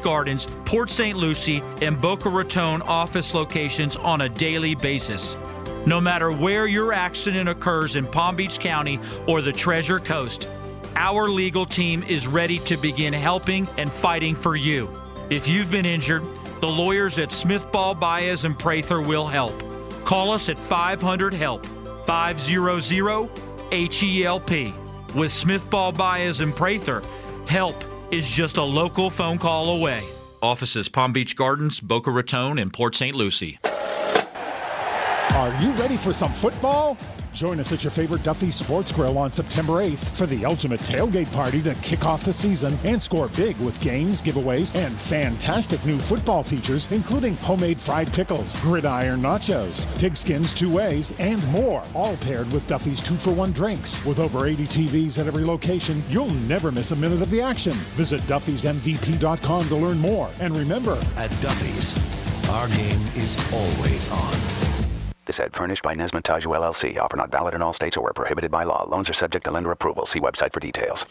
Gardens, Port St. Lucie, and Boca Raton office locations on a daily basis. No matter where your accident occurs in Palm Beach County or the Treasure Coast, our legal team is ready to begin helping and fighting for you. If you've been injured, the lawyers at Smith, Ball, Baez, and Prather will help. Call us at 500-HELP, 500-HELP. With Smith, Ball, Baez, and Prather, help is just a local phone call away. Offices Palm Beach Gardens, Boca Raton, and Port St. Lucie. Are you ready for some football? Join us at your favorite Duffy Sports Grill on September 8th for the ultimate tailgate party to kick off the season and score big with games, giveaways, and fantastic new football features, including homemade fried pickles, gridiron nachos, pigskins 2 ways, and more, all paired with Duffy's 2-for-1 drinks. With over 80 TVs at every location, you'll never miss a minute of the action. Visit Duffy'sMVP.com to learn more. And remember, at Duffy's, our game is always on. This ad furnished by Nesmond Taju LLC. Offer not valid in all states or where prohibited by law. Loans are subject to lender approval. See website for details.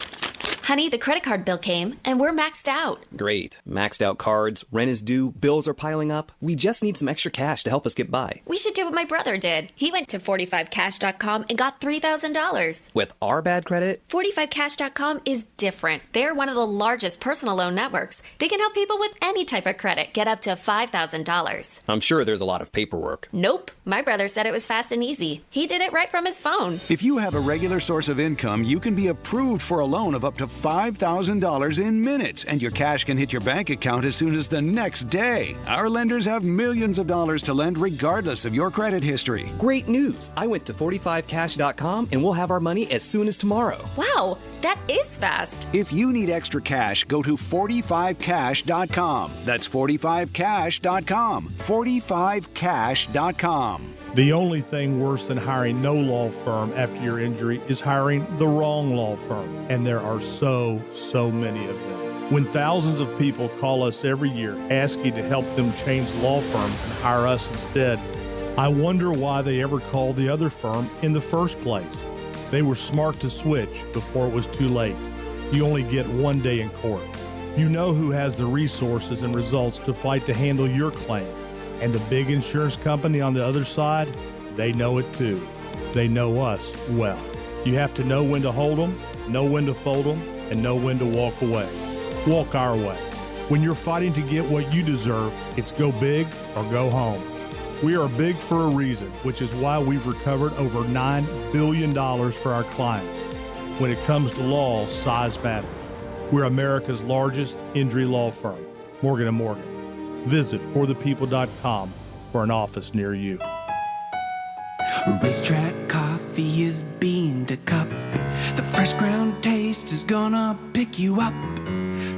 Honey, the credit card bill came, and we're maxed out. Great. Maxed out cards, rent is due, bills are piling up. We just need some extra cash to help us get by. We should do what my brother did. He went to 45cash.com and got $3,000. With our bad credit? 45cash.com is different. They're one of the largest personal loan networks. They can help people with any type of credit get up to $5,000. I'm sure there's a lot of paperwork. Nope. My brother said it was fast and easy. He did it right from his phone. If you have a regular source of income, you can be approved for a loan of up to $5,000 in minutes, and your cash can hit your bank account as soon as the next day. Our lenders have millions of dollars to lend regardless of your credit history. Great news! I went to 45cash.com and we'll have our money as soon as tomorrow. Wow, that is fast. If you need extra cash, go to 45cash.com. That's 45cash.com. 45cash.com. The only thing worse than hiring no law firm after your injury is hiring the wrong law firm. And there are so many of them. When thousands of people call us every year asking to help them change law firms and hire us instead, I wonder why they ever called the other firm in the first place. They were smart to switch before it was too late. You only get one day in court. You know who has the resources and results to fight to handle your claim. And the big insurance company on the other side, they know it too. They know us well. You have to know when to hold them, know when to fold them, and know when to walk away. Walk our way. When you're fighting to get what you deserve, it's go big or go home. We are big for a reason, which is why we've recovered over $9 billion for our clients. When it comes to law, size matters. We're America's largest injury law firm, Morgan & Morgan. Visit forthepeople.com for an office near you. Racetrack coffee is bean to cup. The fresh ground taste is gonna pick you up.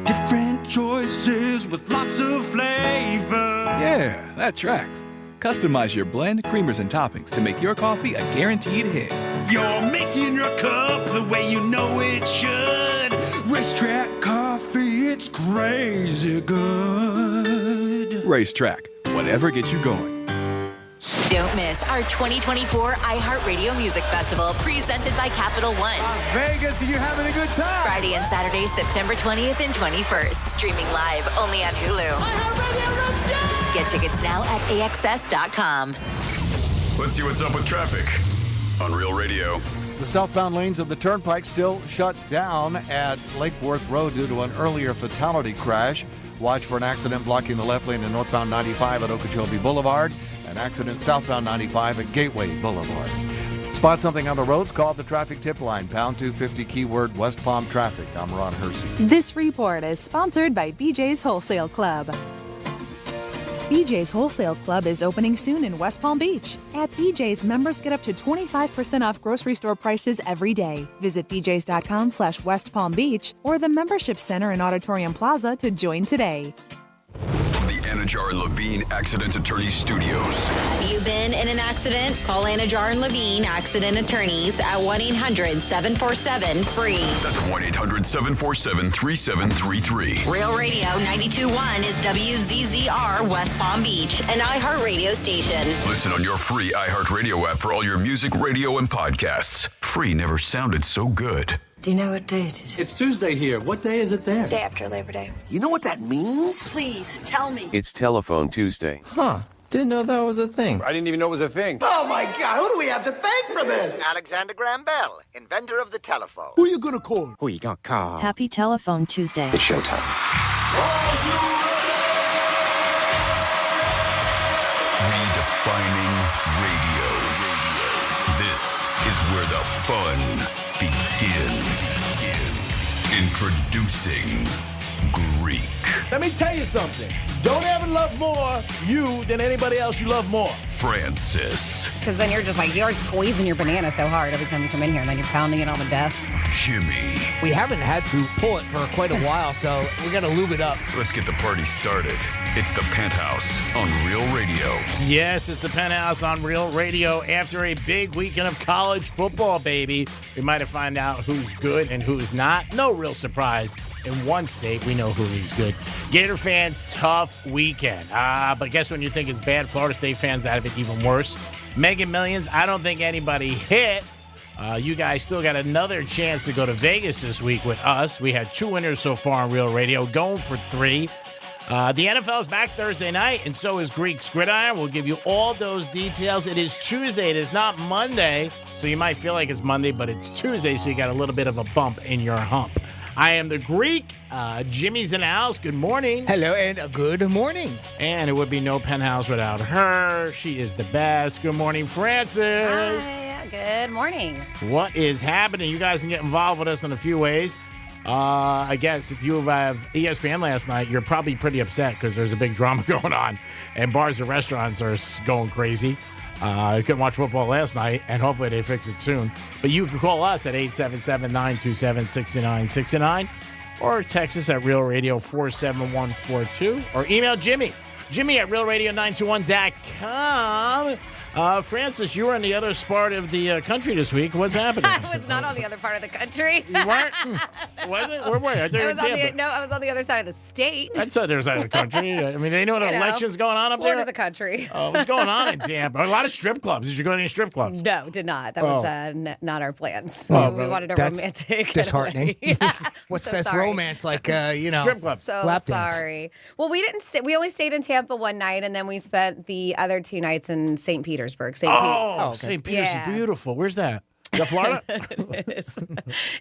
Different choices with lots of flavor. Yeah, that tracks. Customize your blend, creamers, and toppings to make your coffee a guaranteed hit. You're making your cup the way you know it should. Racetrack coffee, it's crazy good. Racetrack, whatever gets you going. Don't miss our 2024 iHeartRadio Music Festival presented by Capital One. Las Vegas, are you having a good time? Friday and Saturday, September 20th and 21st. Streaming live only on Hulu. iHeartRadio, let's go! Get tickets now at AXS.com. Let's see what's up with traffic on Real Radio. The southbound lanes of the Turnpike still shut down at Lake Worth Road due to an earlier fatality crash. Watch for an accident blocking the left lane in northbound 95 at Okeechobee Boulevard. An accident southbound 95 at Gateway Boulevard. Spot something on the roads? Call the traffic tip line, pound 250 keyword West Palm Traffic. I'm Ron Hersey. This report is sponsored by BJ's Wholesale Club. BJ's Wholesale Club is opening soon in West Palm Beach. At BJ's, members get up to 25% off grocery store prices every day. Visit bjs.com/West Palm Beach or the Membership Center in Auditorium Plaza to join today. From the Anajar and Levine Accident Attorneys Studios. You been in an accident? Call Anajar and Levine Accident Attorneys at 1-800-747-FREE. That's 1-800-747-3733. Real Radio 92.1 is WZZR West Palm Beach, an iHeartRadio station. Listen on your free iHeartRadio app for all your music, radio, and podcasts. Free never sounded so good. Do you know what day it is? It's Tuesday here. What day is it there? Day after Labor Day. You know what that means? Please, tell me. It's Telephone Tuesday. Huh. Didn't know that was a thing. I didn't even know it was a thing. Oh my God, who do we have to thank for this? Alexander Graham Bell, inventor of the telephone. Who are you gonna call? Who you gonna call? Happy Telephone Tuesday. It's showtime. Redefining radio. This is where the fun begins. Introducing Greek. Let me tell you something. Don't ever love more you than anybody else you love more. Francis. Because then you're just like, you're squeezing your banana so hard every time you come in here, and then you're pounding it on the desk. Jimmy. We haven't had to pull it for quite a while, so we got to lube it up. Let's get the party started. It's the Penthouse on Real Radio. Yes, it's the Penthouse on Real Radio. After a big weekend of college football, baby, we might have found out who's good and who's not. No real surprise. In one state, we know who is good. Gator fans, tough weekend. But guess when you think it's bad, Florida State fans out of it even worse. Mega Millions, I don't think anybody hit. You guys still got another chance to go to Vegas this week with us. We had 2 winners so far on Real Radio, going for 3. The NFL is back Thursday night, and so is Greek's Gridiron. We'll give you all those details. It is Tuesday. It is not Monday, so you might feel like it's Monday, but it's Tuesday, so you got a little bit of a bump in your hump. I am the Greek. Jimmy's in the house. Good morning. Hello, and good morning. And it would be no Penthouse without her. She is the best. Good morning, Francis. Hi, good morning. What is happening? You guys can get involved with us in a few ways. I guess if you have ESPN last night, you're probably pretty upset because there's a big drama going on, and bars and restaurants are going crazy. I couldn't watch football last night, and hopefully they fix it soon. But you can call us at 877-927-6969 or text us at Real Radio 47142 or email Jimmy at realradio921.com. Francis, you were on the other part of the country this week. What's happening? I was not on the other part of the country. You weren't? Was it? Where were you? I was on the other side of the state. That's the other side of the country. I mean, they know an election's going on up Florida's there. Florida's a country. What's going on in Tampa? A lot of strip clubs. Did you go to any strip clubs? No, did not. That was not our plans. We wanted a romantic. Disheartening. What's so this sorry. romance like? Strip club. So lap dance. sorry. Well, we didn't. We only stayed in Tampa one night, and then we spent the other 2 nights in St. Petersburg. St. Peter's is beautiful. Where's that? Is that Florida? It is.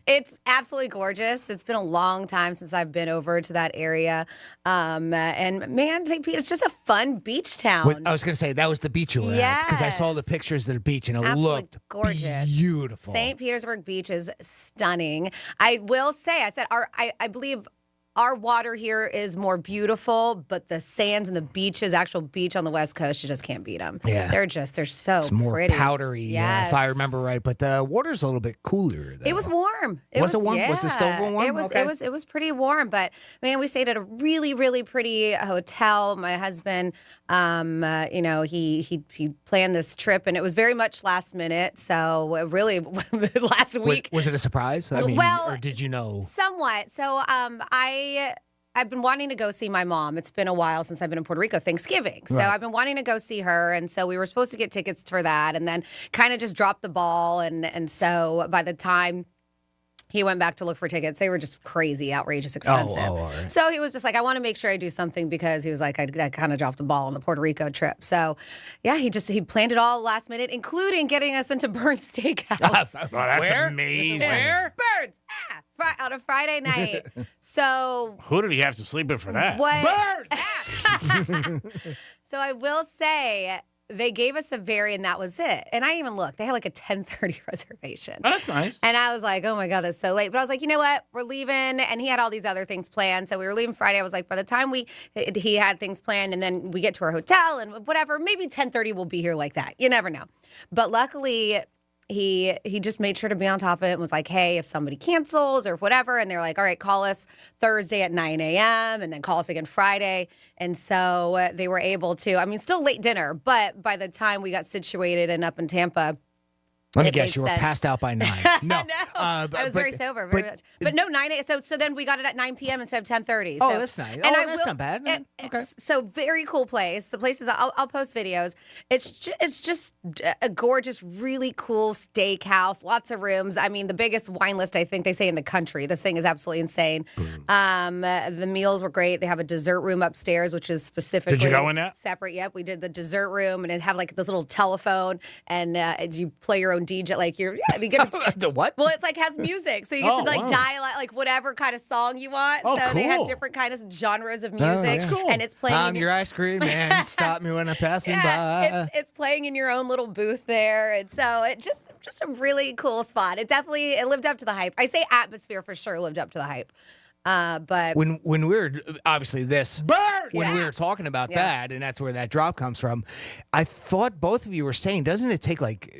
It's absolutely gorgeous. It's been a long time since I've been over to that area. And man, St. Pete, it's just a fun beach town. I was going to say, that was the beach you were at, because I saw the pictures of the beach, and it looked gorgeous. Beautiful. St. Petersburg Beach is stunning. I will say, I believe our water here is more beautiful, but the sands and the beaches, actual beach on the West Coast, you just can't beat them. Yeah. They're so it's more pretty. powdery, if I remember right. But the water's a little bit cooler, though. It was warm. Was it warm? Yeah. Was it still warm? It was pretty warm. But man, we stayed at a really, really pretty hotel. My husband, he planned this trip, and it was very much last minute. So really, last week. Was it a surprise? I mean, or did you know? Somewhat. So I've been wanting to go see my mom. It's been a while since I've been in Puerto Rico, Thanksgiving. So I've been wanting to go see her. And so we were supposed to get tickets for that and then kind of just dropped the ball. And so by the time he went back to look for tickets, they were just crazy, outrageous expensive. All right. So he was just like, I want to make sure I do something because he was like, I kind of dropped the ball on the Puerto Rico trip. So yeah, he planned it all last minute, including getting us into Burns Steakhouse. That's amazing. Where? Burns. On a Friday night. So who did he have to sleep with for that? So I will say they gave us a and that was it. And I even looked. They had like a 10:30 reservation. Oh, that's nice. And I was like, oh my God, that's so late. But I was like, you know what? We're leaving. And he had all these other things planned. So we were leaving Friday. I was like, by the time he had things planned and then we get to our hotel and whatever, maybe 10:30 we'll be here like that. You never know. But luckily, he just made sure to be on top of it and was like, hey, if somebody cancels or whatever, and they're like, all right, call us Thursday at 9 a.m. and then call us again Friday. And so they were able to, still late dinner, but by the time we got situated and up in Tampa, Let me It guess, made you were sense. passed out by 9. No, I was very sober, very much. But no, 9 a.m. So then we got it at 9 p.m. instead of 10:30. Oh, so, that's nice. and Oh, I that's not bad. Okay. So very cool place. The place is. I'll post videos. It's just a gorgeous, really cool steakhouse. Lots of rooms. I mean, the biggest wine list I think they say in the country. This thing is absolutely insane. The meals were great. They have a dessert room upstairs, which is specifically Did you go in that? separate. Yep, we did the dessert room, and it had like this little telephone, and you play your own DJ, like you get The what? Well, it's like has music, so you get to like dial out like whatever kind of song you want. Oh, so they have cool. different kind of genres of Oh, music, yeah. and it's playing. I'm your ice cream man. Stop me when I'm passing by. It's playing in your own little booth there, and so it just a really cool spot. It lived up to the hype. I say atmosphere for sure lived up to the hype. But When we were obviously when we were talking about Yeah. that, and that's where that drop comes from, I thought both of you were saying, doesn't it take like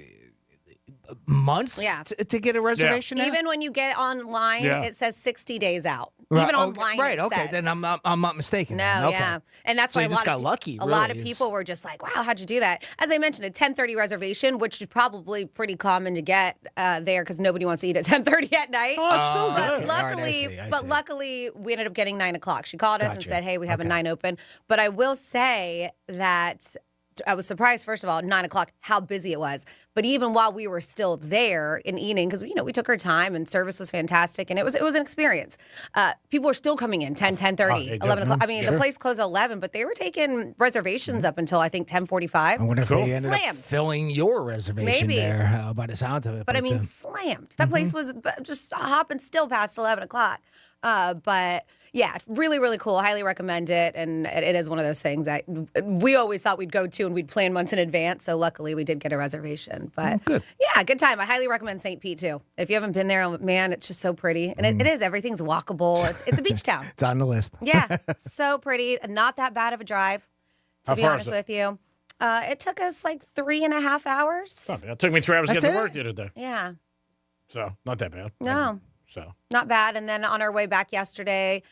months to get a reservation? now? even when you get online, Yeah. it says 60 days out. Right, Even okay, online, right? it Okay, says. then I'm not mistaken. No, then. Okay. yeah, and that's So why you a just lot got of lucky. A lot of really, is- people were just like, "Wow, how'd you do that?" As I mentioned, a 10:30 reservation, which is probably pretty common to get there because nobody wants to eat at 10:30 at night. Oh, it's still but good. luckily, we ended up getting 9 o'clock. She called us and Gotcha. said, "Hey, we have a 9 open." But I will say that I was surprised, first of all, 9 o'clock, how busy it was. But even while we were still there and eating, because we took our time and service was fantastic, and it was an experience. People were still coming in 10, 10:30, 11 o'clock. I mean, the place closed at 11, but they were taking reservations up until I think 10:45. I wonder if they ended up Slammed. filling your reservation Maybe. there by the sound of it. But I mean, slammed. That place was just hopping still past 11 o'clock. But yeah, really, really cool. Highly recommend it. And it is one of those things that we always thought we'd go to and we'd plan months in advance. So luckily we did get a reservation. But good. Yeah, good time. I highly recommend St. Pete too. If you haven't been there, man, it's just so pretty. And it is. Everything's walkable. It's a beach town. It's on the list. Yeah, so pretty. Not that bad of a drive, to How be far honest is it? with you. It took us like 3.5 hours. Not bad. It took me 3 hours to get That's to it? work the other day. Yeah. So, not that bad. No. So, Not bad. And then on our way back yesterday,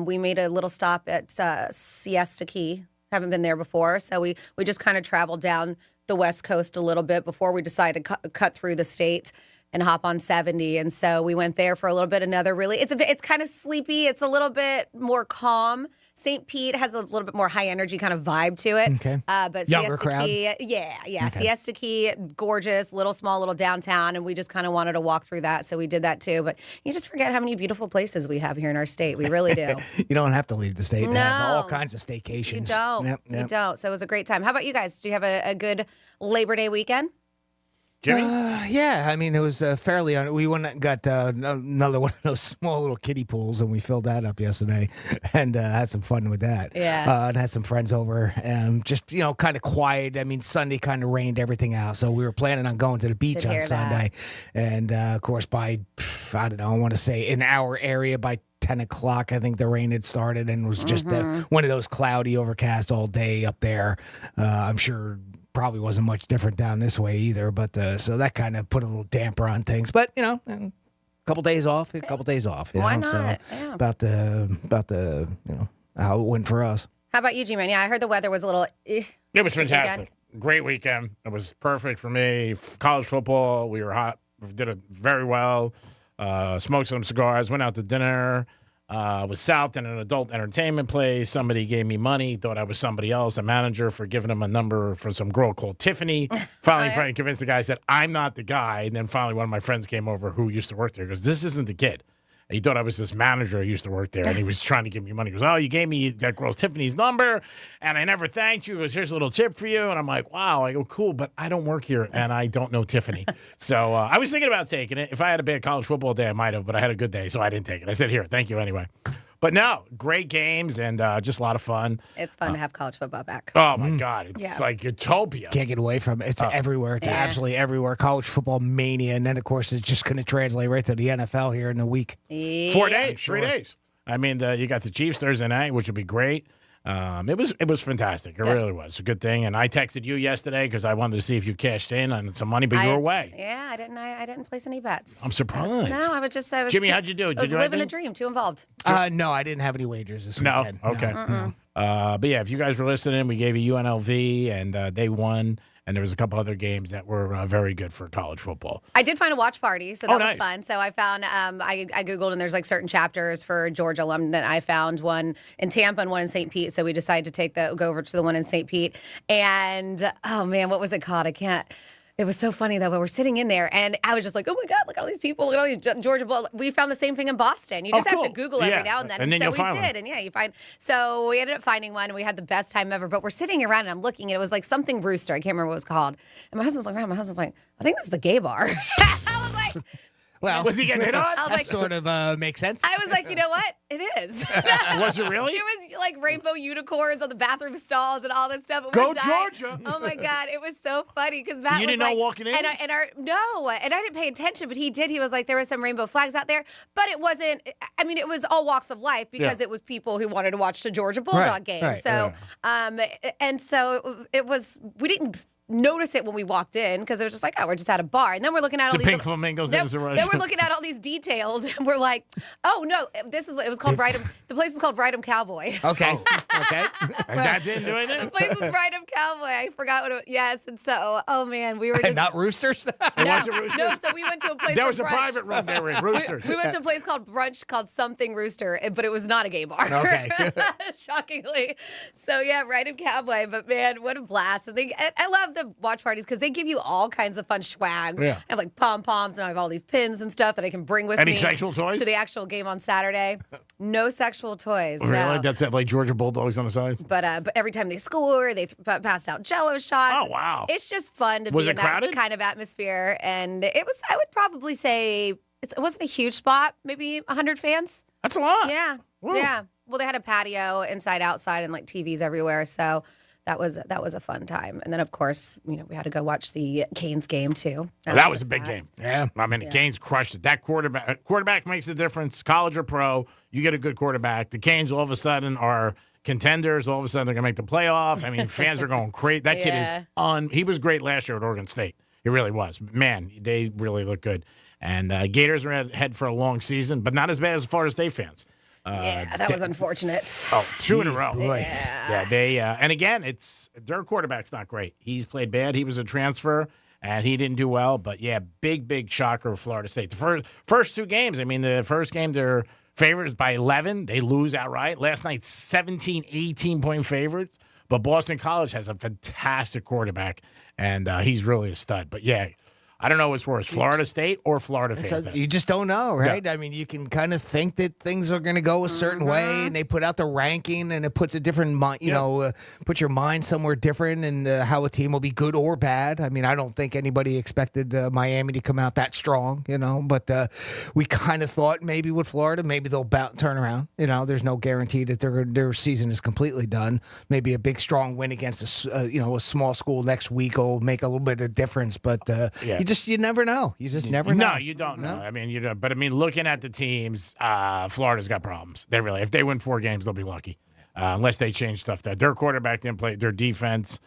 we made a little stop at Siesta Key. Haven't been there before. So we just kind of traveled down the West Coast a little bit before we decided to cut through the state and hop on 70. And so we went there for a little bit. Another really, it's kind of sleepy. It's a little bit more calm. St. Pete has a little bit more high energy kind of vibe to it. Okay. But Younger Siesta crowd? Key, yeah. Okay. Siesta Key, gorgeous, little downtown, and we just kind of wanted to walk through that, so we did that too. But you just forget how many beautiful places we have here in our state. We really do. You don't have to leave the state to have No. all kinds of staycations. You don't. Yep, You yep. don't. So it was a great time. How about you guys? Do you have a good Labor Day weekend? Jimmy? Yeah, I mean, it was fairly. We went and got another one of those small little kiddie pools, and we filled that up yesterday, and had some fun with that. Yeah. And had some friends over, and just kind of quiet. I mean, Sunday kind of rained everything out, so we were planning on going to the beach Did on hear that. Sunday, and of course by I don't know, I want to say in our area by 10 o'clock, I think the rain had started, and it was just one of those cloudy, overcast all day up there. I'm sure. Probably wasn't much different down this way either, but so that kind of put a little damper on things. But a couple days off, Why not? So Yeah. about the how it went for us. How about you, G-Man? Yeah, I heard the weather was a little. it was this weekend. fantastic. Great weekend. It was perfect for me. College football, we were hot. We did it very well. Smoked some cigars, went out to dinner. Was south in an adult entertainment place. Somebody gave me money, thought I was somebody else, a manager, for giving him a number for some girl called Tiffany. Finally, trying to convince the guy, said, I'm not the guy. And then finally, one of my friends came over who used to work there. He goes, this isn't the kid. And he thought I was this manager who used to work there, and he was trying to give me money. He goes, oh, you gave me that girl Tiffany's number, and I never thanked you. He goes, here's a little tip for you. And I'm like, wow. I go, cool, but I don't work here, and I don't know Tiffany. So I was thinking about taking it. If I had a bad college football day, I might have, but I had a good day, so I didn't take it. I said, here, thank you anyway. But no, great games and just a lot of fun. It's fun to have college football back. Oh, my God. It's like utopia. Can't get away from it. It's everywhere. It's absolutely everywhere. College football mania. And then, of course, it's just going to translate right to the NFL here in a week. 4 days, 3 days. I mean, you got the Chiefs Thursday night, which would be great. It was fantastic. It really was a good thing. And I texted you yesterday because I wanted to see if you cashed in on some money, but you were away. Yeah, I didn't place any bets. I'm surprised. No, I was Jimmy, how'd you do? I was living a dream. Too involved. No, I didn't have any wagers this weekend. Okay. No. But yeah, if you guys were listening, we gave you UNLV, and they won. and there was a couple other games that were very good for college football. I did find a watch party, so that was nice. fun. So I found, I Googled, and there's like certain chapters for Georgia alum. I found one in Tampa and one in St. Pete. So we decided to go over to the one in St. Pete. And, oh man, what was it called? I can't. It was so funny, though, but we're sitting in there, and I was just like, oh, my God, look at all these people. Look at all these Georgia Bulls. We found the same thing in Boston. You just have to Google every now and then. And then so you'll we find did, one. and yeah, you find. So we ended up finding one, and we had the best time ever. But we're sitting around, and I'm looking, and it was like something Rooster. I can't remember what it was called. And my husband's like, I think this is the gay bar. I was like... Well, was he getting hit on? I was That like, sort of makes sense. I was like, you know what? It is. Was it really? It was like rainbow unicorns on the bathroom stalls and all this stuff. Go Georgia! Oh my God, it was so funny because Matt You was didn't know like, walking in? and I didn't pay attention, but he did. He was like, there were some rainbow flags out there, but it wasn't. I mean, it was all walks of life because it was people who wanted to watch the Georgia Bulldog game. Right, so, and so it was. We didn't notice it when we walked in because it was just like, oh, we're just at a bar, and then we're looking at all these pink flamingos. Then we're looking at all these details, and we're like, oh no, this is what it was called. The place was called Rydom Cowboy. Okay. Okay. And that didn't do anything? The place was Rydom Cowboy. I forgot what it was. Yes, and so, oh man, we were just Not Roosters? It wasn't Roosters? No, so we went to a place. There for was a brunch. private room there with Roosters. We went to a place called Brunch called Something Rooster, but it was not a gay bar. Okay. Shockingly. So yeah, Rydom Cowboy. But man, what a blast! And I love the watch parties because they give you all kinds of fun swag. Yeah. I have like pom poms, and I have all these pins and stuff that I can bring with me. Any sexual toys? To the actual game on Saturday? No sexual toys. Really? No. That's it, like Georgia Bulldogs on the side? But every time they score, they passed out Jello shots. Oh, wow. It's just fun to Was be it in that crowded? kind of atmosphere, and it was. I would probably say it wasn't a huge spot. Maybe 100 fans. That's a lot. Yeah, Woo. yeah. Well, they had a patio inside, outside, and like TVs everywhere. So that was a fun time. And then of course, we had to go watch the Canes game too. Well, that was a big game. Yeah. I mean, the Canes crushed it. That quarterback makes a difference. College or pro, you get a good quarterback. The Canes all of a sudden are contenders. All of a sudden they're going to make the playoff. I mean, fans are going crazy. That kid is he was great last year at Oregon State. He really was. Man, they really look good. And Gators are ahead for a long season, but not as bad as Florida State fans. That was unfortunate. Oh, 2 in a row. Yeah. They and again, their quarterback's not great. He's played bad. He was a transfer, and he didn't do well. But yeah, big shocker of Florida State. The first 2 games, I mean, the first game, they're favorites by 11. They lose outright. Last night, 17, 18-point favorites. But Boston College has a fantastic quarterback, and he's really a stud. But yeah, I don't know what's worse, Florida State or Florida fans. You just don't know, right? Yeah. I mean, you can kind of think that things are going to go a certain way, and they put out the ranking, and it puts a different mind, put your mind somewhere different, and how a team will be good or bad. I mean, I don't think anybody expected Miami to come out that strong, but we kind of thought maybe with Florida, maybe they'll turn around. There's no guarantee that their season is completely done. Maybe a big strong win against a small school next week will make a little bit of difference, but you never know. You just never know. No, you don't know. I mean, but I mean, looking at the teams, Florida's got problems. They really, if they win 4 games, they'll be lucky. Unless they change stuff. Their quarterback didn't play. Their defense.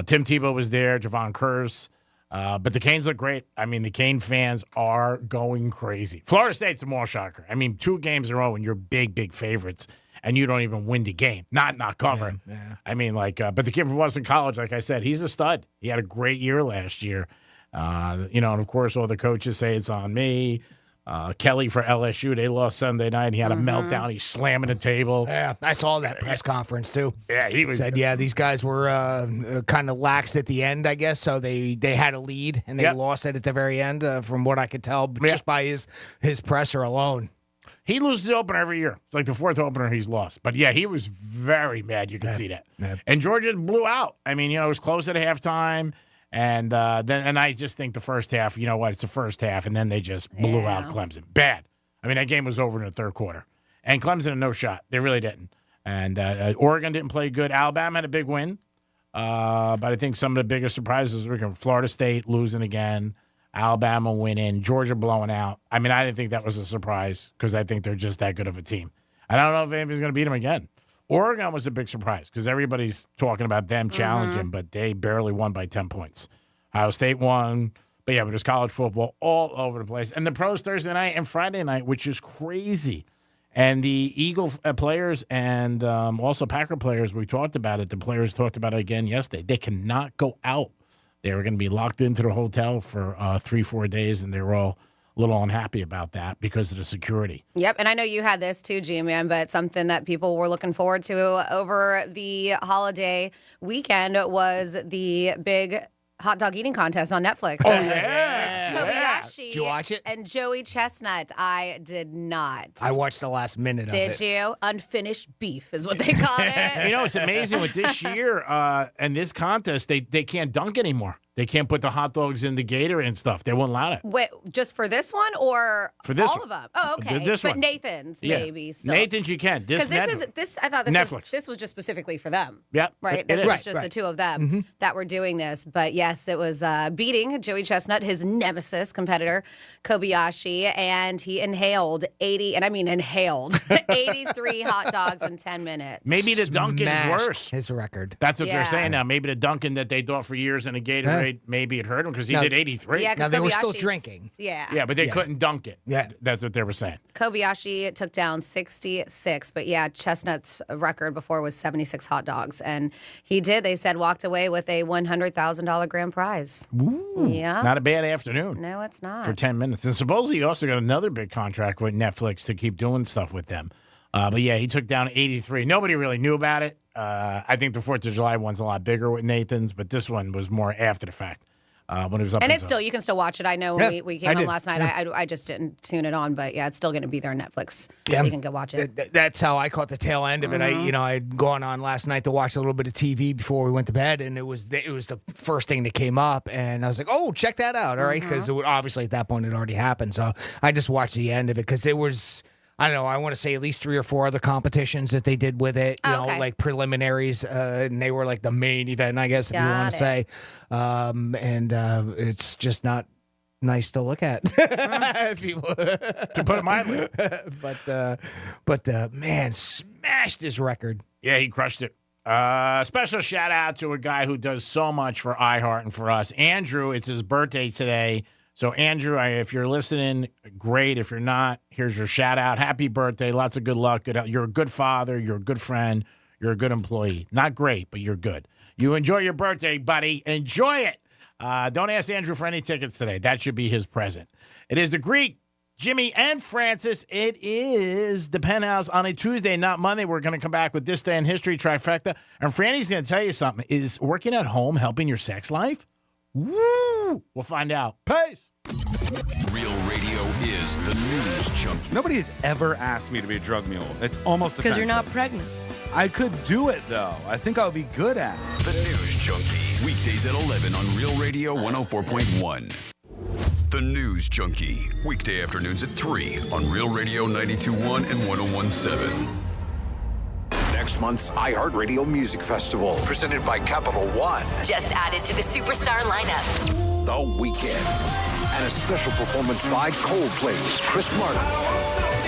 Tim Tebow was there. Javon Curse. But the Canes look great. I mean, the Cane fans are going crazy. Florida State's a more shocker. I mean, 2 games in a row and you're big favorites, and you don't even win the game. Not cover. Yeah. I mean, but the kid from Boston College, like I said, he's a stud. He had a great year last year. And of course, all the coaches say it's on me. Kelly for LSU, they lost Sunday night. He had a meltdown. He's slamming the table. Yeah, I saw that press conference too. Yeah, he said, these guys were kind of laxed at the end, I guess. So they had a lead and they lost it at the very end, from what I could tell, just by his presser alone. He loses the opener every year. It's like the 4th opener he's lost. But yeah, he was very mad. You can see that. Yeah. And Georgia blew out. I mean, it was close at halftime. And I just think the first half, it's the first half, and then they just blew out Clemson. Bad. I mean, that game was over in the 3rd quarter. And Clemson had no shot. They really didn't. And Oregon didn't play good. Alabama had a big win. But I think some of the biggest surprises were Florida State losing again, Alabama winning, Georgia blowing out. I mean, I didn't think that was a surprise because I think they're just that good of a team. I don't know if anybody's going to beat them again. Oregon was a big surprise because everybody's talking about them challenging, but they barely won by 10 points. Ohio State won. But yeah, but there's college football all over the place. And the pros Thursday night and Friday night, which is crazy. And the Eagle players and also Packer players, we talked about it. The players talked about it again yesterday. They cannot go out They were going to be locked into the hotel for 3-4 days, and they were all a little unhappy about that because of the security. Yep, and I know you had this too, G-Man, but something that people were looking forward to over the holiday weekend was the big hot dog eating contest on Netflix. Oh, yeah. Kobayashi. Did you watch it? And Joey Chestnut. I did not. I watched the last minute of it. Did you? Unfinished beef is what they call it. You know, it's amazing with this year and this contest, they can't dunk anymore. They can't put the hot dogs in the Gatorade and stuff. They won't allow it. Wait, just for this one or For this all one. of them? Oh, okay. This but one. Nathan's Yeah. maybe still. Nathan's you can. Because this I thought this was just specifically for them. Yep. Right. It This is. was just the two of them that were doing this. But yes, it was beating Joey Chestnut, his nemesis competitor, Kobayashi, and he inhaled 83 hot dogs in 10 minutes. Maybe the Dunkin's Smashed worse. his record. That's what Yeah. they're saying now. Maybe the Dunkin' that they thought for years in a Gatorade, maybe it hurt him because he did 83. Yeah, 'cause Now, they were still Kobayashi's- drinking. Yeah. Yeah, but they couldn't dunk it. Yeah. That's what they were saying. Kobayashi took down 66, but yeah, Chestnut's record before was 76 hot dogs, and he did. They said walked away with a $100,000 grand prize. Ooh, Yeah, not a bad afternoon. No, it's not. For 10 minutes. And supposedly he also got another big contract with Netflix to keep doing stuff with them. But yeah, he took down 83. Nobody really knew about it. I think the 4th of July one's a lot bigger with Nathan's, but this one was more after the fact. When it was up And in it's still, you can still watch it. I know when we came I on did. last night, I just didn't tune it on, but yeah, it's still going to be there on Netflix, Yeah. so you can go watch it. That's how I caught the tail end of it. I'd gone on last night to watch a little bit of TV before we went to bed, and it was the first thing that came up, and I was like, "Oh, check that out!" All right, because obviously at that point it already happened. So I just watched the end of it because it was. I don't know. I want to say at least 3 or 4 other competitions that they did with it. You know, like preliminaries, and they were like the main event, I guess, if you want to say. It's just not nice to look at. People, to put it mildly. but man, smashed his record. Yeah, he crushed it. Special shout out to a guy who does so much for iHeart and for us. Andrew, it's his birthday today. So, Andrew, if you're listening, great. If you're not, here's your shout out. Happy birthday. Lots of good luck. You're a good father. You're a good friend. You're a good employee. Not great, but you're good. You enjoy your birthday, buddy. Enjoy it. Don't ask Andrew for any tickets today. That should be his present. It is the Greek, Jimmy, and Francis. It is the Penthouse on a Tuesday, not Monday. We're going to come back with This Day in History trifecta. And Franny's going to tell you something. Is working at home helping your sex life? Woo! We'll find out. Peace. Real radio is the news junkie. Nobody has ever asked me to be a drug mule. It's almost Because you're not offensive. pregnant. I could do it, though. I think I would be good at it. The news junkie. Weekdays at 11 on Real Radio 104.1. The News Junkie. Weekday afternoons at 3 on Real Radio 92.1 and 101.7. Next month's iHeartRadio Music Festival, presented by Capital One. Just added to the superstar lineup. The Weeknd. And a special performance by Coldplay's Chris Martin.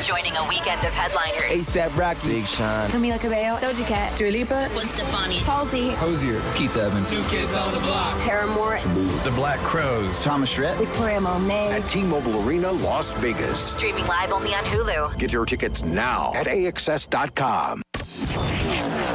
Joining a weekend of headliners. ASAP Rocky. Big Sean. Camila Cabello. Doja Cat. Dua Lipa. Gwen Stefani. Halsey. Hosier. Keith Urban. New Kids on the Block. Paramore. The Black Crows. Thomas Rhett. Victoria Monet. At T-Mobile Arena, Las Vegas. Streaming live only on Hulu. Get your tickets now at AXS.com.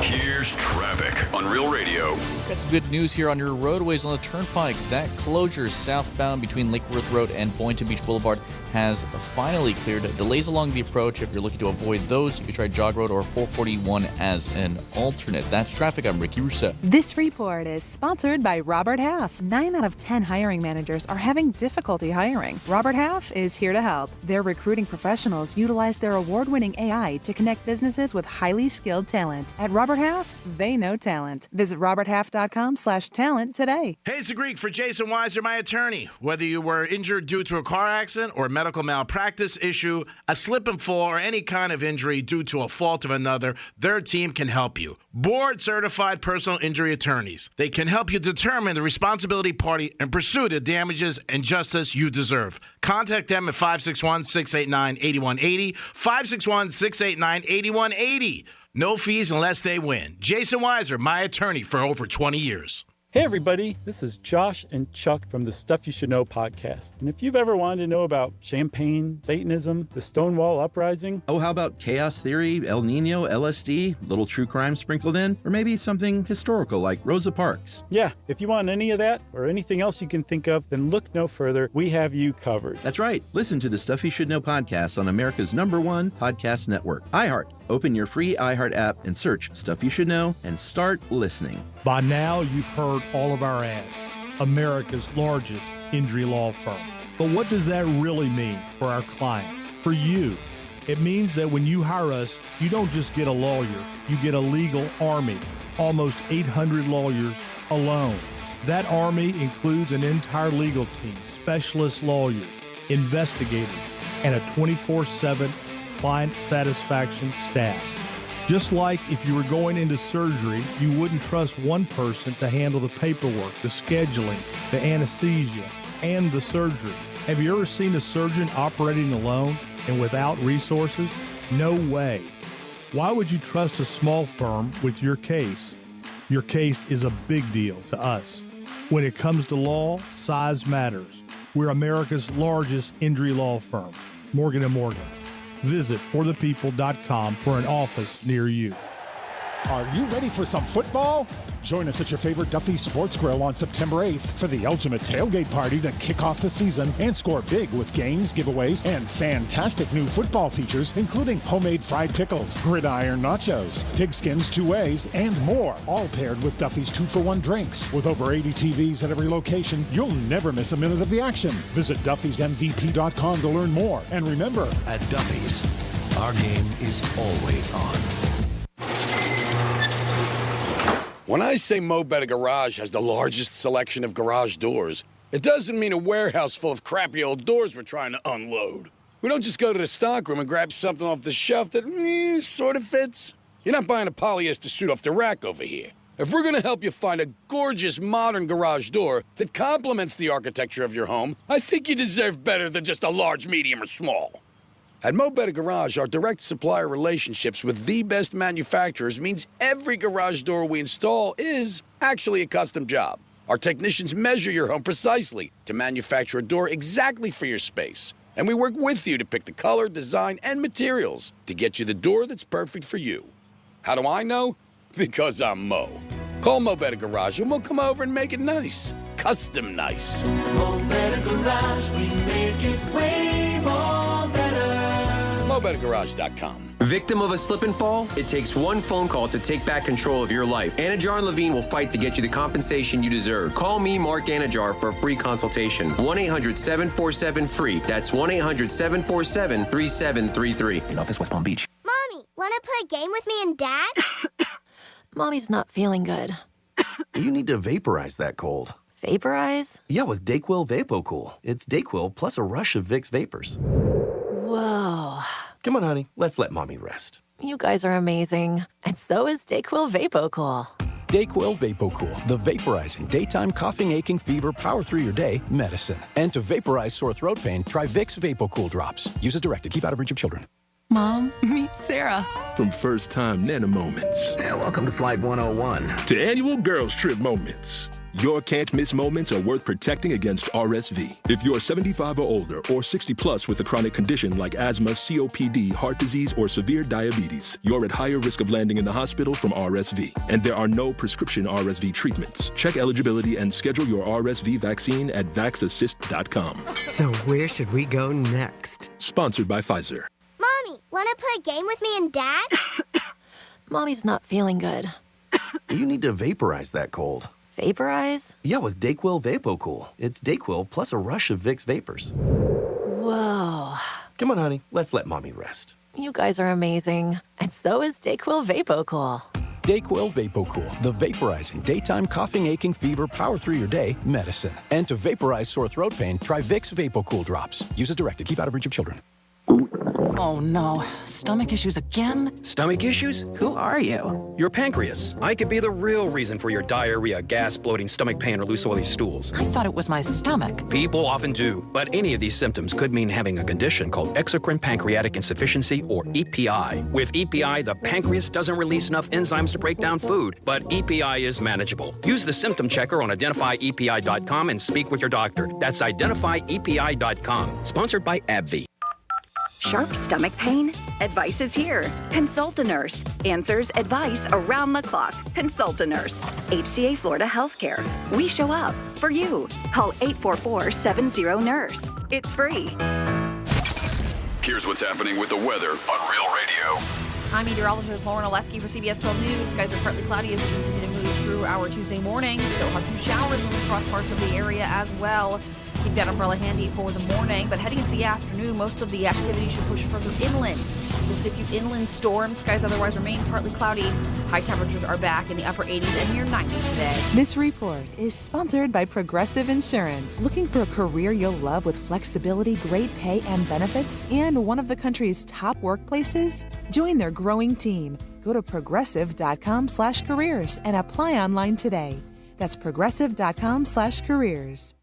Here's traffic on Real Radio. Got some good news here on your roadways on the Turnpike. That closure southbound between Lake Worth Road and Boynton Beach Boulevard has finally cleared. Delays along the approach. If you're looking to avoid those, you can try Jog Road or 441 as an alternate. That's traffic. I'm Ricky Russo. This report is sponsored by Robert Half. 9 out of 10 hiring managers are having difficulty hiring. Robert Half is here to help. Their recruiting professionals utilize their award-winning AI to connect businesses with highly skilled talent. At Robert Half, they know talent. Visit roberthalf.com/talent today. Hey, it's the Greek for Jason Weiser, my attorney. Whether you were injured due to a car accident or medical malpractice issue, a slip and fall, or any kind of injury due to a fault of another, their team can help you. Board-certified personal injury attorneys. They can help you determine the responsibility party and pursue the damages and justice you deserve. Contact them at 561-689-8180, 561-689-8180. No fees unless they win. Jason Weiser, my attorney for over 20 years. Hey everybody, this is Josh and Chuck from the Stuff You Should Know podcast. And if you've ever wanted to know about champagne, Satanism, the Stonewall Uprising... Oh, how about chaos theory, El Nino, LSD, little true crime sprinkled in? Or maybe something historical like Rosa Parks? Yeah, if you want any of that or anything else you can think of, then look no further. We have you covered. That's right. Listen to the Stuff You Should Know podcast on America's #1 podcast network, iHeart. Open your free iHeart app and search Stuff You Should Know and start listening. By now, you've heard all of our ads. America's largest injury law firm. But what does that really mean for our clients, for you? It means that when you hire us, you don't just get a lawyer, you get a legal army, almost 800 lawyers alone. That army includes an entire legal team, specialist lawyers, investigators, and a 24/7 client satisfaction staff. Just like if you were going into surgery, you wouldn't trust one person to handle the paperwork, the scheduling, the anesthesia, and the surgery. Have you ever seen a surgeon operating alone and without resources? No way. Why would you trust a small firm with your case? Your case is a big deal to us. When it comes to law, size matters. We're America's largest injury law firm, Morgan & Morgan. Visit forthepeople.com for an office near you. Are you ready for some football? Join us at your favorite Duffy's Sports Grill on September 8th for the ultimate tailgate party to kick off the season and score big with games, giveaways, and fantastic new football features, including homemade fried pickles, gridiron nachos, pigskins 2 ways, and more, all paired with Duffy's 2-for-1 drinks. With over 80 TVs at every location, you'll never miss a minute of the action. Visit Duffy'sMVP.com to learn more. And remember, at Duffy's, our game is always on. When I say Mo Better Garage has the largest selection of garage doors, it doesn't mean a warehouse full of crappy old doors we're trying to unload. We don't just go to the stockroom and grab something off the shelf that sort of fits. You're not buying a polyester suit off the rack over here. If we're going to help you find a gorgeous modern garage door that complements the architecture of your home, I think you deserve better than just a large, medium, or small. At Mo Better Garage, our direct supplier relationships with the best manufacturers means every garage door we install is actually a custom job. Our technicians measure your home precisely to manufacture a door exactly for your space. And we work with you to pick the color, design, and materials to get you the door that's perfect for you. How do I know? Because I'm Mo. Call Mo Better Garage and we'll come over and make it nice. Custom nice. Mo Better Garage, we make it way more better. MoBetterGarage.com. Victim of a slip and fall? It takes one phone call to take back control of your life. Anajar and Levine will fight to get you the compensation you deserve. Call me, Mark Anajar, for a free consultation. 1-800-747-FREE. That's 1-800-747-3733. In office, West Palm Beach. Mommy, want to play a game with me and Dad? Mommy's not feeling good. You need to vaporize that cold. Vaporize? Yeah, with Dayquil VapoCool. It's Dayquil plus a rush of Vicks vapors. Whoa. Come on, honey. Let's let Mommy rest. You guys are amazing. And so is Dayquil VapoCool. Dayquil VapoCool, the vaporizing daytime coughing, aching, fever, power through your day medicine. And to vaporize sore throat pain, try Vicks VapoCool drops. Use as directed. Keep out of reach of children. Mom, meet Sarah. From first-time Nana moments. Yeah, welcome to Flight 101. To annual girls trip moments. Your can't-miss moments are worth protecting against RSV. If you're 75 or older or 60 plus with a chronic condition like asthma, COPD, heart disease, or severe diabetes, you're at higher risk of landing in the hospital from RSV. And there are no prescription RSV treatments. Check eligibility and schedule your RSV vaccine at vaxassist.com. So where should we go next? Sponsored by Pfizer. Mommy, want to play a game with me and Dad? Mommy's not feeling good. You need to vaporize that cold. Vaporize? Yeah, with Dayquil VapoCool. It's Dayquil plus a rush of Vicks vapors. Whoa. Come on, honey. Let's let Mommy rest. You guys are amazing. And so is Dayquil VapoCool. Dayquil VapoCool, the vaporizing daytime coughing, aching, fever, power through your day medicine. And to vaporize sore throat pain, try Vicks VapoCool drops. Use as directed. Keep out of reach of children. Oh no, stomach issues again? Stomach issues? Who are you? Your pancreas. I could be the real reason for your diarrhea, gas, bloating, stomach pain, or loose oily stools. I thought it was my stomach. People often do, but any of these symptoms could mean having a condition called exocrine pancreatic insufficiency, or EPI. With EPI, the pancreas doesn't release enough enzymes to break down food, but EPI is manageable. Use the symptom checker on identifyepi.com and speak with your doctor. That's identifyepi.com. Sponsored by AbbVie. Sharp stomach pain? Advice is here. Consult a nurse. Answers, advice around the clock. Consult a nurse. HCA Florida Healthcare. We show up for you. Call 844-70-NURSE. It's free. Here's what's happening with the weather on Real Radio. I'm meteorologist Lauren Oleski for CBS 12 News. Skies are partly cloudy as we continue to move through our Tuesday morning. Still have some showers moving across parts of the area as well. Keep that umbrella handy for the morning, but heading into the afternoon, most of the activity should push further inland. Just a few inland storms. Skies otherwise remain partly cloudy. High temperatures are back in the upper 80s and near 90 today. This report is sponsored by Progressive Insurance. Looking for a career you'll love with flexibility, great pay, and benefits, and one of the country's top workplaces? Join their growing team. Go to progressive.com/careers and apply online today. That's progressive.com/careers.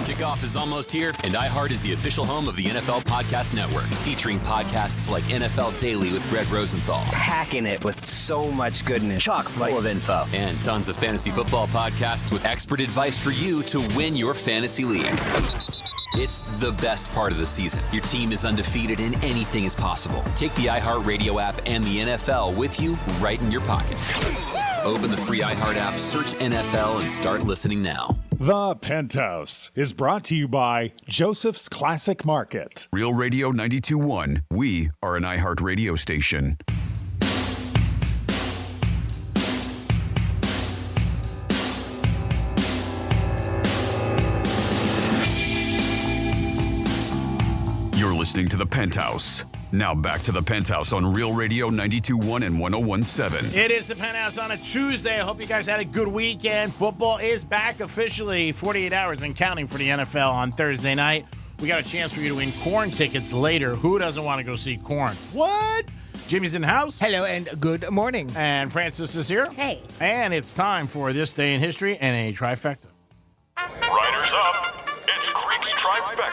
Kickoff is almost here, and iHeart is the official home of the NFL Podcast Network, featuring podcasts like NFL Daily with Greg Rosenthal. Packing it with so much goodness. Chock full of info. And tons of fantasy football podcasts with expert advice for you to win your fantasy league. It's the best part of the season. Your team is undefeated and anything is possible. Take the iHeartRadio app and the NFL with you right in your pocket. Open the free iHeart app, search NFL, and start listening now. The Penthouse is brought to you by Joseph's Classic Market. Real Radio 92.1. We are an iHeart radio station. You're listening to The Penthouse. Now back to The Penthouse on Real Radio 92.1 and 101.7. It is The Penthouse on a Tuesday. I hope you guys had a good weekend. Football is back officially, 48 hours and counting for the NFL on Thursday night. We got a chance for you to win Korn tickets later. Who doesn't want to go see Korn? What? Jimmy's in the house. Hello and good morning. And Francis is here. Hey. And it's time for This Day in History and a trifecta. Riders up. It's Creek's trifecta.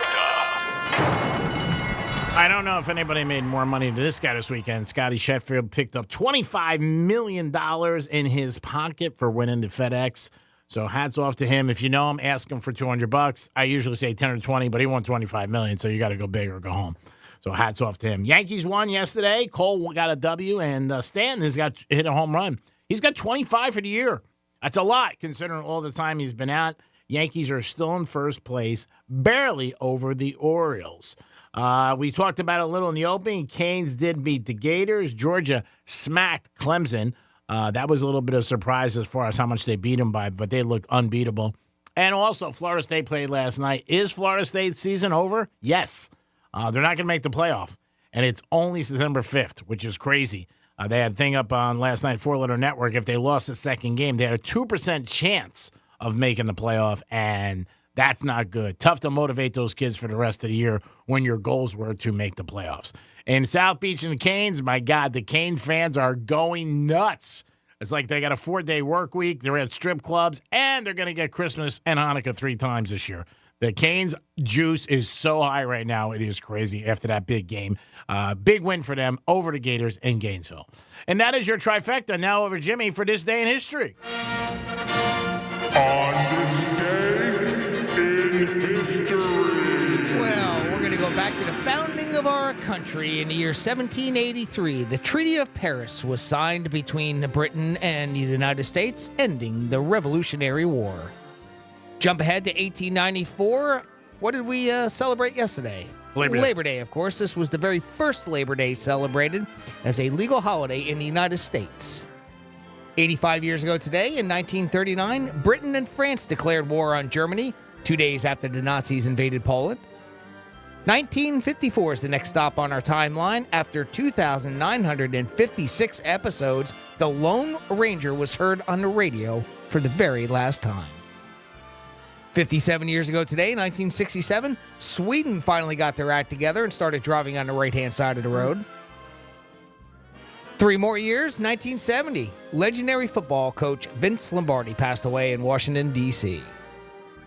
I don't know if anybody made more money than this guy this weekend. Scotty Sheffield picked up $25 million in his pocket for winning the FedEx. So hats off to him. If you know him, ask him for $200. I usually say 10 or 20, but he won $25 million, so you got to go big or go home. So hats off to him. Yankees won yesterday. Cole got a W, and Stanton has hit a home run. He's got 25 for the year. That's a lot considering all the time he's been out. Yankees are still in first place, barely over the Orioles. We talked about it a little in the opening. Canes did beat the Gators. Georgia smacked Clemson. That was a little bit of a surprise as far as how much they beat them by, but they look unbeatable. And also, Florida State played last night. Is Florida State's season over? Yes. They're not going to make the playoff, and it's only September 5th, which is crazy. They had a thing up on last night, Four Letter Network. If they lost the second game, they had a 2% chance of making the playoff, and that's not good. Tough to motivate those kids for the rest of the year when your goals were to make the playoffs. In South Beach and the Canes, my God, the Canes fans are going nuts. It's like they got a 4-day work week. They're at strip clubs, and they're going to get Christmas and Hanukkah 3 times this year. The Canes juice is so high right now. It is crazy after that big game. Big win for them over the Gators in Gainesville. And that is your trifecta. Now over Jimmy for This Day in History. On this day in history. Well, we're going to go back to the founding of our country in the year 1783. The Treaty of Paris was signed between Britain and the United States, ending the Revolutionary War. Jump ahead to 1894. What did we celebrate yesterday? Labor Day, of course. This was the very first Labor Day celebrated as a legal holiday in the United States. 85 years ago today, in 1939, Britain and France declared war on Germany 2 days after the Nazis invaded Poland. 1954 is the next stop on our timeline. After 2,956 episodes, the Lone Ranger was heard on the radio for the very last time. 57 years ago today, 1967, Sweden finally got their act together and started driving on the right-hand side of the road. 3 more years, 1970, legendary football coach Vince Lombardi passed away in Washington, D.C.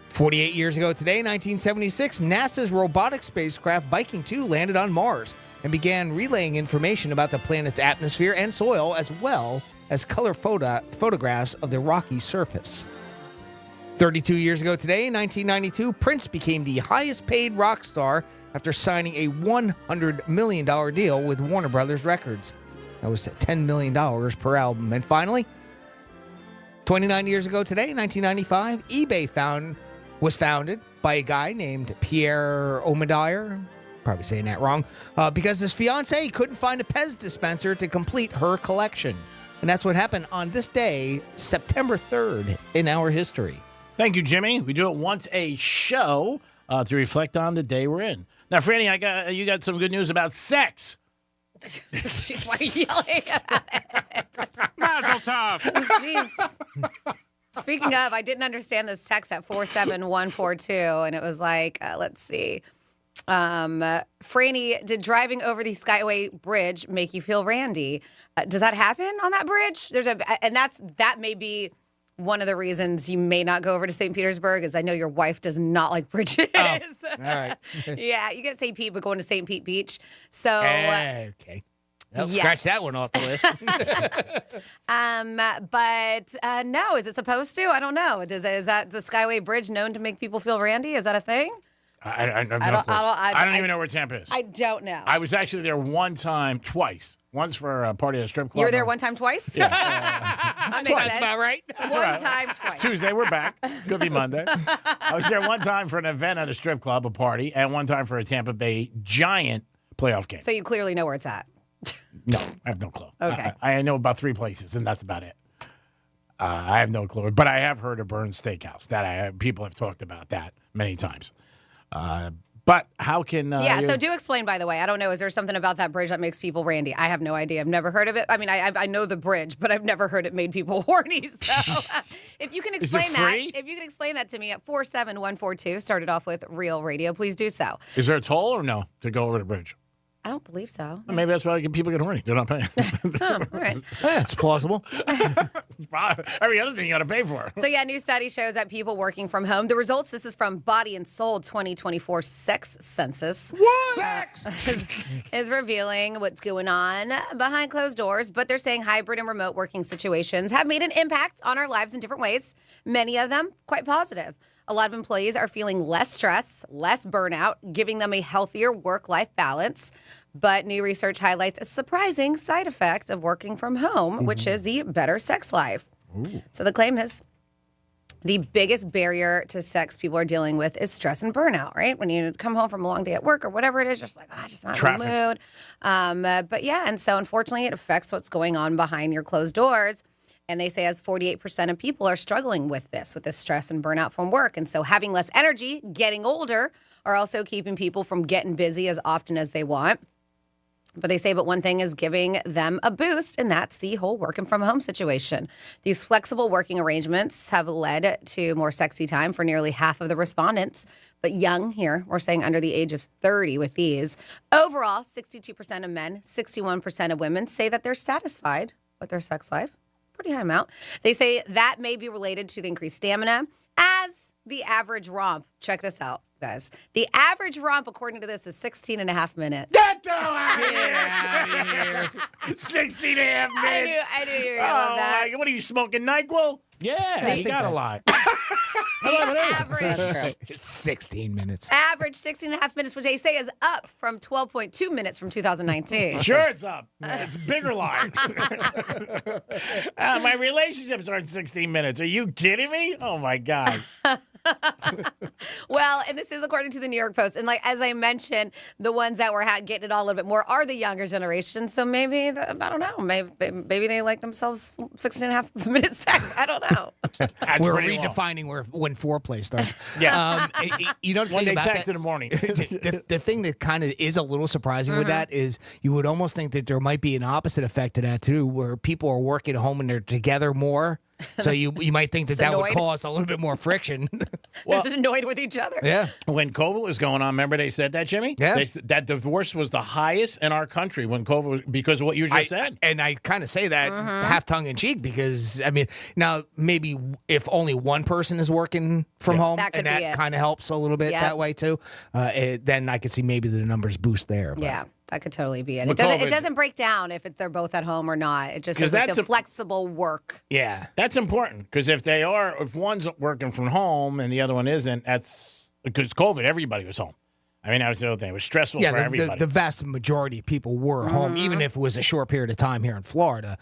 48 years ago today, 1976, NASA's robotic spacecraft Viking 2 landed on Mars and began relaying information about the planet's atmosphere and soil, as well as color photographs of the rocky surface. 32 years ago today, 1992, Prince became the highest-paid rock star after signing a $100 million deal with Warner Brothers Records. That was $10 million per album. And finally, 29 years ago today, 1995, eBay was founded by a guy named Pierre Omidyar, probably saying that wrong, because his fiancée couldn't find a Pez dispenser to complete her collection. And that's what happened on this day, September 3rd, in our history. Thank you, Jimmy. We do it once a show to reflect on the day we're in. Now, Franny, you got some good news about sex. Jeez, why are you yelling at it? Mazel tov. Jeez. Speaking of, I didn't understand this text at 47142, and it was like, let's see. Franny, did driving over the Skyway Bridge make you feel randy? Does that happen on that bridge? That may be one of the reasons you may not go over to St. Petersburg, is I know your wife does not like bridges. Oh, all right. Yeah, you get St. Pete, but going to St. Pete Beach. So okay. I'll scratch that one off the list. No, is it supposed to? I don't know. Is that the Skyway Bridge known to make people feel randy? Is that a thing? I don't even know where Tampa is. I don't know. I was actually there twice. Once for a party at a strip club. You were there one time, twice? Yeah. That's about right. One time, twice. It's Tuesday, we're back. Could be Monday. I was there one time for an event at a strip club, a party, and one time for a Tampa Bay Giant playoff game. So you clearly know where it's at. No, I have no clue. Okay. I know about 3 places, and that's about it. I have no clue. But I have heard of Burns Steakhouse. People have talked about that many times. But how can... so do explain, by the way. I don't know. Is there something about that bridge that makes people randy? I have no idea. I've never heard of it. I mean, I know the bridge, but I've never heard it made people horny. So if you can explain that to me at 47142, started off with Real Radio, please do so. Is there a toll or no to go over the bridge? I don't believe so. Well, maybe that's why people get horny. They're not paying. All right. Yeah, it's plausible. Every other thing you got to pay for. So, new study shows that people working from home. The results, this is from Body and Soul 2024 Sex Census. What? Sex! is revealing what's going on behind closed doors. But they're saying hybrid and remote working situations have made an impact on our lives in different ways. Many of them quite positive. A lot of employees are feeling less stress, less burnout, giving them a healthier work-life balance. But new research highlights a surprising side effect of working from home, which is the better sex life. Ooh. So the claim is the biggest barrier to sex people are dealing with is stress and burnout, right? When you come home from a long day at work or whatever it is, you're just like, just not in the mood. And so unfortunately it affects what's going on behind your closed doors. And they say as 48% of people are struggling with this stress and burnout from work. And so having less energy, getting older, are also keeping people from getting busy as often as they want. But they say, one thing is giving them a boost, and that's the whole working from home situation. These flexible working arrangements have led to more sexy time for nearly half of the respondents. But young here, we're saying under the age of 30 with these. Overall, 62% of men, 61% of women say that they're satisfied with their sex life. Pretty high amount. They say that may be related to the increased stamina as the average romp. Check this out, guys. The average romp, according to this, is 16 and a half minutes. Get the out of here. 16 and a half minutes. I knew you were going to love that. What are you, smoking NyQuil? Yeah, you got a lot. Average. It's 16 minutes. Average 16 and a half minutes, which they say is up from 12.2 minutes from 2019. Sure it's up. It's a bigger lie. My relationships aren't 16 minutes. Are you kidding me? Oh, my God. Well, and this is according to the New York Post. And as I mentioned, the ones that were getting it all a little bit more are the younger generation. So maybe, I don't know, maybe they like themselves 16 and a half minutes sex. I don't know. We're redefining when foreplay starts. Yeah. The when thing they about text that, in the morning. the thing that kind of is a little surprising with that is you would almost think that there might be an opposite effect to that too, where people are working at home and they're together more. So you might think that would cause a little bit more friction. just annoyed with each other. Yeah. When COVID was going on, remember they said that, Jimmy? Yeah. They said that divorce was the highest in our country when COVID was, because of what you just said. And I kind of say that half tongue in cheek because, I mean, now maybe if only one person is working from home, That could and be that it. kind of helps a little bit Yep. that way too, then I could see maybe the numbers boost there. But. Yeah, that could totally be it. With It COVID- doesn't break down if they're both at home or not. It just 'Cause says like that's the a- flexible work. Yeah. That's important because if one's working from home and the other one isn't, that's because COVID, everybody was home. I mean, that was the other thing. It was stressful for everybody. The vast majority of people were home, even if it was a short period of time here in Florida.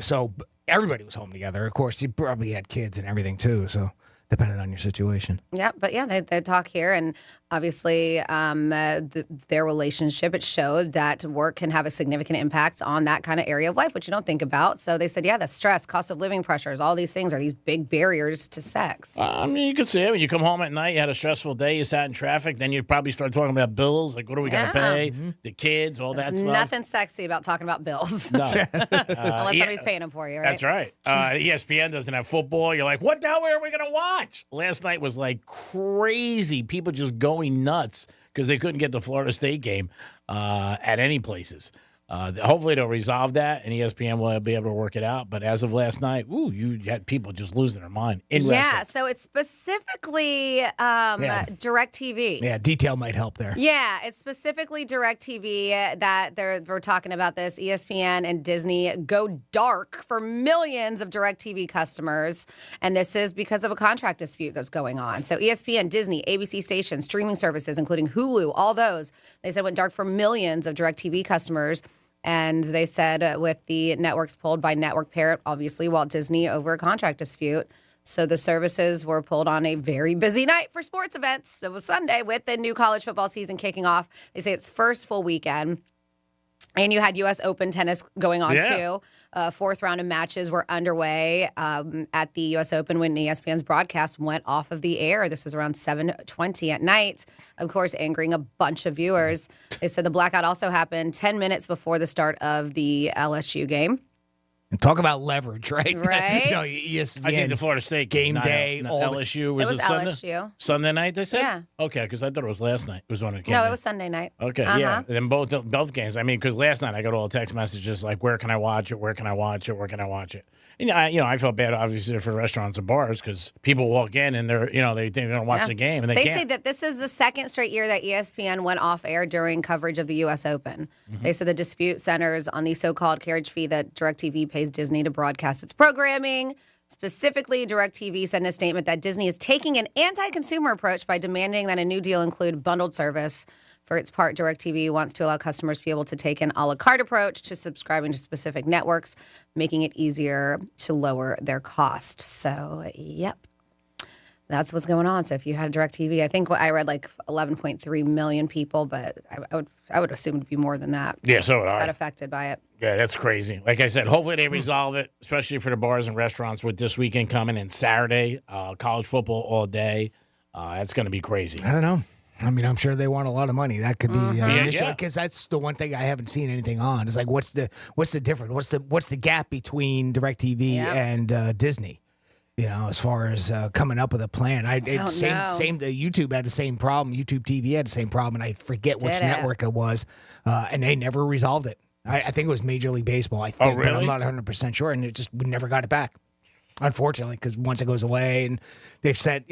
So everybody was home together. Of course, you probably had kids and everything too. So depending on your situation. Yeah, but yeah, they talk here, and obviously their relationship, it showed that work can have a significant impact on that kind of area of life, which you don't think about. So they said, yeah, the stress, cost of living pressures, all these things are these big barriers to sex. I mean, you could see it. When you come home at night, you had a stressful day, you sat in traffic, then you probably start talking about bills, like what do we got to pay, the kids, all that There's stuff. nothing sexy about talking about bills. No. Unless somebody's paying them for you, right? That's right. ESPN doesn't have football. You're like, what the hell are we going to watch? Last night was like crazy. People just going nuts because they couldn't get the Florida State game at any places. Hopefully they'll resolve that, and ESPN will be able to work it out. But as of last night, you had people just losing their mind. So it's specifically DirecTV. Yeah, detail might help there. Yeah, it's specifically DirecTV that we're talking about this. ESPN and Disney go dark for millions of DirecTV customers, and this is because of a contract dispute that's going on. So ESPN, Disney, ABC stations, streaming services, including Hulu, all those, they said went dark for millions of DirecTV customers. And they said with the networks pulled by network parent, obviously Walt Disney, over a contract dispute. So the services were pulled on a very busy night for sports events. It was Sunday with the new college football season kicking off. They say it's first full weekend. And you had U.S. Open tennis going on, too. Fourth round of matches were underway at the U.S. Open when ESPN's broadcast went off of the air. This was around 7:20 at night, of course, angering a bunch of viewers. They said the blackout also happened 10 minutes before the start of the LSU game. And talk about leverage, right? Right. ESPN, I think the Florida State game not day, not all LSU. Was it was Sunday? LSU. Sunday night, they said? Yeah. Okay, because I thought it was last night. It was one of the No, it was Sunday night. Okay, yeah. Then both games. I mean, because last night I got all the text messages like, where can I watch it? Where can I watch it? Where can I watch it? And I felt bad, obviously, for restaurants and bars because people walk in and they think they're going to watch the game and they can't. Say that this is the second straight year that ESPN went off air during coverage of the U.S. Open. Mm-hmm. They said the dispute centers on the so-called carriage fee that DirecTV pays Disney to broadcast its programming. Specifically, DirecTV said in a statement that Disney is taking an anti-consumer approach by demanding that a new deal include bundled service. For its part, DirecTV wants to allow customers to be able to take an a la carte approach to subscribing to specific networks, making it easier to lower their cost. So, yep, that's what's going on. So if you had DirecTV, I think I read like 11.3 million people, but I would assume it'd be more than that. Yeah, so would I. Got affected by it. Yeah, that's crazy. Like I said, hopefully they resolve it, especially for the bars and restaurants with this weekend coming and Saturday, college football all day. That's going to be crazy. I don't know. I mean, I'm sure they want a lot of money. That could be an issue Yeah. because that's the one thing I haven't seen anything on. It's like, what's the difference? What's the gap between DirecTV and Disney? As far as coming up with a plan. Same. The YouTube had the same problem. YouTube TV had the same problem, and I forget which network it was, and they never resolved it. I think it was Major League Baseball. I think, but I'm not 100% sure, and we never got it back. Unfortunately, because once it goes away, and they've said,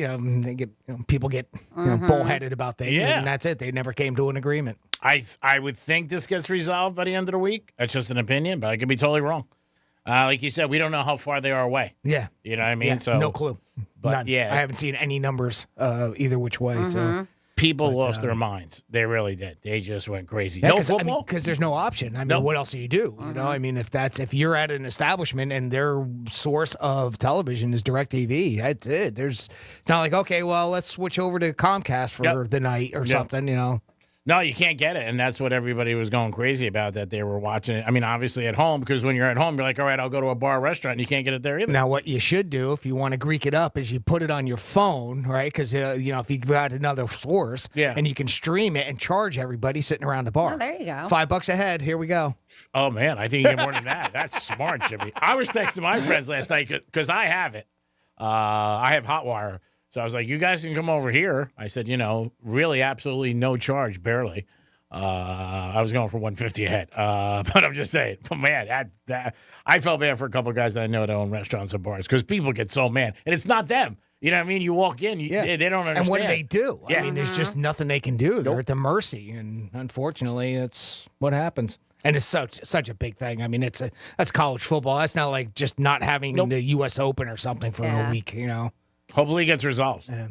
people get bullheaded about things, and that's it. They never came to an agreement. I would think this gets resolved by the end of the week. That's just an opinion, but I could be totally wrong. Like you said, we don't know how far they are away. Yeah. You know what I mean? Yeah, So no clue. But None. yeah. I haven't seen any numbers either which way. So People lost their minds. They really did. They just went crazy. yeah, No because football? there's no option. I mean, Nope. what else do you do? I mean, if you're at an establishment and their source of television is DirecTV, that's it. It's not like, okay, well, let's switch over to Comcast for the night or something. No, you can't get it, and that's what everybody was going crazy about, that they were watching it. I mean, obviously at home, because when you're at home, you're like, all right, I'll go to a bar or restaurant, and you can't get it there either. Now, what you should do if you want to Greek it up is you put it on your phone, right? Because, if you've got another source, and you can stream it and charge everybody sitting around the bar. Oh, there you go. $5 a head. Here we go. Oh, man, I think you get more than that. That's smart, Jimmy. I was texting my friends last night because I have it. I have Hotwire. So I was like, you guys can come over here. I said, really absolutely no charge, barely. I was going for 150 a head. But I'm just saying, man, that I felt bad for a couple of guys that I know that own restaurants and bars because people get so mad. And it's not them. You know what I mean? You walk in, they don't understand. And what do they do? Yeah. I mean, there's just nothing they can do. They're at the mercy. And unfortunately, that's what happens. And it's such a big thing. I mean, that's college football. That's not like just not having the U.S. Open or something for a week, Hopefully it gets resolved. Yeah.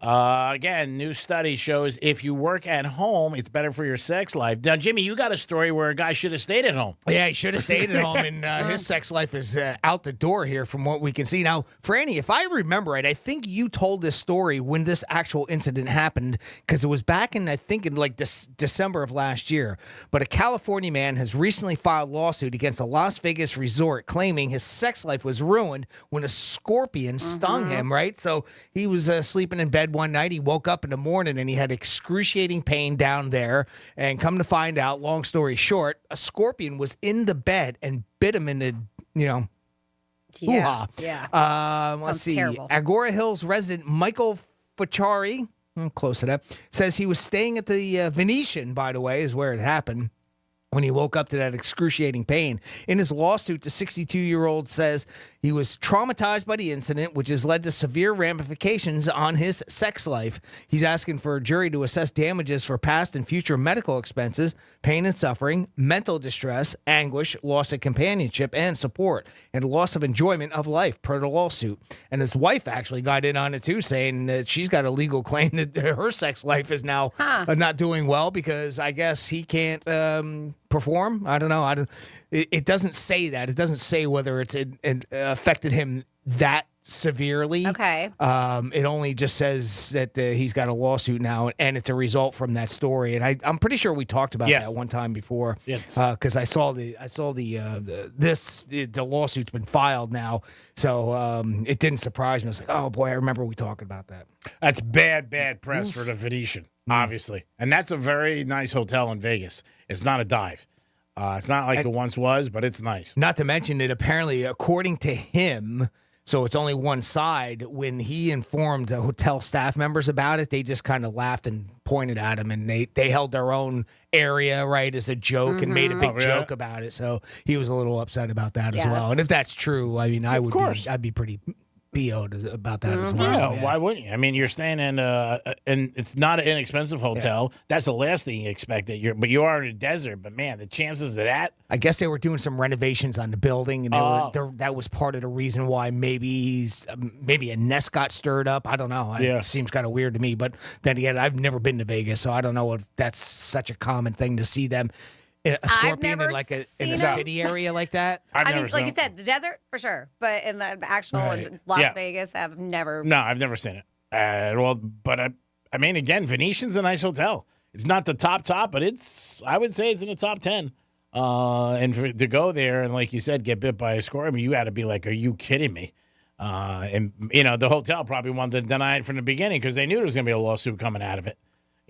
Again, new study shows if you work at home, it's better for your sex life. Now, Jimmy, you got a story where a guy should have stayed at home. Yeah, he should have stayed at home, and his sex life is out the door here from what we can see. Now, Franny, if I remember right, I think you told this story when this actual incident happened because it was back in, I think, in like December of last year. But a California man has recently filed a lawsuit against a Las Vegas resort claiming his sex life was ruined when a scorpion stung him, right? So he was sleeping in bed one night. He woke up in the morning and he had excruciating pain down there. And come to find out, long story short, a scorpion was in the bed and bit him in the, hoo-ha. Yeah. Let's see. Terrible. Agora Hills resident Michael Facciari, close to that, says he was staying at the Venetian, by the way, is where it happened, when he woke up to that excruciating pain. In his lawsuit, the 62-year-old says he was traumatized by the incident, which has led to severe ramifications on his sex life. He's asking for a jury to assess damages for past and future medical expenses, pain and suffering, mental distress, anguish, loss of companionship and support, and loss of enjoyment of life, per the lawsuit. And his wife actually got in on it, too, saying that she's got a legal claim that her sex life is now not doing well because I guess he can't perform. I don't know. It doesn't say that. It doesn't say whether it's affected him that severely. Okay. It only just says that he's got a lawsuit now, and it's a result from that story. And I'm pretty sure we talked about that one time before. Yes. Because I saw the lawsuit's been filed now, so it didn't surprise me. I was like, oh boy, I remember we talked about that. That's bad press for the Venetian, obviously. And that's a very nice hotel in Vegas. It's not a dive. It's not like it once was, but it's nice. Not to mention that apparently, according to him, so it's only one side, when he informed the hotel staff members about it, they just kind of laughed and pointed at him, and they held their own area, right, as a joke and made a big joke about it. So he was a little upset about that as well. And if that's true, I mean, I'd be pretty PO'd about that as well. Yeah, why wouldn't you? I mean, you're staying in and it's not an inexpensive hotel. Yeah. That's the last thing you expect. But you are in a desert. But man, the chances of that. I guess they were doing some renovations on the building, and that was part of the reason why maybe a nest got stirred up. I don't know. It seems kind of weird to me. But then again, I've never been to Vegas, so I don't know if that's such a common thing to see them. A scorpion in like in a city area like that. I mean, like you said, the desert for sure, but in the actual Las Vegas, I've never. No, I've never seen it at all. But I mean, again, Venetian's a nice hotel. It's not the top, but I would say it's in the top 10. And to go there and, like you said, get bit by a scorpion, you got to be like, are you kidding me? And the hotel probably wanted to deny it from the beginning because they knew there was going to be a lawsuit coming out of it.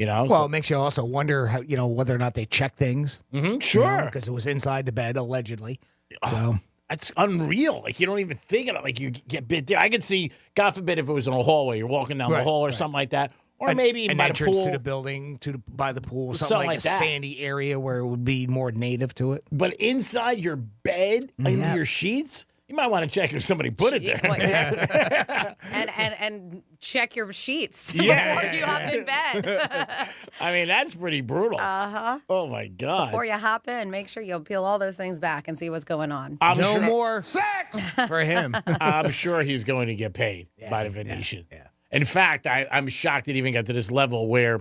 Well, it makes you also wonder how, whether or not they check things. Mm-hmm, sure. Because it was inside the bed, allegedly. So that's unreal. Like, you don't even think of it. Like, you get bit there. I could see, God forbid, if it was in a hallway, you're walking down the hall or something like that. Or maybe an by entrance the pool. to the building, by the pool, something like a that. sandy area where it would be more native to it. But inside your bed, under your sheets, you might want to check if somebody put it there. and check your sheets before you hop in bed. I mean, that's pretty brutal. Oh, my God. Before you hop in, make sure you peel all those things back and see what's going on. No more sex for him. I'm sure he's going to get paid by the Venetian. Yeah. In fact, I'm shocked it even got to this level where,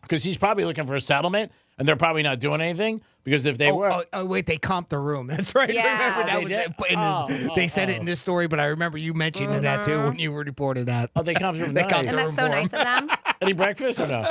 because he's probably looking for a settlement, and they're probably not doing anything, because if they were... Oh, wait, they comped the room. That's right. Yeah. Remember, that was they said it in this story, but I remember you mentioning that, too, when you reported that. Oh, they comped the room. And that's so nice of them. Any breakfast or no?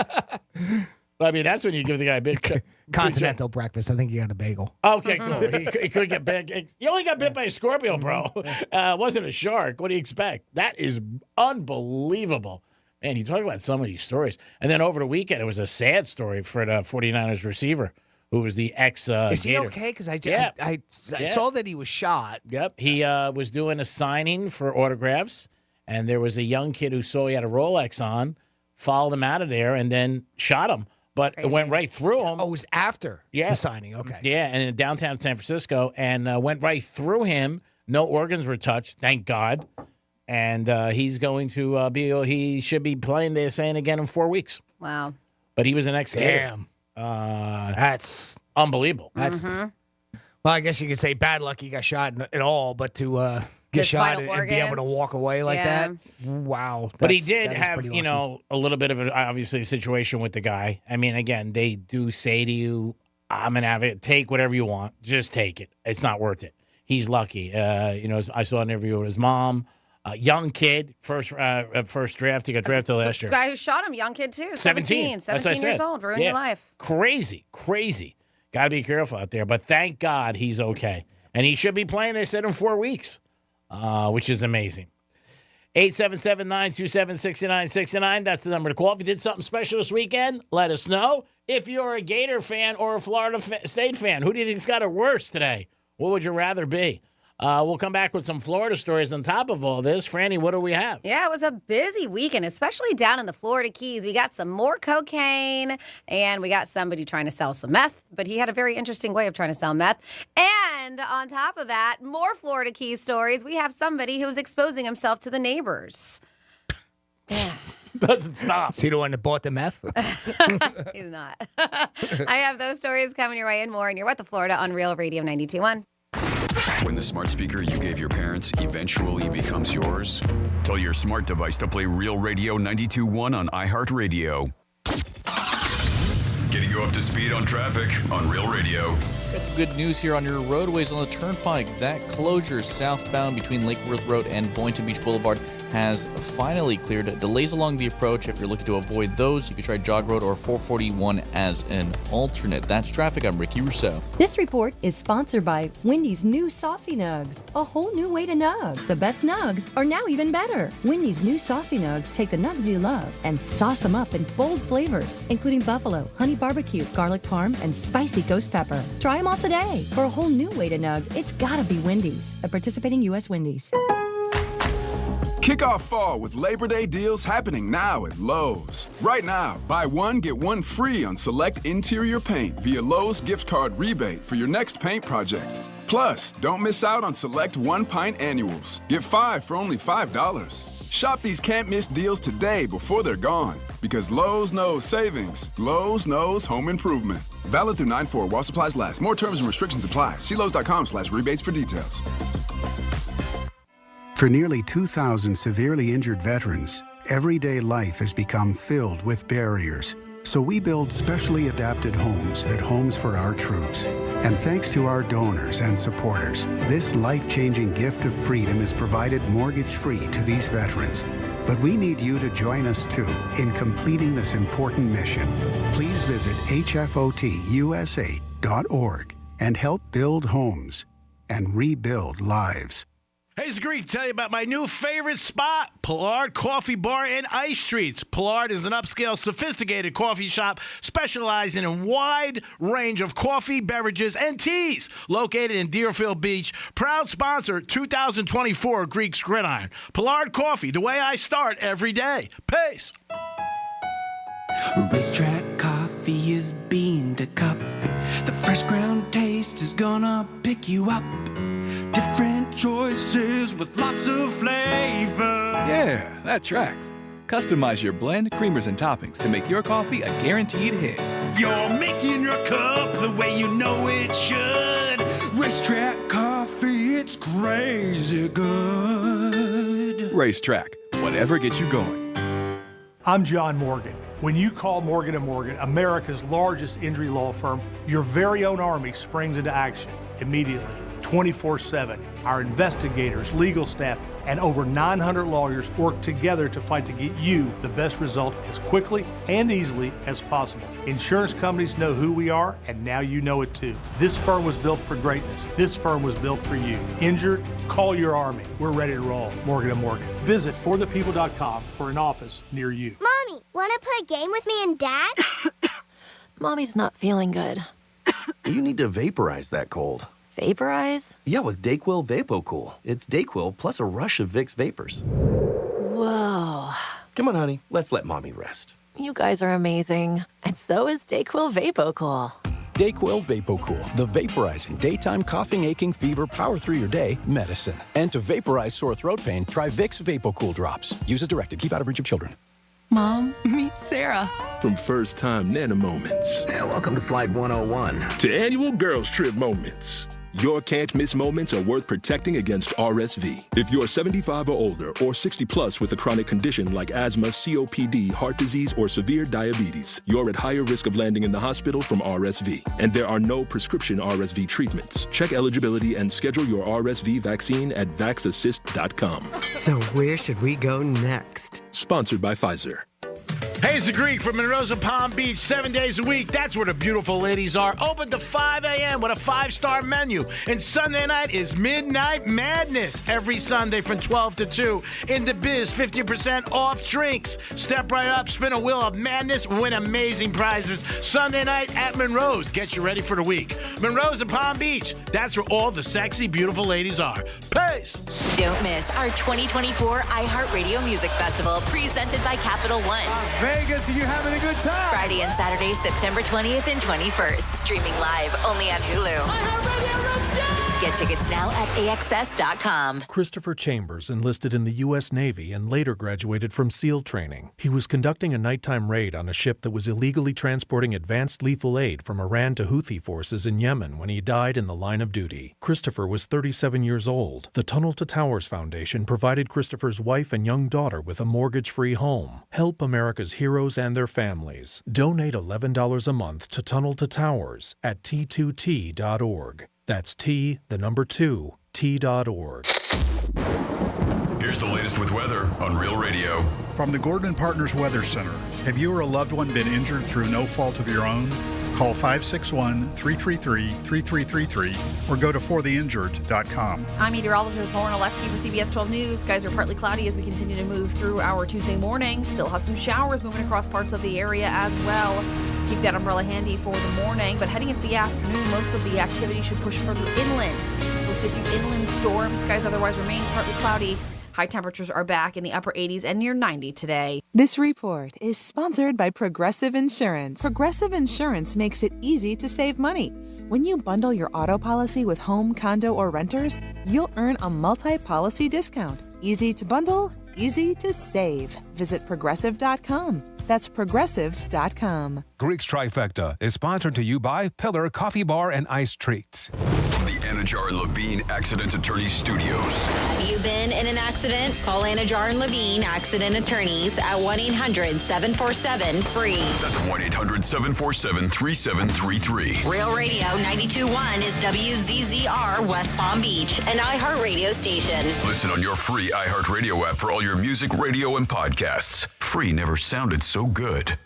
I mean, that's when you give the guy a big... Continental breakfast. I think he got a bagel. Okay, cool. He could get bit. You only got bit by a scorpion, bro. It wasn't a shark. What do you expect? That is unbelievable. Man, you talk about some of these stories. And then over the weekend, it was a sad story for the 49ers receiver, who was the ex Is he Gator. okay? Because I saw that he was shot. Yep. He was doing a signing for autographs, and there was a young kid who saw he had a Rolex on, followed him out of there, and then shot him. But it went right through him. Oh, it was after the signing. Okay. Yeah, and in downtown San Francisco, and went right through him. No organs were touched, thank God. And he's going to he should be playing, they're saying, again in 4 weeks. Wow. But he was an ex-skater. Damn. That's unbelievable. That's well, I guess you could say bad luck he got shot at all, but to get His shot vital and be able to organs. walk away like Yeah. that, wow. But he That's- did that is have, pretty you know, a little bit of obviously a situation with the guy. I mean, again, they do say to you, I'm going to have it. Take whatever you want. Just take it. It's not worth it. He's lucky. You know, I saw an interview with his mom. Young kid, first draft. He got drafted last year. Guy who shot him, young kid too. 17 That's what I years said. old. Ruined Yeah. your life. Crazy. Got to be careful out there. But thank God he's okay. And he should be playing, they said, in 4 weeks, which is amazing. 877-927-6969. That's the number to call. If you did something special this weekend, let us know. If you're a Gator fan or a Florida State fan, who do you think's got it worse today? What would you rather be? We'll come back with some Florida stories on top of all this. Franny, what do we have? Yeah, it was a busy weekend, especially down in the Florida Keys. We got some more cocaine, and we got somebody trying to sell some meth, but he had a very interesting way of trying to sell meth. And on top of that, more Florida Keys stories. We have somebody who's exposing himself to the neighbors. Yeah. Doesn't stop. Is he the one that bought the meth? He's not. I have those stories coming your way and more, and you're with the Florida on Real Radio 92.1. When the smart speaker you gave your parents eventually becomes yours, tell your smart device to play Real Radio 92.1 on iHeartRadio. Getting you up to speed on traffic on Real Radio. Got some good news here on your roadways on the Turnpike. That closure southbound between Lake Worth Road and Boynton Beach Boulevard has finally cleared. Delays along the approach. If you're looking to avoid those, you can try Jog Road or 441 as an alternate. That's traffic. I'm Ricky Rousseau. This report is sponsored by Wendy's new Saucy Nugs, a whole new way to nug. The best nugs are now even better. Wendy's new Saucy Nugs take the nugs you love and sauce them up in bold flavors, including buffalo, honey barbecue, garlic parm, and spicy ghost pepper. Try them all today. For a whole new way to nug, it's gotta be Wendy's, a participating U.S. Wendy's. Kick off fall with Labor Day deals happening now at Lowe's. Right now, buy one, get one free on select interior paint via Lowe's gift card rebate for your next paint project. Plus, don't miss out on select one-pint annuals. Get 5 for only $5. Shop these can't-miss deals today before they're gone. Because Lowe's knows savings. Lowe's knows home improvement. Valid through 9/4 while supplies last. More terms and restrictions apply. See Lowe's.com/rebates for details. For nearly 2,000 severely injured veterans, everyday life has become filled with barriers. So we build specially adapted homes at Homes for Our Troops. And thanks to our donors and supporters, this life-changing gift of freedom is provided mortgage-free to these veterans. But we need you to join us too in completing this important mission. Please visit hfotusa.org and help build homes and rebuild lives. Hey, it's great to tell you about my new favorite spot, Pollard Coffee Bar and Ice Treats. Pollard is an upscale, sophisticated coffee shop specializing in a wide range of coffee, beverages, and teas. Located in Deerfield Beach, proud sponsor 2024 Greeks Gridiron. Pollard Coffee, the way I start every day. Peace. Racetrack coffee is bean to cup. The fresh ground taste is gonna pick you up. Different choices with lots of flavor. Yeah, that tracks. Customize your blend, creamers, and toppings to make your coffee a guaranteed hit. You're making your cup the way you know it should. Racetrack coffee, it's crazy good. Racetrack, whatever gets you going. I'm John Morgan. When you call Morgan & Morgan, America's largest injury law firm, your very own army springs into action immediately. 24/7. Our investigators, legal staff, and over 900 lawyers work together to fight to get you the best result as quickly and easily as possible. Insurance companies know who we are, and now you know it too. This firm was built for greatness. This firm was built for you. Injured? Call your army. We're ready to roll. Morgan & Morgan. Visit forthepeople.com for an office near you. Mommy, want to play a game with me and Dad? Mommy's not feeling good. You need to vaporize that cold. Vaporize? Yeah, with DayQuil VapoCool. It's DayQuil plus a rush of Vicks vapors. Whoa. Come on, honey. Let's let mommy rest. You guys are amazing. And so is DayQuil VapoCool. DayQuil VapoCool, the vaporizing daytime coughing, aching, fever, power through your day medicine. And to vaporize sore throat pain, try Vicks VapoCool drops. Use as directed. Keep out of reach of children. Mom, meet Sarah. From first-time Nana moments. And welcome to Flight 101. To annual girls trip moments. Your can't-miss moments are worth protecting against RSV. If you're 75 or older or 60 plus with a chronic condition like asthma, COPD, heart disease, or severe diabetes, you're at higher risk of landing in the hospital from RSV. And there are no prescription RSV treatments. Check eligibility and schedule your RSV vaccine at vaxassist.com. So where should we go next? Sponsored by Pfizer. Hey, it's the Greek from Monroe's and Palm Beach, 7 days a week. That's where the beautiful ladies are. Open to 5 a.m. with a 5-star menu. And Sunday night is Midnight Madness. Every Sunday from 12 to 2. In the biz, 50% off drinks. Step right up, spin a wheel of madness, win amazing prizes. Sunday night at Monroe's. Get you ready for the week. Monroe's and Palm Beach. That's where all the sexy, beautiful ladies are. Peace. Don't miss our 2024 iHeartRadio Music Festival presented by Capital One. Las Vegas, are you having a good time? Friday and Saturday, September 20th and 21st. Streaming live only on Hulu. iHeartRadio, let's go! Get tickets now at AXS.com. Christopher Chambers enlisted in the U.S. Navy and later graduated from SEAL training. He was conducting a nighttime raid on a ship that was illegally transporting advanced lethal aid from Iran to Houthi forces in Yemen when he died in the line of duty. Christopher was 37 years old. The Tunnel to Towers Foundation provided Christopher's wife and young daughter with a mortgage-free home. Help America's heroes and their families. Donate $11 a month to Tunnel to Towers at T2T.org. That's T2T.org. Here's the latest with weather on Real Radio. From the Gordon Partners Weather Center, have you or a loved one been injured through no fault of your own? Call 561-333-3333 or go to fortheinjured.com. I'm meteorologist Lauren Oleski for CBS 12 News. Skies are partly cloudy as we continue to move through our Tuesday morning. Still have some showers moving across parts of the area as well. Keep that umbrella handy for the morning, but heading into the afternoon, most of the activity should push further inland. We'll see a few inland storms. Skies otherwise remain partly cloudy. High temperatures are back in the upper 80s and near 90 today. This report is sponsored by Progressive Insurance. Progressive Insurance makes it easy to save money. When you bundle your auto policy with home, condo, or renters, you'll earn a multi-policy discount. Easy to bundle, easy to save. Visit Progressive.com. That's Progressive.com. Greek's Trifecta is sponsored to you by Pillar Coffee Bar and Ice Treats. From the Anajar and Levine Accident Attorney Studios. Have you been in an accident? Call Anajar and Levine Accident Attorneys at 1-800-747-FREE. That's 1-800-747-3733. Real Radio 92.1 is WZZR West Palm Beach, an iHeartRadio station. Listen on your free iHeartRadio app for all your music, radio, and podcasts. Free never sounded so good.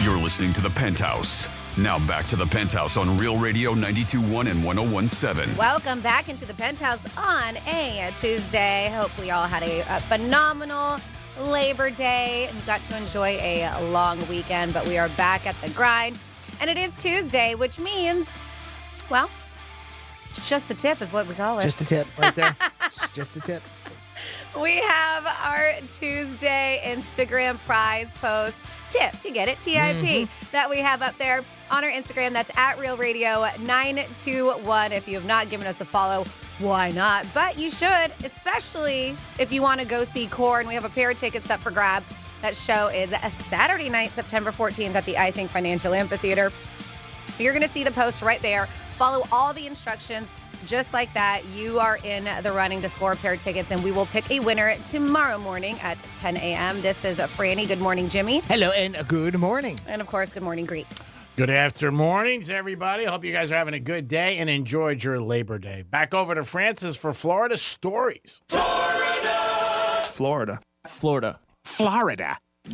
You're listening to The Penthouse. Now back to The Penthouse on Real Radio 92.1 and 101.7. Welcome back into The Penthouse on a Tuesday. Hopefully y'all had a phenomenal Labor Day and got to enjoy a long weekend, but we are back at the grind. And it is Tuesday, which means, well, it's just the tip is what we call it. Just a tip right there. Just a tip. We have our Tuesday Instagram prize post tip. You get it, TIP, that we have up there on our Instagram. That's at Real Radio 921. If you have not given us a follow, why not? But you should, especially if you want to go see Korn. We have a pair of tickets up for grabs. That show is a Saturday night, September 14th at the I Think Financial Amphitheater. You're going to see the post right there. Follow all the instructions. Just like that, you are in the running to score a pair of tickets, and we will pick a winner tomorrow morning at 10 a.m. This is Franny. Good morning, Jimmy. Hello, and good morning. And, of course, good morning, Greek. Good after mornings, everybody. Hope you guys are having a good day and enjoyed your Labor Day. Back over to Francis for Florida Stories. Florida. Florida.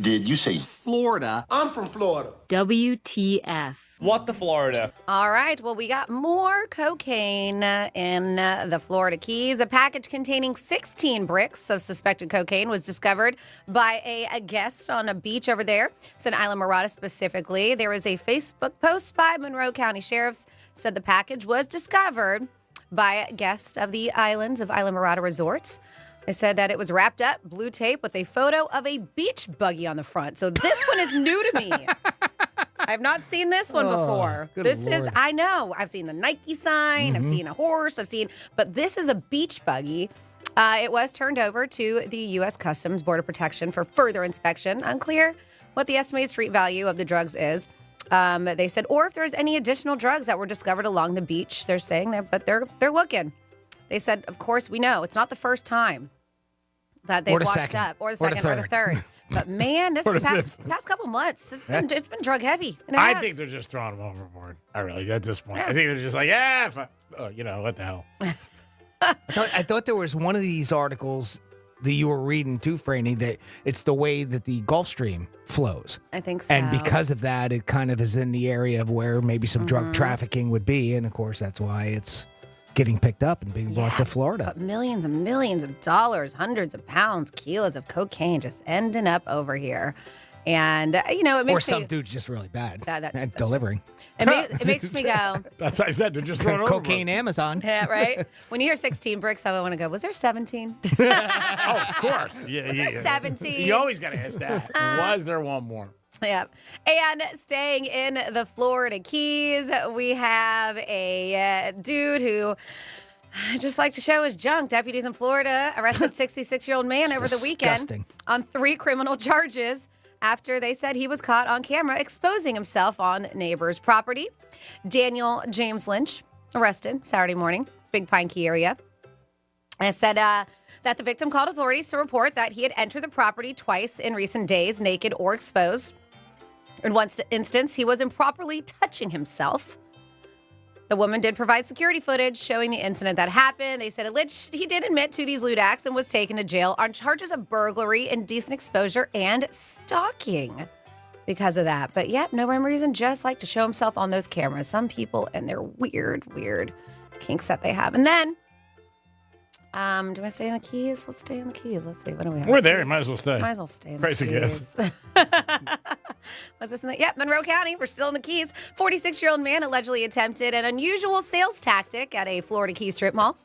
Did you say Florida? I'm from Florida. WTF. What the Florida? All right. Well, we got more cocaine in the Florida Keys. A package containing 16 bricks of suspected cocaine was discovered by a guest on a beach over there. It's in Isla Mirada specifically. There was a Facebook post by Monroe County Sheriffs said the package was discovered by a guest of the islands of Isla Mirada Resorts. They said that it was wrapped up, blue tape, with a photo of a beach buggy on the front. So this one is new to me. I've not seen this one before. This Lord. is, I know. I've seen the Nike sign. I've seen a horse. But this is a beach buggy. It was turned over to the U.S. Customs Border Protection for further inspection. Unclear what the estimated street value of the drugs is. They said, or if there's any additional drugs that were discovered along the beach. They're saying that, but they're looking. They said, of course, we know it's not the first time that they've washed up, or the second, or the third. But man, this past couple months, it's been drug heavy. I think they're just throwing them overboard. I really, at this point, I think they're just like, what the hell. I thought there was one of these articles that you were reading too, Franny, that it's the way that the Gulf Stream flows. I think so. And because of that, it kind of is in the area of where maybe some drug trafficking would be. And of course, that's why it's getting picked up and being brought to Florida. But millions and millions of dollars, hundreds of pounds, kilos of cocaine just ending up over here. And, it makes Or some dude's just really bad at delivering. It makes me go. That's what I said. They're just throwing over. Cocaine Amazon. Yeah, right? When you hear 16 bricks, I want to go, was there 17? Oh, of course. Yeah, was there 17? You always got to ask that. Was there one more? Yeah. And staying in the Florida Keys, we have a dude who just like to show his junk. Deputies in Florida arrested 66-year-old man over the weekend on 3 criminal charges after they said he was caught on camera exposing himself on neighbor's property. Daniel James Lynch arrested Saturday morning, Big Pine Key area. And said that the victim called authorities to report that he had entered the property twice in recent days, naked or exposed. In one instance, he was improperly touching himself. The woman did provide security footage showing the incident that happened. They said he did admit to these lewd acts and was taken to jail on charges of burglary, indecent exposure, and stalking because of that. But no rhyme or reason, just like to show himself on those cameras. Some people and their weird kinks that they have. And then, do I stay in the Keys? Let's stay in the Keys. Let's see. What do we have? We're there. You might as well stay. Might as well stay in Crazy the Keys. Was this in the... Yep, Monroe County. We're still in the Keys. 46-year-old man allegedly attempted an unusual sales tactic at a Florida Keys strip mall.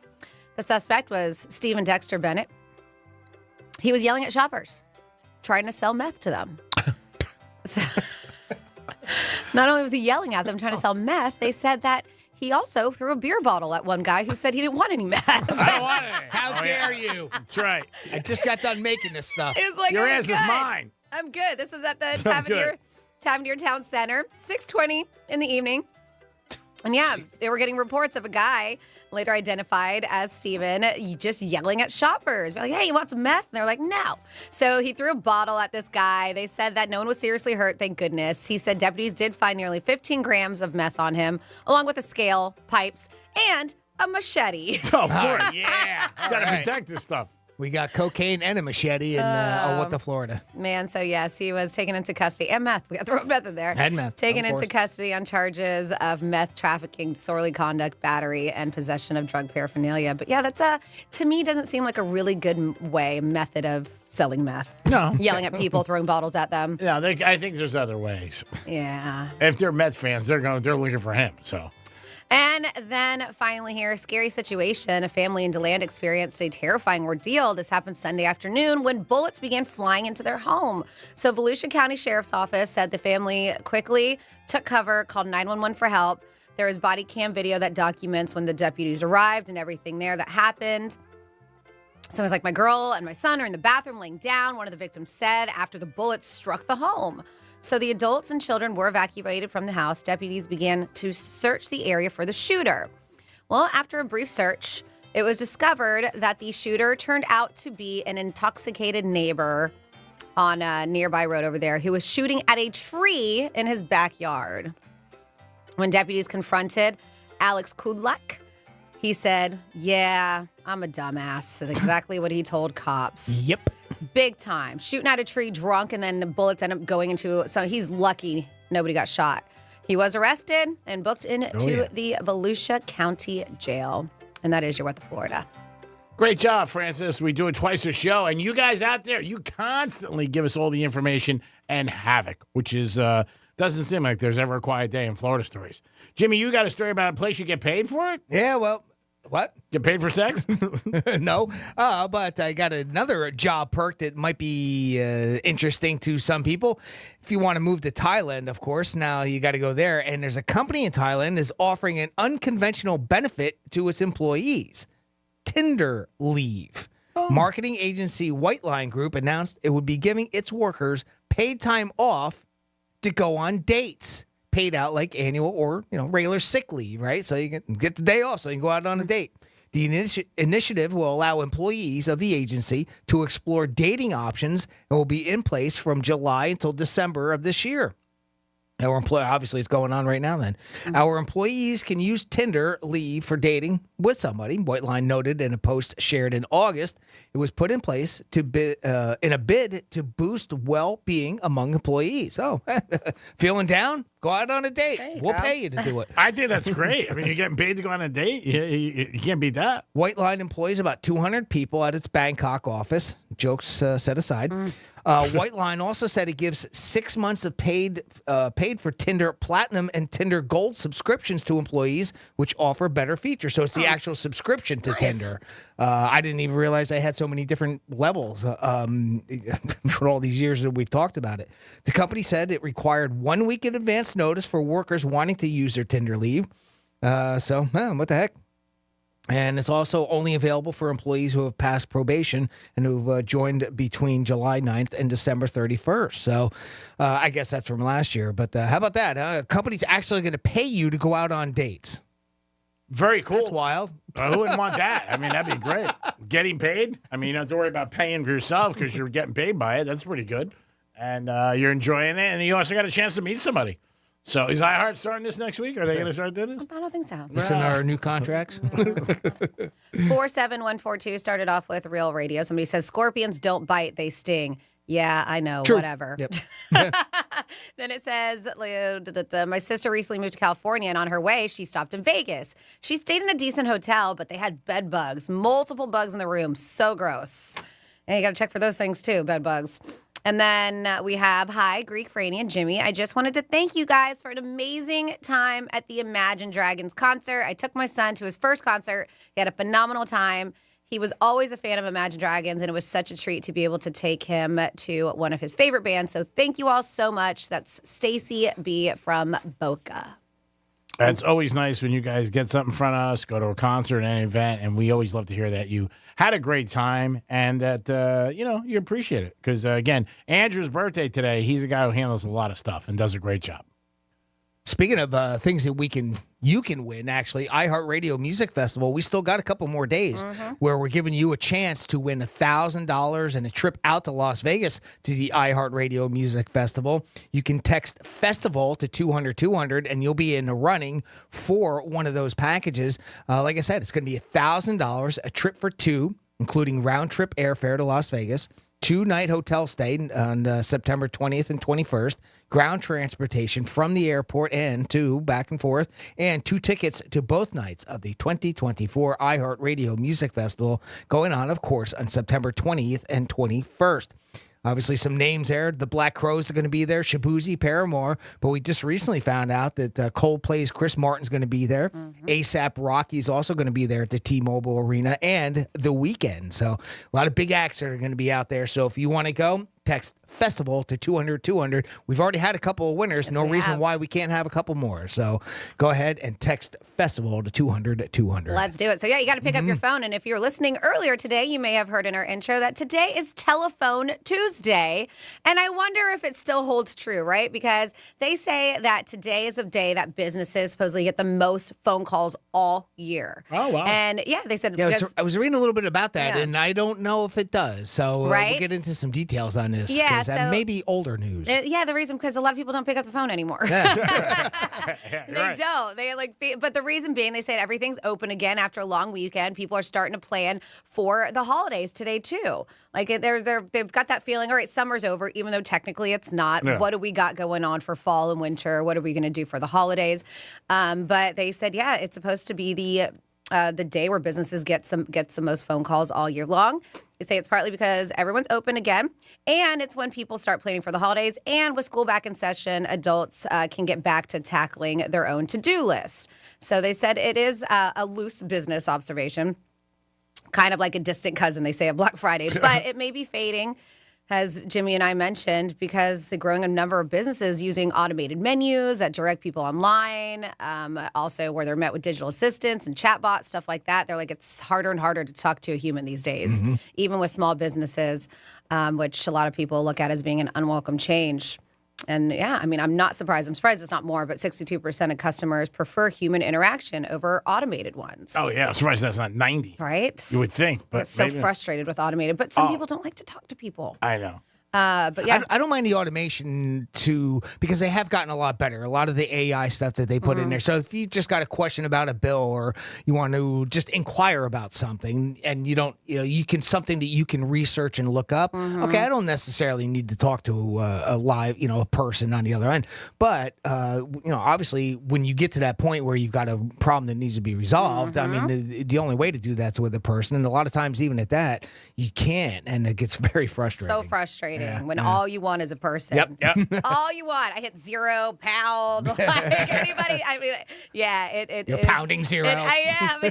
The suspect was Stephen Dexter Bennett. He was yelling at shoppers, trying to sell meth to them. Not only was he yelling at them, trying to sell meth, they said that he also threw a beer bottle at one guy who said he didn't want any meth. I don't want any. How dare you? That's right. I just got done making this stuff. It was like, Your ass is mine. I'm good. This was at the Tavernier Town Center, 6:20 in the evening. And they were getting reports of a guy later identified as Steven just yelling at shoppers. They're like, hey, you want some meth? And they're like, no. So he threw a bottle at this guy. They said that no one was seriously hurt, thank goodness. He said deputies did find nearly 15 grams of meth on him, along with a scale, pipes, and a machete. Oh, of course. Got to protect this stuff. We got cocaine and a machete in Owata, Florida. Man, so yes, he was taken into custody. And meth. We got to throw meth in there. And meth. Taken into custody on charges of meth trafficking, disorderly conduct, battery, and possession of drug paraphernalia. But that's to me, doesn't seem like a really good method of selling meth. No. Yelling at people, throwing bottles at them. Yeah, I think there's other ways. Yeah. If they're meth fans, they're looking for him, so. And then finally here, scary situation. A family in DeLand experienced a terrifying ordeal. This happened Sunday afternoon when bullets began flying into their home. So Volusia County Sheriff's Office said the family quickly took cover, called 911 for help. There is body cam video that documents when the deputies arrived and everything there that happened. Someone's like, my girl and my son are in the bathroom laying down, one of the victims said, after the bullets struck the home. So the adults and children were evacuated from the house. Deputies began to search the area for the shooter. Well, after a brief search, it was discovered that the shooter turned out to be an intoxicated neighbor on a nearby road over there who was shooting at a tree in his backyard. When deputies confronted Alex Kudlak, he said, yeah, I'm a dumbass, is exactly what he told cops. Yep. Big time. Shooting at a tree drunk, and then the bullets end up going into some. He's lucky nobody got shot. He was arrested and booked into the Volusia County Jail. And that is your Weather Florida. Great job, Francis. We do it twice a show. And you guys out there, you constantly give us all the information and havoc, which is doesn't seem like there's ever a quiet day in Florida stories. Jimmy, you got a story about a place you get paid for it? Yeah, well, what? Get paid for sex? No, but I got another job perk that might be interesting to some people. If you want to move to Thailand, of course, now you got to go there. And there's a company in Thailand is offering an unconventional benefit to its employees. Tinder leave. Marketing agency White Line Group announced it would be giving its workers paid time off to go on dates, paid out like annual or regular sick leave, right? So you can get the day off so you can go out on a date. The initiative will allow employees of the agency to explore dating options and will be in place from July until December of this year. Obviously, it's going on right now then. Our employees can use Tinder leave for dating with somebody. White Line noted in a post shared in August. It was put in place in a bid to boost well-being among employees. Oh, feeling down? Go out on a date. We'll pay you to do it. I think that's great. I mean, you're getting paid to go on a date. You can't beat that. White Line employs about 200 people at its Bangkok office. Jokes set aside. White Line also said it gives 6 months of paid for Tinder Platinum and Tinder Gold subscriptions to employees, which offer better features. So it's the actual subscription to Tinder. I didn't even realize I had so many different levels for all these years that we've talked about it. The company said it required 1 week in advance notice for workers wanting to use their Tinder leave. What the heck? And it's also only available for employees who have passed probation and who've joined between July 9th and December 31st. So I guess that's from last year. But how about that? A company's actually going to pay you to go out on dates. Very cool. That's wild. Who wouldn't want that? I mean, that'd be great. Getting paid? I mean, you don't have to worry about paying for yourself because you're getting paid by it. That's pretty good. And you're enjoying it. And you also got a chance to meet somebody. So is iHeart starting this next week? Are they going to start doing it? I don't think so. Listen to our new contracts. 47142 started off with Real Radio. Somebody says, Scorpions don't bite, they sting. Yeah, I know, True. whatever. Yep. Then it says, my sister recently moved to California, and on her way, she stopped in Vegas. She stayed in a decent hotel, but they had bed bugs, multiple bugs in the room. So gross. And you got to check for those things, too, bed bugs. And then we have, hi, Greek, Franny, and Jimmy. I just wanted to thank you guys for an amazing time at the Imagine Dragons concert. I took my son to his first concert. He had a phenomenal time. He was always a fan of Imagine Dragons, and it was such a treat to be able to take him to one of his favorite bands. So thank you all so much. That's Stacy B. from Boca. It's always nice when you guys get something in front of us, go to a concert, an event, and we always love to hear that you had a great time and that, you appreciate it. Because, again, Andrew's birthday today, he's a guy who handles a lot of stuff and does a great job. Speaking of things that you can win, actually, iHeartRadio Music Festival, we still got a couple more days where we're giving you a chance to win $1,000 and a trip out to Las Vegas to the iHeartRadio Music Festival. You can text FESTIVAL to 200-200, and you'll be in the running for one of those packages. Like I said, it's going to be $1,000, a trip for two, including round-trip airfare to Las Vegas, 2-night hotel stay on September 20th and 21st, ground transportation from the airport and to back and forth, and 2 tickets to both nights of the 2024 iHeartRadio Music Festival going on, of course, on September 20th and 21st. Obviously, some names there. The Black Crowes are going to be there, Shabuzi, Paramore. But we just recently found out that Coldplay's Chris Martin's going to be there. A$AP Rocky's also going to be there at the T-Mobile Arena, and The Weeknd. So a lot of big acts that are going to be out there. So if you want to go, text FESTIVAL to 200-200. We've already had a couple of winners. Yes, no reason why we can't have a couple more. So go ahead and text FESTIVAL to 200-200. Let's do it. So, yeah, you got to pick up your phone. And if you're listening earlier today, you may have heard in our intro that today is Telephone Tuesday. And I wonder if it still holds true, right? Because they say that today is a day that businesses supposedly get the most phone calls all year. Oh, wow. And, yeah, they said... Yeah, I was reading a little bit about that, and I don't know if it does. So right? we'll get into some details on on this. Yeah, 'cause that may be older news. The reason because a lot of people don't pick up the phone anymore. They don't. But the reason being, they said everything's open again after a long weekend. People are starting to plan for the holidays today too. Like they've got that feeling. All right, summer's over, even though technically it's not. Yeah. What do we got going on for fall and winter? What are we going to do for the holidays? But they said, it's supposed to be the day where businesses get the most phone calls all year long. They say it's partly because everyone's open again, and it's when people start planning for the holidays. And with school back in session, adults can get back to tackling their own to-do list. So they said it is a loose business observation, kind of like a distant cousin, they say, of Black Friday. But it may be fading, as Jimmy and I mentioned, because the growing number of businesses using automated menus that direct people online, also where they're met with digital assistants and chatbots, stuff like that. They're like, it's harder and harder to talk to a human these days, even with small businesses, which a lot of people look at as being an unwelcome change. And I'm not surprised. I'm surprised it's not more, but 62% of customers prefer human interaction over automated ones. Oh, yeah. I'm surprised that's not 90. Right? You would think. But so frustrated with automated. But some people don't like to talk to people. I know. But yeah, I don't mind the automation because they have gotten a lot better. A lot of the AI stuff that they put in there. So if you just got a question about a bill or you want to just inquire about something and you can something that you can research and look up. Okay, I don't necessarily need to talk to a live, a person on the other end. But obviously when you get to that point where you've got a problem that needs to be resolved, I mean, the only way to do that's with a person. And a lot of times even at that, you can't, and it gets very frustrating. So frustrating. When all you want is a person. Yep. All you want. I hit 0, pound. Like anybody. I mean, You're it pounding 0. I am.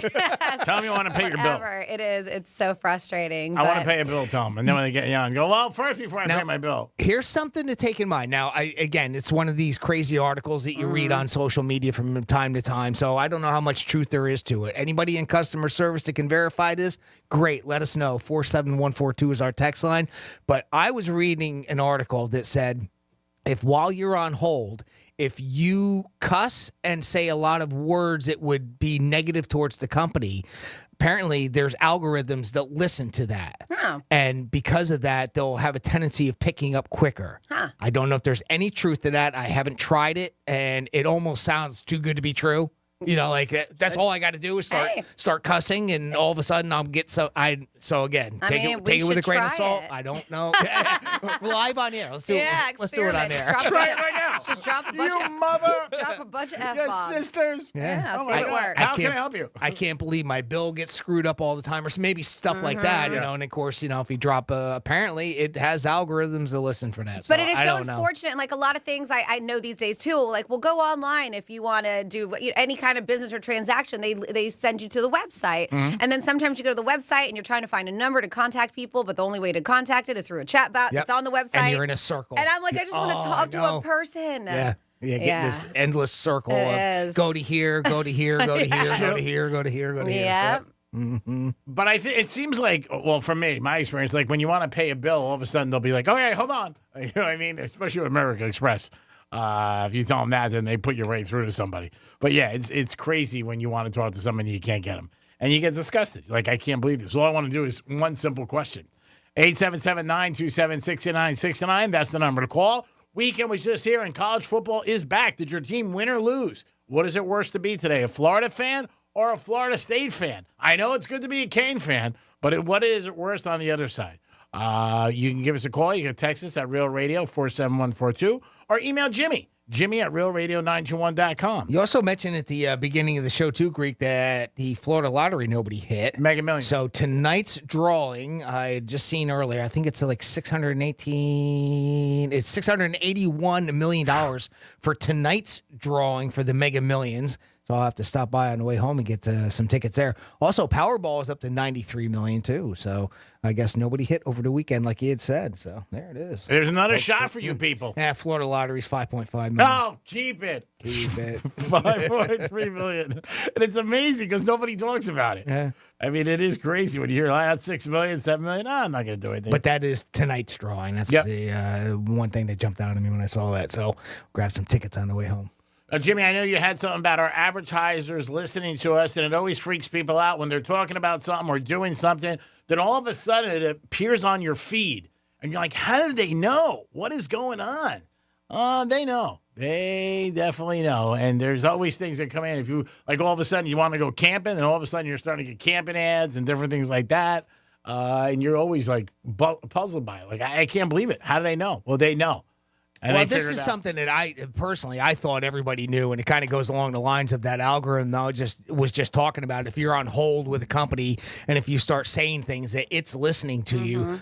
Tell me you want to pay your bill. It is. It's so frustrating. I want to pay a bill, Tom. And then when they get you on, go, well, first before I pay my bill. Here's something to take in mind. Now, it's one of these crazy articles that you read on social media from time to time. So I don't know how much truth there is to it. Anybody in customer service that can verify this, great. Let us know. 47142 is our text line. But I was reading an article that said if while you're on hold, if you cuss and say a lot of words that would be negative towards the company, apparently there's algorithms that listen to that. And because of that, they'll have a tendency of picking up quicker. I don't know if there's any truth to that. I haven't tried it, and it almost sounds too good to be true. That's all I got to do is start cussing, and all of a sudden I'll get take it with a grain of salt. I don't know. Live on air. Let's do it. Let's do it on air. Right now. Just drop a bunch drop a bunch of F-bombs. Your sisters. Yeah, oh see if it works. How can I help you? I can't believe my bill gets screwed up all the time, or maybe stuff like that. And of course, if you drop apparently it has algorithms that listen for that. So but it is so unfortunate. Like a lot of things I know these days too. Like, well, go online if you want to do any kind of business or transaction. They send you to the website, and then sometimes you go to the website and you're trying to find a number to contact people, but the only way to contact it is through a chat bot that's on the website. And you're in a circle. And I'm like, I just want to talk to a person. Yeah, getting this endless circle of go to here, go to here, go to here, go to here, go to here, go to here. Yeah. But it seems like, well, for me, my experience, like when you want to pay a bill, all of a sudden they'll be like, okay, hold on. You know what I mean? Especially with American Express. If you tell them that, then they put you right through to somebody. But yeah, it's crazy when you want to talk to somebody and you can't get them. And you get disgusted. Like, I can't believe this. All I want to do is one simple question. 877-927-6969. That's the number to call. Weekend was just here and college football is back. Did your team win or lose? What is it worse to be today, a Florida fan or a Florida State fan? I know it's good to be a Cane fan, but what is it worse on the other side? You can give us a call. You can text us at Real Radio 47142 or email Jimmy at realradio921.com. You also mentioned at the beginning of the show, too, Greek, that the Florida lottery nobody hit. Mega Millions. So tonight's drawing, I had just seen earlier, I think it's like $681 million for tonight's drawing for the Mega Millions. So I'll have to stop by on the way home and get some tickets there. Also, Powerball is up to $93 million, too. So I guess nobody hit over the weekend like he had said. So there it is. There's another shot for you people. Yeah, Florida Lottery's $5.5 million. No, keep it. Keep it. $5.3 million. And it's amazing because nobody talks about it. Yeah. I mean, it is crazy when you hear, $6 million, $7 million. I'm not going to do anything. But that is tonight's drawing. That's the one thing that jumped out at me when I saw that. So grab some tickets on the way home. Jimmy, I know you had something about our advertisers listening to us, and it always freaks people out when they're talking about something or doing something. Then all of a sudden it appears on your feed, And you're like, how did they know? What is going on? They know. They definitely know. And there's always things that come in. If you, like, all of a sudden you want to go camping, and all of a sudden you're starting to get camping ads and different things like that. And you're always, like, puzzled by it. Like, I can't believe it. How do they know? Well, they know. And well, this is something that I thought everybody knew, and it kind of goes along the lines of that algorithm I was just talking about. If you're on hold with a company, and if you start saying things that it's listening to you,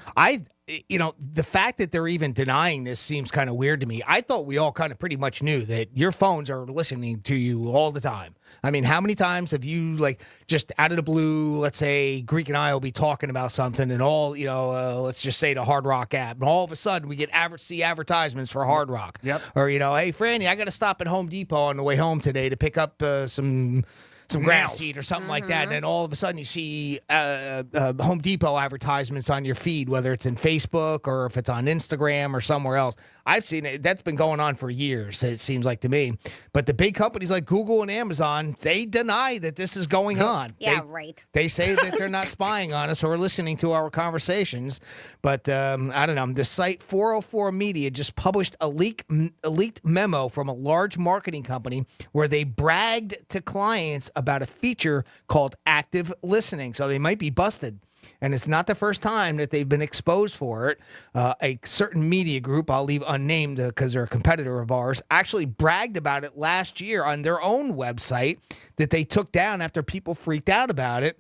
the fact that they're even denying this seems kind of weird to me. I thought we all kind of pretty much knew that your phones are listening to you all the time. I mean, how many times have you, like, just out of the blue, let's say Greek and I will be talking about something, and let's just say the Hard Rock app, and all of a sudden we get see advertisements for Hard Rock. Yep. Or, hey, Franny, I got to stop at Home Depot on the way home today to pick up some grass seed or something like that, and then all of a sudden you see Home Depot advertisements on your feed, whether it's in Facebook or if it's on Instagram or somewhere else. I've seen it. That's been going on for years, it seems like to me. But the big companies like Google and Amazon, they deny that this is going on. Yeah, right. They say that they're not spying on us or listening to our conversations. But I don't know. The site 404 Media just published a leaked memo from a large marketing company where they bragged to clients about a feature called active listening. So they might be busted. And it's not the first time that they've been exposed for it. A certain media group, I'll leave unnamed because they're a competitor of ours, actually bragged about it last year on their own website that they took down after people freaked out about it.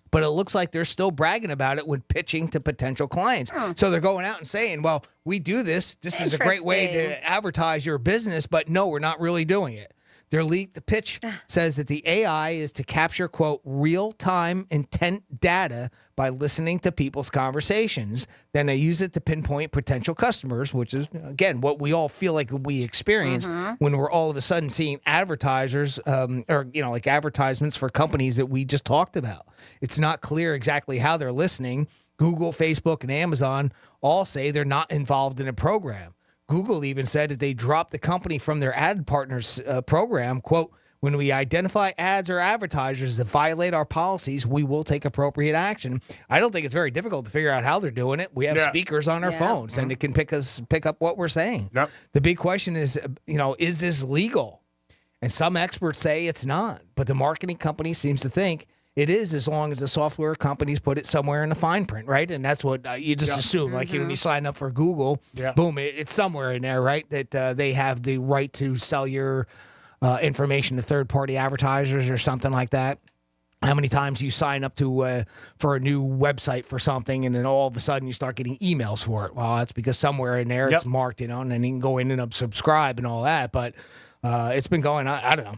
But it looks like they're still bragging about it when pitching to potential clients. So they're going out and saying, well, we do this. This is a great way to advertise your business, but no, we're not really doing it. Their leaked pitch says that the AI is to capture, quote, real-time intent data by listening to people's conversations. Then they use it to pinpoint potential customers, which is, again, what we all feel like we experience when we're all of a sudden seeing advertisers like advertisements for companies that we just talked about. It's not clear exactly how they're listening. Google, Facebook, and Amazon all say they're not involved in a program. Google even said that they dropped the company from their ad partners program. Quote, when we identify ads or advertisers that violate our policies, we will take appropriate action. I don't think it's very difficult to figure out how they're doing it. We have speakers on our phones, and it can pick up what we're saying. Yep. The big question is, is this legal? And some experts say it's not, but the marketing company seems to think it is, as long as the software companies put it somewhere in the fine print, right? And that's what you just assume. Like when you sign up for Google, boom, it's somewhere in there, right? That they have the right to sell your information to third-party advertisers or something like that. How many times you sign up to for a new website for something, and then all of a sudden you start getting emails for it? Well, that's because somewhere in there it's marked, and then you can go in and subscribe and all that, but... it's been going on. I don't know.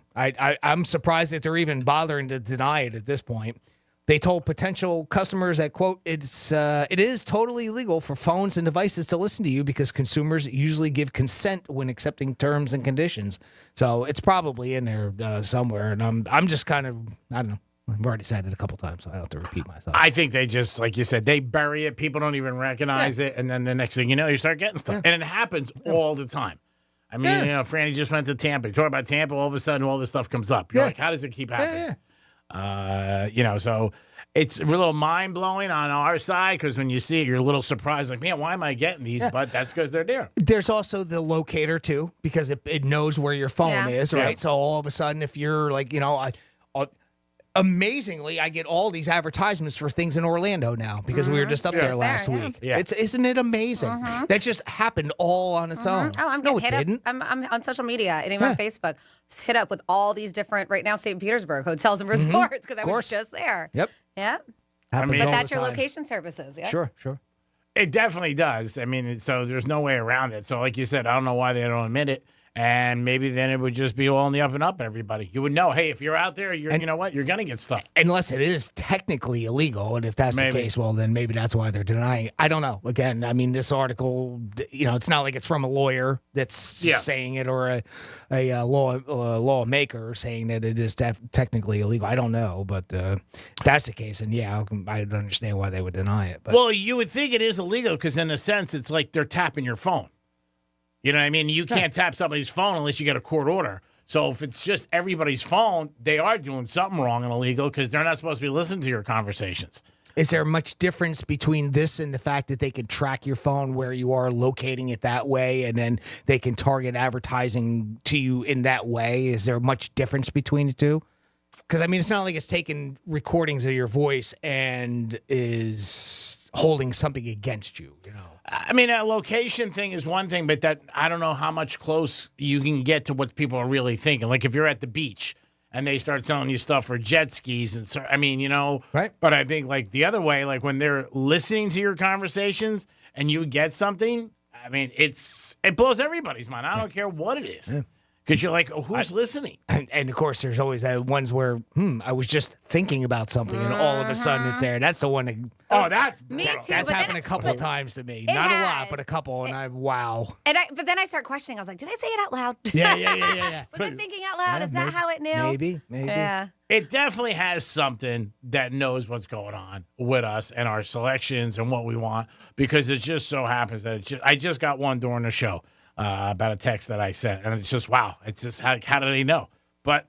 I'm surprised that they're even bothering to deny it at this point. They told potential customers that, quote, it is totally legal for phones and devices to listen to you because consumers usually give consent when accepting terms and conditions. So it's probably in there somewhere. And I'm just kind of, I don't know. I've already said it a couple times, so I don't have to repeat myself. I think they just, like you said, they bury it. People don't even recognize it. And then the next thing you know, you start getting stuff. And it happens all the time. I mean, Franny just went to Tampa. You talk about Tampa, all of a sudden, all this stuff comes up. You're like, how does it keep happening? So it's a little mind-blowing on our side because when you see it, you're a little surprised. Like, man, why am I getting these? But that's because they're there. There's also the locator, too, because it knows where your phone is, right? Yeah. So all of a sudden, if you're like, amazingly, I get all these advertisements for things in Orlando now because we were just up there last week. Yeah. Isn't it amazing? That just happened all on its own. Oh, I'm getting hit up. I'm on social media and even on Facebook. Hit up with all these different, right now, St. Petersburg hotels and resorts because I was just there. Yep. Yeah. But that's your location services. Yeah. Sure. It definitely does. I mean, so there's no way around it. So like you said, I don't know why they don't admit it. And maybe then it would just be all in the up and up, everybody. You would know, hey, if you're out there, you know what? You're going to get stuff. Unless it is technically illegal. And if that's the case, well, then maybe that's why they're denying it. I don't know. Again, I mean, this article, it's not like it's from a lawyer that's saying it or a lawmaker saying that it is technically illegal. I don't know. But if that's the case, and I don't understand why they would deny it. But. Well, you would think it is illegal because in a sense, it's like they're tapping your phone. You know what I mean? You can't tap somebody's phone unless you get a court order. So if it's just everybody's phone, they are doing something wrong and illegal because they're not supposed to be listening to your conversations. Is there much difference between this and the fact that they can track your phone where you are, locating it that way, and then they can target advertising to you in that way? Is there much difference between the two? Because, I mean, it's not like it's taking recordings of your voice and is holding something against you, you know? I mean, a location thing is one thing, but that I don't know how much close you can get to what people are really thinking. Like if you're at the beach and they start selling you stuff for jet skis, and so, I mean, you know, right? But I think like the other way, like when they're listening to your conversations and you get something, I mean, it blows everybody's mind. I don't care what it is. Because you're like, oh, who's listening? And of course, there's always that ones where, I was just thinking about something, and all of a sudden it's there. That's the one that, that's me too. That's but happened then, a couple times to me. Not a lot, but a couple, and wow. But then I start questioning. I was like, did I say it out loud? Yeah. Was I thinking out loud? Is that how it knew? Maybe. Yeah. It definitely has something that knows what's going on with us and our selections and what we want, because it just so happens that I just got one during the show. About a text that I sent, and it's just, wow, it's just, how did they know? But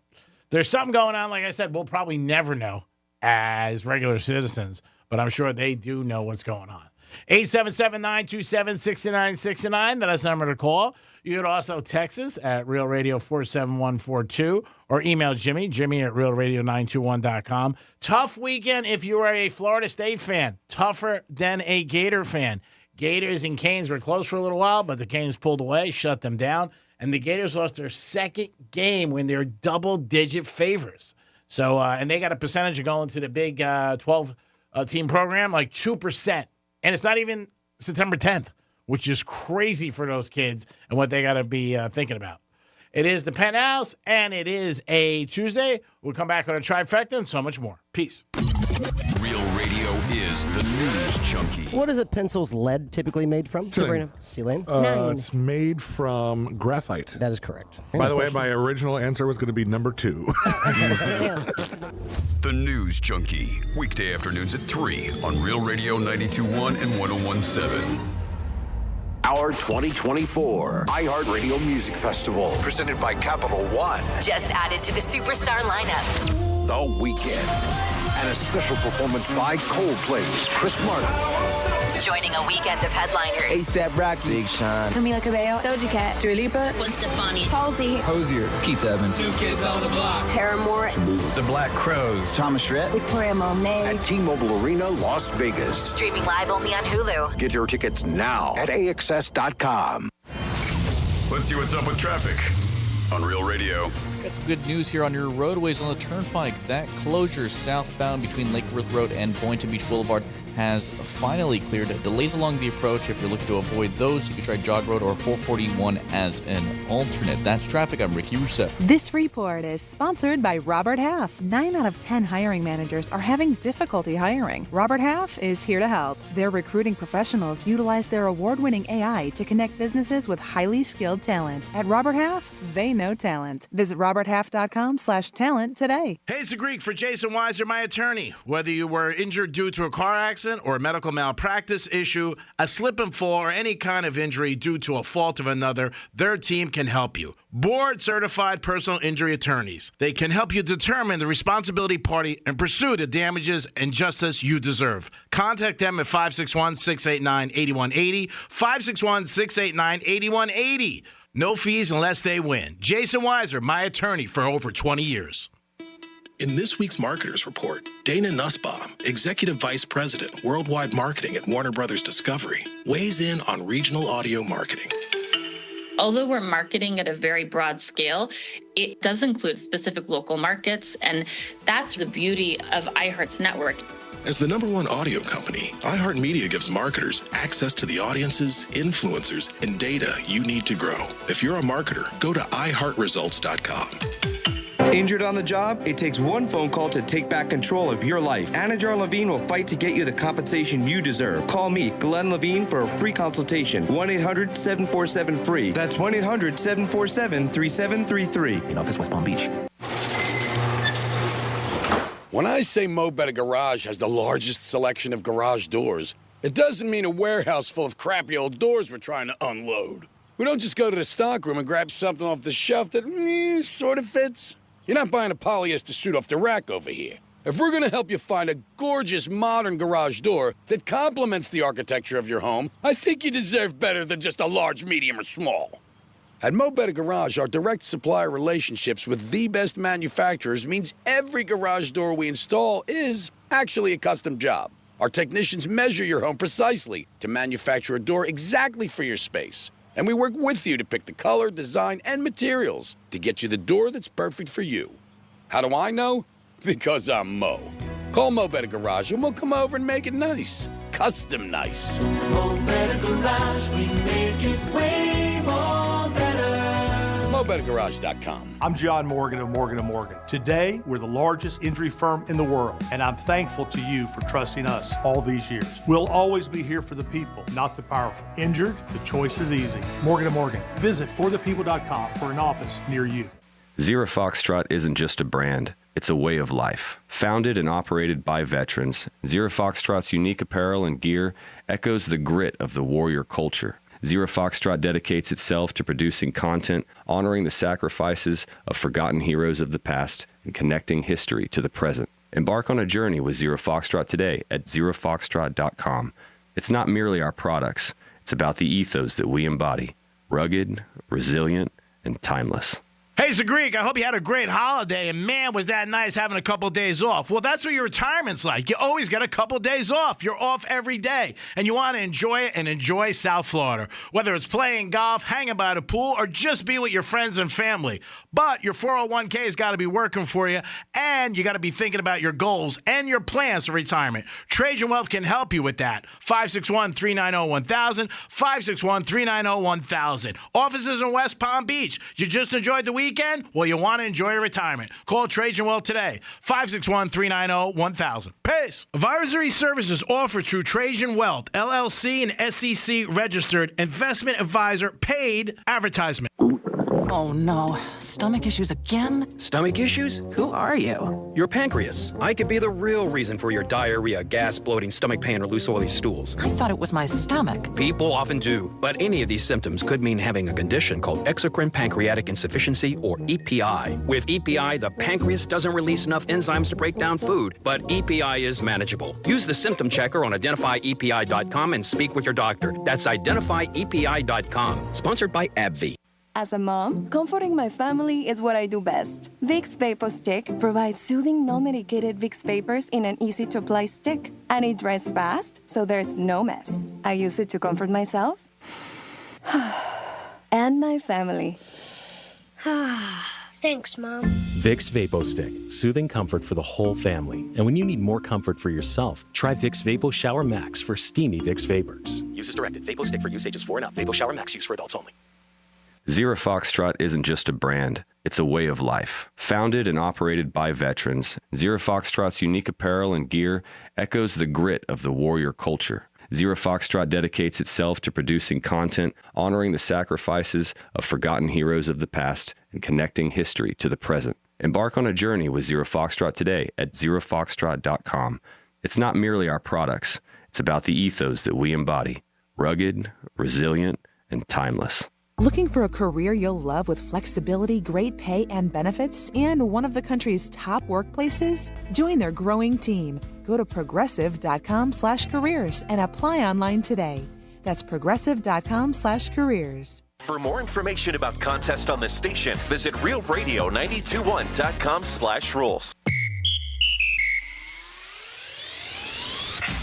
there's something going on, like I said, we'll probably never know as regular citizens, but I'm sure they do know what's going on. 877-927-6969, that's the number to call. You could also text us at Real Radio 47142 or email Jimmy at realradio921.com. Tough weekend if you are a Florida State fan, tougher than a Gator fan. Gators and Canes were close for a little while, but the Canes pulled away, shut them down, and the Gators lost their second game when they're double-digit favorites. So, and they got a percentage of going to the big 12-team program, like 2%. And it's not even September 10th, which is crazy for those kids and what they got to be thinking about. It is the Penthouse, and it is a Tuesday. We'll come back on a trifecta and so much more. Peace. Real Radio is the News Junkie. What is a pencil's lead typically made from? Silane. Silane? It's made from graphite. That is correct. By the way, my original answer was going to be number 2. The News Junkie. Weekday afternoons at 3 on Real Radio 92.1 and 101.7. Our 2024 iHeartRadio Music Festival, presented by Capital One. Just added to the superstar lineup. The Weeknd. And a special performance by Coldplay's Chris Martin. Joining a weekend of headliners. A$AP Rocky. Big Sean. Camila Cabello. Doja Cat. Dua Lipa. Gwen Stefani. Halsey. Hosier. Keith Urban. New Kids on the Block. Paramore. The Black Crows. Thomas Rhett. Victoria Monet. At T-Mobile Arena, Las Vegas. Streaming live only on Hulu. Get your tickets now at AXS.com. Let's see what's up with traffic on Real Radio. Got some good news here on your roadways on the Turnpike. That closure southbound between Lake Worth Road and Boynton Beach Boulevard has finally cleared. Delays along the approach. If you're looking to avoid those, you can try Jog Road or 441 as an alternate. That's traffic. I'm Ricky Russo. This report is sponsored by Robert Half. 9 out of 10 hiring managers are having difficulty hiring. Robert Half is here to help. Their recruiting professionals utilize their award-winning AI to connect businesses with highly skilled talent. At Robert Half, they know talent. Visit roberthalf.com/talent today. Hey, it's the Greek for Jason Weiser, my attorney. Whether you were injured due to a car accident or a medical malpractice issue, a slip and fall, or any kind of injury due to a fault of another, their team can help you. Board-certified personal injury attorneys. They can help you determine the responsibility party and pursue the damages and justice you deserve. Contact them at 561-689-8180, 561-689-8180. No fees unless they win. Jason Weiser, my attorney for over 20 years. In this week's Marketers Report, Dana Nussbaum, Executive Vice President, Worldwide Marketing at Warner Brothers Discovery, weighs in on regional audio marketing. Although we're marketing at a very broad scale, it does include specific local markets, and that's the beauty of iHeart's network. As the #1 audio company, iHeartMedia gives marketers access to the audiences, influencers, and data you need to grow. If you're a marketer, go to iHeartResults.com. Injured on the job? It takes one phone call to take back control of your life. Anajar Levine will fight to get you the compensation you deserve. Call me, Glenn Levine, for a free consultation. 1-800-747-FREE. That's 1-800-747-3733. In office, West Palm Beach. When I say Mo Better Garage has the largest selection of garage doors, it doesn't mean a warehouse full of crappy old doors we're trying to unload. We don't just go to the stockroom and grab something off the shelf that sort of fits. You're not buying a polyester suit off the rack over here. If we're going to help you find a gorgeous modern garage door that complements the architecture of your home, I think you deserve better than just a large, medium, or small. At Mo Better Garage, our direct supplier relationships with the best manufacturers means every garage door we install is actually a custom job. Our technicians measure your home precisely to manufacture a door exactly for your space. And we work with you to pick the color, design, and materials to get you the door that's perfect for you. How do I know? Because I'm Mo. Call Mo Better Garage and we'll come over and make it nice. Custom nice. Mo Better Garage, we make it way more better. MoBetterGarage.com. I'm John Morgan of Morgan & Morgan. Today, we're the largest injury firm in the world, and I'm thankful to you for trusting us all these years. We'll always be here for the people, not the powerful. Injured? The choice is easy. Morgan & Morgan. Visit forthepeople.com for an office near you. Zero Foxtrot isn't just a brand, it's a way of life. Founded and operated by veterans, Zero Foxtrot's unique apparel and gear echoes the grit of the warrior culture. Zero Foxtrot dedicates itself to producing content, honoring the sacrifices of forgotten heroes of the past, and connecting history to the present. Embark on a journey with Zero Foxtrot today at zerofoxtrot.com. It's not merely our products, it's about the ethos that we embody. Rugged, resilient, and timeless. Hey, Zagreek, I hope you had a great holiday, and man, was that nice having a couple days off. Well, that's what your retirement's like. You always get a couple days off. You're off every day, and you want to enjoy it and enjoy South Florida, whether it's playing golf, hanging by the pool, or just be with your friends and family. But your 401k's got to be working for you, and you got to be thinking about your goals and your plans for retirement. Trajan Wealth can help you with that. 561-390-1000, 561-390-1000. Offices in West Palm Beach. You just enjoyed the weekend? Well, you want to enjoy your retirement. Call Trajan Wealth today, 561-390-1000. Peace. Advisory services offered through Trajan Wealth, LLC, and SEC registered investment advisor, paid advertisement. Oh no, stomach issues again? Stomach issues? Who are you? Your pancreas. I could be the real reason for your diarrhea, gas, bloating, stomach pain, or loose oily stools. I thought it was my stomach. People often do, but any of these symptoms could mean having a condition called exocrine pancreatic insufficiency, or EPI. With EPI, the pancreas doesn't release enough enzymes to break down food, but EPI is manageable. Use the symptom checker on identifyepi.com and speak with your doctor. That's identifyepi.com. Sponsored by AbbVie. As a mom, comforting my family is what I do best. Vicks Vapor Stick provides soothing, non-medicated Vicks vapors in an easy-to-apply stick. And it dries fast, so there's no mess. I use it to comfort myself and my family. Thanks, Mom. Vicks Vapo Stick, soothing comfort for the whole family. And when you need more comfort for yourself, try Vicks Vapo Shower Max for steamy Vicks vapors. Use as directed. Vapo Stick for use ages 4 and up. Vapo Shower Max use for adults only. Zero Foxtrot isn't just a brand, it's a way of life. Founded and operated by veterans, Zero Foxtrot's unique apparel and gear echoes the grit of the warrior culture. Zero Foxtrot dedicates itself to producing content, honoring the sacrifices of forgotten heroes of the past, and connecting history to the present. Embark on a journey with Zero Foxtrot today at zerofoxtrot.com. It's not merely our products, it's about the ethos that we embody. Rugged, resilient, and timeless. Looking for a career you'll love with flexibility, great pay, and benefits, and one of the country's top workplaces? Join their growing team. Go to progressive.com/careers and apply online today. That's progressive.com/careers. For more information about contests on this station, visit realradio921.com/rules.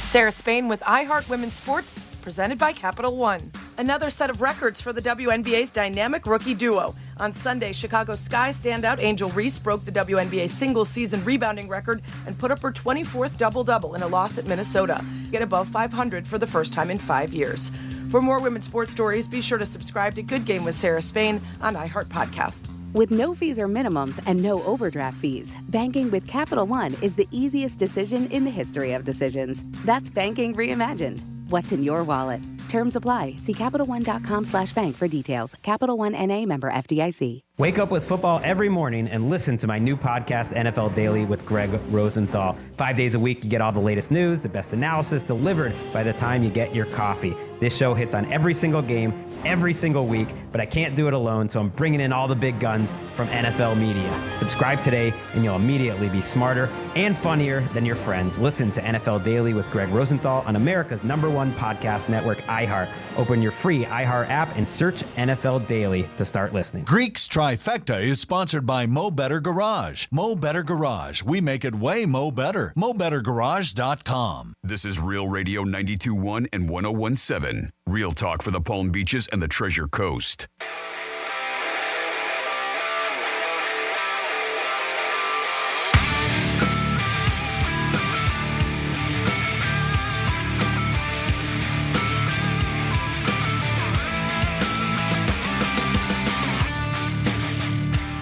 Sarah Spain with iHeart Women's Sports, presented by Capital One. Another set of records for the WNBA's dynamic rookie duo. On Sunday, Chicago Sky standout Angel Reese broke the WNBA single-season rebounding record and put up her 24th double-double in a loss at Minnesota. Get above 500 for the first time in 5 years. For more women's sports stories, be sure to subscribe to Good Game with Sarah Spain on iHeart Podcast. With no fees or minimums and no overdraft fees, banking with Capital One is the easiest decision in the history of decisions. That's banking reimagined. What's in your wallet? Terms apply. See CapitalOne.com/bank for details. Capital One N.A. member FDIC. Wake up with football every morning and listen to my new podcast, NFL Daily with Greg Rosenthal. 5 days a week, you get all the latest news, the best analysis delivered by the time you get your coffee. This show hits on every single game, every single week, but I can't do it alone, so I'm bringing in all the big guns from NFL Media. Subscribe today, and you'll immediately be smarter and funnier than your friends. Listen to NFL Daily with Greg Rosenthal on America's #1 podcast network, iHeart. Open your free iHeart app and search NFL Daily to start listening. Greek's Trifecta is sponsored by Mo Better Garage. Mo Better Garage. We make it way Mo Better. MoBetterGarage.com. This is Real Radio 92.1 and 101.7. Real talk for the Palm Beaches and the Treasure Coast.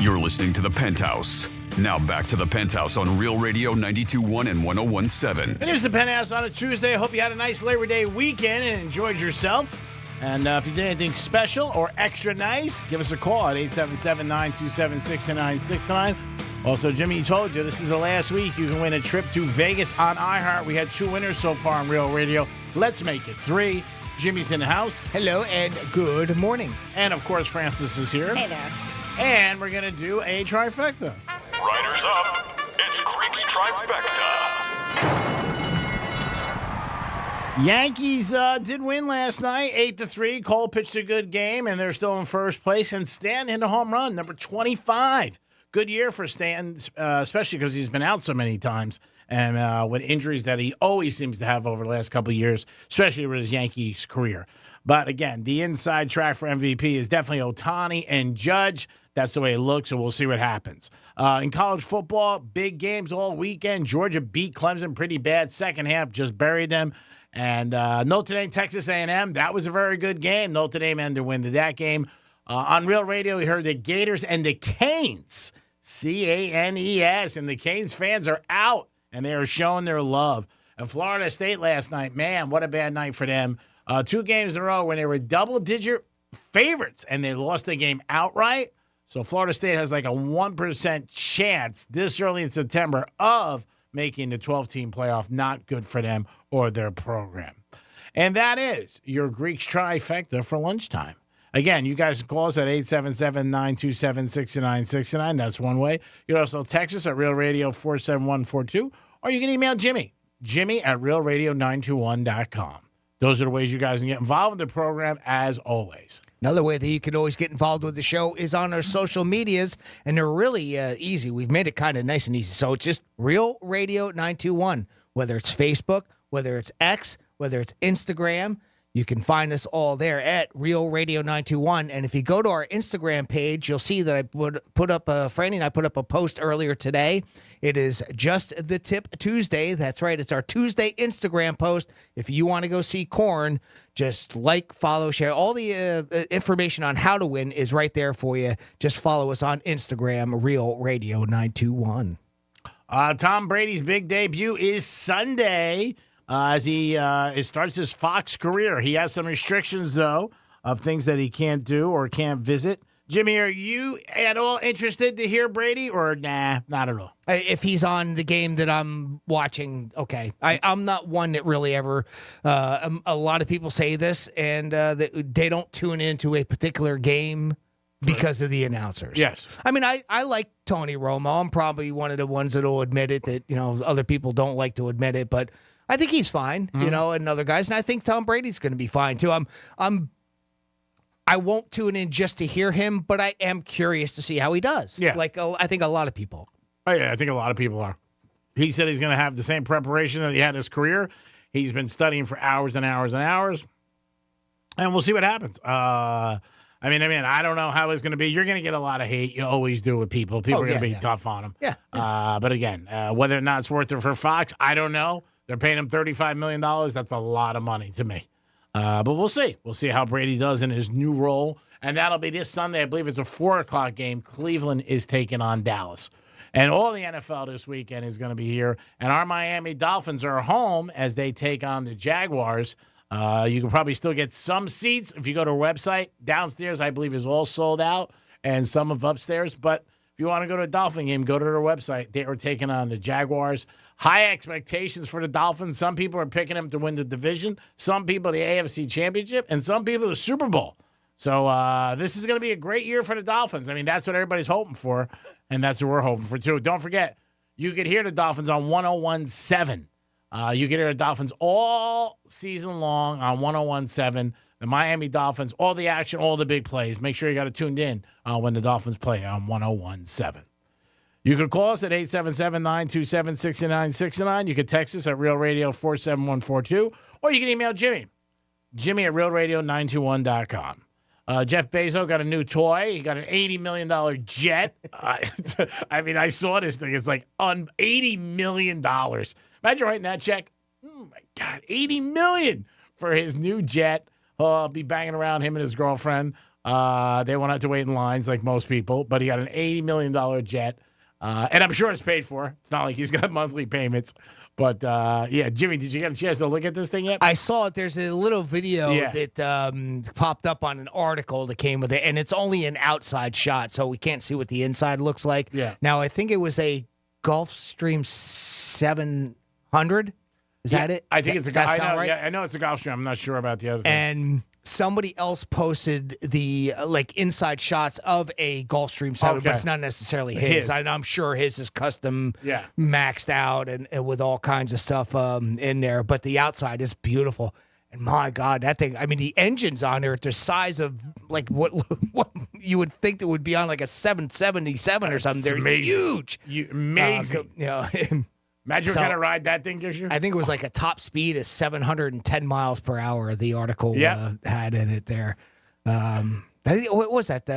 You're listening to the Penthouse. Now back to the Penthouse on Real Radio 92.1 and 101.7. It is the Penthouse on a Tuesday. I hope you had a nice Labor Day weekend and enjoyed yourself. And if you did anything special or extra nice, give us a call at 877-927-6969. Also, Jimmy told you this is the last week. You can win a trip to Vegas on iHeart. We had 2 winners so far on Real Radio. Let's make it 3. Jimmy's in the house. Hello and good morning. And, of course, Francis is here. Hey there. And we're going to do a trifecta. Riders up. It's Creepy Trifecta. Yankees did win last night, 8-3. Cole pitched a good game, and they're still in first place. And Stanton hit a home run, number 25. Good year for Stanton, especially because he's been out so many times. And with injuries that he always seems to have over the last couple of years, especially with his Yankees career. But again, the inside track for MVP is definitely Ohtani and Judge. That's the way it looks, so we'll see what happens. In college football, big games all weekend. Georgia beat Clemson pretty bad. Second half, just buried them. And Notre Dame, Texas A&M, that was a very good game. Notre Dame ended winning that game. On Real Radio, we heard the Gators and the Canes, Canes, and the Canes fans are out, and they are showing their love. And Florida State last night, man, what a bad night for them. 2 games in a row when they were double-digit favorites, and they lost the game outright. So Florida State has like a 1% chance this early in September of making the 12-team playoff. Not good for them or their program. And that is your Greek's Trifecta for lunchtime. Again, you guys can call us at 877-927-6969. That's one way. You can also text us at Real Radio 47142, or you can email Jimmy at realradio921.com. Those are the ways you guys can get involved with the program, as always. Another way that you can always get involved with the show is on our social medias, and they're really easy. We've made it kind of nice and easy. So it's just Real Radio 921, whether it's Facebook, whether it's X, whether it's Instagram. You can find us all there at Real Radio 921. And if you go to our Instagram page, you'll see that I put up Franny and I put up a post earlier today. It is Just the Tip Tuesday. That's right. It's our Tuesday Instagram post. If you want to go see Korn, just like, follow, share. All the information on how to win is right there for you. Just follow us on Instagram, Real Radio 921. Tom Brady's big debut is Sunday. As he starts his Fox career. He has some restrictions, though, of things that he can't do or can't visit. Jimmy, are you at all interested to hear Brady, or nah, not at all? If he's on the game that I'm watching, okay. I'm not one that really ever a lot of people say this, and that they don't tune into a particular game because of the announcers. Yes. I mean, I like Tony Romo. I'm probably one of the ones that will admit it, that, other people don't like to admit it, but I think he's fine, and other guys, and I think Tom Brady's going to be fine too. I won't tune in just to hear him, but I am curious to see how he does. Yeah, I think a lot of people. Oh yeah, I think a lot of people are. He said he's going to have the same preparation that he had in his career. He's been studying for hours and hours and hours, and we'll see what happens. I mean, I don't know how it's going to be. You're going to get a lot of hate. You always do with people. People are going to be tough on him. Yeah. But again, whether or not it's worth it for Fox, I don't know. They're paying him $35 million. That's a lot of money to me. But we'll see. We'll see how Brady does in his new role. And that'll be this Sunday. I believe it's a 4 o'clock game. Cleveland is taking on Dallas. And all the NFL this weekend is going to be here. And our Miami Dolphins are home as they take on the Jaguars. You can probably still get some seats if you go to our website. Downstairs, I believe, is all sold out, and some of upstairs. But if you want to go to a Dolphin game, go to their website. They are taking on the Jaguars. High expectations for the Dolphins. Some people are picking them to win the division. Some people the AFC Championship, and some people the Super Bowl. So this is going to be a great year for the Dolphins. I mean, that's what everybody's hoping for, and that's what we're hoping for, too. Don't forget, you can hear the Dolphins on 101.7. You can hear the Dolphins all season long on 101.7. The Miami Dolphins, all the action, all the big plays. Make sure you got it tuned in when the Dolphins play on 101.7. You can call us at 877-927-6969. You can text us at Real Radio 47142, or you can email Jimmy at realradio921.com. Jeff Bezos got a new toy. He got an $80 million jet. I mean, I saw this thing. It's like $80 million. Imagine writing that check. Oh, my God, $80 million for his new jet. I'll be banging around him and his girlfriend. They won't have to wait in lines like most people, but he got an $80 million jet. And I'm sure it's paid for. It's not like he's got monthly payments. But, yeah, Jimmy, did you get a chance to look at this thing yet? I saw it. There's a little video that popped up on an article that came with it, and it's only an outside shot, so we can't see what the inside looks like. Yeah. Now, I think it was a Gulfstream 700. Is that it? I think Does it's that a sound right? Yeah, I know it's a Gulfstream. I'm not sure about the other thing. And somebody else posted the inside shots of a Gulfstream 7, but it's not necessarily his. I'm sure his is custom maxed out and with all kinds of stuff in there. But the outside is beautiful. And my God, that thing, I mean, the engines on there are the size of what you would think that would be on like a 777 or something. They're huge. Amazing. Imagine what kind of ride that thing gives you. I think it was like a top speed of 710 miles per hour. The article had in it there. I think, what was that?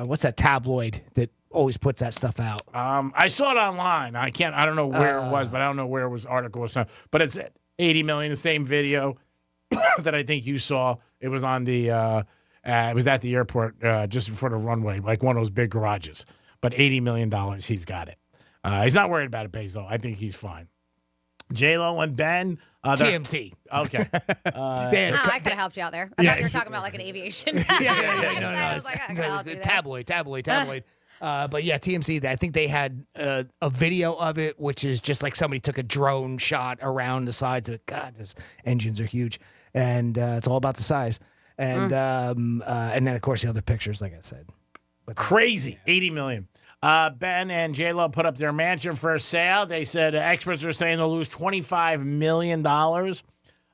What's that tabloid that always puts that stuff out? I saw it online. I don't know where it was, but I don't know where it was article or something. But it's $80 million, the same video that I think you saw. It was on the it was at the airport just before the runway, like one of those big garages. But $80 million, he's got it. He's not worried about it, Bezos. I think he's fine. J-Lo and Ben. TMZ. Okay. I could have helped you out there. I thought you were talking about like an aviation. No. I was like, I could help you there. Tabloid. But yeah, TMZ, I think they had a video of it, which is just like somebody took a drone shot around the sides of it. God, those engines are huge. And it's all about the size. And then, of course, the other pictures, like I said. But crazy. $80 million. Ben and J-Lo put up their mansion for sale. They said experts are saying they'll lose $25 million. I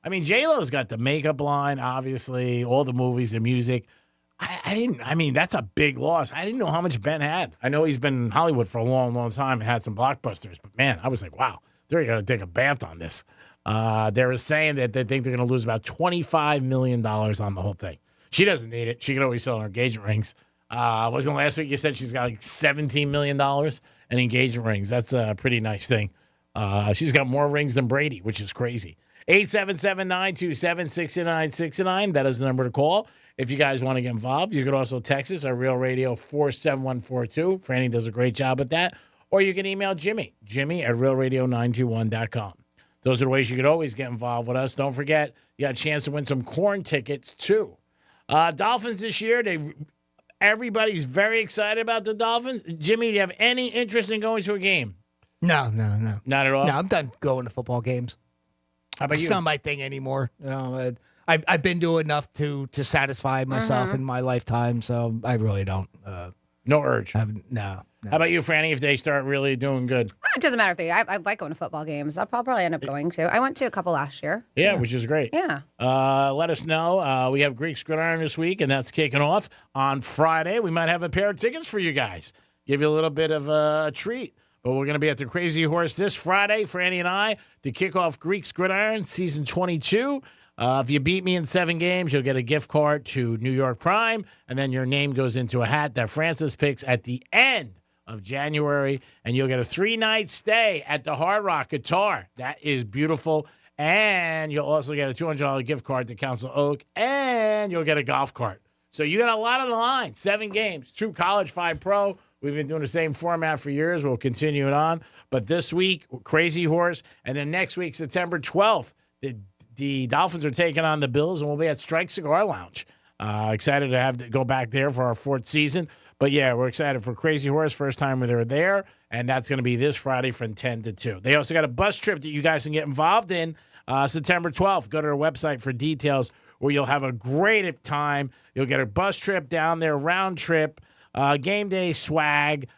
mean, J-Lo's got the makeup line, obviously, all the movies, the music. I mean, that's a big loss. I didn't know how much Ben had. I know he's been in Hollywood for a long, long time and had some blockbusters. But, man, I was like, wow, they're going to take a bath on this. They were saying that they think they're going to lose about $25 million on the whole thing. She doesn't need it. She can always sell her engagement rings. Wasn't last week you said she's got like $17 million in engagement rings? That's a pretty nice thing. She's got more rings than Brady, which is crazy. 877-927-6969. That is the number to call. If you guys want to get involved, you can also text us at Real Radio 47142. Franny does a great job with that. Or you can email Jimmy at realradio921.com. Those are the ways you could always get involved with us. Don't forget, you got a chance to win some corn tickets, too. Dolphins this year, everybody's very excited about the Dolphins. Jimmy, do you have any interest in going to a game? No. Not at all? No, I'm done going to football games. How about you? It's not my thing anymore. I've been doing enough to satisfy myself in my lifetime, so I really don't. No urge? No. How about you, Franny, if they start really doing good? It doesn't matter if I like going to football games. I'll probably end up going to. I went to a couple last year. Yeah, which is great. Yeah. Let us know. We have Greek Gridiron this week, and that's kicking off on Friday. We might have a pair of tickets for you guys. Give you a little bit of a treat. But we're going to be at the Crazy Horse this Friday, Franny and I, to kick off Greek's Gridiron Season 22. If you beat me in 7 games, you'll get a gift card to New York Prime, and then your name goes into a hat that Francis picks at the end of January, and you'll get a 3-night stay at the Hard Rock Guitar. That is beautiful. And you'll also get a $200 gift card to Council Oak, and you'll get a golf cart. So you got a lot on the line. 7 games, 2 college, 5 pro. We've been doing the same format for years. We'll continue it on. But this week, Crazy Horse, and then next week, September 12th, the Dolphins are taking on the Bills, and we'll be at Strike Cigar Lounge. Excited to go back there for our 4th season. But, yeah, we're excited for Crazy Horse. First time they're there, and that's going to be this Friday from 10 to 2. They also got a bus trip that you guys can get involved in September 12th. Go to our website for details, where you'll have a great time. You'll get a bus trip down there, round trip, game day swag,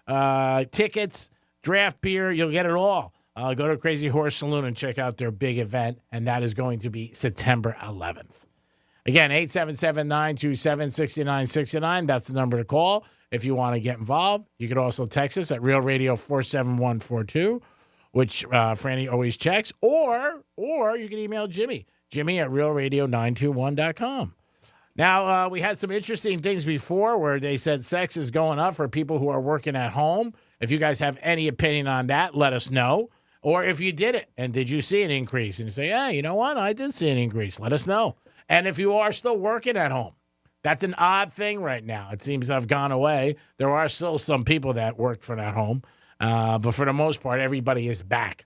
tickets, draft beer. You'll get it all. Go to Crazy Horse Saloon and check out their big event, and that is going to be September 11th. Again, 877-927-6969. That's the number to call if you want to get involved. You can also text us at Real Radio 47142, which Franny always checks, or you can email Jimmy at realradio921.com. Now, we had some interesting things before where they said sex is going up for people who are working at home. If you guys have any opinion on that, let us know. Or if you did it and did you see an increase? And you say, yeah, you know what? I did see an increase. Let us know. And if you are still working at home, that's an odd thing right now. It seems to have gone away. There are still some people that work from at home. But for the most part, everybody is back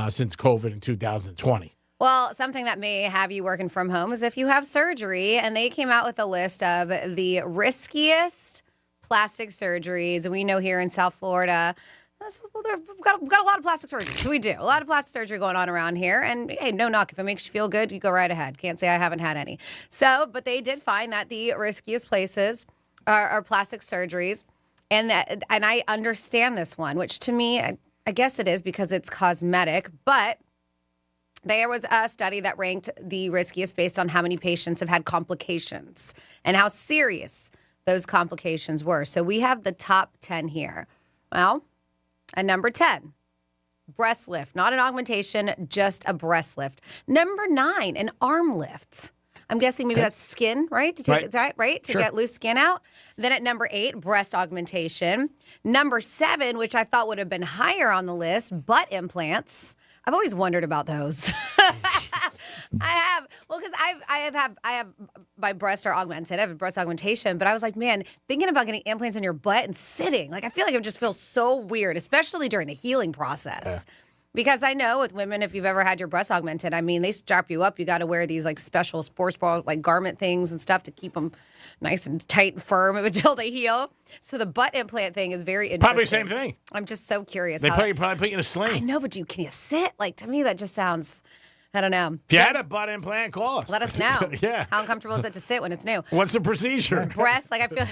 since COVID in 2020. Well, something that may have you working from home is if you have surgery, and they came out with a list of the riskiest plastic surgeries. We know here in South Florida, we've got a lot of plastic surgery. So we do. A lot of plastic surgery going on around here. And, hey, no knock. If it makes you feel good, you go right ahead. Can't say I haven't had any. But they did find that the riskiest places are plastic surgeries. And I understand this one, which to me, I guess it is because it's cosmetic. But there was a study that ranked the riskiest based on how many patients have had complications and how serious those complications were. So we have the top 10 here. Well, at number 10, breast lift, not an augmentation, just a breast lift. Number 9, an arm lift. I'm guessing maybe that's skin, right? To take right? To get loose skin out. Then at number 8, breast augmentation. Number 7, which I thought would have been higher on the list, butt implants. I've always wondered about those. I have. Well, because I have my breasts are augmented. I have a breast augmentation, but I was like, man, thinking about getting implants in your butt and sitting, like I feel like it would just feel so weird, especially during the healing process. Yeah. Because I know with women, if you've ever had your breasts augmented, I mean, they strap you up. You got to wear these like special sports bra, like garment things and stuff to keep them nice and tight and firm until they heal. So the butt implant thing is very interesting. Probably the same thing. I'm just so curious. They probably put you in a sling. I know, but can you sit? Like, to me, that just sounds, I don't know. If you had a butt implant, call us. Let us know. Yeah. How uncomfortable is it to sit when it's new? What's the procedure? Breasts, like I feel.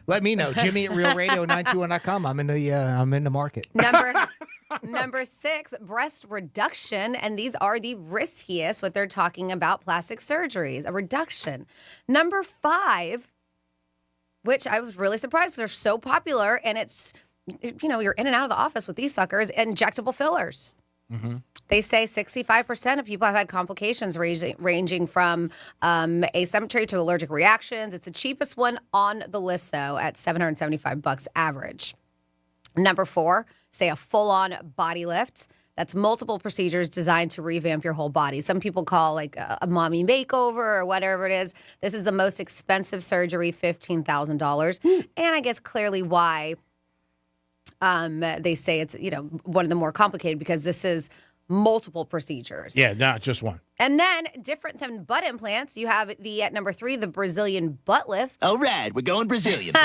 Let me know. Jimmy at realradio921.com. I'm in the market. Number 6, breast reduction. And these are the riskiest, what they're talking about, plastic surgeries, a reduction. Number 5, which I was really surprised because they're so popular. And it's, you're in and out of the office with these suckers, injectable fillers. Mm-hmm. They say 65% of people have had complications ranging from asymmetry to allergic reactions. It's the cheapest one on the list, though, at $775 average. Number 4, say a full-on body lift. That's multiple procedures designed to revamp your whole body. Some people call like a mommy makeover or whatever it is. This is the most expensive surgery, $15,000. And I guess clearly why they say it's, one of the more complicated because this is multiple procedures. Yeah, not just one. And then, different than butt implants, you have at number 3, the Brazilian butt lift. All right, we're going Brazilian.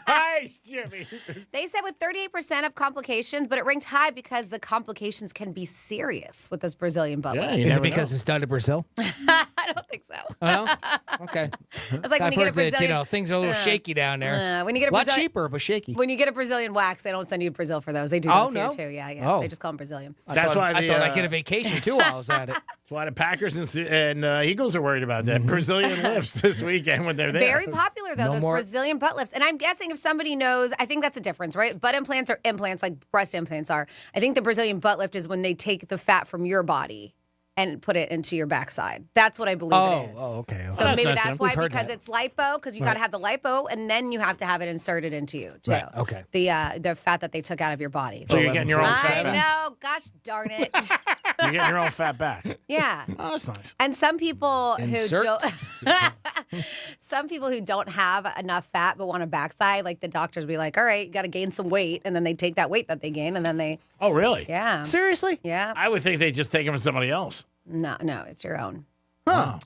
Nice, Jimmy. They said with 38% of complications, but it ranked high because the complications can be serious with this Brazilian butt lift. Is it because it's done in Brazil? I don't think so. Oh, okay. It's like when you get a Brazilian... That, things are a little shaky down there. When you get a lot cheaper, but shaky. When you get a Brazilian wax, they don't send you to Brazil for those. They do those here, too. Yeah. Oh. They just call them Brazilian. I thought I'd get a vacation, too, while I was at it. That's why the Packers and Eagles are worried about that. Brazilian lifts this weekend when they're there. Very popular, though, those Brazilian butt lifts. And I'm guessing if somebody knows, I think that's a difference, right? Butt implants are implants like breast implants are. I think the Brazilian butt lift is when they take the fat from your body and put it into your backside. That's what I believe it is. Oh, okay. So maybe that's why, because it's lipo, because you got to have the lipo, and then you have to have it inserted into you, too. Right, okay. The fat that they took out of your body. So you're getting your own fat back. I know. Gosh darn it. You're getting your own fat back. Yeah. Oh, that's nice. And some people who don't have enough fat but want a backside, like the doctors be like, all right, you got to gain some weight, and then they take that weight that they gain, and then they... Oh, really? Yeah. Seriously? Yeah. I would think they just take them from somebody else. No, it's your own. Huh.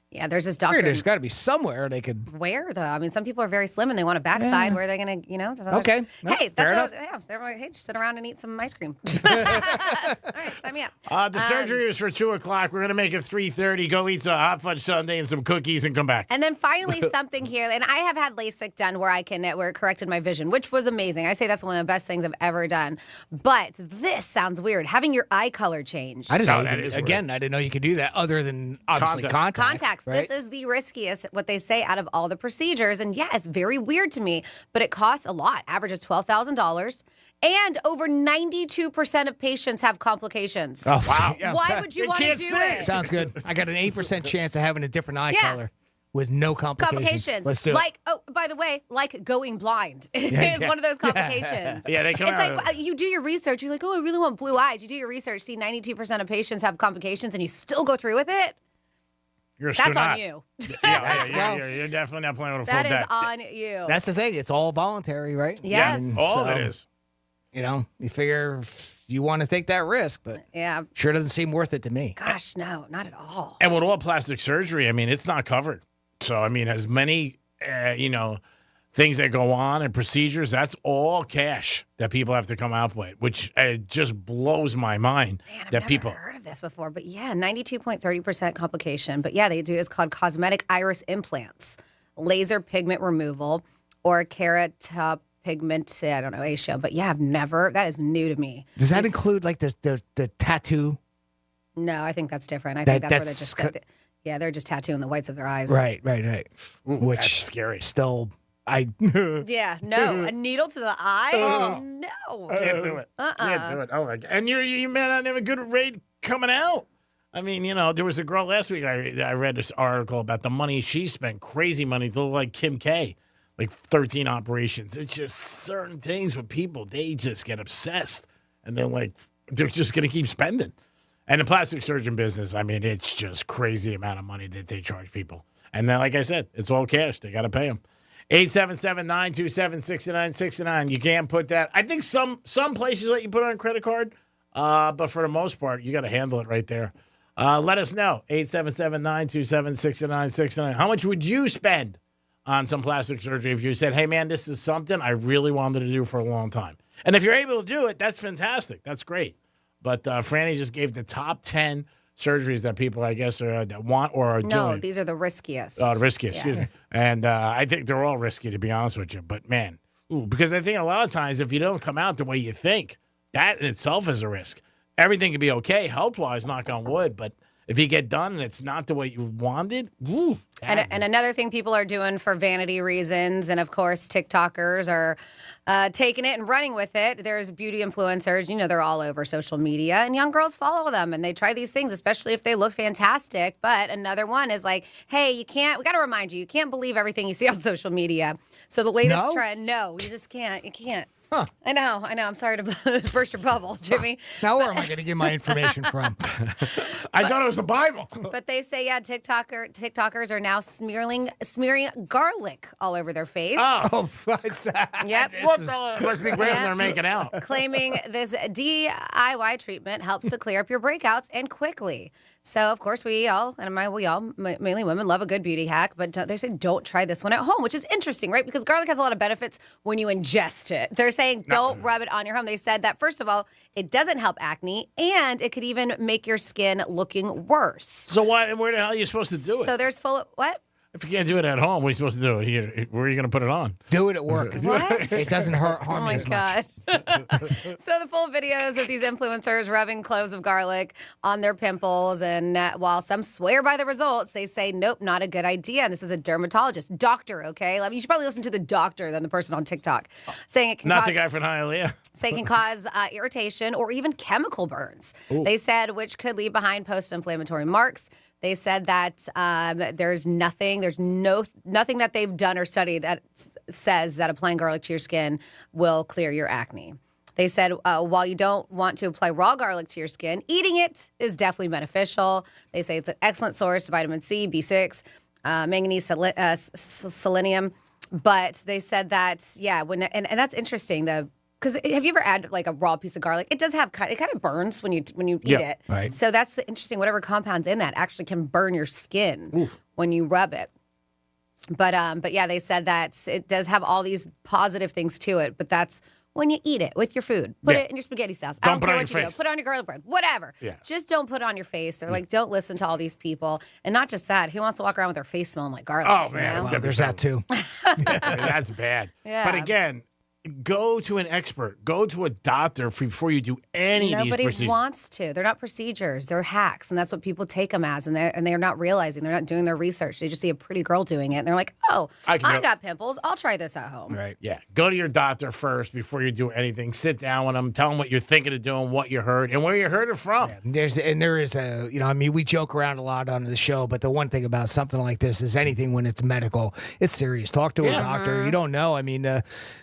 Yeah, there's this doctor. Weird, there's got to be somewhere they could. Where though? I mean, some people are very slim and they want a backside. Where are they going to, Okay. No, Hey, fair that's they're like, hey, just sit around and eat some ice cream. All right, sign me up. The surgery was for 2:00. We're gonna make it 3:30. Go eat some hot fudge sundae and some cookies and come back. And then finally something here, and I have had LASIK done where it corrected my vision, which was amazing. I say that's one of the best things I've ever done. But this sounds weird, having your eye color changed. I didn't know. I didn't know you could do that other than obviously contacts. This Right? is the riskiest, what they say, out of all the procedures. And yeah, it's very weird to me, but it costs a lot, average of $12,000. And over 92% of patients have complications. Oh, wow. Why would you want to do it? Sounds good. I got an 8% chance of having a different eye color with no complications. Let's do it. By the way, like going blind is one of those complications. Yeah, they come It's out. like you do your research. You're like, oh, I really want blue eyes. You do your research, see 92% of patients have complications, and you still go through with it. That's on you. You're definitely not playing with a full That is deck. on you. That's the thing. It's all voluntary, right? Yes. All of it is. You figure you want to take that risk, but sure doesn't seem worth it to me. Gosh, no, not at all. And with all plastic surgery, I mean, it's not covered. So, I mean, as many, things that go on and procedures, that's all cash that people have to come out with, which just blows my mind. Man, I've never heard of this before, but 92.30% complication. But yeah, they do. It's called cosmetic iris implants, laser pigment removal, or keratopigment. I don't know, Asia. But yeah, I've never. That is new to me. Does that include like the tattoo? No, I think that's different. I think that's where they're just. They're just tattooing the whites of their eyes. Right. Ooh, which that's scary. Still. Yeah, no, a needle to the eye? No. Can't do it. Can't do it. Oh, my God. And you may not have a good rate coming out. I mean, there was a girl last week, I read this article about the money she spent, crazy money, to look like Kim K, like 13 operations. It's just certain things with people, they just get obsessed. And they're just going to keep spending. And the plastic surgeon business, I mean, it's just crazy amount of money that they charge people. And then, like I said, it's all cash. They got to pay them. 877-927-6969. You can't put that. I think some places let you put it on a credit card, but for the most part, you got to handle it right there. Let us know. 877-927-6969. How much would you spend on some plastic surgery if you said, hey, man, this is something I really wanted to do for a long time? And if you're able to do it, that's fantastic. That's great. But Franny just gave the top 10 surgeries that people, I guess, that want or are doing. No, these are the riskiest. Oh, the riskiest, excuse me. And I think they're all risky, to be honest with you. But, man, because I think a lot of times if you don't come out the way you think, that in itself is a risk. Everything can be okay, health-wise, knock on wood, but if you get done and it's not the way you wanted, And another thing people are doing for vanity reasons, and of course TikTokers are taking it and running with it. There's beauty influencers, they're all over social media, and young girls follow them, and they try these things, especially if they look fantastic. But another one is like, hey, we got to remind you can't believe everything you see on social media. So the latest trend, no, you just can't. You can't. Huh. I know. I'm sorry to burst your bubble, Jimmy. Now where am I going to get my information from? I thought it was the Bible. But they say, TikTokers are now smearing garlic all over their face. Oh, what's that? Yep. Must be great when they're making out. Claiming this DIY treatment helps to clear up your breakouts and quickly. So, of course, we all, mainly women, love a good beauty hack, but they say don't try this one at home, which is interesting, right? Because garlic has a lot of benefits when you ingest it. They're saying don't rub it on your home. They said that, first of all, it doesn't help acne, and it could even make your skin looking worse. So where the hell are you supposed to do it? So there's what? If you can't do it at home, what are you supposed to do? Where are you going to put it on? Do it at work. What? It doesn't harm you as much. So the full videos of these influencers rubbing cloves of garlic on their pimples, and while some swear by the results, they say, nope, not a good idea. And this is a dermatologist, doctor, okay? You should probably listen to the doctor than the person on TikTok. Saying it can Not the guy from Hialeah. Say it can cause irritation or even chemical burns. Ooh. They said, which could leave behind post-inflammatory marks. They said that there's nothing that they've done or studied that says that applying garlic to your skin will clear your acne. They said while you don't want to apply raw garlic to your skin, eating it is definitely beneficial. They say it's an excellent source of vitamin C, B6, manganese, selenium. But they said that, and that's interesting. Because have you ever had like a raw piece of garlic? It does have it kind of burns when you eat it. Right. So that's the interesting. Whatever compounds in that actually can burn your skin when you rub it. But yeah, they said that it does have all these positive things to it. But that's when you eat it with your food. Put it in your spaghetti sauce. I don't care what you do. Put it on your garlic bread. Whatever. Yeah. Just don't put it on your face. Or like, don't listen to all these people. And not just that. Who wants to walk around with their face smelling like garlic? Oh man, Well, there's that too. That's bad. Yeah. But again, go to an expert. Go to a doctor before you do any of these Nobody procedures. wants to. They're not procedures. They're hacks, and that's what people take them as. And they're not realizing. They're not doing their research. They just see a pretty girl doing it, and they're like, "Oh, I got pimples. I'll try this at home." Right. Yeah. Go to your doctor first before you do anything. Sit down with them. Tell them what you're thinking of doing, what you heard, and where you heard it from. Yeah, there is a, I mean, we joke around a lot on the show, but the one thing about something like this is anything when it's medical, it's serious. Talk to a doctor. You don't know. I mean,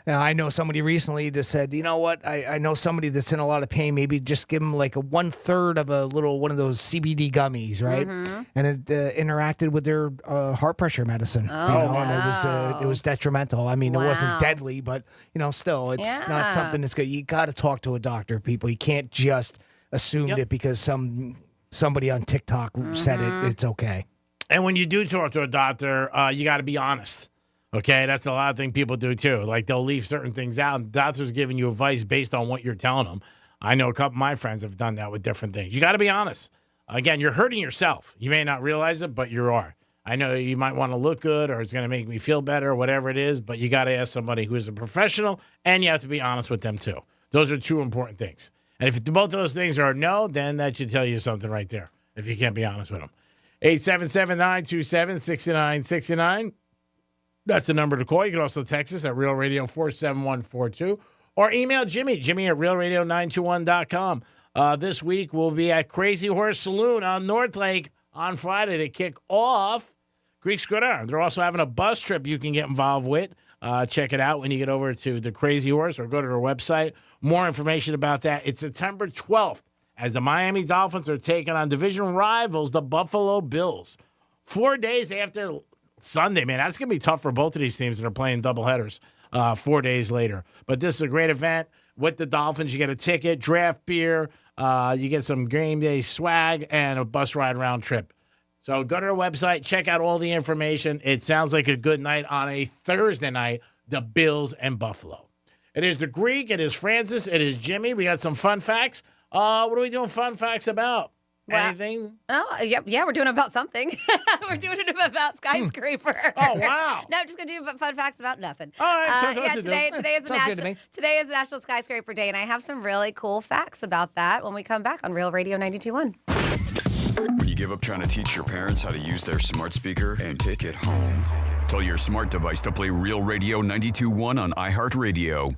I know somebody recently just said, you know what? I know somebody that's in a lot of pain. Maybe just give them like a 1/3 of a little one of those CBD gummies, right? And it interacted with their heart pressure medicine. And it was detrimental. I mean, it wasn't deadly, but still, it's not something that's good. You got to talk to a doctor, people. You can't just assume that because somebody on TikTok said it, it's okay. And when you do talk to a doctor, you got to be honest. Okay, that's a lot of things people do too. Like they'll leave certain things out. And doctors giving you advice based on what you're telling them. I know a couple of my friends have done that with different things. You got to be honest. Again, you're hurting yourself. You may not realize it, but you are. I know you might want to look good or it's going to make me feel better or whatever it is, but you got to ask somebody who is a professional, and you have to be honest with them too. Those are two important things. And if both of those things are no, then that should tell you something right there if you can't be honest with them. 877-927-6969. That's the number to call. You can also text us at Real Radio 47142 or email Jimmy at realradio921.com. This week we'll be at Crazy Horse Saloon on North Lake on Friday to kick off Greek Gridiron. They're also having a bus trip you can get involved with. Check it out when you get over to the Crazy Horse or go to their website. More information about that. It's September 12th as the Miami Dolphins are taking on division rivals, the Buffalo Bills. 4 days after Sunday, man. That's going to be tough for both of these teams that are playing doubleheaders 4 days later. But this is a great event with the Dolphins. You get a ticket, draft beer, you get some game day swag, and a bus ride round trip. So go to our website, check out all the information. It sounds like a good night on a Thursday night, the Bills and Buffalo. It is the Greek. It is Francis. It is Jimmy. We got some fun facts. What are we doing fun facts about? Anything? Oh, yeah, we're doing it about something. We're doing it about skyscraper. Oh, wow. No, I'm just going to do fun facts about nothing. All right, today is National Skyscraper Day, and I have some really cool facts about that when we come back on Real Radio 92.1. When you give up trying to teach your parents how to use their smart speaker and take it home, tell your smart device to play Real Radio 92.1 on iHeartRadio.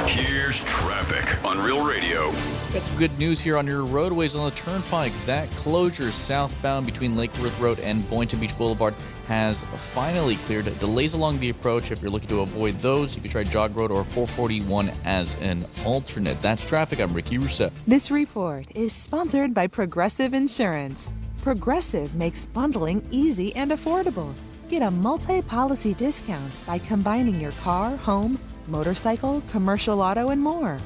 Here's traffic on Real Radio. Got some good news here on your roadways on the Turnpike. That closure southbound between Lake Worth Road and Boynton Beach Boulevard has finally cleared. Delays along the approach. If you're looking to avoid those, you can try Jog Road or 441 as an alternate. That's traffic. I'm Ricky Rousseau. This report is sponsored by Progressive Insurance. Progressive makes bundling easy and affordable. Get a multi-policy discount by combining your car, home, motorcycle, commercial auto, and more.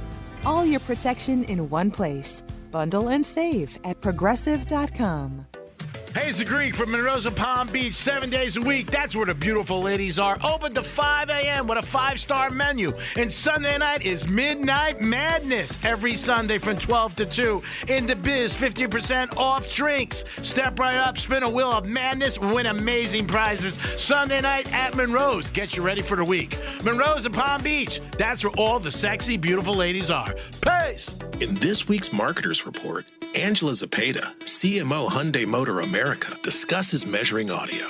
All your protection in one place. Bundle and save at progressive.com. Hey, it's the Greek from Monroe's and Palm Beach, 7 days a week. That's where the beautiful ladies are. Open to 5 a.m. with a 5-star menu. And Sunday night is Midnight Madness. Every Sunday from 12 to 2. In the biz, 50% off drinks. Step right up, spin a wheel of madness, win amazing prizes. Sunday night at Monroe's. Get you ready for the week. Monroe's and Palm Beach. That's where all the sexy, beautiful ladies are. Peace! In this week's Marketers Report, Angela Zepeda, CMO Hyundai Motor America, discusses measuring audio.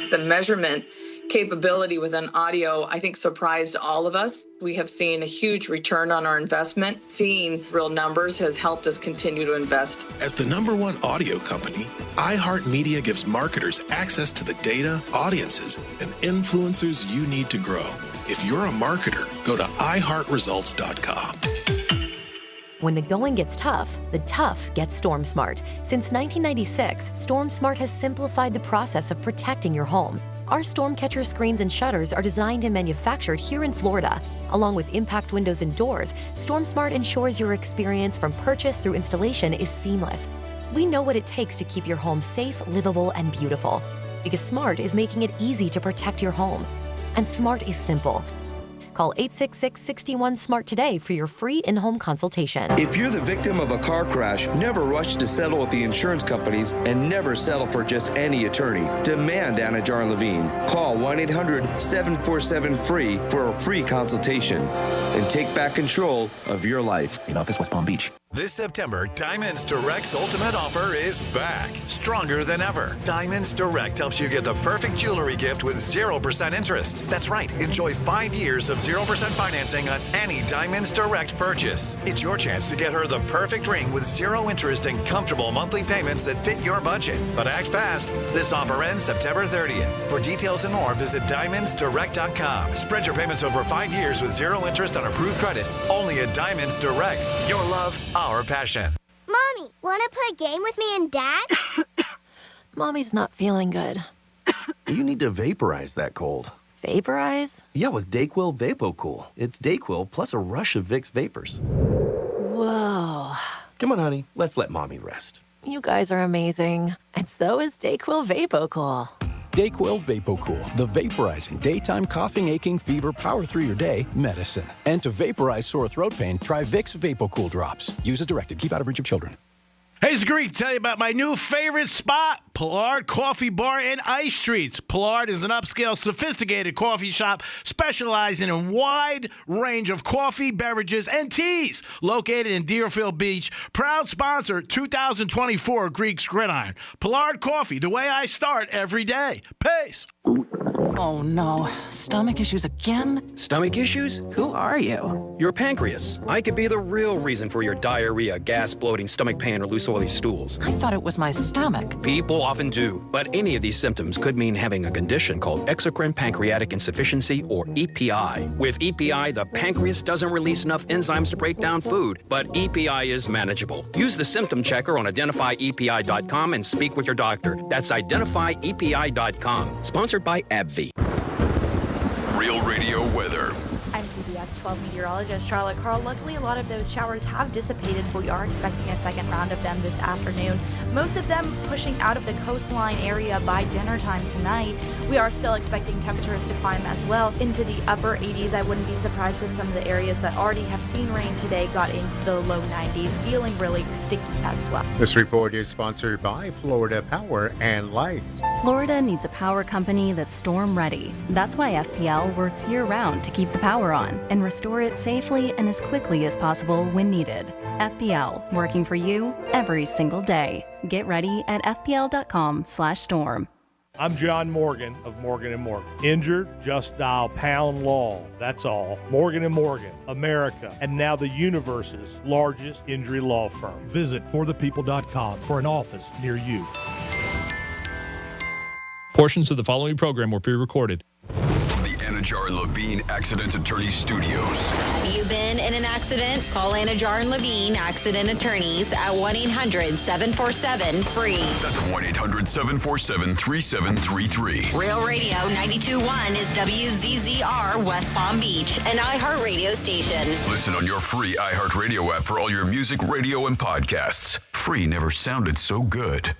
The measurement capability within audio, I think, surprised all of us. We have seen a huge return on our investment. Seeing real numbers has helped us continue to invest. As the #1 audio company, iHeartMedia gives marketers access to the data, audiences, and influencers you need to grow. If you're a marketer, go to iHeartResults.com. When the going gets tough, the tough get StormSmart. Since 1996, StormSmart has simplified the process of protecting your home. Our Stormcatcher screens and shutters are designed and manufactured here in Florida. Along with impact windows and doors, StormSmart ensures your experience from purchase through installation is seamless. We know what it takes to keep your home safe, livable, and beautiful. Because Smart is making it easy to protect your home. And Smart is simple. Call 866-61-SMART today for your free in-home consultation. If you're the victim of a car crash, never rush to settle with the insurance companies and never settle for just any attorney. Demand Anna Jar Levine. Call 1-800-747-FREE for a free consultation and take back control of your life. In office, West Palm Beach. This September, Diamonds Direct's ultimate offer is back, stronger than ever. Diamonds Direct helps you get the perfect jewelry gift with 0% interest. That's right, enjoy 5 years of 0% financing on any Diamonds Direct purchase. It's your chance to get her the perfect ring with 0 interest and comfortable monthly payments that fit your budget. But act fast. This offer ends September 30th. For details and more, visit diamondsdirect.com. Spread your payments over 5 years with 0 interest on approved credit. Only at Diamonds Direct. Your love, our passion. Mommy, want to play a game with me and Dad? Mommy's not feeling good. You need to vaporize that cold. Vaporize? Yeah, with DayQuil VapoCool. It's DayQuil plus a rush of Vicks vapors. Whoa. Come on, honey. Let's let Mommy rest. You guys are amazing. And so is DayQuil VapoCool. DayQuil VapoCool, the vaporizing daytime coughing, aching, fever, power through your day medicine. And to vaporize sore throat pain, try Vicks VapoCool drops. Use as directed. Keep out of reach of children. Hey, it's Greek to tell you about my new favorite spot, Pollard Coffee Bar and Ice Streets. Pollard is an upscale, sophisticated coffee shop specializing in a wide range of coffee, beverages, and teas. Located in Deerfield Beach, proud sponsor 2024 Greek's Gridiron. Pollard Coffee, the way I start every day. Peace. Oh no, stomach issues again? Stomach issues? Who are you? Your pancreas. I could be the real reason for your diarrhea, gas, bloating, stomach pain, or loose oily stools. I thought it was my stomach. People often do, but any of these symptoms could mean having a condition called exocrine pancreatic insufficiency, or EPI. With EPI, the pancreas doesn't release enough enzymes to break down food, but EPI is manageable. Use the symptom checker on identifyepi.com and speak with your doctor. That's identifyepi.com. Sponsored by AbbVie. Real Radio weather. I'm CBS 12 meteorologist Charlotte Carl. Luckily, a lot of those showers have dissipated, but we are expecting a second round of them this afternoon. Most of them pushing out of the coastline area by dinner time tonight. We are still expecting temperatures to climb as well into the upper 80s. I wouldn't be surprised if some of the areas that already have seen rain today got into the low 90s, feeling really sticky as well. This report is sponsored by Florida Power and Light. Florida needs a power company that's storm ready. That's why FPL works year-round to keep the power on and restore it safely and as quickly as possible when needed. FPL, working for you every single day. Get ready at fpl.com/storm. I'm John Morgan of Morgan & Morgan. Injured? Just dial pound law. That's all. Morgan & Morgan, America, and now the universe's largest injury law firm. Visit forthepeople.com for an office near you. Portions of the following program were pre-recorded. From the Anna Jar Levine Accident Attorney Studios. You been in an accident? Call Anna Jar and Levine Accident Attorneys at 1-800-747-FREE. That's 1-800-747-3733. Real Radio 92.1 is WZZR West Palm Beach, an iHeartRadio station. Listen on your free iHeartRadio app for all your music, radio, and podcasts. Free never sounded so good.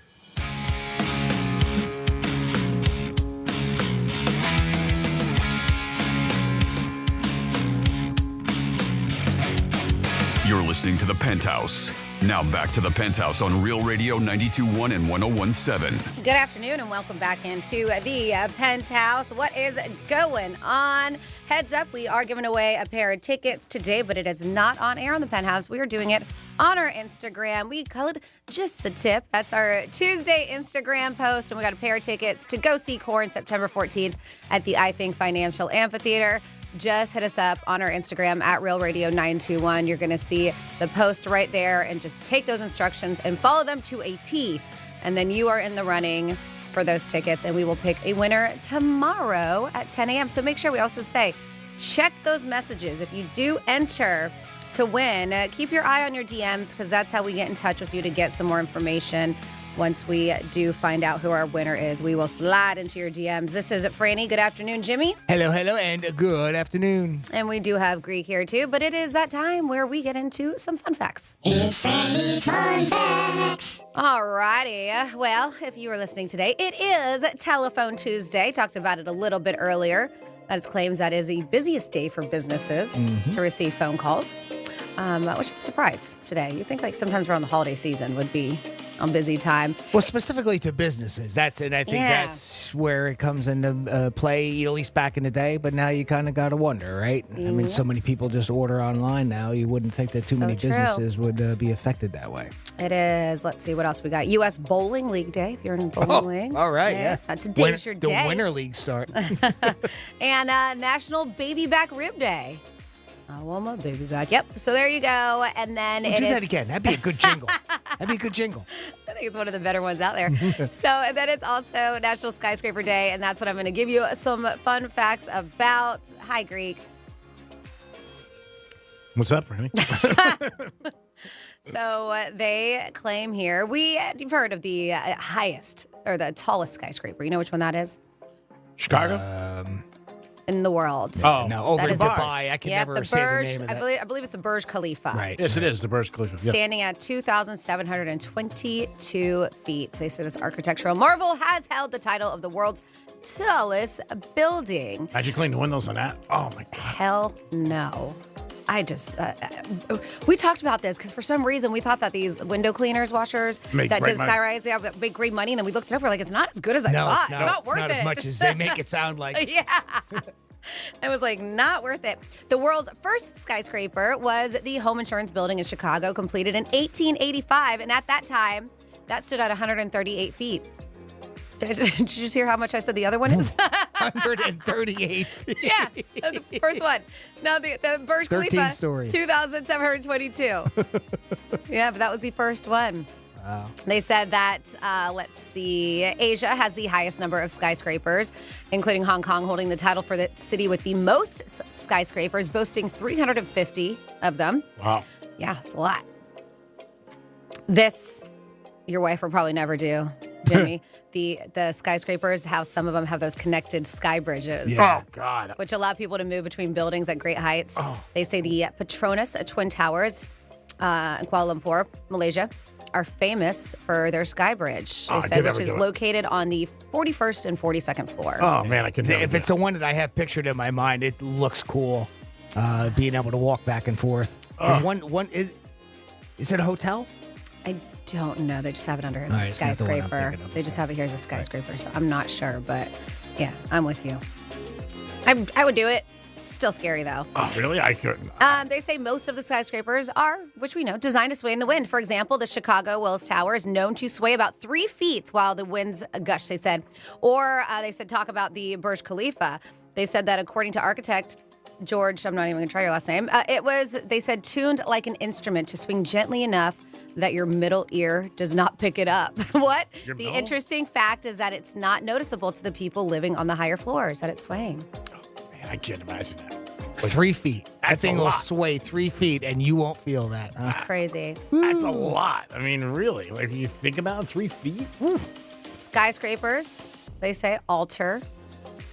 You're listening to The Penthouse. Now back to The Penthouse on Real Radio 92.1 and 101.7. Good afternoon and welcome back into the Penthouse. What is going on? Heads up, we are giving away a pair of tickets today, but it is not on air on The Penthouse. We are doing it on our Instagram. We call it Just the Tip. That's our Tuesday Instagram post, and we got a pair of tickets to go see Korn September 14th at the I Think Financial Amphitheater. Just hit us up on our Instagram at Real Radio 921. You're going to see the post right there, and just take those instructions and follow them to a T. And then you are in the running for those tickets, and we will pick a winner tomorrow at 10 a.m. So make sure we also say, check those messages. If you do enter to win, keep your eye on your DMs, because that's how we get in touch with you to get some more information. Once we do find out who our winner is, we will slide into your DMs. This is Franny. Good afternoon, Jimmy. Hello, and good afternoon. And we do have Greek here, too, but it is that time where we get into some fun facts. It's Franny's Fun Facts. Alrighty. Well, if you were listening today, it is Telephone Tuesday. Talked about it a little bit earlier. That is claims that is the busiest day for businesses to receive phone calls, which I'm surprised today. You think like sometimes around the holiday season would be on busy time. Well, specifically to businesses. I think that's where it comes into play, at least back in the day. But now you kind of got to wonder, right? I mean, so many people just order online now. You wouldn't think that too many businesses would be affected that way. It is. Let's see what else we got. U.S. Bowling League Day, if you're in bowling league. All right, yeah. Today's your day. The Winter League start. And National Baby Back Rib Day. I want my baby back. Yep. So there you go. And then do that again. That'd be a good jingle. That'd be a good jingle. I think it's one of the better ones out there. And then it's also National Skyscraper Day, and that's what I'm going to give you some fun facts about. Hi, Greek. What's up, Franny? So they claim here, you've heard of the highest or the tallest skyscraper. You know which one that is? Chicago? In the world. Oh, no. Over in Dubai. I can never say the name of that. I believe it's the Burj Khalifa. Right. Yes, it is. The Burj Khalifa. Yes. Standing at 2,722 feet. They say this architectural marvel has held the title of the world's tallest building. How'd you clean the windows on that? Oh, my God. Hell no. I just, we talked about this because for some reason we thought that these window cleaners, washers that did skyrise, make great money. And then we looked it up. We're like, it's not as good as I thought. It's not worth it. It's not as much as they make it sound like. Yeah. It was like not worth it. The world's first skyscraper was the home insurance building in Chicago, completed in 1885. And at that time, that stood at 138 feet. Did you just hear how much I said the other one is? 138 feet. Yeah, that's the first one. Now the Burj 13 Khalifa, stories. 2,722. Yeah, but that was the first one. Wow. They said that, let's see, Asia has the highest number of skyscrapers, including Hong Kong holding the title for the city with the most skyscrapers, boasting 350 of them. Wow. Yeah, it's a lot. This, your wife will probably never do, Jimmy. The skyscrapers, how some of them have those connected sky bridges. Yeah. Oh, God. Which allow people to move between buildings at great heights. They say the Petronas Twin Towers in Kuala Lumpur, Malaysia, are famous for their sky bridge, they said, which is located on the 41st and 42nd floor. Oh, man, I can tell. If it's the one that I have pictured in my mind, it looks cool, being able to walk back and forth. Is it a hotel? I don't know. They just have it under as a skyscraper. They just have it here as a skyscraper, so I'm not sure. But, yeah, I'm with you. I would do it. Still scary, though. Oh, really? I couldn't. They say most of the skyscrapers are, which we know, designed to sway in the wind. For example, the Chicago Willis Tower is known to sway about 3 feet while the winds gush, they said. Or they said talk about the Burj Khalifa. They said that according to architect George, I'm not even going to try your last name, it was, they said, tuned like an instrument to swing gently enough that your middle ear does not pick it up. What? The interesting fact is that it's not noticeable to the people living on the higher floors that it's swaying. Man, I can't imagine that. 3 feet. That thing will sway 3 feet, and you won't feel that. It's crazy. That's a lot. I mean, really. Like, you think about 3 feet? Skyscrapers, they say, alter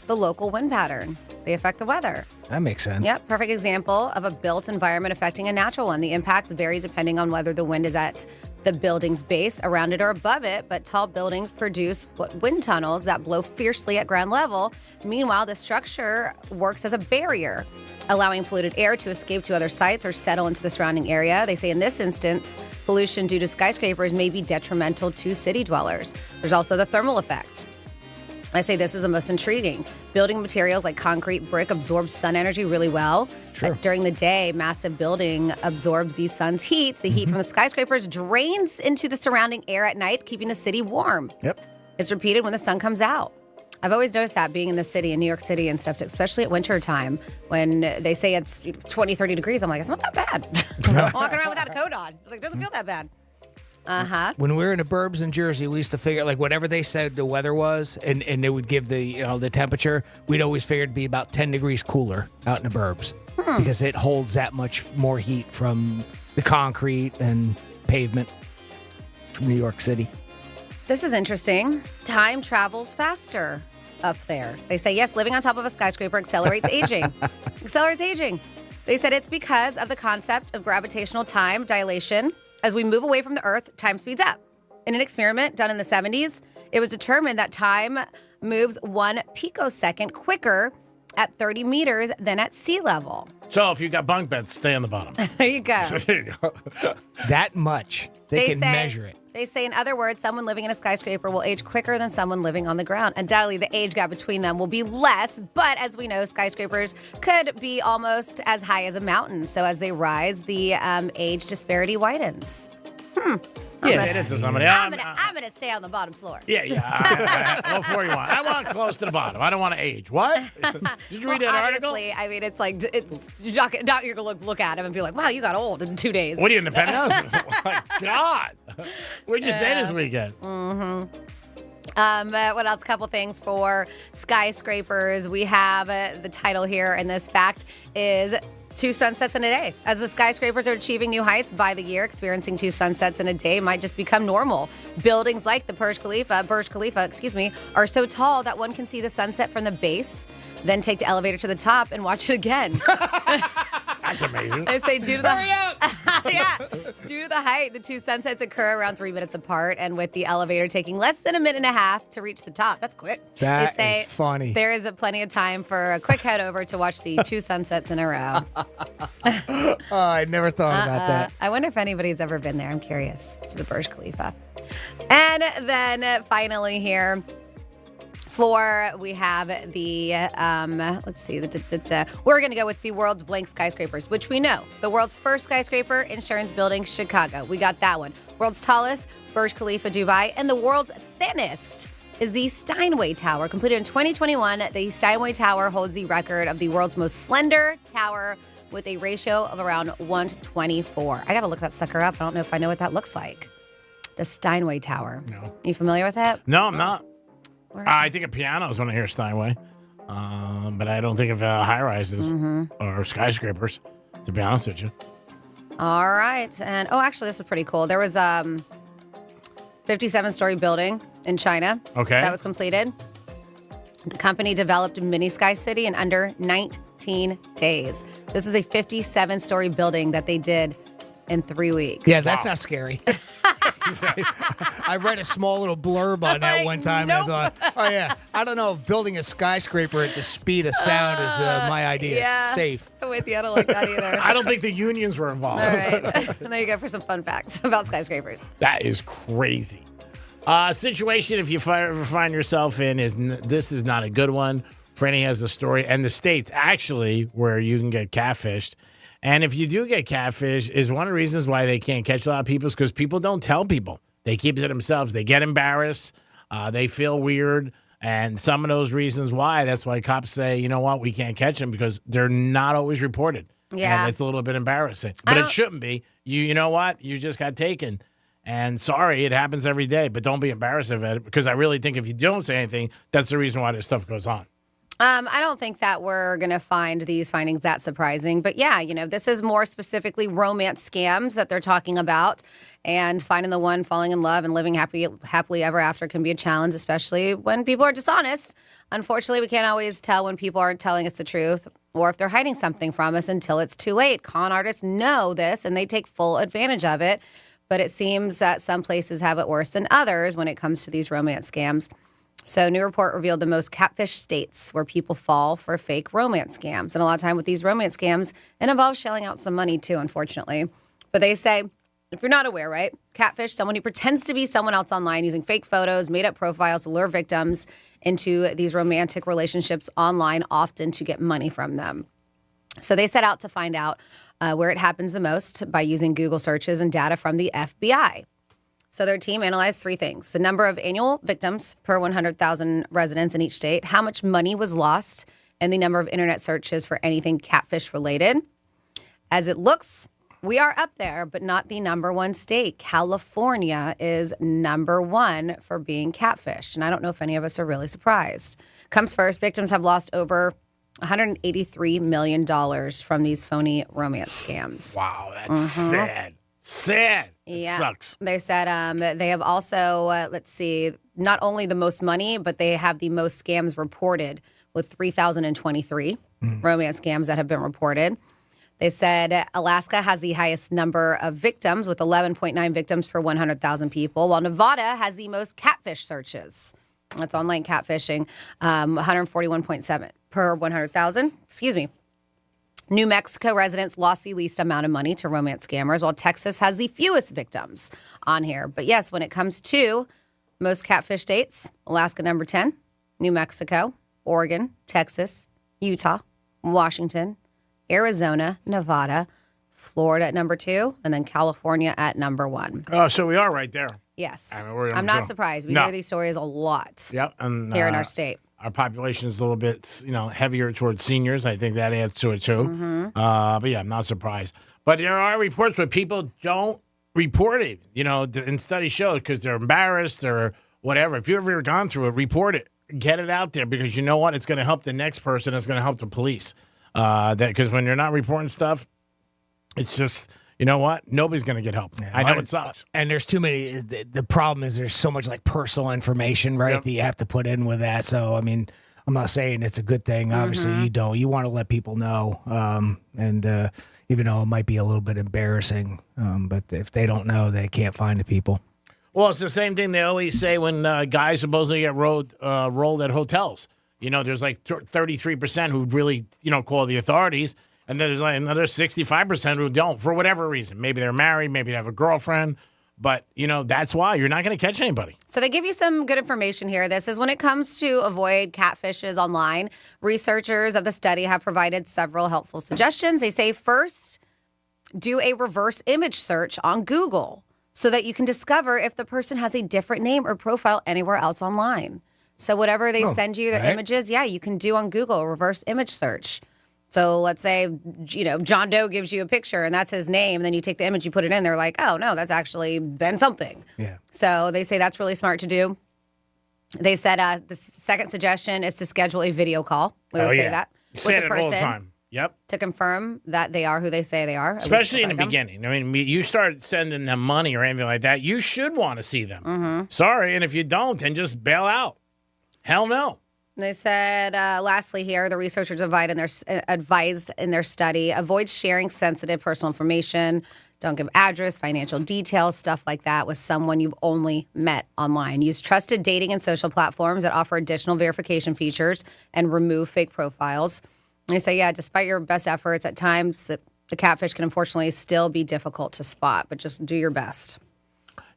the local wind pattern. They affect the weather. That makes sense. Yep, perfect example of a built environment affecting a natural one. The impacts vary depending on whether the wind is at the building's base, around it, or above it, but tall buildings produce wind tunnels that blow fiercely at ground level. Meanwhile, the structure works as a barrier, allowing polluted air to escape to other sites or settle into the surrounding area. They say in this instance, pollution due to skyscrapers may be detrimental to city dwellers. There's also the thermal effect. I say this is the most intriguing. Building materials like concrete, brick absorb sun energy really well. Sure. During the day, massive building absorbs the sun's heat. The heat from the skyscrapers drains into the surrounding air at night, keeping the city warm. Yep. It's repeated when the sun comes out. I've always noticed that being in the city, in New York City and stuff, especially at winter time, when they say it's 20, 30 degrees. I'm like, it's not that bad. I'm walking around without a coat on. It's like, it doesn't feel that bad. Uh-huh. When we were in the burbs in Jersey, we used to figure like whatever they said the weather was, and they would give the temperature. We'd always figure it'd be about 10 degrees cooler out in the burbs because it holds that much more heat from the concrete and pavement from New York City. This is interesting. Time travels faster up there. They say, yes, living on top of a skyscraper accelerates aging. Accelerates aging. They said it's because of the concept of gravitational time dilation. As we move away from the Earth, time speeds up. In an experiment done in the 70s, it was determined that time moves 1 picosecond quicker at 30 meters than at sea level. So if you got bunk beds, stay on the bottom. There you go. There you go. That much. They can measure it. They say, in other words, someone living in a skyscraper will age quicker than someone living on the ground. Undoubtedly, the age gap between them will be less, but as we know, skyscrapers could be almost as high as a mountain. So as they rise, the age disparity widens. Say that to somebody. I'm gonna stay on the bottom floor. Yeah. What floor you want? I want close to the bottom. I don't want to age. What? Did you read that article? Obviously, I mean, it's like you're not gonna look at him and be like, "Wow, you got old in 2 days." What are you in the penthouse? Oh my God. Where'd you stay this weekend? What else? A couple things for skyscrapers. We have the title here, and this fact is 2 sunsets in a day. As the skyscrapers are achieving new heights by the year, experiencing 2 sunsets in a day might just become normal. Buildings like the Burj Khalifa, are so tall that one can see the sunset from the base, then take the elevator to the top and watch it again. That's amazing. They say due to the height, the 2 sunsets occur around 3 minutes apart, and with the elevator taking less than a minute and a half to reach the top. That's quick. That is funny. There is plenty of time for a quick head over to watch the 2 sunsets in a row. Oh, I never thought about that. I wonder if anybody's ever been there. I'm curious, to the Burj Khalifa. And then finally here, we have the, let's see, we're going to go with the world's blank skyscrapers, which we know. The world's first skyscraper, Insurance Building, Chicago. We got that one. World's tallest, Burj Khalifa, Dubai. And the world's thinnest is the Steinway Tower. Completed in 2021, the Steinway Tower holds the record of the world's most slender tower with a ratio of around 1:24. I got to look that sucker up. I don't know if I know what that looks like. The Steinway Tower. No. You familiar with that? No, I'm not. I think of pianos when I hear Steinway, but I don't think of high-rises or skyscrapers, to be honest with you. All right. And, actually, this is pretty cool. There was a 57-story building in China that was completed. The company developed a mini Sky City in under 19 days. This is a 57-story building that they did in 3 weeks. Yeah, that's not scary. I read a small little blurb on that one time, and I thought, oh, yeah, I don't know if building a skyscraper at the speed of sound is my idea. Yeah. Safe. I'm with you. I don't like that either. I don't think the unions were involved. All right. And there you go for some fun facts about skyscrapers. That is crazy. Situation, if you ever find yourself in, this is not a good one. Franny has a story, and the states, actually, where you can get catfished. And if you do get catfish, is one of the reasons why they can't catch a lot of people is because people don't tell people. They keep it to themselves. They get embarrassed. They feel weird. And some of those reasons why, that's why cops say, you know what, we can't catch them because they're not always reported. Yeah. And it's a little bit embarrassing. But it shouldn't be. You know what? You just got taken. And sorry, it happens every day. But don't be embarrassed of it because I really think if you don't say anything, that's the reason why this stuff goes on. I don't think that we're going to find these findings that surprising. But yeah, this is more specifically romance scams that they're talking about. And finding the one, falling in love, and living happily ever after can be a challenge, especially when people are dishonest. Unfortunately, we can't always tell when people aren't telling us the truth or if they're hiding something from us until it's too late. Con artists know this, and they take full advantage of it. But it seems that some places have it worse than others when it comes to these romance scams. So a new report revealed the most catfish states where people fall for fake romance scams. And a lot of time with these romance scams, it involves shelling out some money too, unfortunately. But they say, if you're not aware, right, catfish, someone who pretends to be someone else online using fake photos, made up profiles to lure victims into these romantic relationships online, often to get money from them. So they set out to find out where it happens the most by using Google searches and data from the FBI. So their team analyzed 3 things: the number of annual victims per 100,000 residents in each state, how much money was lost, and the number of internet searches for anything catfish related. As it looks, we are up there, but not the number one state. California is number 1 for being catfished. And I don't know if any of us are really surprised. Comes first, victims have lost over $183 million from these phony romance scams. Wow, that's sad. Sad. Yeah. It sucks. They said they have also, let's see, not only the most money, but they have the most scams reported with 3,023 romance scams that have been reported. They said Alaska has the highest number of victims with 11.9 victims per 100,000 people, while Nevada has the most catfish searches. That's online catfishing, 141.7 per 100,000. Excuse me. New Mexico residents lost the least amount of money to romance scammers, while Texas has the fewest victims on here. But yes, when it comes to most catfish states, Alaska number 10, New Mexico, Oregon, Texas, Utah, Washington, Arizona, Nevada, Florida at number 2, and then California at number 1. Oh, so we are right there. Yes. I mean, I'm not surprised. We hear these stories a lot Yep. And, here in our state. Our population is a little bit, heavier towards seniors. I think that adds to it, too. Mm-hmm. But, yeah, I'm not surprised. But there are reports where people don't report it, and studies show because they're embarrassed or whatever. If you've ever gone through it, report it. Get it out there because you know what? It's going to help the next person. It's going to help the police. Because when you're not reporting stuff, it's just, you know what? Nobody's going to get help. I know it sucks. And there's too many. The problem is there's so much like personal information, right, that you have to put in with that. So, I mean, I'm not saying it's a good thing. Obviously, you don't. You want to let people know. And even though it might be a little bit embarrassing, but if they don't know, they can't find the people. Well, it's the same thing they always say when guys supposedly get rolled at hotels. There's like 33% who really, call the authorities. And then there's like another 65% who don't for whatever reason. Maybe they're married, maybe they have a girlfriend. But, that's why you're not going to catch anybody. So they give you some good information here. This is when it comes to avoid catfishes online. Researchers of the study have provided several helpful suggestions. They say first, do a reverse image search on Google so that you can discover if the person has a different name or profile anywhere else online. So whatever they send you, their images, you can do on Google, a reverse image search. So let's say, John Doe gives you a picture and that's his name. And then you take the image, you put it in. They're like, oh, no, that's actually Ben something. Yeah. So they say that's really smart to do. They said the second suggestion is to schedule a video call. We would say that. Say with the it all the person time. Yep. to confirm that they are who they say they are. Especially in the beginning. I mean, you start sending them money or anything like that, you should want to see them. Mm-hmm. Sorry. And if you don't, then just bail out. Hell no. They said, lastly here, the researchers advised in their study, avoid sharing sensitive personal information. Don't give address, financial details, stuff like that with someone you've only met online. Use trusted dating and social platforms that offer additional verification features and remove fake profiles. And they say, despite your best efforts, at times the catfish can unfortunately still be difficult to spot, but just do your best.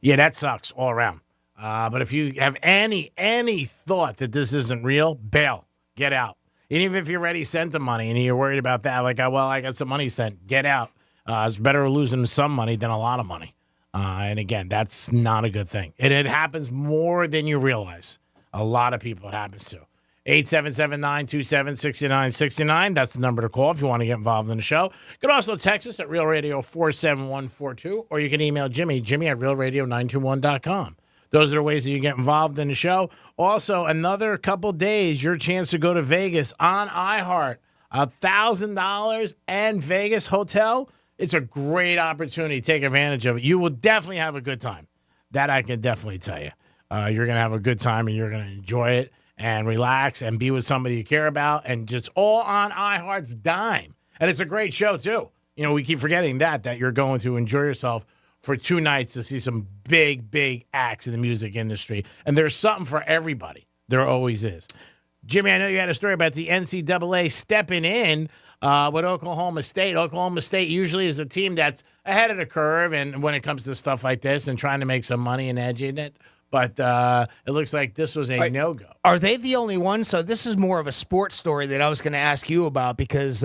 Yeah, that sucks all around. But if you have any thought that this isn't real, bail. Get out. And even if you already sent the money and you're worried about that, like, I got some money sent, get out. It's better losing some money than a lot of money. And again, that's not a good thing. And it happens more than you realize. A lot of people it happens to. 877-927-6969. That's the number to call if you want to get involved in the show. You can also text us at Real Radio 47142, or you can email Jimmy at realradio921.com. Those are the ways that you get involved in the show. Also, another couple days, your chance to go to Vegas on iHeart. $1,000 and Vegas hotel. It's a great opportunity. Take advantage of it. You will definitely have a good time. That I can definitely tell you. You're going to have a good time and you're going to enjoy it and relax and be with somebody you care about and just all on iHeart's dime. And it's a great show, too. We keep forgetting that you're going to enjoy yourself for 2 nights to see some big acts in the music industry. And there's something for everybody. There always is. Jimmy, I know you had a story about the NCAA stepping in with Oklahoma State. Oklahoma State usually is a team that's ahead of the curve and when it comes to stuff like this and trying to make some money and edging it. But it looks like this was a no-go. Are they the only ones? So this is more of a sports story that I was going to ask you about because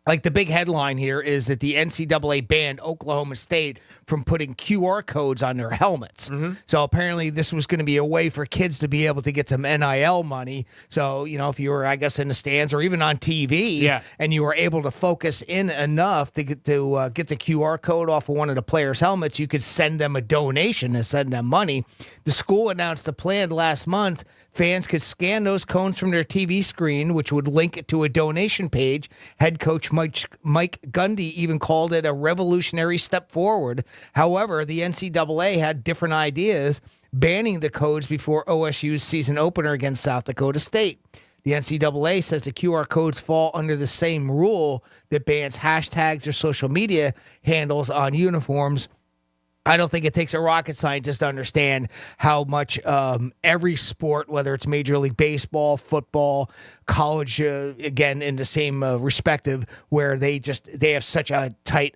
like the big headline here is that the NCAA banned Oklahoma State from putting QR codes on their helmets. Mm-hmm. So apparently this was going to be a way for kids to be able to get some NIL money. So, if you were, I guess, in the stands or even on TV and you were able to focus in enough to get the QR code off of one of the players' helmets, you could send them a donation and send them money. The school announced a plan last month Fans could scan those cones from their TV screen, which would link it to a donation page. Head coach Mike Gundy even called it a revolutionary step forward. However, the NCAA had different ideas, banning the codes before OSU's season opener against South Dakota State. The NCAA says the QR codes fall under the same rule that bans hashtags or social media handles on uniforms. I don't think it takes a rocket scientist to understand how much every sport, whether it's Major League Baseball, football, college, again, in the same respective, where they have such a tight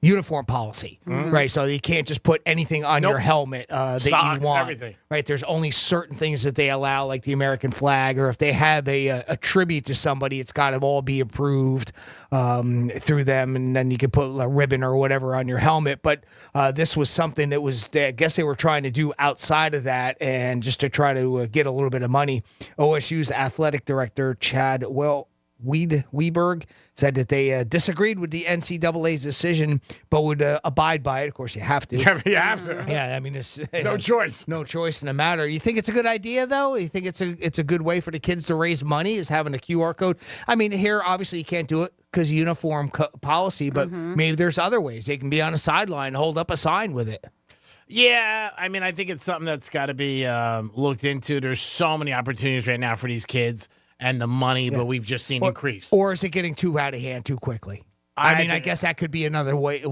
uniform policy, right? So you can't just put anything on your helmet that Socks, you want. everything. Right? There's only certain things that they allow, like the American flag, or if they have a tribute to somebody, it's got to all be approved through them, and then you can put a ribbon or whatever on your helmet. But this was something that was, I guess they were trying to do outside of that, and just to try to get a little bit of money. OSU's athletic director, Chad Weberg, said that they disagreed with the NCAA's decision, but would abide by it. Of course, you have to. You have to. Yeah, I mean, it's No choice. No choice in the matter. You think it's a good idea, though? You think it's a good way for the kids to raise money, is having a QR code? I mean, here, obviously, you can't do it because uniform policy, but maybe there's other ways. They can be on a sideline, hold up a sign with it. Yeah, I mean, I think it's something that's got to be looked into. There's so many opportunities right now for these kids and the money, but we've just seen increase. Or is it getting too out of hand too quickly? I guess that could be another way,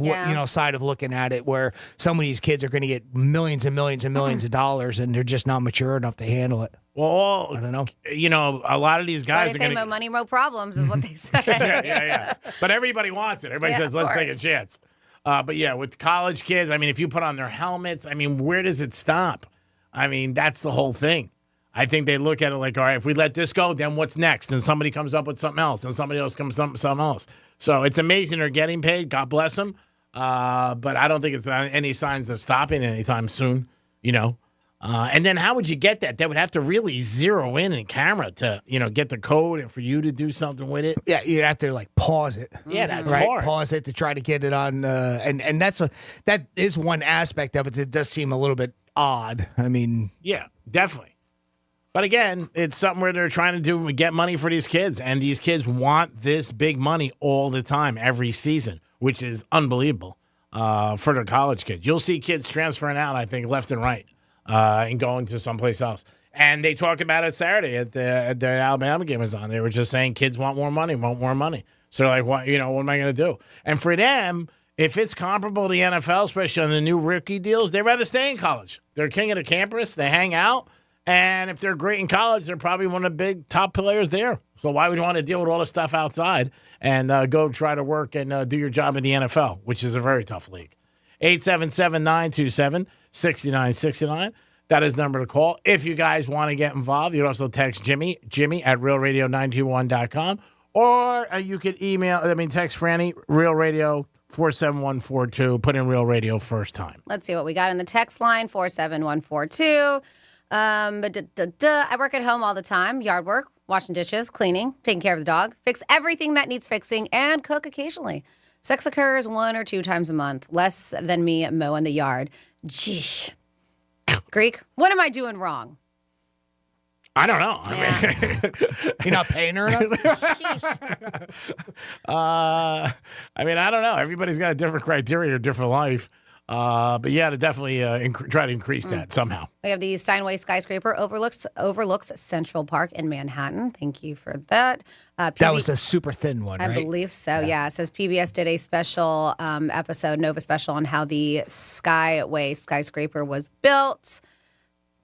side of looking at it, where some of these kids are going to get millions and millions and millions of dollars, and they're just not mature enough to handle it. Well, I don't know. You know, a lot of these guys They say "Mo money, mo problems" is what they say. yeah. But everybody wants it. Everybody says, "Let's take a chance." But yeah, with college kids, I mean, if you put on their helmets, I mean, where does it stop? I mean, that's the whole thing. I think they look at it like, all right, if we let this go, then what's next? And somebody comes up with something else, and somebody else comes up with something else. So it's amazing they're getting paid. God bless them. But I don't think it's any signs of stopping anytime soon, you know. And then how would you get that? They would have to really zero in camera to, get the code and for you to do something with it. Yeah, you'd have to pause it. Yeah, that's right. hard. Pause it to try to get it on, and that is one aspect of it that does seem a little bit odd. I mean, yeah, definitely. But again, it's something where they're trying to get money for these kids, and these kids want this big money all the time, every season, which is unbelievable for their college kids. You'll see kids transferring out, I think, left and right, and going to someplace else. And they talked about it Saturday at the Alabama game was on. They were just saying kids want more money. So they're like, what am I going to do? And for them, if it's comparable to the NFL, especially on the new rookie deals, they'd rather stay in college. They're king of the campus. They hang out. And if they're great in college, they're probably one of the big top players there. So why would you want to deal with all the stuff outside and go try to work and do your job in the NFL, which is a very tough league? 877-927-6969. That is the number to call. If you guys want to get involved, you can also text Jimmy at realradio921.com. Or you could text Franny, Real Radio 47142. Put in Real Radio first time. Let's see what we got in the text line, 47142. I work at home all the time, yard work, washing dishes, cleaning, taking care of the dog, fix everything that needs fixing, and cook occasionally. Sex occurs 1 or 2 times a month, less than me mowing the yard. Jeesh. Greek, what am I doing wrong? I don't know. Yeah. You're not paying her enough? I don't know. Everybody's got a different criteria or different life. But yeah, to definitely try to increase that somehow. We have the Steinway skyscraper overlooks Central Park in Manhattan. Thank you for that. That was a super thin one, right? I believe so, yeah. It says PBS did a special episode, Nova special, on how the Skyway skyscraper was built.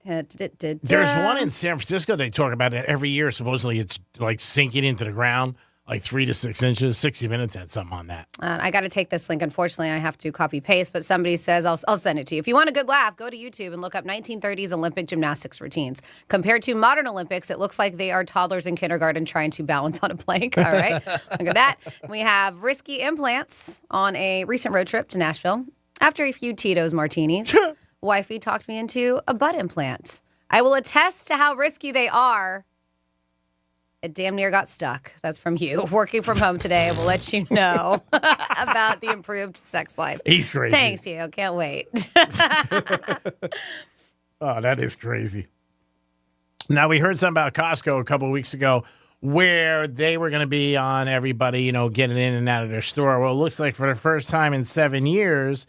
There's one in San Francisco they talk about it every year. Supposedly it's like sinking into the ground. Like 3 to 6 inches. 60 Minutes had something on that. I got to take this link. Unfortunately, I have to copy paste, but somebody says, I'll send it to you. If you want a good laugh, go to YouTube and look up 1930s Olympic gymnastics routines. Compared to modern Olympics, it looks like they are toddlers in kindergarten trying to balance on a plank. All right. Look at that. We have risky implants on a recent road trip to Nashville. After a few Tito's martinis, wifey talked me into a butt implant. I will attest to how risky they are. It damn near got stuck. That's from you. Working from home today, we'll let you know about the improved sex life. He's crazy. Thanks, you. Can't wait. Oh, that is crazy. Now, we heard something about Costco a couple of weeks ago where they were going to be on everybody, getting in and out of their store. Well, it looks like for the first time in 7 years,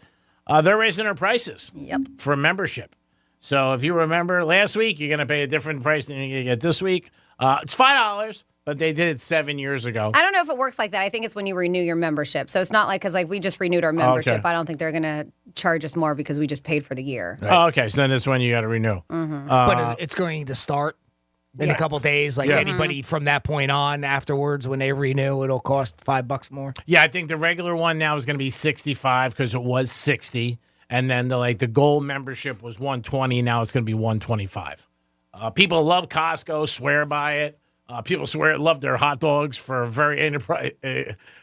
they're raising their prices for membership. So if you remember last week, you're going to pay a different price than you're going to get this week. It's $5, but they did it 7 years ago. I don't know if it works like that. I think it's when you renew your membership. So it's not like, because we just renewed our membership. Okay. I don't think they're going to charge us more because we just paid for the year. Right. Oh, okay. So then this one you got to renew. Mm-hmm. But it's going to start in a couple days. Like Yeah. anybody from that point on afterwards, when they renew, it'll cost $5 more. Yeah, I think the regular one now is going to be $65 because it was $60. And then the gold membership was $120. Now it's going to be $125. People love Costco, swear by it. People love their hot dogs for a very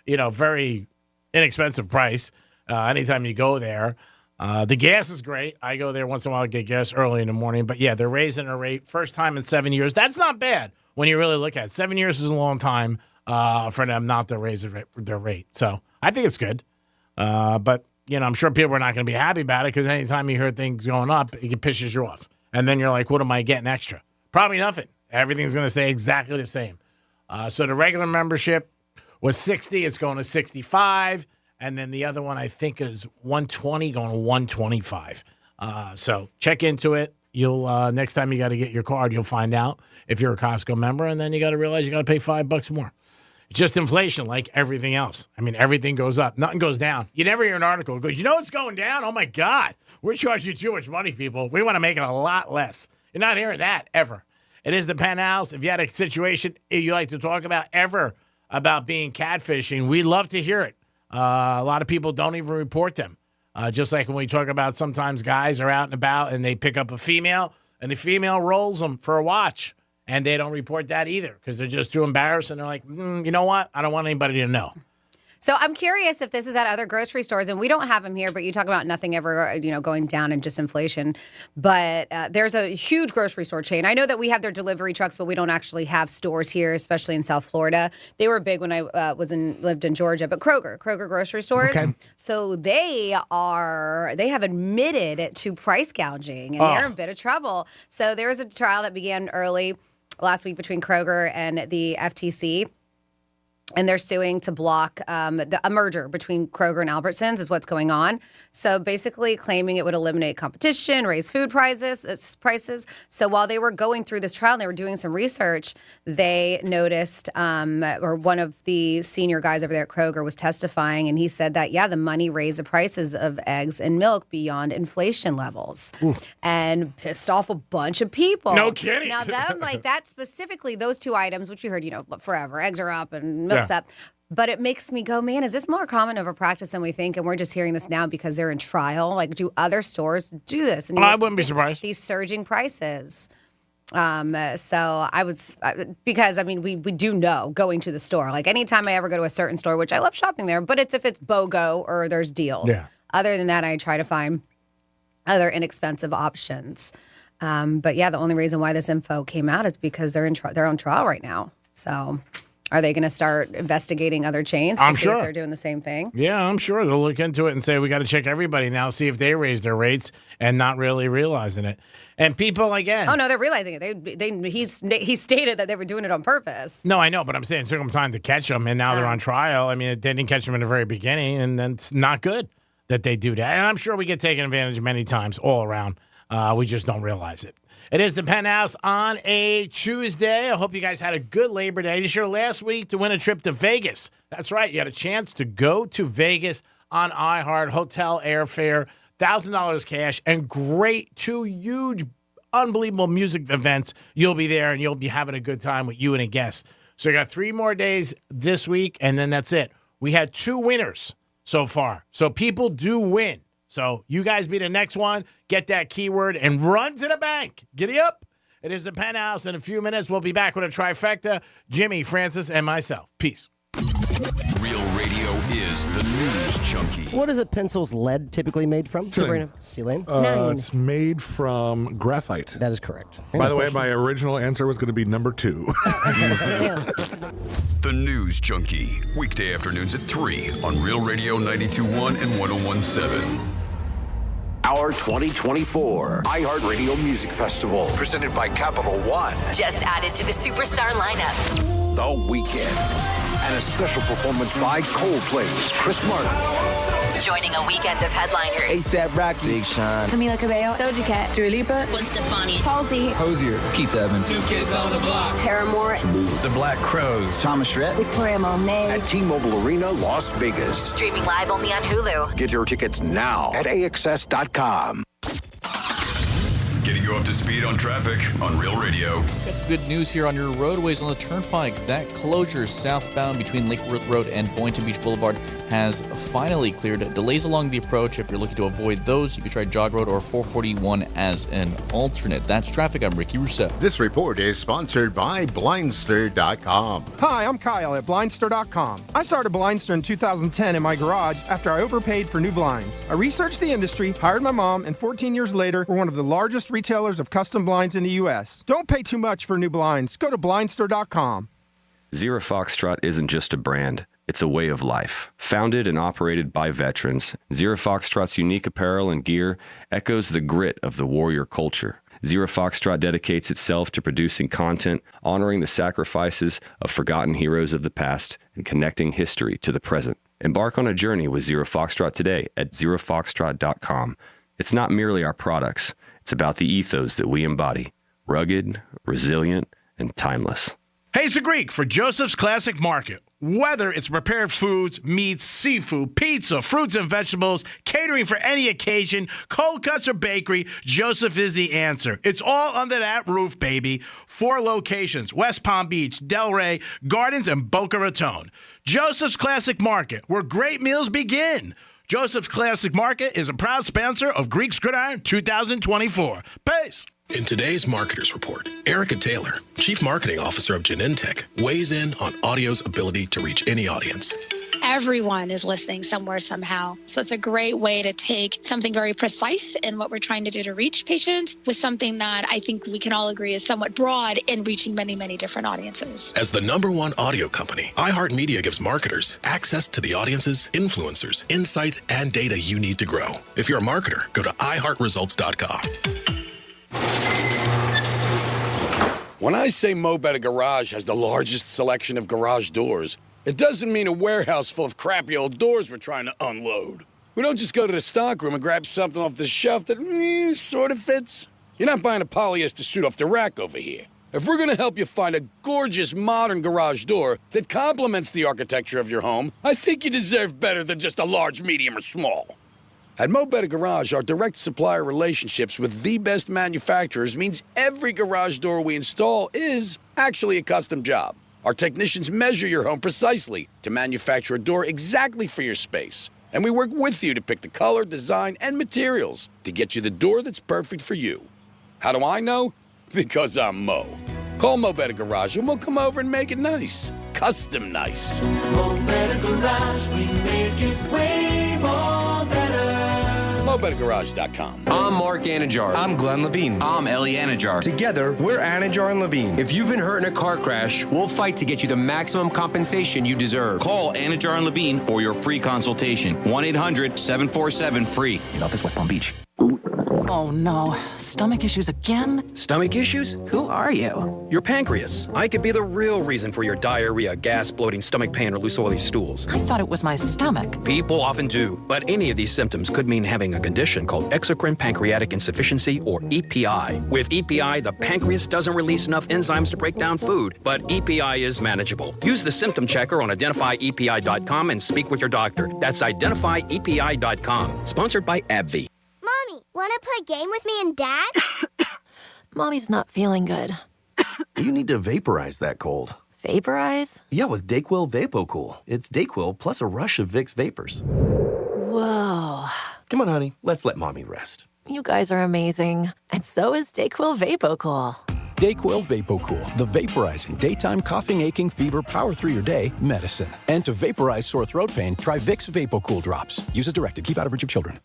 very inexpensive price. Anytime you go there, the gas is great. I go there once in a while to get gas early in the morning. But yeah, they're raising a rate first time in 7 years. That's not bad when you really look at it. 7 years is a long time for them not to raise their rate. So I think it's good. But I'm sure people are not going to be happy about it because anytime you hear things going up, it pisses you off. And then you're like, what am I getting extra? Probably nothing. Everything's going to stay exactly the same. So the regular membership was $60. It's going to $65. And then the other one, I think, is $120 going to $125. So check into it. You'll next time you got to get your card, you'll find out if you're a Costco member. And then you got to realize you got to pay $5 more. It's just inflation like everything else. I mean, everything goes up. Nothing goes down. You never hear an article that goes, it's going down? Oh, my God. We're charging you too much money, people. We want to make it a lot less. You're not hearing that ever. It is the Penthouse. If you had a situation you like to talk about ever about being catfishing, we love to hear it. A lot of people don't even report them. Just like when we talk about sometimes guys are out and about and they pick up a female and the female rolls them for a watch. And they don't report that either because they're just too embarrassed. And they're like, you know what? I don't want anybody to know. So I'm curious if this is at other grocery stores, and we don't have them here, but you talk about nothing ever, going down and just inflation. But there's a huge grocery store chain. I know that we have their delivery trucks, but we don't actually have stores here, especially in South Florida. They were big when I lived in Georgia. But Kroger grocery stores. Okay. So they have admitted to price gouging, and they're in a bit of trouble. So there was a trial that began early last week between Kroger and the FTC. And they're suing to block a merger between Kroger and Albertsons is what's going on. So basically claiming it would eliminate competition, raise food prices. So while they were going through this trial and they were doing some research, they noticed, or one of the senior guys over there at Kroger was testifying, and he said that, the money raised the prices of eggs and milk beyond inflation levels. Ooh. And pissed off a bunch of people. No kidding. Now, that specifically, those two items, which we heard, forever, eggs are up and milk's up. But it makes me go, man, is this more common of a practice than we think? And we're just hearing this now because they're in trial. Like, do other stores do this? And I wouldn't be surprised. These surging prices. So because we do know going to the store, like anytime I ever go to a certain store, which I love shopping there, but it's if it's BOGO or there's deals. Yeah. Other than that, I try to find other inexpensive options. But the only reason why this info came out is because they're on trial right now. So are they going to start investigating other chains to see if they're doing the same thing? Yeah, I'm sure they'll look into it and say, we got to check everybody now, see if they raise their rates and not really realizing it. And people, again. Oh, no, they're realizing it. He stated that they were doing it on purpose. No, I know, but I'm saying it took them time to catch them, and now they're on trial. I mean, they didn't catch them in the very beginning, and then it's not good that they do that. And I'm sure we get taken advantage many times all around. We just don't realize it. It is the Penthouse on a Tuesday. I hope you guys had a good Labor Day. This year last week to win a trip to Vegas. That's right. You had a chance to go to Vegas on iHeart, hotel airfare, $1,000 cash, and two huge, unbelievable music events. You'll be there, and you'll be having a good time with you and a guest. So you got 3 more days this week, and then that's it. We had 2 winners so far. So people do win. So you guys be the next one. Get that keyword and run to the bank. Giddy up. It is the Penthouse. In a few minutes, we'll be back with a trifecta. Jimmy, Francis, and myself. Peace. Real Radio is the news junkie. What is a pencil's lead typically made from? Selene. Selene? It's made from graphite. That is correct. By the way, my original answer was going to be number 2. The News Junkie. Weekday afternoons at 3 on Real Radio 92.1 and 101.7. Power 2024 iHeartRadio Music Festival, presented by Capital One. Just added to the superstar lineup. The Weeknd. And a special performance by Coldplay's Chris Martin. Joining a weekend of headliners. ASAP Rocky. Big Sean. Camila Cabello. Doja Cat. Dua Lipa. Gwen Stefani. Halsey. Hosier. Keith Urban. New Kids on the Block. Paramore. The Black Crows. Thomas Rhett. Victoria Monet. At T-Mobile Arena, Las Vegas. Streaming live only on Hulu. Get your tickets now at AXS.com. Getting you up to speed on traffic on Real Radio. Got some good news here on your roadways on the Turnpike. That closure southbound between Lake Worth Road and Boynton Beach Boulevard has finally cleared. Delays along the approach. If you're looking to avoid those, you can try Jog Road or 441 as an alternate. That's traffic. I'm Ricky Rousseau. This report is sponsored by Blindster.com. Hi, I'm Kyle at Blindster.com. I started Blindster in 2010 in my garage after I overpaid for new blinds. I researched the industry, hired my mom, and 14 years later, we're one of the largest retailers of custom blinds in the U.S. Don't pay too much for new blinds. Go to Blindster.com. Zero Foxtrot isn't just a brand. It's a way of life. Founded and operated by veterans, Zero Foxtrot's unique apparel and gear echoes the grit of the warrior culture. Zero Foxtrot dedicates itself to producing content, honoring the sacrifices of forgotten heroes of the past, and connecting history to the present. Embark on a journey with Zero Foxtrot today at zerofoxtrot.com. It's not merely our products. It's about the ethos that we embody. Rugged, resilient, and timeless. Hey, it's the Greek for Joseph's Classic Market. Whether it's prepared foods, meats, seafood, pizza, fruits and vegetables, catering for any occasion, cold cuts or bakery, Joseph is the answer. It's all under that roof, baby. 4 locations: West Palm Beach, Delray, Gardens, and Boca Raton. Joseph's Classic Market, where great meals begin. Joseph's Classic Market is a proud sponsor of Greek's Gridiron 2024. Peace. In today's Marketers Report, Erica Taylor, Chief Marketing Officer of Genentech, weighs in on audio's ability to reach any audience. Everyone is listening somewhere, somehow. So it's a great way to take something very precise in what we're trying to do to reach patients with something that I think we can all agree is somewhat broad in reaching many, many different audiences. As the #1 audio company, iHeartMedia gives marketers access to the audiences, influencers, insights, and data you need to grow. If you're a marketer, go to iHeartResults.com. When I say Mo Better Garage has the largest selection of garage doors, it doesn't mean a warehouse full of crappy old doors we're trying to unload. We don't just go to the stockroom and grab something off the shelf that sort of fits. You're not buying a polyester suit off the rack over here. If we're going to help you find a gorgeous modern garage door that complements the architecture of your home, I think you deserve better than just a large, medium, or small. At Mo Better Garage, our direct supplier relationships with the best manufacturers means every garage door we install is actually a custom job. Our technicians measure your home precisely to manufacture a door exactly for your space. And we work with you to pick the color, design, and materials to get you the door that's perfect for you. How do I know? Because I'm Mo. Call Mo Better Garage and we'll come over and make it nice. Custom nice. Mo Better Garage, we make it way more better. MoBetterGarage.com. I'm Mark Anajar. I'm Glenn Levine. I'm Ellie Anajar. Together, we're Anajar and Levine. If you've been hurt in a car crash, we'll fight to get you the maximum compensation you deserve. Call Anajar and Levine for your free consultation. 1-800-747-FREE. In office, West Palm Beach. Oh no, stomach issues again? Stomach issues? Who are you? Your pancreas. I could be the real reason for your diarrhea, gas, bloating, stomach pain, or loose oily stools. I thought it was my stomach. People often do, but any of these symptoms could mean having a condition called exocrine pancreatic insufficiency, or EPI. With EPI, the pancreas doesn't release enough enzymes to break down food, but EPI is manageable. Use the symptom checker on identifyepi.com and speak with your doctor. That's identifyepi.com. Sponsored by AbbVie. Mommy, want to play a game with me and Dad? Mommy's not feeling good. You need to vaporize that cold. Vaporize? Yeah, with DayQuil VapoCool. It's DayQuil plus a rush of Vicks vapors. Whoa. Come on, honey. Let's let Mommy rest. You guys are amazing. And so is DayQuil VapoCool. DayQuil VapoCool, the vaporizing daytime coughing, aching, fever, power through your day medicine. And to vaporize sore throat pain, try Vicks VapoCool drops. Use as directed. Keep out of reach of children.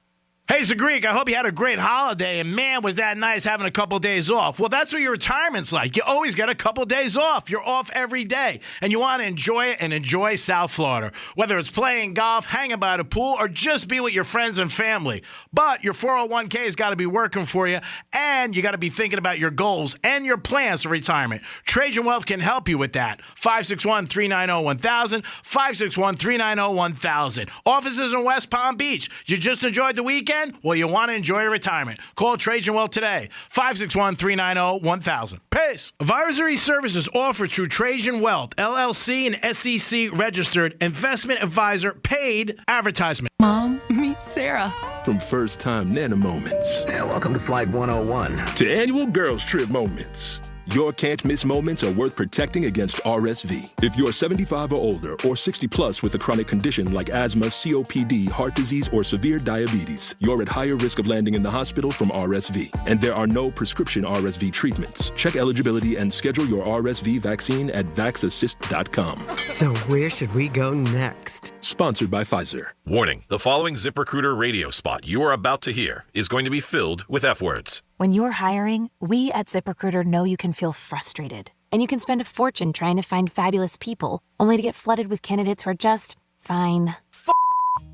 Hey, Zagreek, I hope you had a great holiday, and man, was that nice having a couple days off. Well, that's what your retirement's like. You always get a couple days off. You're off every day, and you want to enjoy it and enjoy South Florida. Whether it's playing golf, hanging by the pool, or just be with your friends and family. But your 401k's got to be working for you, and you got to be thinking about your goals and your plans for retirement. Trajan Wealth can help you with that. 561-390-1000, 561-390-1000. Offices in West Palm Beach. You just enjoyed the weekend? Well, you want to enjoy your retirement. Call Trajan Wealth today, 561-390-1000. Pace. Advisory services offered through Trajan Wealth, LLC, and SEC registered investment advisor, paid advertisement. Mom, meet Sarah. From first-time Nana moments. Welcome to Flight 101. To annual girls trip moments. Your can't-miss moments are worth protecting against RSV. If you're 75 or older or 60 plus with a chronic condition like asthma, COPD, heart disease, or severe diabetes, you're at higher risk of landing in the hospital from RSV. And there are no prescription RSV treatments. Check eligibility and schedule your RSV vaccine at vaxassist.com. So where should we go next? Sponsored by Pfizer. Warning, the following ZipRecruiter radio spot you are about to hear is going to be filled with F-words. When you're hiring, we at ZipRecruiter know you can feel frustrated. And you can spend a fortune trying to find fabulous people, only to get flooded with candidates who are just fine.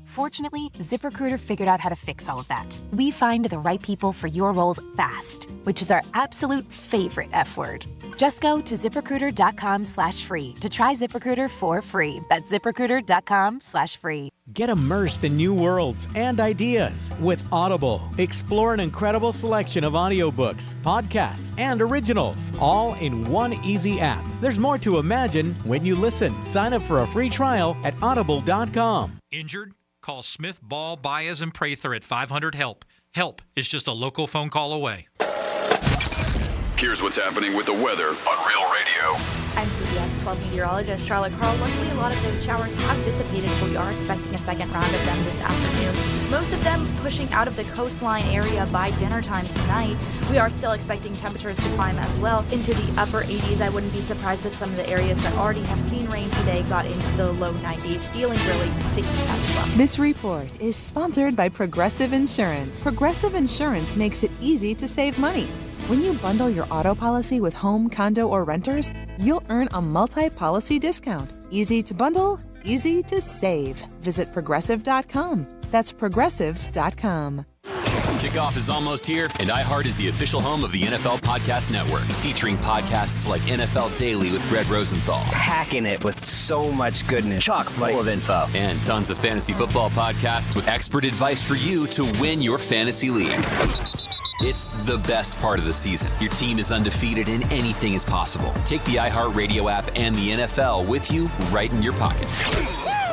Fortunately, ZipRecruiter figured out how to fix all of that. We find the right people for your roles fast, which is our absolute favorite F word. Just go to ZipRecruiter.com/free to try ZipRecruiter for free. That's ZipRecruiter.com/free. Get immersed in new worlds and ideas with Audible. Explore an incredible selection of audiobooks, podcasts, and originals, all in one easy app. There's more to imagine when you listen. Sign up for a free trial at Audible.com. Injured? Call Smith, Ball, Baez, and Prather at 500-HELP. HELP is just a local phone call away. Here's what's happening with the weather on Real Radio. I'm CBS 12 meteorologist Charlotte Carl. Luckily, a lot of those showers have dissipated, so we are expecting a second round of them this afternoon. Most of them pushing out of the coastline area by dinner time tonight. We are still expecting temperatures to climb as well into the upper 80s. I wouldn't be surprised if some of the areas that already have seen rain today got into the low 90s, feeling really sticky as well. This report is sponsored by Progressive Insurance. Progressive Insurance makes it easy to save money. When you bundle your auto policy with home, condo, or renters, you'll earn a multi-policy discount. Easy to bundle, easy to save. Visit Progressive.com. That's Progressive.com. Kickoff is almost here, and iHeart is the official home of the NFL Podcast Network, featuring podcasts like NFL Daily with Greg Rosenthal. Packing it with so much goodness. Chock full of info. And tons of fantasy football podcasts with expert advice for you to win your fantasy league. It's the best part of the season. Your team is undefeated and anything is possible. Take the iHeartRadio app and the NFL with you right in your pocket.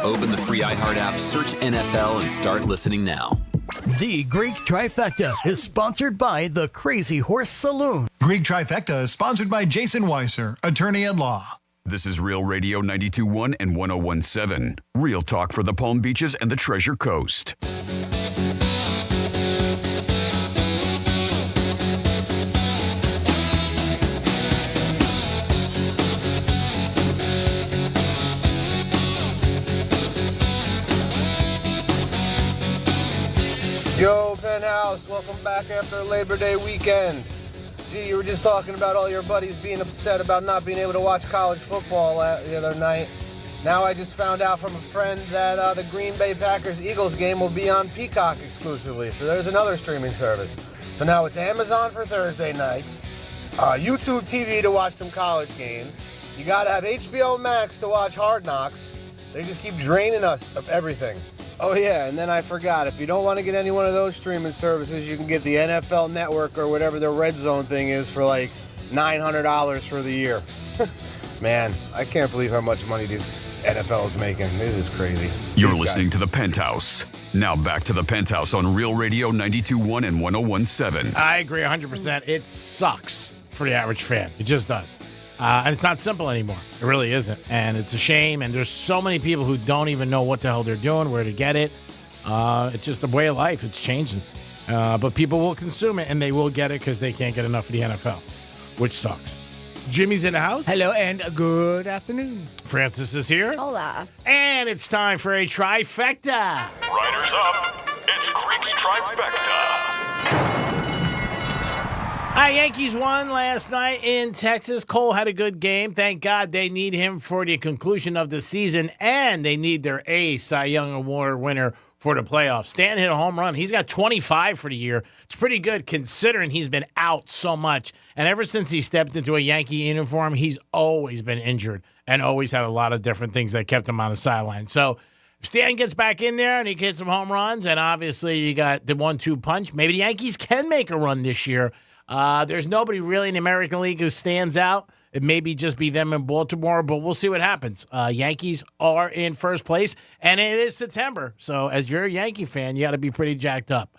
Open the free iHeart app, search NFL, and start listening now. The Greek Trifecta is sponsored by the Crazy Horse Saloon. Greek Trifecta is sponsored by Jason Weiser, attorney at law. This is Real Radio 92.1 and 101.7. Real talk for the Palm Beaches and the Treasure Coast. Yo, Penthouse, welcome back after Labor Day weekend. Gee, you were just talking about all your buddies being upset about not being able to watch college football the other night. Now I just found out from a friend that the Green Bay Packers-Eagles game will be on Peacock exclusively, so there's another streaming service. So now it's Amazon for Thursday nights, YouTube TV to watch some college games. You gotta have HBO Max to watch Hard Knocks. They just keep draining us of everything. Oh yeah, and then I forgot, if you don't want to get any one of those streaming services, you can get the NFL Network or whatever their Red Zone thing is for like $900 for the year. Man, I can't believe how much money this NFL is making. This is crazy. You're listening to The Penthouse. Now back to The Penthouse on Real Radio 92.1 and 101.7. I agree 100%. It sucks for the average fan. It just does. And it's not simple anymore. It really isn't. And it's a shame. And there's so many people who don't even know what the hell they're doing, where to get it. It's just a way of life. It's changing. But people will consume it, and they will get it because they can't get enough of the NFL, which sucks. Jimmy's in the house. Hello, and good afternoon. Francis is here. Hola. And it's time for a trifecta. Riders up. It's Freaky Trifecta. Yankees won last night in Texas. Cole had a good game. Thank God they need him for the conclusion of the season, and they need their ace, Cy Young Award winner, for the playoffs. Stan hit a home run. He's got 25 for the year. It's pretty good considering he's been out so much. And ever since he stepped into a Yankee uniform, he's always been injured and always had a lot of different things that kept him on the sideline. So if Stan gets back in there and he gets some home runs, and obviously you got the 1-2 punch, maybe the Yankees can make a run this year. There's nobody really in the American League who stands out. It may be just be them in Baltimore, but we'll see what happens. Yankees are in first place, and it is September. So as you're a Yankee fan, you got to be pretty jacked up.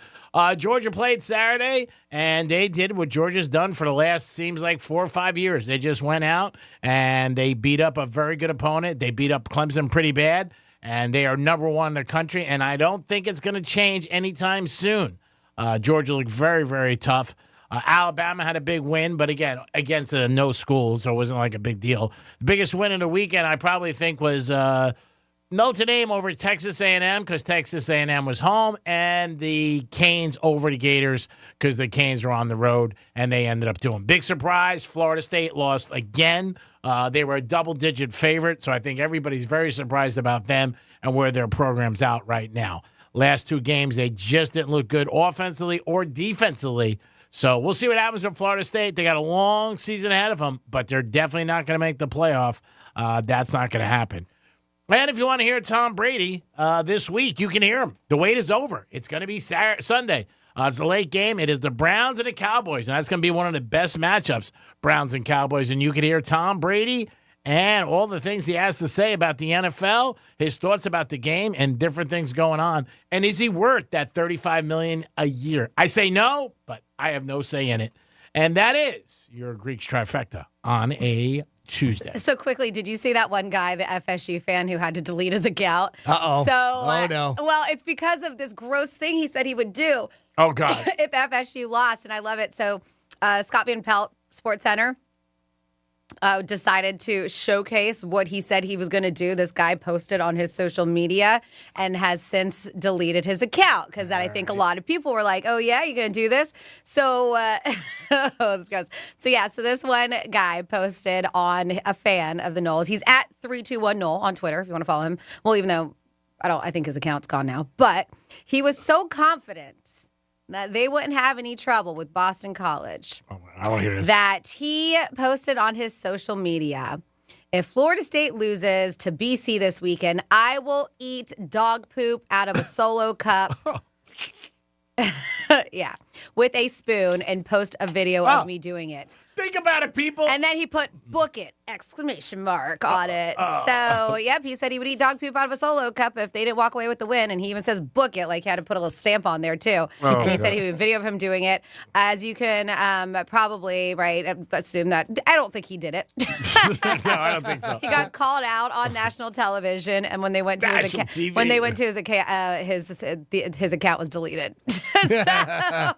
Georgia played Saturday, and they did what Georgia's done for the last, seems like, 4 or 5 years. They just went out, and they beat up a very good opponent. They beat up Clemson pretty bad, and they are number one in the country, and I don't think it's going to change anytime soon. Georgia looked very, very tough. Alabama had a big win, but again, against no school, so it wasn't like a big deal. The biggest win of the weekend, I probably think, was Notre Dame over Texas A&M because Texas A&M was home, and the Canes over the Gators because the Canes were on the road, and they ended up doing. Big surprise, Florida State lost again. They were a double-digit favorite, so I think everybody's very surprised about them and where their program's out right now. Last 2 games, they just didn't look good offensively or defensively. So we'll see what happens with Florida State. They got a long season ahead of them, but they're definitely not going to make the playoff. That's not going to happen. And if you want to hear Tom Brady this week, you can hear him. The wait is over. It's going to be Sunday. It's a late game. It is the Browns and the Cowboys, and that's going to be one of the best matchups, Browns and Cowboys. And you can hear Tom Brady and all the things he has to say about the NFL, his thoughts about the game, and different things going on. And is he worth that $35 million a year? I say no, but I have no say in it. And that is your Greeks Trifecta on a Tuesday. So quickly, did you see that one guy, the FSU fan, who had to delete his account? Uh-oh. So, no. Well, it's because of this gross thing he said he would do. Oh, God. If FSU lost, and I love it. So Scott Van Pelt, SportsCenter, decided to showcase what he said he was going to do. This guy posted on his social media and has since deleted his account because I think a lot of people were like, oh, yeah, you're going to do this? So, oh, that's gross. So, yeah, so this one guy posted on a fan of the Noles. He's at 321Nole on Twitter if you want to follow him. Well, even though I think his account's gone now. But he was so confident that they wouldn't have any trouble with Boston College. Oh, I want to hear this. That he posted on his social media, if Florida State loses to BC this weekend, I will eat dog poop out of a Solo cup. Yeah, with a spoon and post a video of me doing it. Think about it, people. And then he put "book it!" exclamation mark on it. So, yep, he said he would eat dog poop out of a Solo cup if they didn't walk away with the win. And he even says "book it," like he had to put a little stamp on there too. And he said he would video of him doing it. As you can probably assume that I don't think he did it. No, I don't think so. He got called out on national television, and when they went to his his account was deleted.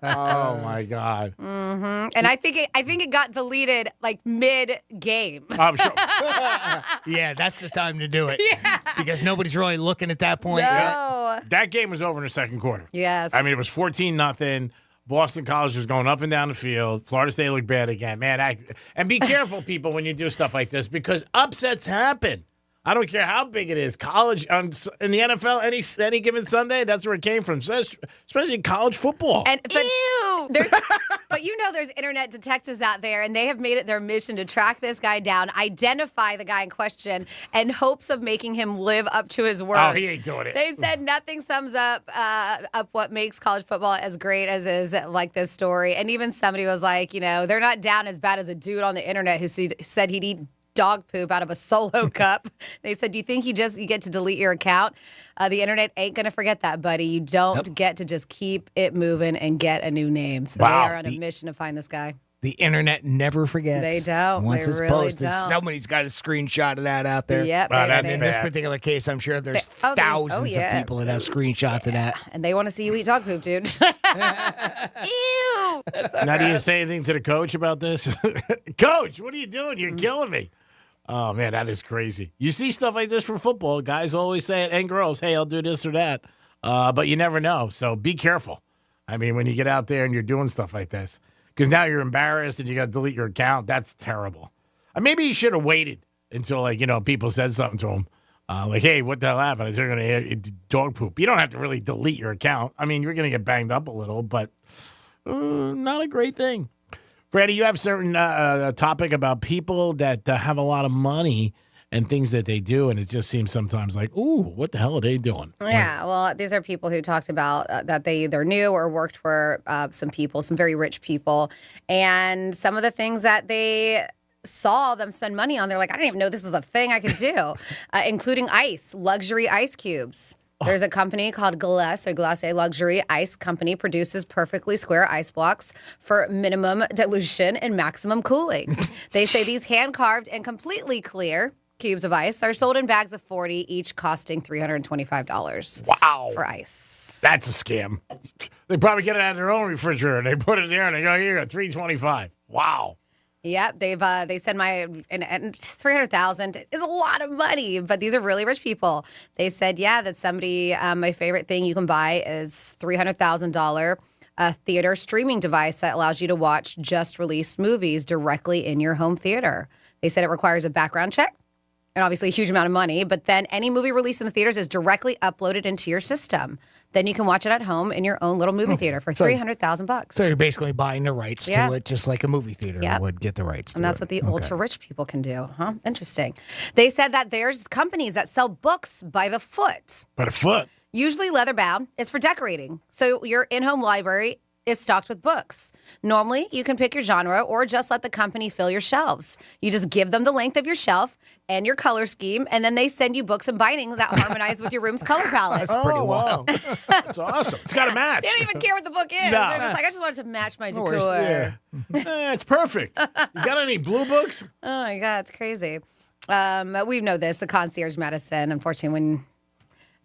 Oh my God. Mm-hmm. And I think it got deleted like mid-game. I'm sure. Yeah, that's the time to do it. Yeah. Because nobody's really looking at that point. No. That game was over in the second quarter. Yes. I mean, it was 14-0. Boston College was going up and down the field. Florida State looked bad again. Man, and be careful, people, when you do stuff like this because upsets happen. I don't care how big it is. College in the NFL, any given Sunday, that's where it came from. Especially college football. But there's internet detectives out there, and they have made it their mission to track this guy down, identify the guy in question, in hopes of making him live up to his word. Oh, he ain't doing it. They said nothing sums up what makes college football as great as is like this story. And even somebody was like, they're not down as bad as a dude on the internet who said he'd eat dog poop out of a Solo cup. They said, do you think you get to delete your account? The internet ain't going to forget that, buddy. You don't get to just keep it moving and get a new name. So They are on a mission to find this guy. The internet never forgets. They don't. Once they it's really posted, don't. somebody's got a screenshot of that out there. Yep. And in this particular case, I'm sure there's thousands of people that have screenshots of that. And they want to see you eat dog poop, dude. Ew. Now, do you say anything to the coach about this? Coach, what are you doing? You're killing me. Oh, man, that is crazy. You see stuff like this for football. Guys always say it, and girls, hey, I'll do this or that. but you never know. So be careful. I mean, when you get out there and you're doing stuff like this, because now you're embarrassed and you got to delete your account. That's terrible. Maybe you should have waited until, people said something to him. Hey, what the hell happened? They're going to dog poop. You don't have to really delete your account. I mean, you're going to get banged up a little, but not a great thing. Freddie, you have certain topic about people that have a lot of money and things that they do, and it just seems sometimes like, ooh, what the hell are they doing? Yeah, well, these are people who talked about that they either knew or worked for some very rich people, and some of the things that they saw them spend money on, they're like, I didn't even know this was a thing I could do, including luxury ice cubes. There's a company called Glace Luxury Ice Company produces perfectly square ice blocks for minimum dilution and maximum cooling. They say these hand-carved and completely clear cubes of ice are sold in bags of 40, each costing $325. Wow. For ice. That's a scam. They probably get it out of their own refrigerator. They put it there and they go, here, $325. Wow. Yep, they said and 300,000 is a lot of money, but these are really rich people. They said, that somebody, my favorite thing you can buy is $300,000 theater streaming device that allows you to watch just released movies directly in your home theater. They said it requires a background check and obviously a huge amount of money, but then any movie released in the theaters is directly uploaded into your system. Then you can watch it at home in your own little movie theater for $300,000. So you're basically buying the rights to it, just like a movie theater would get the rights to it. And that's what the ultra rich people can do, huh? Interesting. They said that there's companies that sell books by the foot. By the foot? Usually leather bound. It's for decorating. So your in-home library is stocked with books. Normally, you can pick your genre or just let the company fill your shelves. You just give them the length of your shelf and your color scheme, and then they send you books and bindings that harmonize with your room's color palette. That's pretty wild. That's awesome. It's got to match. They don't even care what the book is. No. They're just like, I just wanted to match my decor. It's perfect. You got any blue books? Oh, my God. It's crazy. We know this, the concierge medicine. Unfortunately,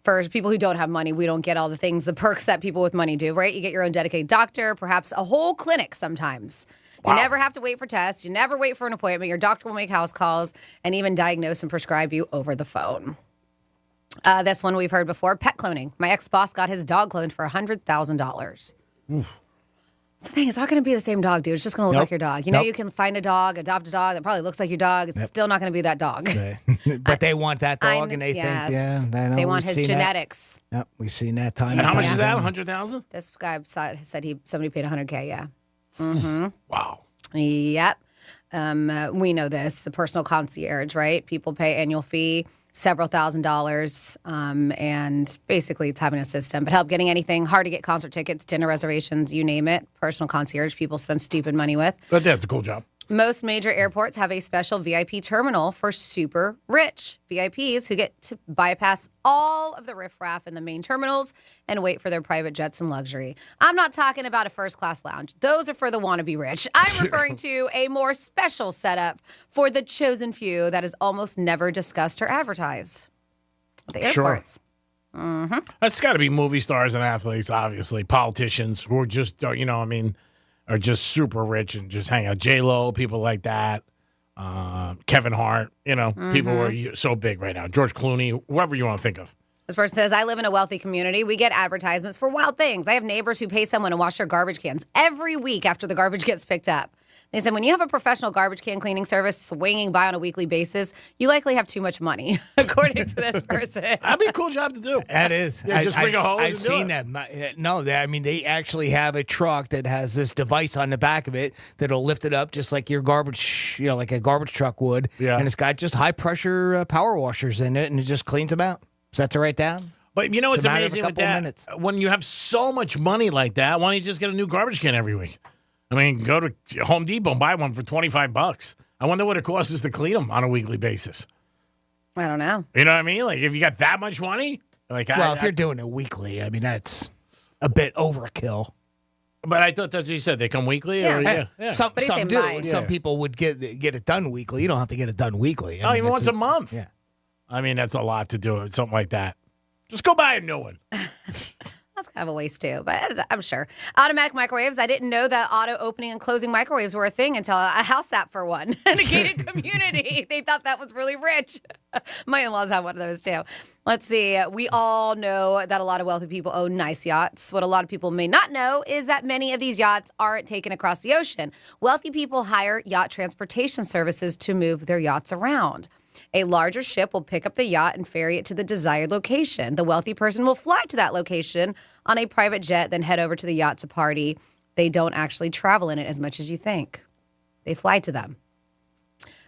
for people who don't have money, we don't get all the perks that people with money do, right? You get your own dedicated doctor, perhaps a whole clinic sometimes. Wow. You never have to wait for tests. You never wait for an appointment. Your doctor will make house calls and even diagnose and prescribe you over the phone. This one we've heard before, pet cloning. My ex-boss got his dog cloned for $100,000. Oof. It's the thing, it's not going to be the same dog, dude. It's just going to look like your dog. You know, you can find adopt a dog that probably looks like your dog. It's still not going to be that dog. But they want that dog, and they think, they want his genetics. Yep, we've seen that time. And how much is that? $100,000? This guy said somebody paid $100K. Yeah. Mm-hmm. Wow. Yep. We know this. The personal concierge, right? People pay annual fee, several $1,000s, and basically it's having a system. But help getting anything, hard to get concert tickets, dinner reservations, you name it. Personal concierge, people spend stupid money with. But that's a cool job. Most major airports have a special VIP terminal for super rich VIPs who get to bypass all of the riffraff in the main terminals and wait for their private jets and luxury. I'm not talking about a first-class lounge. Those are for the wannabe rich. I'm referring to a more special setup for the chosen few that is almost never discussed or advertised. The airports. Sure. Mm-hmm. That's got to be movie stars and athletes, obviously. Politicians who are just, are just super rich and just hang out. J-Lo, people like that. Kevin Hart, people who are so big right now. George Clooney, whoever you want to think of. This person says, I live in a wealthy community. We get advertisements for wild things. I have neighbors who pay someone to wash their garbage cans every week after the garbage gets picked up. They said, when you have a professional garbage can cleaning service swinging by on a weekly basis, you likely have too much money, according to this person. That'd be a cool job to do. That is. Yeah, just bring a hose. I've seen that. No, they actually have a truck that has this device on the back of it that'll lift it up just like your garbage, like a garbage truck would. Yeah. And it's got just high pressure power washers in it, and it just cleans them out. Sets it right down. But it's amazing with that. Minutes. When you have so much money like that, why don't you just get a new garbage can every week? I mean, go to Home Depot and buy one for $25. I wonder what it costs us to clean them on a weekly basis. I don't know. You know what I mean? Like, if you got that much money, if you're doing it weekly, that's a bit overkill. But I thought that's what you said. They come weekly? Yeah. Yeah. Some do. Yeah. Some people would get it done weekly. You don't have to get it done weekly. Even once a month. Yeah. I mean, that's a lot to do. Something like that. Just go buy a new one. That's kind of a waste, too, but I'm sure. Automatic microwaves. I didn't know that auto opening and closing microwaves were a thing until a house sat for one in a gated community. They thought that was really rich. My in-laws have one of those too. Let's see. We all know that a lot of wealthy people own nice yachts. What a lot of people may not know is that many of these yachts aren't taken across the ocean. Wealthy people hire yacht transportation services to move their yachts around. A larger ship will pick up the yacht and ferry it to the desired location. The wealthy person will fly to that location on a private jet, then head over to the yacht to party. They don't actually travel in it as much as you think. They fly to them.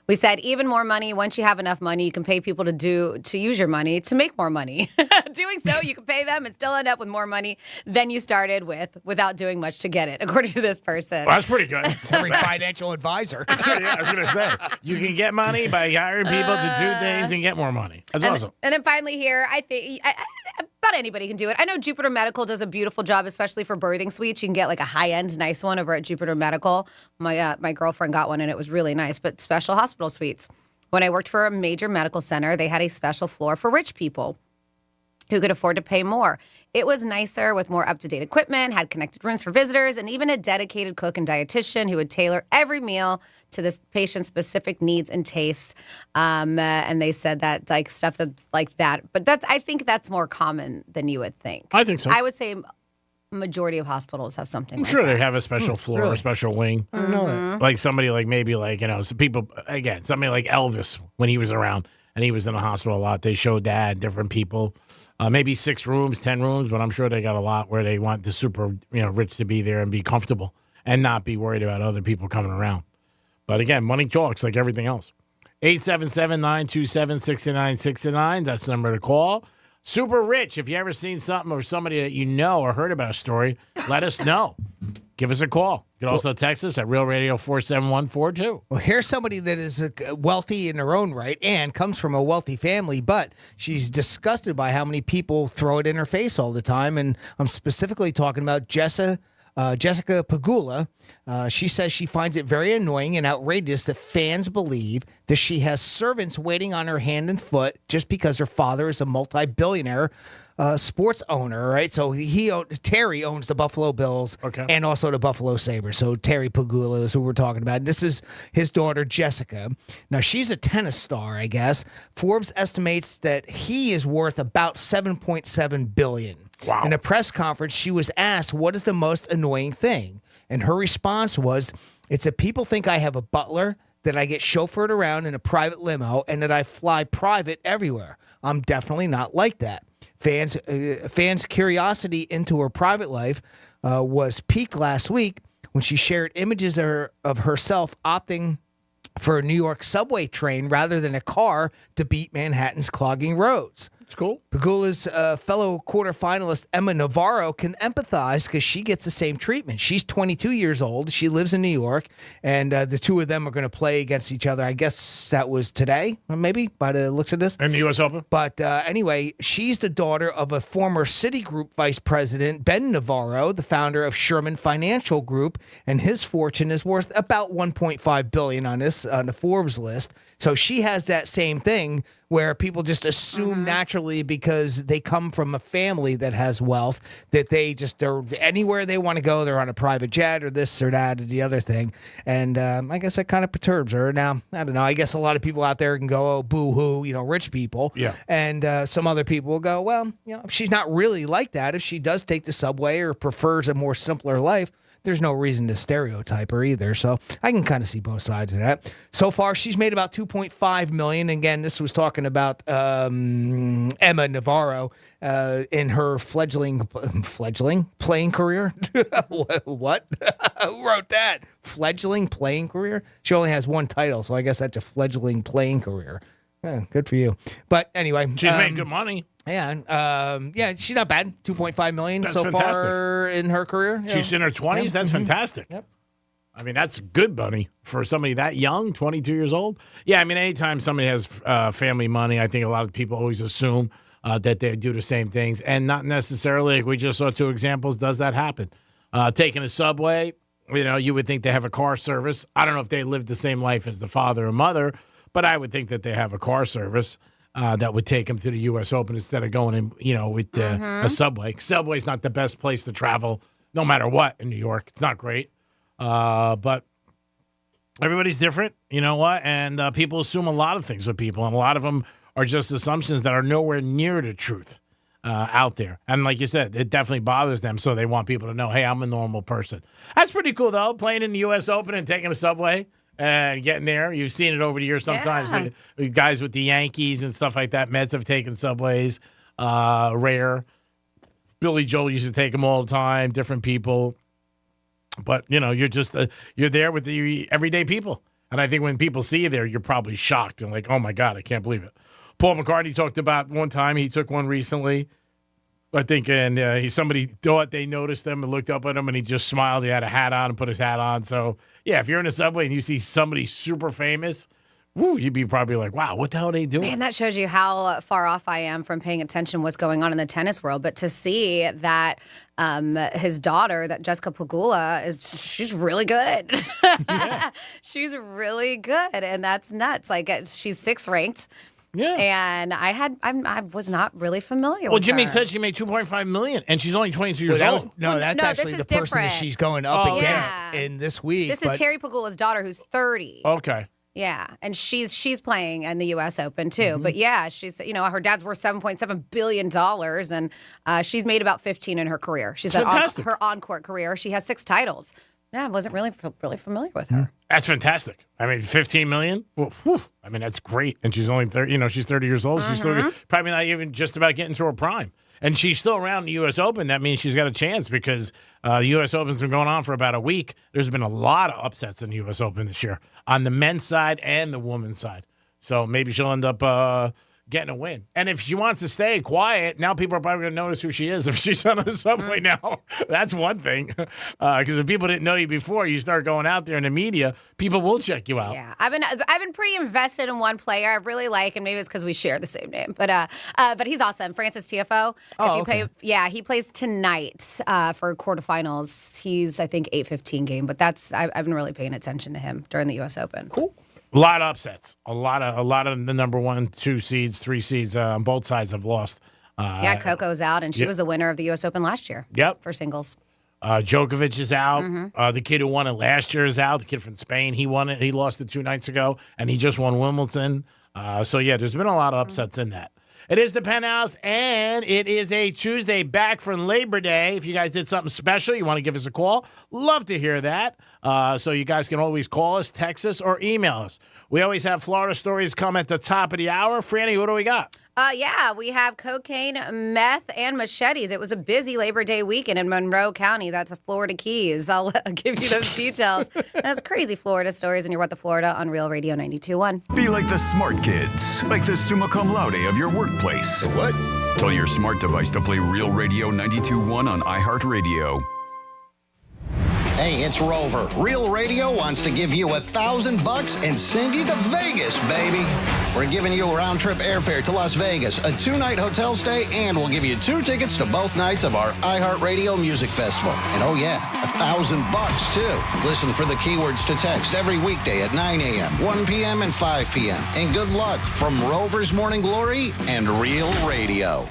We said even more money. Once you have enough money, you can pay people to use your money to make more money. Doing so, you can pay them and still end up with more money than you started with without doing much to get it, according to this person. Well, that's pretty good. It's every financial advisor. Yeah, I was going to say, you can get money by hiring people to do things and get more money. That's awesome. And then finally here, I think about anybody can do it. I know Jupiter Medical does a beautiful job, especially for birthing suites. You can get like a high-end nice one over at Jupiter Medical. My girlfriend got one, and it was really nice, but special hospital suites. When I worked for a major medical center, they had a special floor for rich people who could afford to pay more. It was nicer with more up-to-date equipment, had connected rooms for visitors, and even a dedicated cook and dietitian who would tailor every meal to this patient's specific needs and tastes. And they said that like stuff that's like that. But I think that's more common than you would think. I think so. I would say majority of hospitals have something I'm like sure that. they have a special floor, a special wing. I don't know that. Like somebody like maybe like, some people, again, somebody like Elvis when he was around and he was in the hospital a lot. They showed that, different people. Maybe 6 rooms, 10 rooms, but I'm sure they got a lot where they want the super, rich to be there and be comfortable and not be worried about other people coming around. But again, money talks like everything else. 877-927-6969. That's the number to call. Super rich. If you ever seen something or somebody that you know or heard about a story, let us know. Give us a call. You can also text us at Real Radio 47142. Well, here's somebody that is wealthy in her own right and comes from a wealthy family, but she's disgusted by how many people throw it in her face all the time. And I'm specifically talking about Jessica Pagula. She says she finds it very annoying and outrageous that fans believe that she has servants waiting on her hand and foot just because her father is a multi-billionaire sports owner, right? So Terry owns the Buffalo Bills and also the Buffalo Sabres. So Terry Pagula is who we're talking about. And this is his daughter, Jessica. Now, she's a tennis star, I guess. Forbes estimates that he is worth about $7.7 billion. Wow. In a press conference, she was asked, what is the most annoying thing? And her response was, it's that people think I have a butler, that I get chauffeured around in a private limo, and that I fly private everywhere. I'm definitely not like that. Fans' curiosity into her private life was peaked last week when she shared images of herself opting for a New York subway train rather than a car to beat Manhattan's clogging roads. That's cool. Pagula's fellow quarterfinalist Emma Navarro can empathize because she gets the same treatment. She's 22 years old. She lives in New York, and the two of them are going to play against each other. I guess that was today, maybe, by the looks of this. In the U.S. Open? But anyway, she's the daughter of a former Citigroup vice president, Ben Navarro, the founder of Sherman Financial Group, and his fortune is worth about $1.5 billion on the Forbes list. So she has that same thing where people just assume naturally because they come from a family that has wealth that they're anywhere they want to go, they're on a private jet or this or that or the other thing. And I guess that kind of perturbs her. Now, I don't know. I guess a lot of people out there can go, oh, boo-hoo, rich people. Yeah. And some other people will go, well, if she's not really like that, if she does take the subway or prefers a more simpler life, there's no reason to stereotype her either. So I can kind of see both sides of that. So far, she's made about $2.5 million. Again, this was talking about Emma Navarro in her fledgling playing career. What? Who wrote that? Fledgling playing career? She only has one title, so I guess that's a fledgling playing career. Yeah, good for you. But anyway, she's made good money. Yeah, she's not bad. $2.5 million That's so fantastic. far in her career. She's in her 20s. Yeah. That's fantastic. Yep. I mean, that's good money for somebody that young, 22 years old. Yeah, I mean, anytime somebody has family money, I think a lot of people always assume that they do the same things, and not necessarily, like we just saw 2 examples, does that happen. Taking a subway, you would think they have a car service. I don't know if they live the same life as the father or mother, but I would think that they have a car service that would take them to the U.S. Open instead of going in, with a subway. Subway's not the best place to travel, no matter what, in New York. It's not great. But everybody's different, you know what? And people assume a lot of things with people, and a lot of them are just assumptions that are nowhere near the truth out there. And like you said, it definitely bothers them, so they want people to know, hey, I'm a normal person. That's pretty cool, though, playing in the U.S. Open and taking a subway and getting there. You've seen it over the years sometimes. Yeah. With guys with the Yankees and stuff like that. Mets have taken subways. Rare. Billy Joel used to take them all the time, different people. But, you're just you're there with the everyday people. And I think when people see you there, you're probably shocked and like, oh, my God, I can't believe it. Paul McCartney talked about one time he took one recently, I think, and somebody thought they noticed him and looked up at him, and he just smiled. He had a hat on and put his hat on. So, yeah, if you're in a subway and you see somebody super famous, you'd be probably like, wow, what the hell are they doing? Man, that shows you how far off I am from paying attention to what's going on in the tennis world. But to see that his daughter, that Jessica Pegula, she's really good. Yeah. She's really good, and that's nuts. Like, she's 6th ranked. Yeah, and I was not really familiar with Well, Jimmy her. said she made $2.5 million, and she's only 22 years old. That's actually the person that she's going up against in this week. This is Terry Pegula's daughter, who's 30. Okay. Yeah, and she's playing in the U.S. Open too. But yeah, she's her dad's worth $7.7 billion, and she's made about 15 in her career. She's had her on-court career. She has 6 titles. Yeah, I wasn't really familiar with her. That's fantastic. I mean, $15 million. Well, I mean, that's great. And she's only 30. She's 30 years old. She's still probably not even just about getting to her prime. And she's still around the U.S. Open. That means she's got a chance because the U.S. Open's been going on for about a week. There's been a lot of upsets in the U.S. Open this year on the men's side and the women's side. So maybe she'll end up getting a win. And if she wants to stay quiet, now people are probably going to notice who she is if she's on the subway now. That's one thing. Because if people didn't know you before, you start going out there in the media, people will check you out. Yeah, I've been pretty invested in one player I really like, and maybe it's because we share the same name. But he's awesome, Francis Tiafoe. He plays tonight for quarterfinals. He's I think 8:15 game, but I've been really paying attention to him during the U.S. Open. Cool. A lot of upsets. A lot of the number 1, 2 seeds, 3 seeds on both sides have lost. Coco's out, and she was a winner of the U.S. Open last year. Yep. For singles. Djokovic is out. The kid who won it last year is out. The kid from Spain, he won it. He lost it 2 nights ago, and he just won Wimbledon. There's been a lot of upsets in that. It is the Penthouse, and it is a Tuesday back from Labor Day. If you guys did something special, you want to give us a call, love to hear that. So you guys can always call us, text us, or email us. We always have Florida stories come at the top of the hour. Franny, what do we got? We have cocaine, meth, and machetes. It was a busy Labor Day weekend in Monroe County. That's the Florida Keys. I'll give you those details. That's crazy Florida stories, and you're What the Florida on Real Radio 92.1. Be like the smart kids, like the summa cum laude of your workplace. What? Tell your smart device to play Real Radio 92.1 on iHeartRadio. Hey, it's Rover. Real Radio wants to give you $1,000 and send you to Vegas, baby. We're giving you a round-trip airfare to Las Vegas, a 2-night hotel stay, and we'll give you 2 tickets to both nights of our iHeartRadio Music Festival. And oh yeah, $1,000 too. Listen for the keywords to text every weekday at 9 a.m., 1 p.m., and 5 p.m. And good luck from Rover's Morning Glory and Real Radio.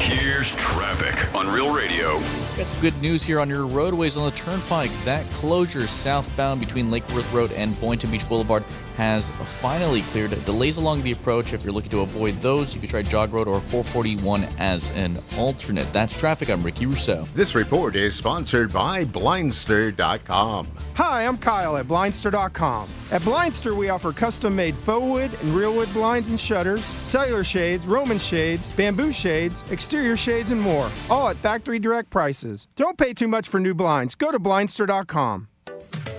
Here's traffic on Real Radio. Got some good news here on your roadways on the Turnpike. That closure southbound between Lake Worth Road and Boynton Beach Boulevard has finally cleared. Delays along the approach. If you're looking to avoid those, you can try Jog Road or 441 as an alternate. That's traffic. I'm Ricky Rousseau. This report is sponsored by Blindster.com. Hi, I'm Kyle at Blindster.com. At Blindster, we offer custom-made faux wood and real wood blinds and shutters, cellular shades, Roman shades, bamboo shades, exterior shades, and more, all at factory direct prices. Don't pay too much for new blinds. Go to Blindster.com.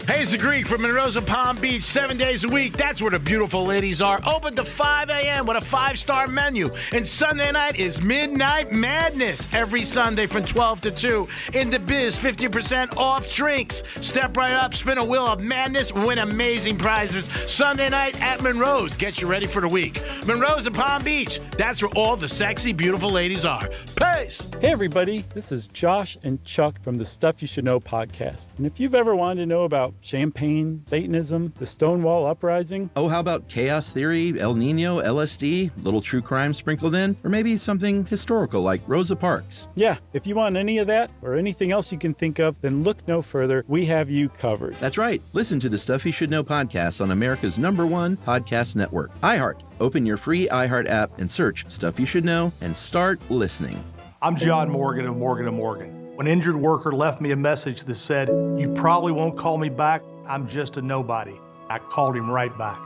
Hey, it's the Greek from Monroe's and Palm Beach, 7 days a week. That's where the beautiful ladies are. Open to 5 a.m. with a 5-star menu. And Sunday night is Midnight Madness. Every Sunday from 12 to 2. In the biz, 50% off drinks. Step right up, spin a wheel of madness, win amazing prizes. Sunday night at Monroe's. Get you ready for the week. Monroe's and Palm Beach. That's where all the sexy, beautiful ladies are. Peace! Hey, everybody. This is Josh and Chuck from the Stuff You Should Know podcast. And if you've ever wanted to know about champagne, Satanism, the Stonewall Uprising. Oh, how about chaos theory, El Nino, LSD, little true crime sprinkled in, or maybe something historical like Rosa Parks? Yeah, if you want any of that or anything else you can think of, then look no further. We have you covered. That's right. Listen to the Stuff You Should Know podcast on America's #1 podcast network, iHeart. Open your free iHeart app and search Stuff You Should Know and start listening. I'm John Morgan of Morgan & Morgan. When an injured worker left me a message that said, "You probably won't call me back, I'm just a nobody," I called him right back.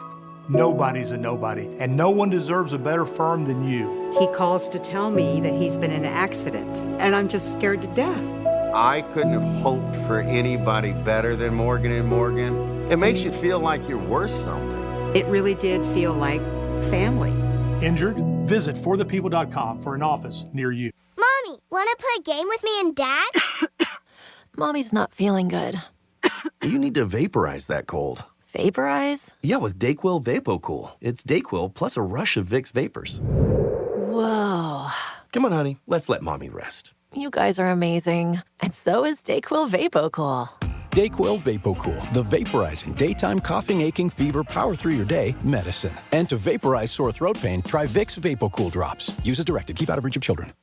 Nobody's a nobody, and no one deserves a better firm than you. He calls to tell me that he's been in an accident, and I'm just scared to death. I couldn't have hoped for anybody better than Morgan & Morgan. It makes you feel like you're worth something. It really did feel like family. Injured? Visit forthepeople.com for an office near you. Mommy, want to play a game with me and Dad? Mommy's not feeling good. You need to vaporize that cold. Vaporize? Yeah, with Dayquil VapoCool. It's Dayquil plus a rush of Vicks vapors. Whoa. Come on, honey. Let's let Mommy rest. You guys are amazing. And so is Dayquil VapoCool. Dayquil VapoCool, the vaporizing daytime coughing, aching, fever, power through your day medicine. And to vaporize sore throat pain, try Vicks VapoCool drops. Use as directed. Keep out of reach of children.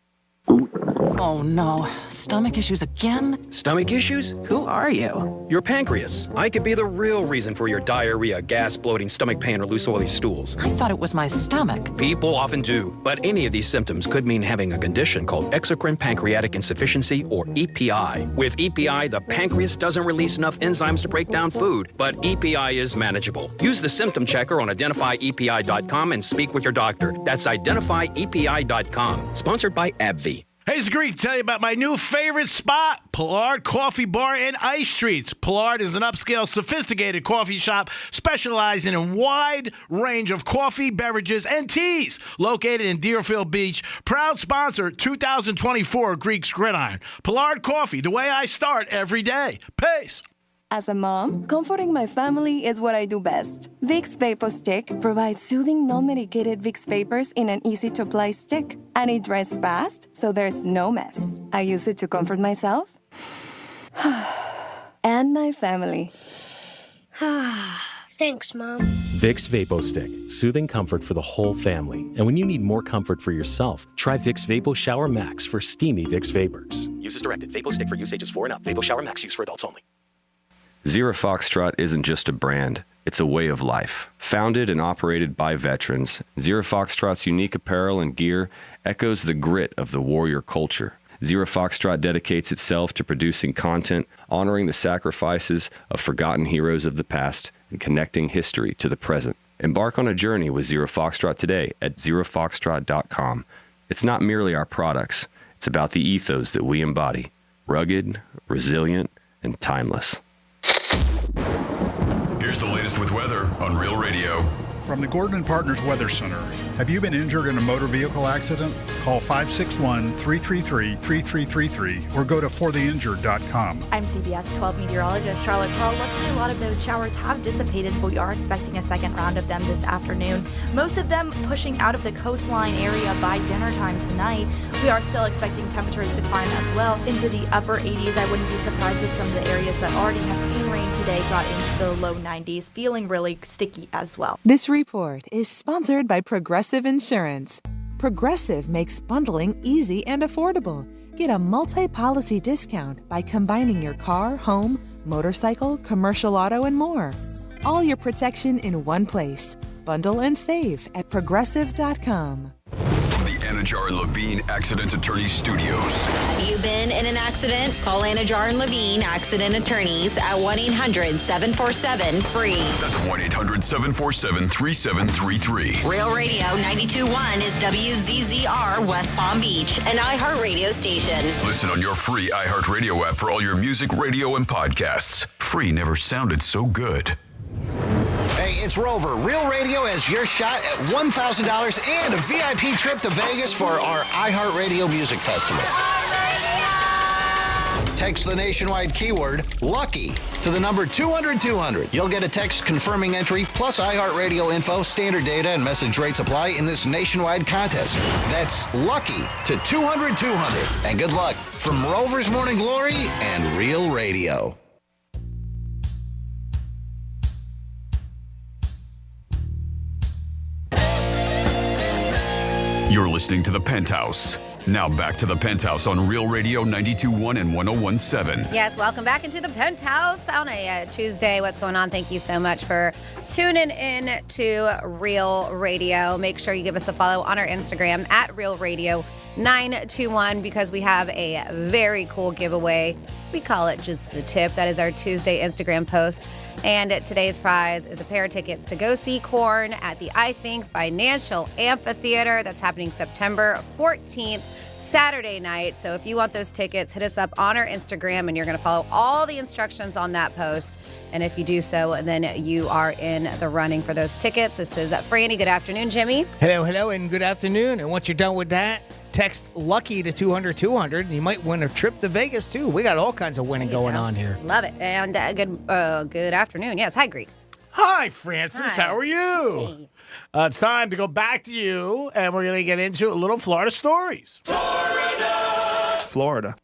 Oh no, stomach issues again? Stomach issues? Who are you? Your pancreas. I could be the real reason for your diarrhea, gas, bloating, stomach pain, or loose oily stools. I thought it was my stomach. People often do, but any of these symptoms could mean having a condition called exocrine pancreatic insufficiency, or EPI. With EPI, the pancreas doesn't release enough enzymes to break down food, but EPI is manageable. Use the symptom checker on identifyepi.com and speak with your doctor. That's identifyepi.com. Sponsored by AbbVie. Hey, it's Greek to tell you about my new favorite spot, Pollard Coffee Bar and Ice Streets. Pollard is an upscale, sophisticated coffee shop specializing in a wide range of coffee, beverages, and teas. Located in Deerfield Beach, proud sponsor 2024 Greek's Gridiron. Pollard Coffee, the way I start every day. Peace. As a mom, comforting my family is what I do best. Vicks Vapor Stick provides soothing, non-medicated Vicks vapors in an easy-to-apply stick. And it dries fast, so there's no mess. I use it to comfort myself and my family. Thanks, Mom. Vicks Vapo Stick, soothing comfort for the whole family. And when you need more comfort for yourself, try Vicks Vapo Shower Max for steamy Vicks vapors. Use as directed. Vapo Stick for use ages 4 and up. Vapo Shower Max use for adults only. Zero Foxtrot isn't just a brand, it's a way of life. Founded and operated by veterans, Zero Foxtrot's unique apparel and gear echoes the grit of the warrior culture. Zero Foxtrot dedicates itself to producing content, honoring the sacrifices of forgotten heroes of the past, and connecting history to the present. Embark on a journey with Zero Foxtrot today at zerofoxtrot.com. It's not merely our products, it's about the ethos that we embody. Rugged, resilient, and timeless. Here's the latest with weather on Real Radio. From the Gordon & Partners Weather Center. Have you been injured in a motor vehicle accident? Call 561-333-3333 or go to fortheinjured.com. I'm CBS 12 meteorologist Charlotte Carl. Luckily, a lot of those showers have dissipated, but we are expecting a second round of them this afternoon. Most of them pushing out of the coastline area by dinner time tonight. We are still expecting temperatures to climb as well into the upper 80s. I wouldn't be surprised if some of the areas that already have seen rain today got into the low 90s, feeling really sticky as well. This report is sponsored by Progressive Insurance. Progressive makes bundling easy and affordable. Get a multi-policy discount by combining your car, home, motorcycle, commercial auto, and more. All your protection in one place. Bundle and save at progressive.com. From the Anajar and Levine Accident Attorneys Studios. Have you been in an accident? Call Anajar and Levine Accident Attorneys at 1-800-747-FREE. That's 1-800-747-3733. Real Radio 92.1 is WZZR West Palm Beach, an iHeartRadio station. Listen on your free iHeartRadio app for all your music, radio, and podcasts. Free never sounded so good. Hey, it's Rover. Real Radio has your shot at $1,000 and a VIP trip to Vegas for our iHeartRadio Music Festival. Text the nationwide keyword LUCKY to the number 200-200. You'll get a text confirming entry plus iHeartRadio info, standard data, and message rates apply in this nationwide contest. That's LUCKY to 200-200. And good luck from Rover's Morning Glory and Real Radio. You're listening to The Penthouse. Now back to The Penthouse on Real Radio 92.1 and 101.7. Yes, welcome back into The Penthouse on a Tuesday. What's going on? Thank you so much for tuning in to Real Radio. Make sure you give us a follow on our Instagram at Real Radio 921 because we have a very cool giveaway. We call it Just the Tip. That is our Tuesday Instagram post. And today's prize is a pair of tickets to go see Korn at the I Think Financial Amphitheater. That's happening September 14th, Saturday night. So if you want those tickets, hit us up on our Instagram and you're going to follow all the instructions on that post. And if you do so, then you are in the running for those tickets. This is Franny. Good afternoon, Jimmy. Hello, and good afternoon. And once you're done with that, text Lucky to 200-200, and you might win a trip to Vegas, too. We got all kinds of winning going on here. Love it. And good afternoon. Yes, hi, Greet. Hi, Francis. Hi. How are you? Hey. It's time to go back to you, and we're going to get into a little Florida stories. Florida.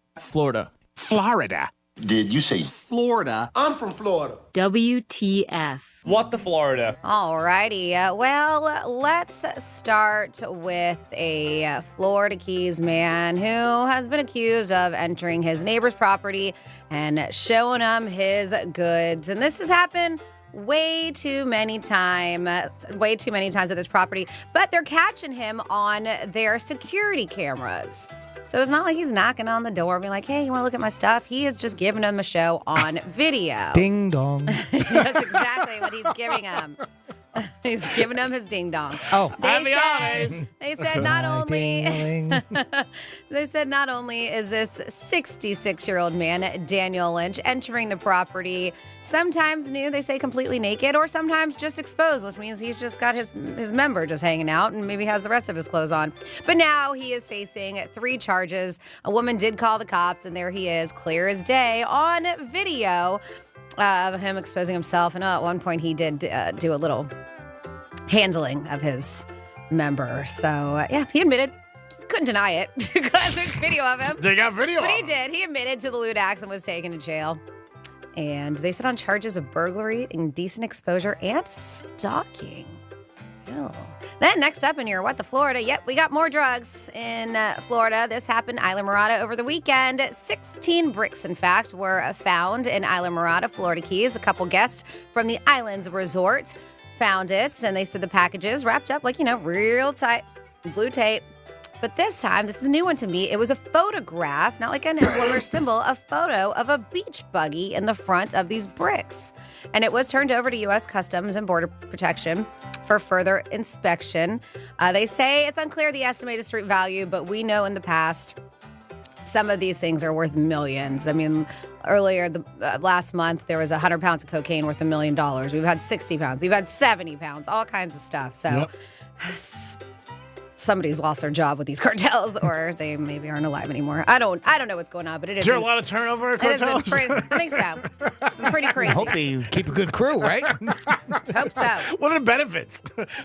Did you say Florida? I'm from Florida. WTF. What the Florida? All righty. Well, let's start with a Florida Keys man who has been accused of entering his neighbor's property and showing him his goods. And this has happened way too many times at this property, but they're catching him on their security cameras. So it's not like he's knocking on the door being like, hey, you want to look at my stuff? He is just giving them a show on video. Ding dong. That's exactly what he's giving him. He's giving him his ding dong. Oh, they said not only is this 66-year-old man, Daniel Lynch, entering the property sometimes nude, they say completely naked, or sometimes just exposed, which means he's just got his member just hanging out and maybe has the rest of his clothes on. But now he is facing 3 charges. A woman did call the cops, and there he is, clear as day, on video of him exposing himself. And at one point he did do a little handling of his member. So, yeah, he admitted. Couldn't deny it because there's video of him. They got video But of he him. did. He admitted to the lewd acts and was taken to jail. And they said on charges of burglary, indecent exposure, and stalking. Oh. Then next up in your What the Florida, we got more drugs in Florida. This happened in Isla Mirada over the weekend. 16 bricks, in fact, were found in Isla Mirada, Florida Keys. A couple guests from the Islands Resort found it, and they said the packages wrapped up like, real tight, blue tape. But this time, this is a new one to me. It was a photograph, not like an emblem or symbol, a photo of a beach buggy in the front of these bricks. And it was turned over to U.S. Customs and Border Protection for further inspection. They say it's unclear the estimated street value, but we know in the past some of these things are worth millions. I mean, earlier last month, there was 100 pounds of cocaine worth $1 million. We've had 60 pounds. We've had 70 pounds, all kinds of stuff. So somebody's lost their job with these cartels, or they maybe aren't alive anymore. I don't know what's going on, but it is. Is there a lot of turnover at cartels? I think so. It's been pretty crazy. I hope they keep a good crew, right? Hope so. What are the benefits?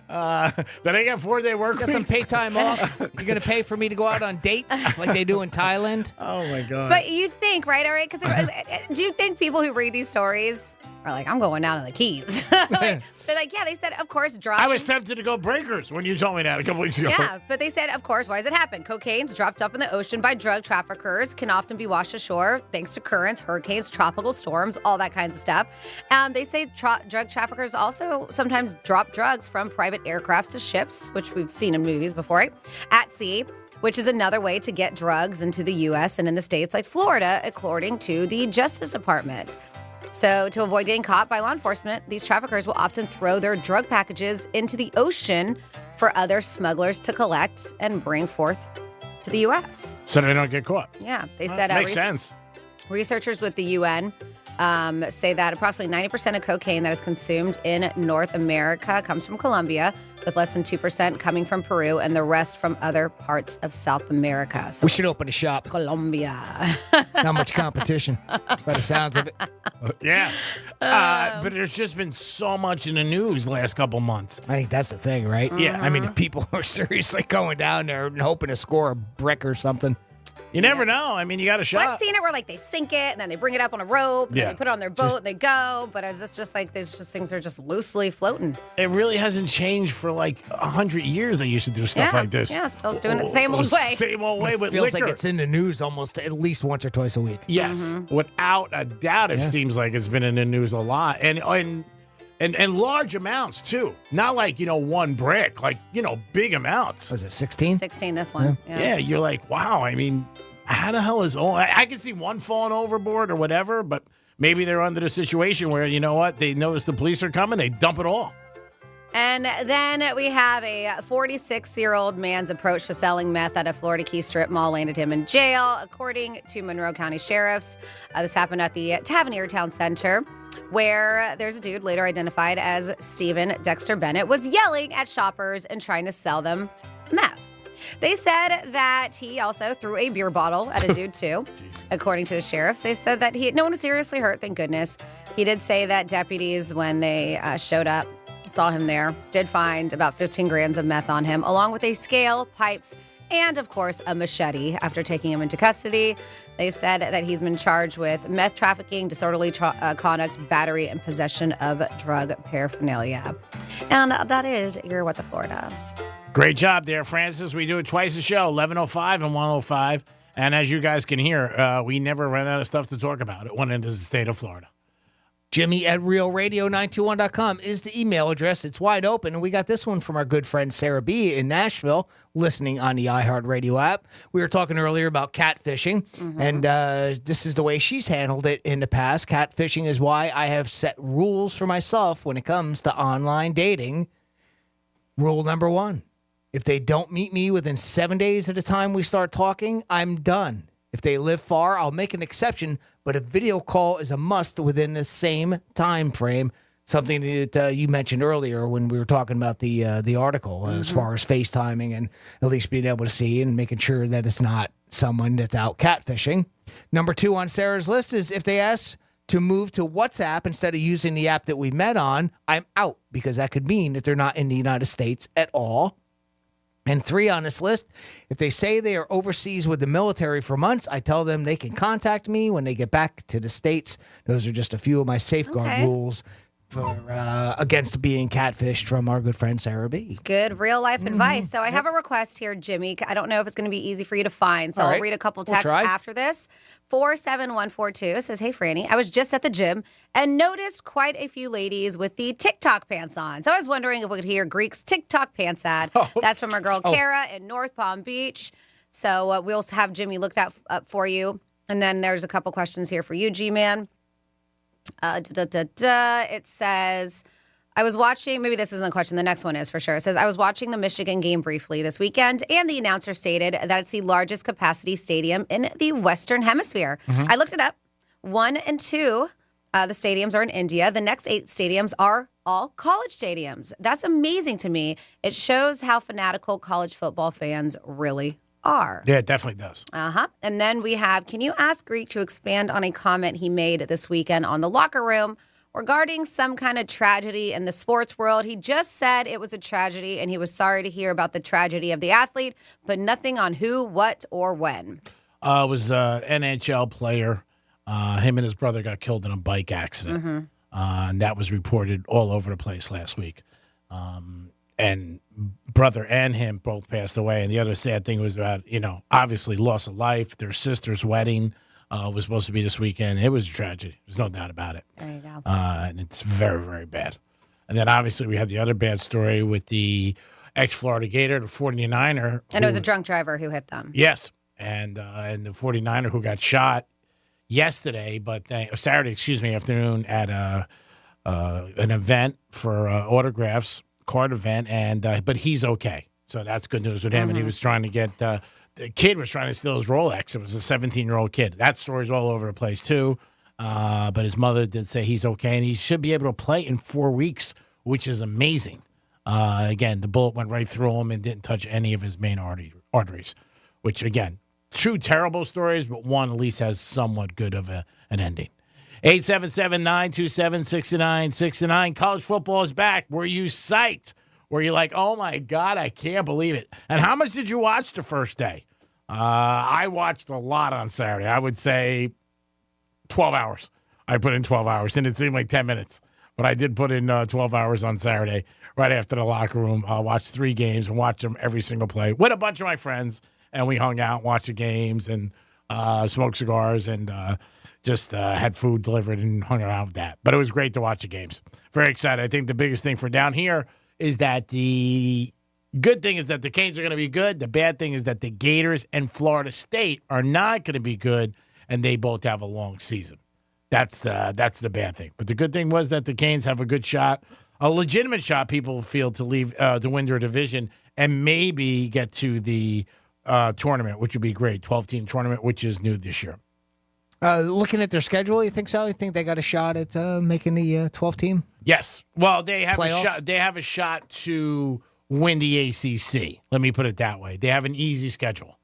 That I get 4-day work Got weeks? some pay time off. You're going to pay for me to go out on dates like they do in Thailand? Oh, my God. But you think, right? All right, because do you think people who read these stories are like, I'm going down to the Keys? They're like, yeah, they said, of course, dropped. I was tempted to go breakers when you told me that a couple weeks ago. Yeah, but they said, of course, why does it happen? Cocaine's dropped up in the ocean by drug traffickers, can often be washed ashore thanks to currents, hurricanes, tropical storms, all that kinds of stuff. They say drug traffickers also sometimes drop drugs from private aircrafts to ships, which we've seen in movies before, right? At sea, which is another way to get drugs into the U.S. and in the states like Florida, according to the Justice Department. So to avoid getting caught by law enforcement, these traffickers will often throw their drug packages into the ocean for other smugglers to collect and bring forth to the U.S. So they don't get caught. Yeah, they said makes sense. Researchers with the UN say that approximately 90% of cocaine that is consumed in North America comes from Colombia, with less than 2% coming from Peru and the rest from other parts of South America. So we should open a shop. Colombia. Not much competition, by the sounds of it. Yeah. But there's just been so much in the news last couple months. I think that's the thing, right? Yeah. I mean, if people are seriously going down there and hoping to score a brick or something. You never know. I mean, you got a shot. Well, I've seen it where like they sink it and then they bring it up on a rope and then they put it on their boat and they go. But is this just like there's just things that are just loosely floating? It really hasn't changed for like 100 years. They used to do stuff like this. Yeah, still doing it the same old way. Same old way with feels liquor. like it's in the news almost at least once or twice a week. Yes, without a doubt, it seems like it's been in the news a lot, and large amounts too. Not like one brick, like big amounts. Was it 16? 16. This one. Yeah, you're like, wow. I mean, how the hell is I can see one falling overboard or whatever, but maybe they're under the situation where you know what? They notice the police are coming, they dump it all. And then we have a 46-year-old man's approach to selling meth at a Florida Key strip mall landed him in jail, according to Monroe County sheriffs. This happened at the Tavernier Town Center, where there's a dude later identified as Stephen Dexter Bennett was yelling at shoppers and trying to sell them meth. They said that he also threw a beer bottle at a dude, too. According to the sheriffs, they said that no one was seriously hurt, thank goodness. He did say that deputies, when they showed up, saw him there, did find about 15 grams of meth on him, along with a scale, pipes, and, of course, a machete after taking him into custody. They said that he's been charged with meth trafficking, disorderly conduct, battery, and possession of drug paraphernalia. And that is your What the Florida. Great job there, Francis. We do it twice a show, 11:05 and 1:05. And as you guys can hear, we never run out of stuff to talk about it when it is the state of Florida. Jimmy at realradio921.com is the email address. It's wide open. And we got this one from our good friend Sarah B. in Nashville, listening on the iHeartRadio app. We were talking earlier about catfishing, and this is the way she's handled it in the past. Catfishing is why I have set rules for myself when it comes to online dating. Rule number 1, if they don't meet me within 7 days of the time we start talking, I'm done. If they live far, I'll make an exception, but a video call is a must within the same time frame. Something that you mentioned earlier when we were talking about the article as far as FaceTiming and at least being able to see and making sure that it's not someone that's out catfishing. Number 2 on Sarah's list is if they ask to move to WhatsApp instead of using the app that we met on, I'm out because that could mean that they're not in the United States at all. And 3 on this list, if they say they are overseas with the military for months, I tell them they can contact me when they get back to the States. Those are just a few of my safeguard rules for against being catfished from our good friend Sarah B. It's good real-life advice. So I have a request here, Jimmy. I don't know if it's going to be easy for you to find, so I'll read a couple texts after this. 47142 says, hey, Franny, I was just at the gym and noticed quite a few ladies with the TikTok pants on. So I was wondering if we could hear Greek's TikTok pants ad. That's from our girl Kara in North Palm Beach. So we'll have Jimmy look that up for you. And then there's a couple questions here for you, G-Man. It says, I was watching, maybe this isn't a question, the next one is for sure. It says, I was watching the Michigan game briefly this weekend, and the announcer stated that it's the largest capacity stadium in the Western Hemisphere. I looked it up. 1 and 2, the stadiums are in India. The next 8 stadiums are all college stadiums. That's amazing to me. It shows how fanatical college football fans really are. Yeah, it definitely does. And then we have, can you ask Greek to expand on a comment he made this weekend on the locker room regarding some kind of tragedy in the sports world? He just said it was a tragedy and he was sorry to hear about the tragedy of the athlete, but nothing on who, what, or when. It was an NHL player. Him and his brother got killed in a bike accident. And that was reported all over the place last week. And brother and him both passed away. And the other sad thing was about, obviously loss of life. Their sister's wedding was supposed to be this weekend. It was a tragedy. There's no doubt about it. There you go. And it's very, very bad. And then obviously we had the other bad story with the ex-Florida Gator, the 49er. And it was a drunk driver who hit them. Yes. And the 49er who got shot yesterday, Saturday afternoon at an event for autographs. Card event, but he's okay. So that's good news with him. And he was trying to get the kid was trying to steal his Rolex. It was a 17-year-old kid. That story's all over the place too. But his mother did say he's okay, and he should be able to play in 4 weeks, which is amazing. Again, the bullet went right through him and didn't touch any of his main arteries. Which again, 2 terrible stories, but one at least has somewhat good of an ending. 877-927-6969. College football is back. Were you psyched? Were you like, oh, my God, I can't believe it? And how much did you watch the first day? I watched a lot on Saturday. I would say 12 hours. I put in 12 hours, and it seemed like 10 minutes. But I did put in 12 hours on Saturday right after the locker room. I watched 3 games and watched them every single play with a bunch of my friends, and we hung out, watched the games, and smoked cigars, and just had food delivered and hung around with that. But it was great to watch the games. Very excited. I think the biggest thing for down here is that the good thing is that the Canes are going to be good. The bad thing is that the Gators and Florida State are not going to be good, and they both have a long season. That's the bad thing. But the good thing was that the Canes have a good shot, a legitimate shot, people feel, to leave to win their division and maybe get to the tournament, which would be great, 12-team tournament, which is new this year. Looking at their schedule, you think so? You think they got a shot at making the 12-team? Yes. Well, they have Playoff? a shot. They have a shot to win the ACC. Let me put it that way. They have an easy schedule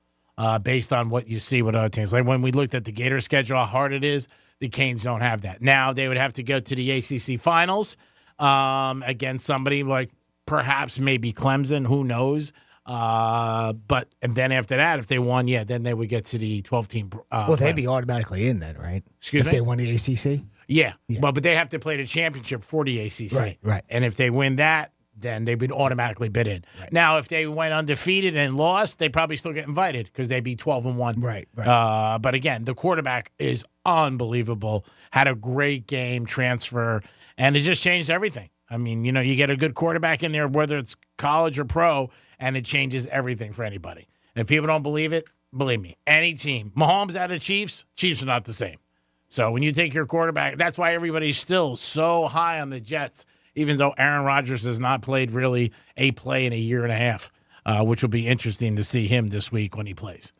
based on what you see with other teams. Like when we looked at the Gator schedule, how hard it is, the Canes don't have that. Now they would have to go to the ACC finals against somebody like perhaps maybe Clemson. Who knows? But and then after that, if they won, then they would get to the 12-team. Well, they'd be automatically in then, right? Excuse me? If they won the ACC? Yeah. Well, but they have to play the championship for the ACC. Right. And if they win that, then they would automatically bid in. Right. Now, if they went undefeated and lost, they probably still get invited because they'd be 12-1. Right. But again, the quarterback is unbelievable. Had a great game transfer, and it just changed everything. I mean, you get a good quarterback in there, whether it's college or pro, and it changes everything for anybody. And if people don't believe it, believe me, any team. Mahomes out of Chiefs are not the same. So when you take your quarterback, that's why everybody's still so high on the Jets, even though Aaron Rodgers has not played really a play in a year and a half, which will be interesting to see him this week when he plays.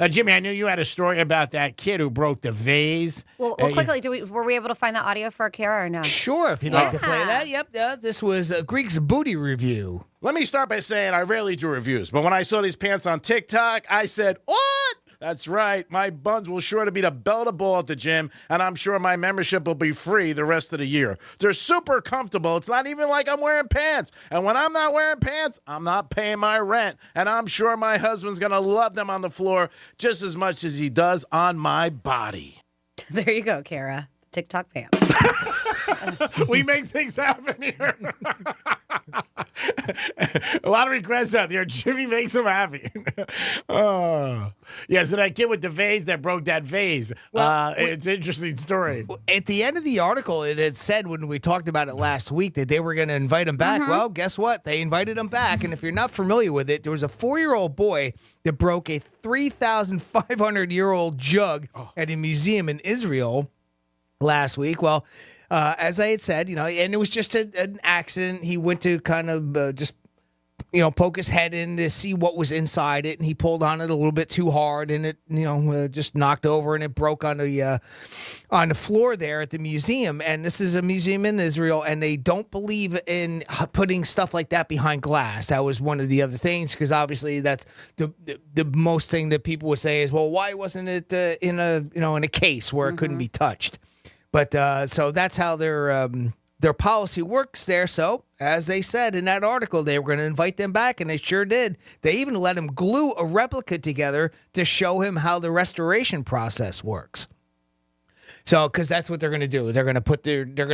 Jimmy, I knew you had a story about that kid who broke the vase. Well, quickly, were we able to find the audio for Kara or no? Sure, if you'd like to play that. Yep, this was Greek's Booty Review. Let me start by saying I rarely do reviews, but when I saw these pants on TikTok, I said, what? That's right. My buns will sure to be the bell to ball at the gym, and I'm sure my membership will be free the rest of the year. They're super comfortable. It's not even like I'm wearing pants. And when I'm not wearing pants, I'm not paying my rent. And I'm sure my husband's going to love them on the floor just as much as he does on my body. There you go, Kara. TikTok pants. We make things happen here. A lot of requests out there. Jimmy makes them happy. So that kid with the vase that broke that vase. It's an interesting story. At the end of the article, it had said when we talked about it last week that they were going to invite him back. Well, guess what? They invited him back. And if you're not familiar with it, there was a 4-year-old boy that broke a 3,500-year-old jug at a museum in Israel last week. Well, as I had said, and it was just an accident. He went to kind of just, poke his head in to see what was inside it, and he pulled on it a little bit too hard, and it, just knocked over, and it broke on the floor there at the museum. And this is a museum in Israel, and they don't believe in putting stuff like that behind glass. That was one of the other things, because obviously that's the most thing that people would say is, well, why wasn't it in a case where it couldn't be touched? But so that's how their policy works there. So, as they said in that article, they were going to invite them back, and they sure did. They even let him glue a replica together to show him how the restoration process works. So, because that's what they're going to do. They're going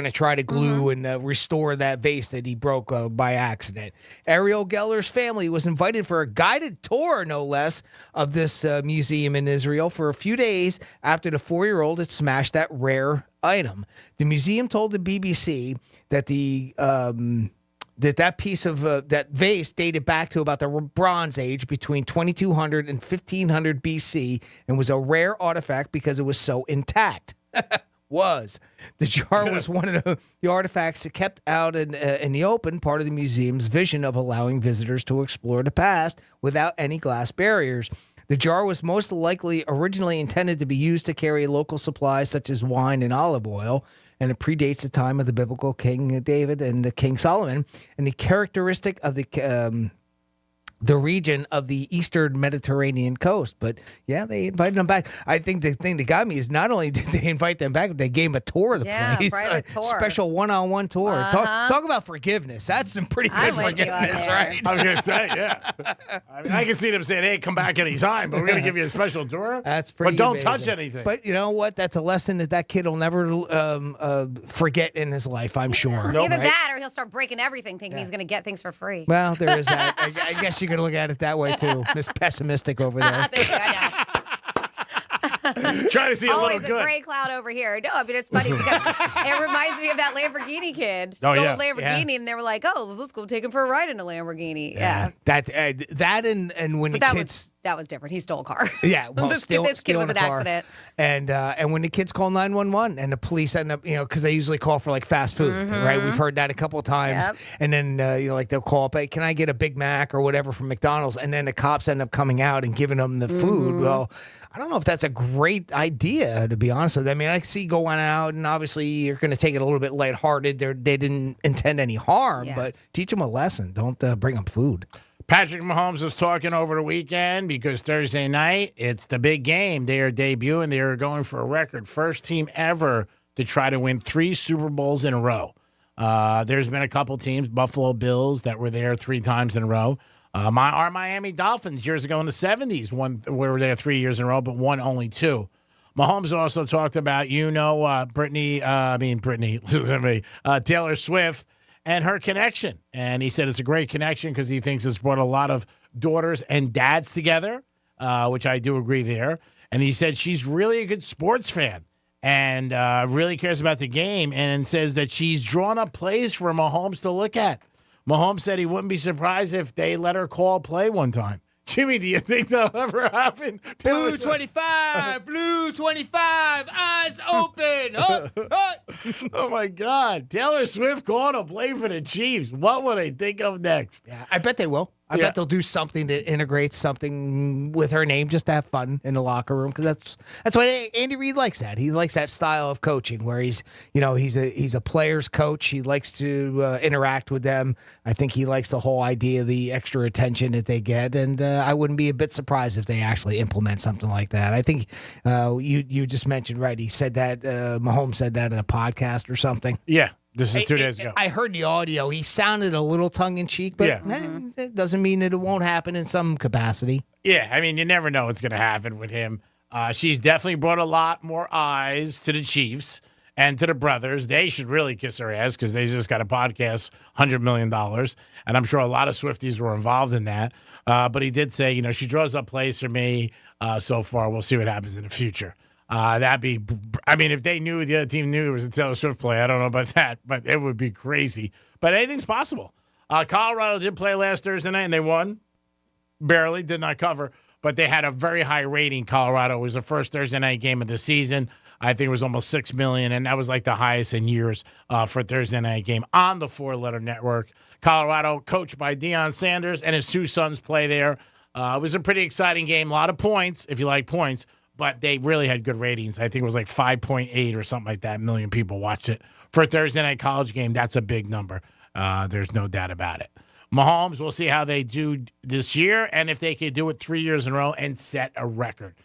to try to glue and restore that vase that he broke by accident. Ariel Geller's family was invited for a guided tour, no less, of this museum in Israel for a few days after the 4-year-old had smashed that rare item. The museum told the BBC that that piece of that vase dated back to about the Bronze Age, between 2200 and 1500 BC, and was a rare artifact because it was so intact. The jar was one of the artifacts kept out in the open, part of the museum's vision of allowing visitors to explore the past without any glass barriers. The jar was most likely originally intended to be used to carry local supplies such as wine and olive oil, and it predates the time of the biblical King David and the King Solomon. And the characteristic of the the region of the Eastern Mediterranean coast. But yeah, they invited them back. I think the thing that got me is not only did they invite them back, but they gave them a tour of the place. Private tour. Special one-on-one tour. Talk about forgiveness. That's some pretty good forgiveness, right? I was going to say, yeah. I mean, I can see them saying, hey, come back anytime, but we're going to give you a special tour. That's pretty But don't amazing. touch anything. But you know what? That's a lesson that kid will never forget in his life, I'm sure. Either that or he'll start breaking everything thinking he's going to get things for free. Well, there is that. I guess you could look at it that way, too. Miss Pessimistic over there. Try to see a little Always good. a gray cloud over here. No, I mean, it's funny because it reminds me of that Lamborghini kid. Oh, Stole yeah. a Lamborghini, and they were like, oh, let's go take him for a ride in a Lamborghini. Yeah. That and when But the that kids... that was different. He stole a car. Yeah, well, this kid was stealing an a car. accident. And when the kids call 911 and the police end up, because they usually call for like fast food, right? We've heard that a couple of times. Yep. And then, like they'll call up, hey, can I get a Big Mac or whatever from McDonald's? And then the cops end up coming out and giving them the food. Well, I don't know if that's a great idea, to be honest with you. I mean, I see going out and obviously you're going to take it a little bit lighthearted. They didn't intend any harm, but teach them a lesson. Don't bring them food. Patrick Mahomes was talking over the weekend because Thursday night, it's the big game. They are debuting. They are going for a record. First team ever to try to win 3 Super Bowls in a row. There's been a couple teams, Buffalo Bills, that were there 3 times in a row. Our Miami Dolphins years ago in the 70s were there 3 years in a row, but won only 2. Mahomes also talked about, Taylor Swift and her connection. And he said it's a great connection because he thinks it's brought a lot of daughters and dads together, which I do agree there. And he said she's really a good sports fan and really cares about the game and says that she's drawn up plays for Mahomes to look at. Mahomes said he wouldn't be surprised if they let her call play one time. Jimmy, do you think that'll ever happen? Blue 25, blue 25, eyes open. Oh, my God. Taylor Swift calling a play for the Chiefs. What will they think of next? Yeah, I bet they will. I bet they'll do something to integrate something with her name just to have fun in the locker room because that's why Andy Reid likes that. He likes that style of coaching where he's a player's coach. He likes to interact with them. I think he likes the whole idea of the extra attention that they get, and I wouldn't be a bit surprised if they actually implement something like that. I think you just mentioned, right, he said that Mahomes said that in a podcast or something. Yeah. This is 2 days ago. I heard the audio. He sounded a little tongue-in-cheek, but it doesn't mean that it won't happen in some capacity. Yeah, I mean, you never know what's going to happen with him. She's definitely brought a lot more eyes to the Chiefs and to the brothers. They should really kiss her ass because they just got a podcast, $100 million. And I'm sure a lot of Swifties were involved in that. But he did say, she draws up plays for me so far. We'll see what happens in the future. If they knew, the other team knew it was a Taylor Swift play, I don't know about that, but it would be crazy. But anything's possible. Colorado did play last Thursday night, and they won. Barely, did not cover, but they had a very high rating. Colorado was the first Thursday night game of the season. I think it was almost 6 million, and that was like the highest in years for a Thursday night game on the 4-letter network. Colorado, coached by Deion Sanders, and his 2 sons play there. It was a pretty exciting game. A lot of points, if you like points. But they really had good ratings. I think it was like 5.8 or something like that. Million people watched it. For a Thursday night college game, that's a big number. There's no doubt about it. Mahomes, we'll see how they do this year and if they can do it 3 years in a row and set a record.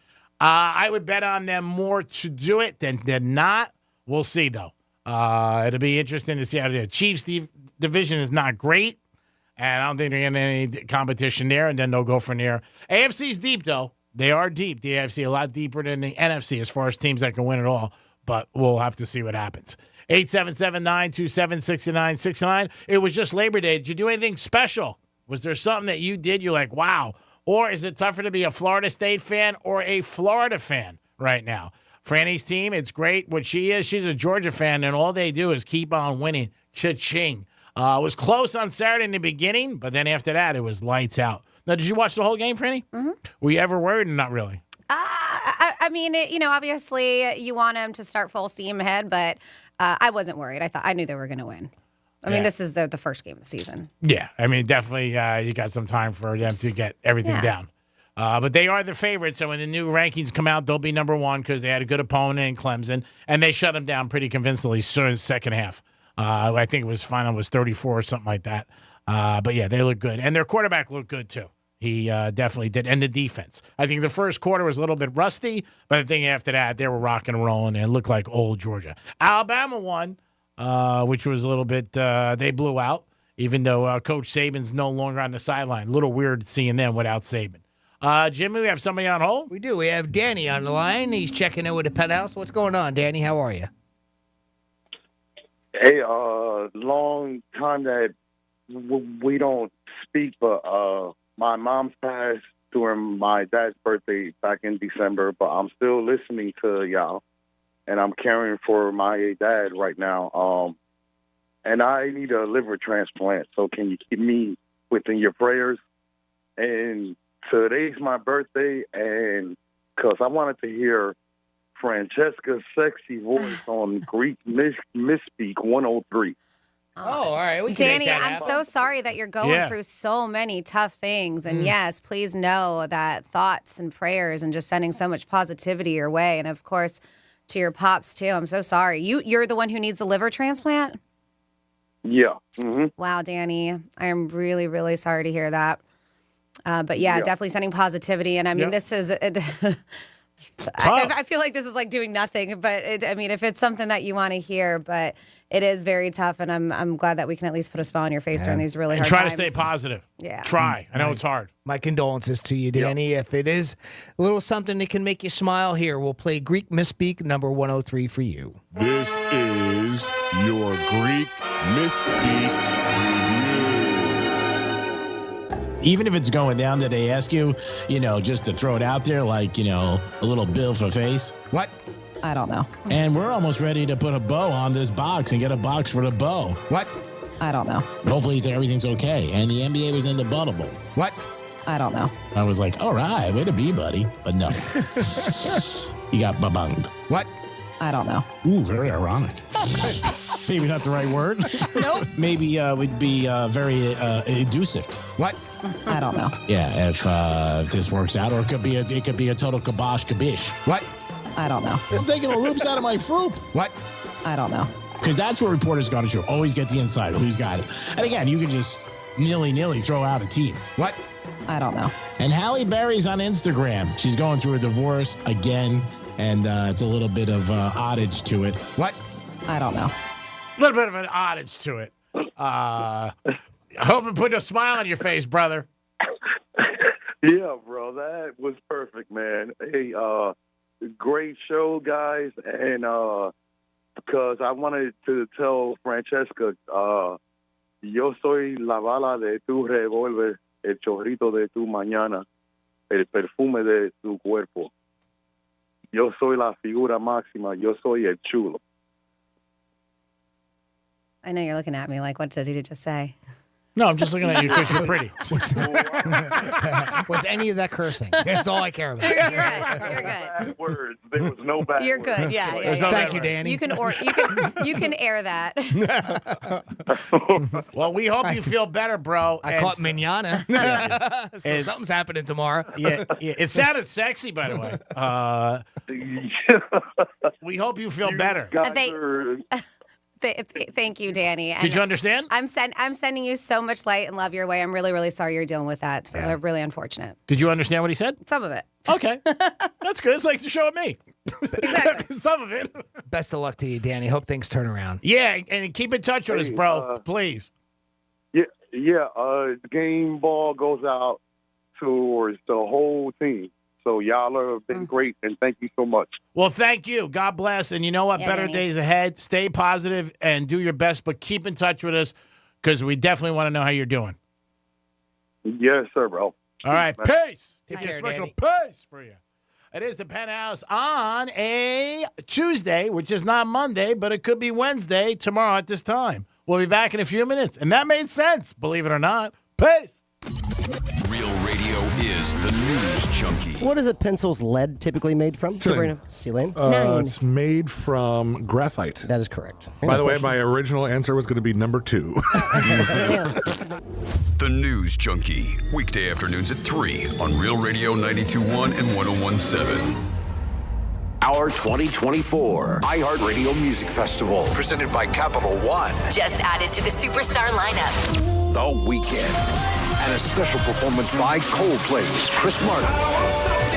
I would bet on them more to do it than not. We'll see, though. It'll be interesting to see how they do. Chiefs division is not great, and I don't think they're getting any competition there, and then they'll go from there. AFC's deep, though. They are deep, the AFC, a lot deeper than the NFC as far as teams that can win it all. But we'll have to see what happens. 877-927-6969. It was just Labor Day. Did you do anything special? Was there something that you did you're like, wow? Or is it tougher to be a Florida State fan or a Florida fan right now? Franny's team, it's great what she is. She's a Georgia fan, and all they do is keep on winning. Cha-ching. It was close on Saturday in the beginning, but then after that, it was lights out. Now, did you watch the whole game, Franny? Mm-hmm. Were you ever worried? Not really. Obviously, you want them to start full steam ahead, but I wasn't worried. I knew they were going to win. I mean, this is the first game of the season. Yeah, I mean, definitely you got some time for them to get everything down. But they are the favorites, so when the new rankings come out, they'll be number 1 because they had a good opponent in Clemson, and they shut them down pretty convincingly soon as the second half. I think it was final was 34 or something like that. But yeah, they look good. And their quarterback looked good too. He definitely did. And the defense. I think the first quarter was a little bit rusty, but I think after that, they were rocking and rolling, and it looked like old Georgia. Alabama won, which was a little bit, they blew out, even though Coach Saban's no longer on the sideline. A little weird seeing them without Saban. Jimmy, we have somebody on hold? We do. We have Danny on the line. He's checking in with the Penthouse. What's going on, Danny? How are you? Hey, long time that we don't speak, but my mom's passed during my dad's birthday back in December, but I'm still listening to y'all, and I'm caring for my dad right now. And I need a liver transplant, so can you keep me within your prayers? And today's my birthday, and because I wanted to hear Francesca's sexy voice on Greek Misspeak 103. Oh, all right. We can Danny, make that I'm happen. so sorry that you're going through so many tough things. And yes, please know that thoughts and prayers and just sending so much positivity your way. And of course, to your pops too. I'm so sorry. You're the one who needs a liver transplant? Yeah. Mm-hmm. Wow, Danny. I am really, really sorry to hear that. But yeah, definitely sending positivity. And I mean, this is... I feel like this is like doing nothing, but if it's something that you want to hear, but it is very tough, and I'm glad that we can at least put a smile on your face during these really hard try times. to stay positive. Yeah. Try. I know it's hard. My condolences to you, Danny. If it is a little something that can make you smile, here, we'll play Greek Misspeak number 103 for you. This is your Greek Misspeak Even if it's going down that they ask you, just to throw it out there, like, a little bill for face. What? I don't know. And we're almost ready to put a bow on this box and get a box for the bow. What? I don't know. Hopefully everything's okay. And the NBA was in the bubble. What? I don't know. I was like, all right, way to be, buddy. But no. He got babunged. What? I don't know. Ooh, very ironic. Maybe not the right word. Nope. Maybe would be very educic. What? I don't know. Yeah, if this works out, or it could be a total kabosh kabish. What? I don't know. I'm taking the loops out of my fruit. What? I don't know. Because that's what reporters got to show. Always get the inside. Who's got it? And again, you can just nilly throw out a team. What? I don't know. And Halle Berry's on Instagram. She's going through a divorce again, and it's a little bit of odage to it. What? I don't know. A little bit of an odage to it. I hope it put a smile on your face, brother. Yeah, bro, that was perfect, man. Hey, great show, guys, and because I wanted to tell Francesca, yo soy la bala de tu revólver, el chorrito de tu mañana, el perfume de tu cuerpo. Yo soy la figura máxima, yo soy el chulo. I know you're looking at me like, what did he just say? No, I'm just looking at you because you're pretty. Was any of that cursing? That's all I care about. You're good. Bad words. There was no bad You're words. good. Yeah. Thank you, Danny. You can air that. Well, we hope you feel better, bro. I caught manana. So something's happening tomorrow. Yeah. It sounded sexy, by the way. We hope you feel better. Thank you, Danny. Did you understand? I'm sending you so much light and love your way. I'm really, really sorry you're dealing with that. It's really unfortunate. Did you understand what he said? Some of it. Okay. That's good. It's like the show at me. Exactly. Some of it. Best of luck to you, Danny. Hope things turn around. Yeah, and keep in touch with us, bro. Please. Yeah. The game ball goes out towards the whole team. So y'all have been great, and thank you so much. Well, thank you. God bless. And you know what? Better days ahead. Stay positive and do your best, but keep in touch with us because we definitely want to know how you're doing. Yes, sir, bro. All right. Peace. Take Take a care, special Danny. peace for you. It is the Penthouse on a Tuesday, which is not Monday, but it could be Wednesday tomorrow at this time. We'll be back in a few minutes. And that made sense, believe it or not. Peace. Real Radio is the news junkie. What is a pencil's lead typically made from? Sealing. Sealing? It's made from graphite. That is correct. By the way, my original answer was going to be number 2. The News Junkie, weekday afternoons at 3 on Real Radio 92.1 and 101.7. Our 2024 iHeartRadio Music Festival, presented by Capital One. Just added to the Superstar lineup. The Weeknd. And a special performance by Coldplay's Chris Martin.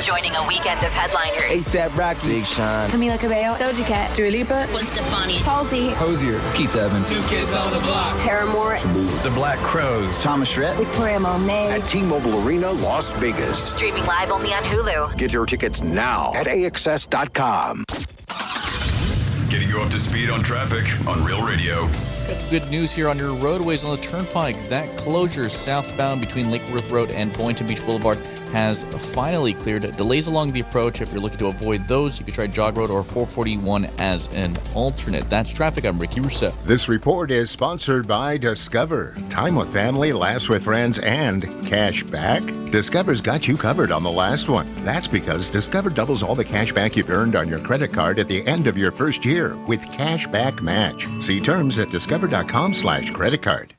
Joining a weekend of headliners. A$AP Rocky, Big Sean, Camila Cabello, Doja Cat, Dua Lipa, Gwen Stefani, Halsey, Hosier, Keith Urban, New Kids on the Block. Paramore, The Black Crows, Thomas Rhett, Victoria Monet. At T-Mobile Arena, Las Vegas. streaming live only on Hulu. Get your tickets now at AXS.com. Getting you up to speed on traffic on Real Radio. Got some good news here on your roadways on the Turnpike. That closure southbound between Lake Worth Road and Boynton Beach Boulevard has finally cleared. Delays along the approach. If you're looking to avoid those, you can try Jog Road or 441 as an alternate. That's traffic. I'm Ricky Russo. This report is sponsored by Discover. Time with family, laughs with friends, and cash back. Discover's got you covered on the last one. That's because Discover doubles all the cash back you've earned on your credit card at the end of your first year with Cash Back Match. See terms at discover.com/credit card.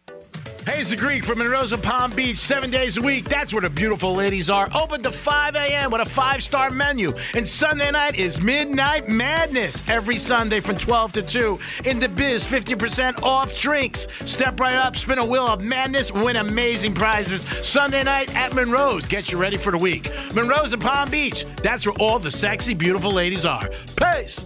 Hey, it's the Greek from Monroe's and Palm Beach, 7 days a week. That's where the beautiful ladies are. Open to 5 a.m. with a 5-star menu. And Sunday night is Midnight Madness. Every Sunday from 12 to 2. In the biz, 50% off drinks. Step right up, spin a wheel of madness, win amazing prizes. Sunday night at Monroe's. Get you ready for the week. Monroe's and Palm Beach. That's where all the sexy, beautiful ladies are. Peace!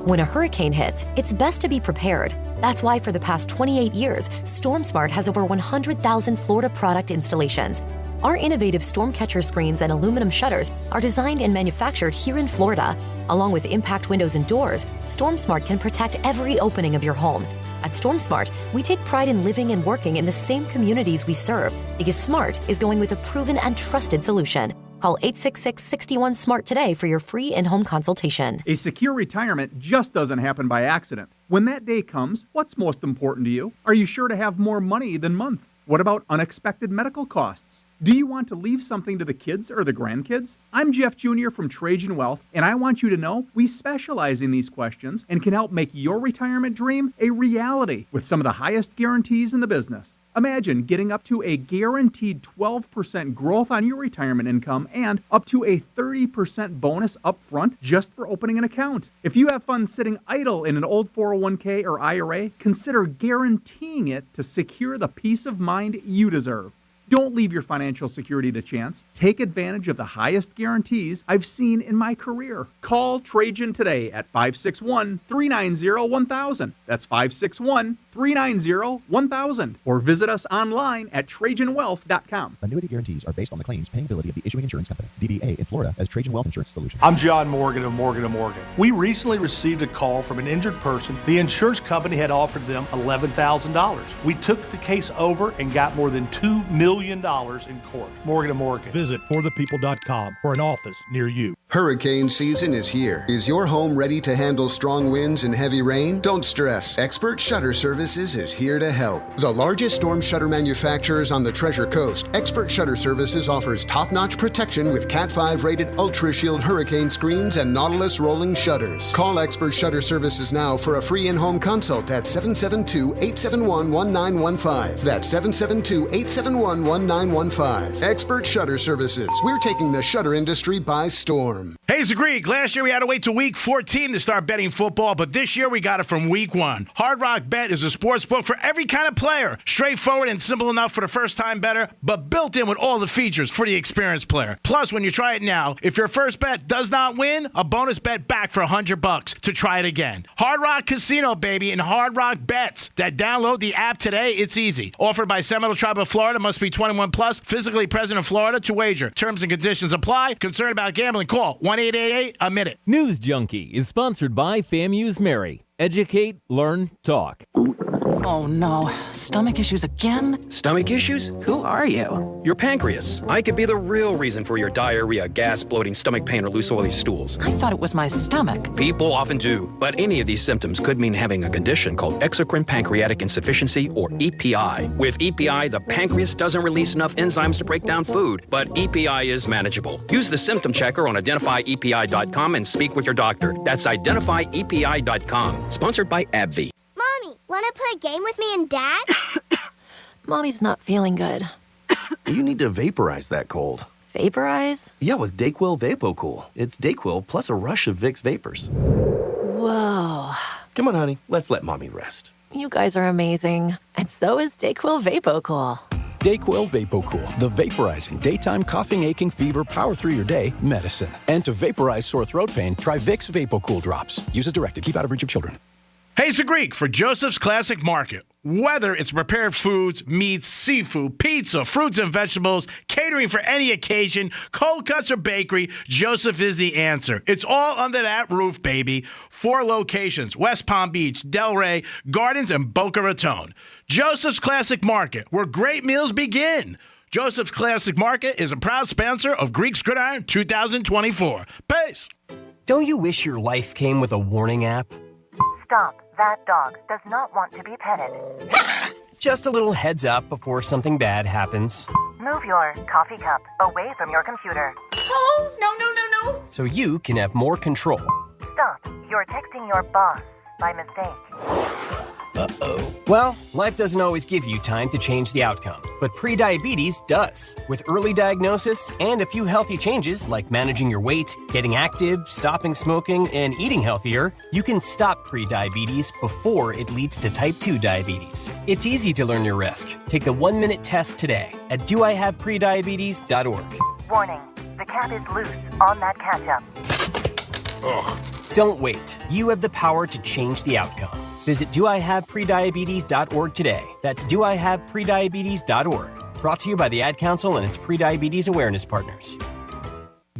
When a hurricane hits, it's best to be prepared. That's why for the past 28 years, StormSmart has over 100,000 Florida product installations. Our innovative storm catcher screens and aluminum shutters are designed and manufactured here in Florida. Along with impact windows and doors, StormSmart can protect every opening of your home. At StormSmart, we take pride in living and working in the same communities we serve because smart is going with a proven and trusted solution. Call 866-61-SMART today for your free in-home consultation. A secure retirement just doesn't happen by accident. When that day comes, what's most important to you? Are you sure to have more money than month? What about unexpected medical costs? Do you want to leave something to the kids or the grandkids? I'm Jeff Jr. from Trajan Wealth, and I want you to know we specialize in these questions and can help make your retirement dream a reality with some of the highest guarantees in the business. Imagine getting up to a guaranteed 12% growth on your retirement income and up to a 30% bonus up front just for opening an account. If you have funds sitting idle in an old 401k or IRA, consider guaranteeing it to secure the peace of mind you deserve. Don't leave your financial security to chance. Take advantage of the highest guarantees I've seen in my career. Call Trajan today at 561-390-1000. That's 561-390-1000. Or visit us online at TrajanWealth.com. Annuity guarantees are based on the claims paying ability of the issuing insurance company. DBA in Florida as Trajan Wealth Insurance Solutions. I'm John Morgan of Morgan & Morgan. We recently received a call from an injured person. The insurance company had offered them $11,000. We took the case over and got more than $2 million in court. Morgan & Morgan. Visit forthepeople.com for an office near you. Hurricane season is here. Is your home ready to handle strong winds and heavy rain? Don't stress. Expert Shutter Services is here to help. The largest storm shutter manufacturers on the Treasure Coast, Expert Shutter Services offers top-notch protection with Cat 5 rated Ultra Shield hurricane screens and Nautilus rolling shutters. Call Expert Shutter Services now for a free in-home consult at 772-871-1915. That's 772-871-1915. Expert Shutter Services. We're taking the shutter industry by storm. Hey, it's the Greek. Last year we had to wait to week 14 to start betting football, but this year we got it from week 1. Hard Rock Bet is a sports book for every kind of player. Straightforward and simple enough for the first-time bettor, but built in with all the features for the experienced player. Plus, when you try it now, if your first bet does not win, a bonus bet back for $100 to try it again. Hard Rock Casino, baby, and Hard Rock Bets. Download the app today. It's easy. Offered by Seminole Tribe of Florida. Must be 21 plus. Physically present in Florida to wager. Terms and conditions apply. Concerned about gambling? Call 1-888-A-MINUTE. News Junkie is sponsored by FAMU's Mary. Educate, learn, talk. Oh no, stomach issues again? Stomach issues? Who are you? Your pancreas. I could be the real reason for your diarrhea, gas, bloating, stomach pain, or loose oily stools. I thought it was my stomach. People often do, but any of these symptoms could mean having a condition called exocrine pancreatic insufficiency, or EPI. With EPI, the pancreas doesn't release enough enzymes to break down food, but EPI is manageable. Use the symptom checker on identifyepi.com and speak with your doctor. That's identifyepi.com. Sponsored by AbbVie. Mommy, want to play a game with me and Dad? Mommy's not feeling good. You need to vaporize that cold. Vaporize? Yeah, with Dayquil VapoCool. It's Dayquil plus a rush of Vicks vapors. Whoa. Come on, honey. Let's let Mommy rest. You guys are amazing. And so is Dayquil VapoCool. DayQuil VapoCool, the vaporizing daytime coughing, aching, fever, power through your day medicine. And to vaporize sore throat pain, try Vicks VapoCool drops. Use as directed. Keep out of reach of children. Hey, it's the Greek for Joseph's Classic Market. Whether it's prepared foods, meats, seafood, pizza, fruits and vegetables, catering for any occasion, cold cuts or bakery, Joseph is the answer. It's all under that roof, baby. 4 locations: West Palm Beach, Delray, Gardens, and Boca Raton. Joseph's Classic Market, where great meals begin. Joseph's Classic Market is a proud sponsor of Greek's Gridiron 2024. Peace. Don't you wish your life came with a warning app? Stop. That dog does not want to be petted. Just a little heads up before something bad happens. Move your coffee cup away from your computer. Oh, no. So you can have more control. Stop. You're texting your boss by mistake. Uh-oh. Well, life doesn't always give you time to change the outcome, but prediabetes does. With early diagnosis and a few healthy changes like managing your weight, getting active, stopping smoking, and eating healthier, you can stop prediabetes before it leads to type 2 diabetes. It's easy to learn your risk. Take the 1-minute test today at doihaveprediabetes.org. Warning. The cap is loose on that ketchup. Ugh. Don't wait. You have the power to change the outcome. Visit doihaveprediabetes.org today. That's doihaveprediabetes.org. Brought to you by the Ad Council and its Prediabetes Awareness Partners.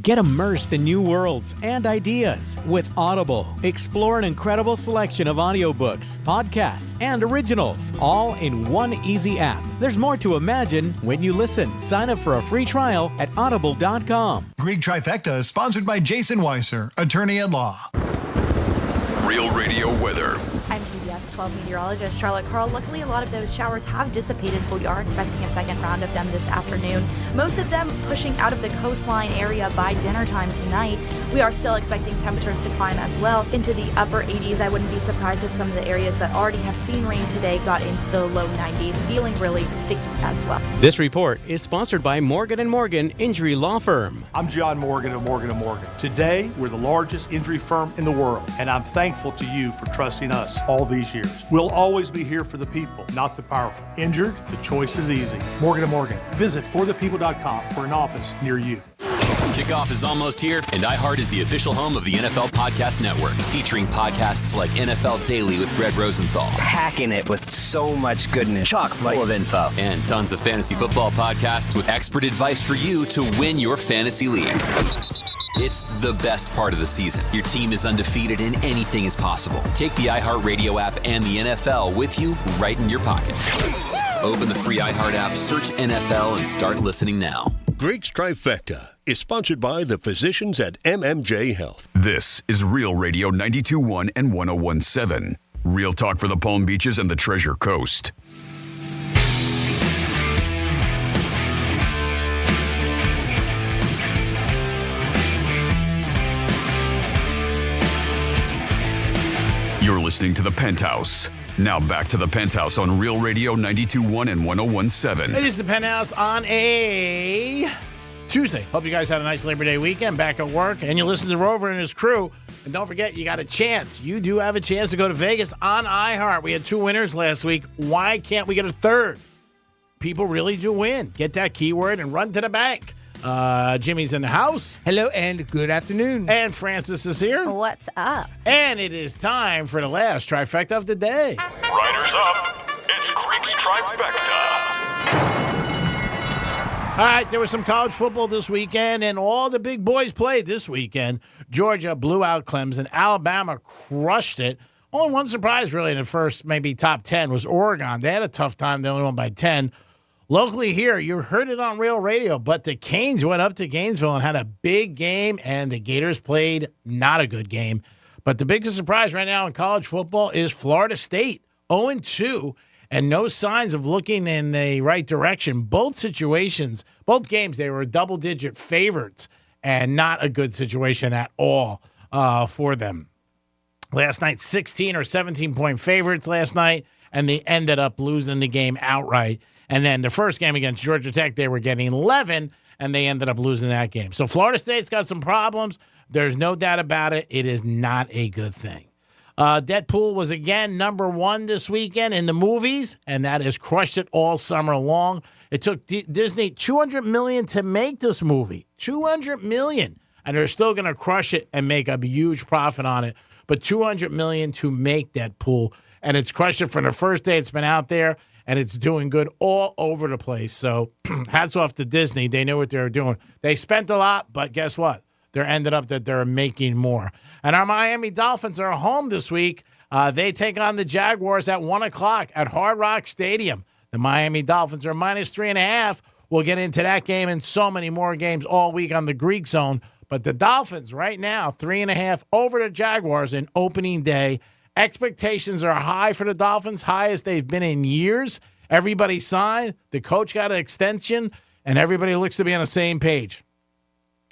Get immersed in new worlds and ideas with Audible. Explore an incredible selection of audiobooks, podcasts, and originals, all in one easy app. There's more to imagine when you listen. Sign up for a free trial at audible.com. Greek Trifecta is sponsored by Jason Weiser, attorney at law. Real Radio weather. I'm CBS 12 meteorologist Charlotte Carl. Luckily, a lot of those showers have dissipated, but we are expecting a second round of them this afternoon. Most of them pushing out of the coastline area by dinner time tonight. We are still expecting temperatures to climb as well into the upper 80s. I wouldn't be surprised if some of the areas that already have seen rain today got into the low 90s, feeling really sticky as well. This report is sponsored by Morgan & Morgan Injury Law Firm. I'm John Morgan of Morgan & Morgan. Today, we're the largest injury firm in the world, and I'm thankful to you for trusting us all these years. We'll always be here for the people, not the powerful. Injured? The choice is easy. Morgan & Morgan. Visit forthepeople.com for an office near you. Kickoff is almost here, and iHeart is the official home of the NFL Podcast Network, featuring podcasts like NFL Daily with Greg Rosenthal. Packing it with so much goodness. Chock full of info. And tons of fantasy football podcasts with expert advice for you to win your fantasy league. It's the best part of the season. Your team is undefeated and anything is possible. Take the iHeartRadio app and the NFL with you right in your pocket. Open the free iHeart app, search NFL, and start listening now. Greek's Trifecta is sponsored by the physicians at MMJ Health. This is Real Radio 92.1 and 101.7. Real talk for the Palm Beaches and the Treasure Coast. You're listening to the Penthouse. Now back to the Penthouse on Real Radio 92.1 and 101.7. It is the Penthouse on a Tuesday. Hope you guys had a nice Labor Day weekend back at work, and you listen to Rover and his crew. And don't forget, you got a chance. You do have a chance to go to Vegas on iHeart. We had 2 winners last week. Why can't we get a third? People really do win. Get that keyword and run to the bank. Jimmy's in the house. Hello and good afternoon. And Francis is here. What's up? And it is time for the last trifecta of the day. Riders up. It's Greek's Trifecta. All right, there was some college football this weekend, and all the big boys played this weekend. Georgia blew out Clemson. Alabama crushed it. Only one surprise, really, in the first maybe top 10 was Oregon. They had a tough time. They only won by 10. Locally here, you heard it on Real Radio, but the Canes went up to Gainesville and had a big game, and the Gators played not a good game. But the biggest surprise right now in college football is Florida State, 0-2, and no signs of looking in the right direction. Both situations, both games, they were double-digit favorites, and not a good situation at all for them. Last night, 16 or 17-point favorites last night, and they ended up losing the game outright. And then the first game against Georgia Tech, they were getting 11, and they ended up losing that game. So Florida State's got some problems. There's no doubt about it. It is not a good thing. Deadpool was again #1 this weekend in the movies, and that has crushed it all summer long. It took Disney $200 million to make this movie. $200 million. And they're still going to crush it and make a huge profit on it. But $200 million to make Deadpool. And it's crushed it from the first day it's been out there, and it's doing good all over the place. So hats off to Disney. They knew what they were doing. They spent a lot, but guess what? They're making more. And our Miami Dolphins are home this week. They take on the Jaguars at 1 o'clock at Hard Rock Stadium. The Miami Dolphins are -3.5. We'll get into that game and so many more games all week on the Greek Zone. But the Dolphins right now, 3.5 over the Jaguars in opening day. Expectations are high for the Dolphins, high as they've been in years. Everybody signed. The coach got an extension, and everybody looks to be on the same page.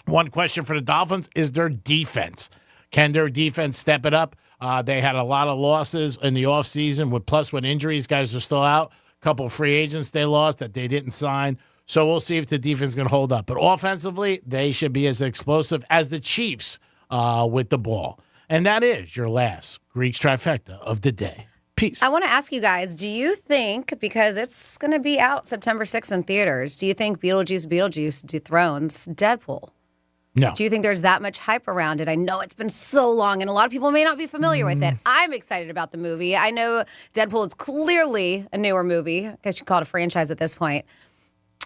One question for the Dolphins is their defense. Can their defense step it up? They had a lot of losses in the offseason with injuries. Guys are still out. A couple of free agents they lost that they didn't sign. So we'll see if the defense is going to hold up. But offensively, they should be as explosive as the Chiefs with the ball. And that is your last Greeks trifecta of the day. Peace. I want to ask you guys, do you think, because it's going to be out September 6th in theaters, do you think Beetlejuice dethrones Deadpool? No. Do you think there's that much hype around it? I know it's been so long, and a lot of people may not be familiar with it. I'm excited about the movie. I know Deadpool is clearly a newer movie. I guess you call it a franchise at this point.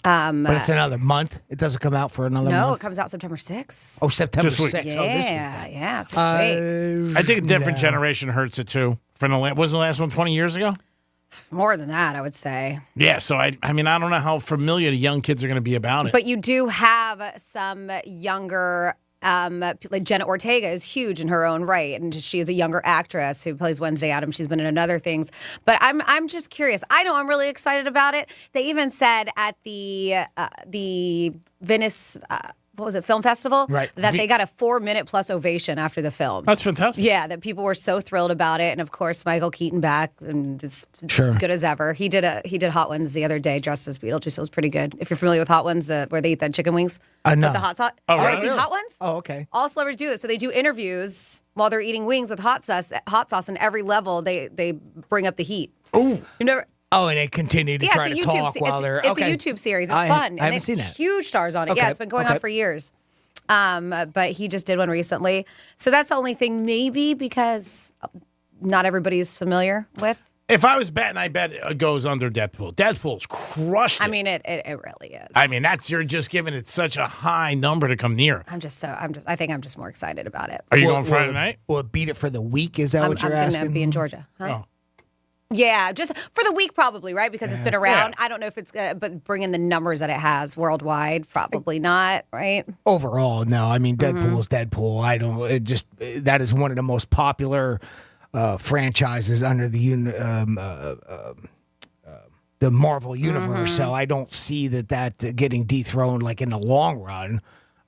But it's another month. It doesn't come out for another month. No, it comes out September 6th. Oh, September 6th. Yeah, oh, this week. Yeah, it's this week. I think a different generation hurts it too. Wasn't the last one 20 years ago? More than that, I would say. Yeah, so I mean, I don't know how familiar the young kids are going to be about it. But you do have some younger, like Jenna Ortega is huge in her own right, and she is a younger actress who plays Wednesday Addams. She's been in other things. But I'm just curious. I know I'm really excited about it. They even said at the Venice. What was it, film festival? Right. That they got a 4-minute plus ovation after the film. That's fantastic. Yeah, that people were so thrilled about it, and of course Michael Keaton back, and it's as good as ever. He did Hot Ones the other day dressed as Beetlejuice. It was pretty good. If you're familiar with Hot Ones, where they eat the chicken wings no. with the hot sauce. Oh, you really? ever seen Hot Ones? Oh, okay. All celebrities do this. So they do interviews while they're eating wings with hot sauce, and every level they bring up the heat. Oh, you never. Oh, and they continue to try to talk while they're. It's a YouTube series. It's fun. I haven't seen that. Huge stars on it. Okay. Yeah, it's been going on for years. But he just did one recently. So that's the only thing, maybe because not everybody's familiar with. If I was betting, I bet it goes under Deadpool. Deadpool's crushed it. I mean, it really is. I mean, you're just giving it such a high number to come near. I think I'm just more excited about it. Are you going Friday night? Will it beat it for the week? Is that what you're asking? I'm going to be in Georgia. Huh? Oh. Yeah, just for the week probably, right? Because it's been around. Yeah. I don't know if it's, but bringing the numbers that it has worldwide, probably not, right? Overall, no. I mean, Deadpool's Deadpool. That is one of the most popular franchises under the Marvel universe. So I don't see that getting dethroned like in the long run.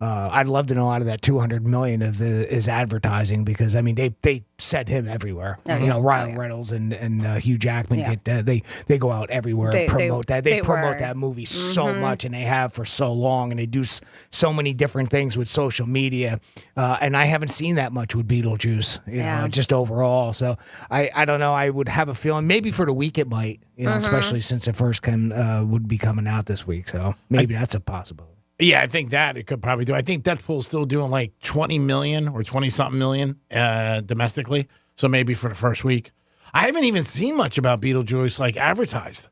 I'd love to know out of that $200 million is advertising, because I mean they set him everywhere. Ryan Reynolds and Hugh Jackman they go out everywhere and promote that. They promote that movie so much, and they have for so long, and they do so many different things with social media. And I haven't seen that much with Beetlejuice, you know, just overall. So I don't know. I would have a feeling maybe for the week it might, especially since it first would be coming out this week. So maybe that's a possibility. Yeah, I think that it could probably do. I think Deadpool's still doing like 20 million or 20-something million domestically. So maybe for the first week. I haven't even seen much about Beetlejuice like advertised.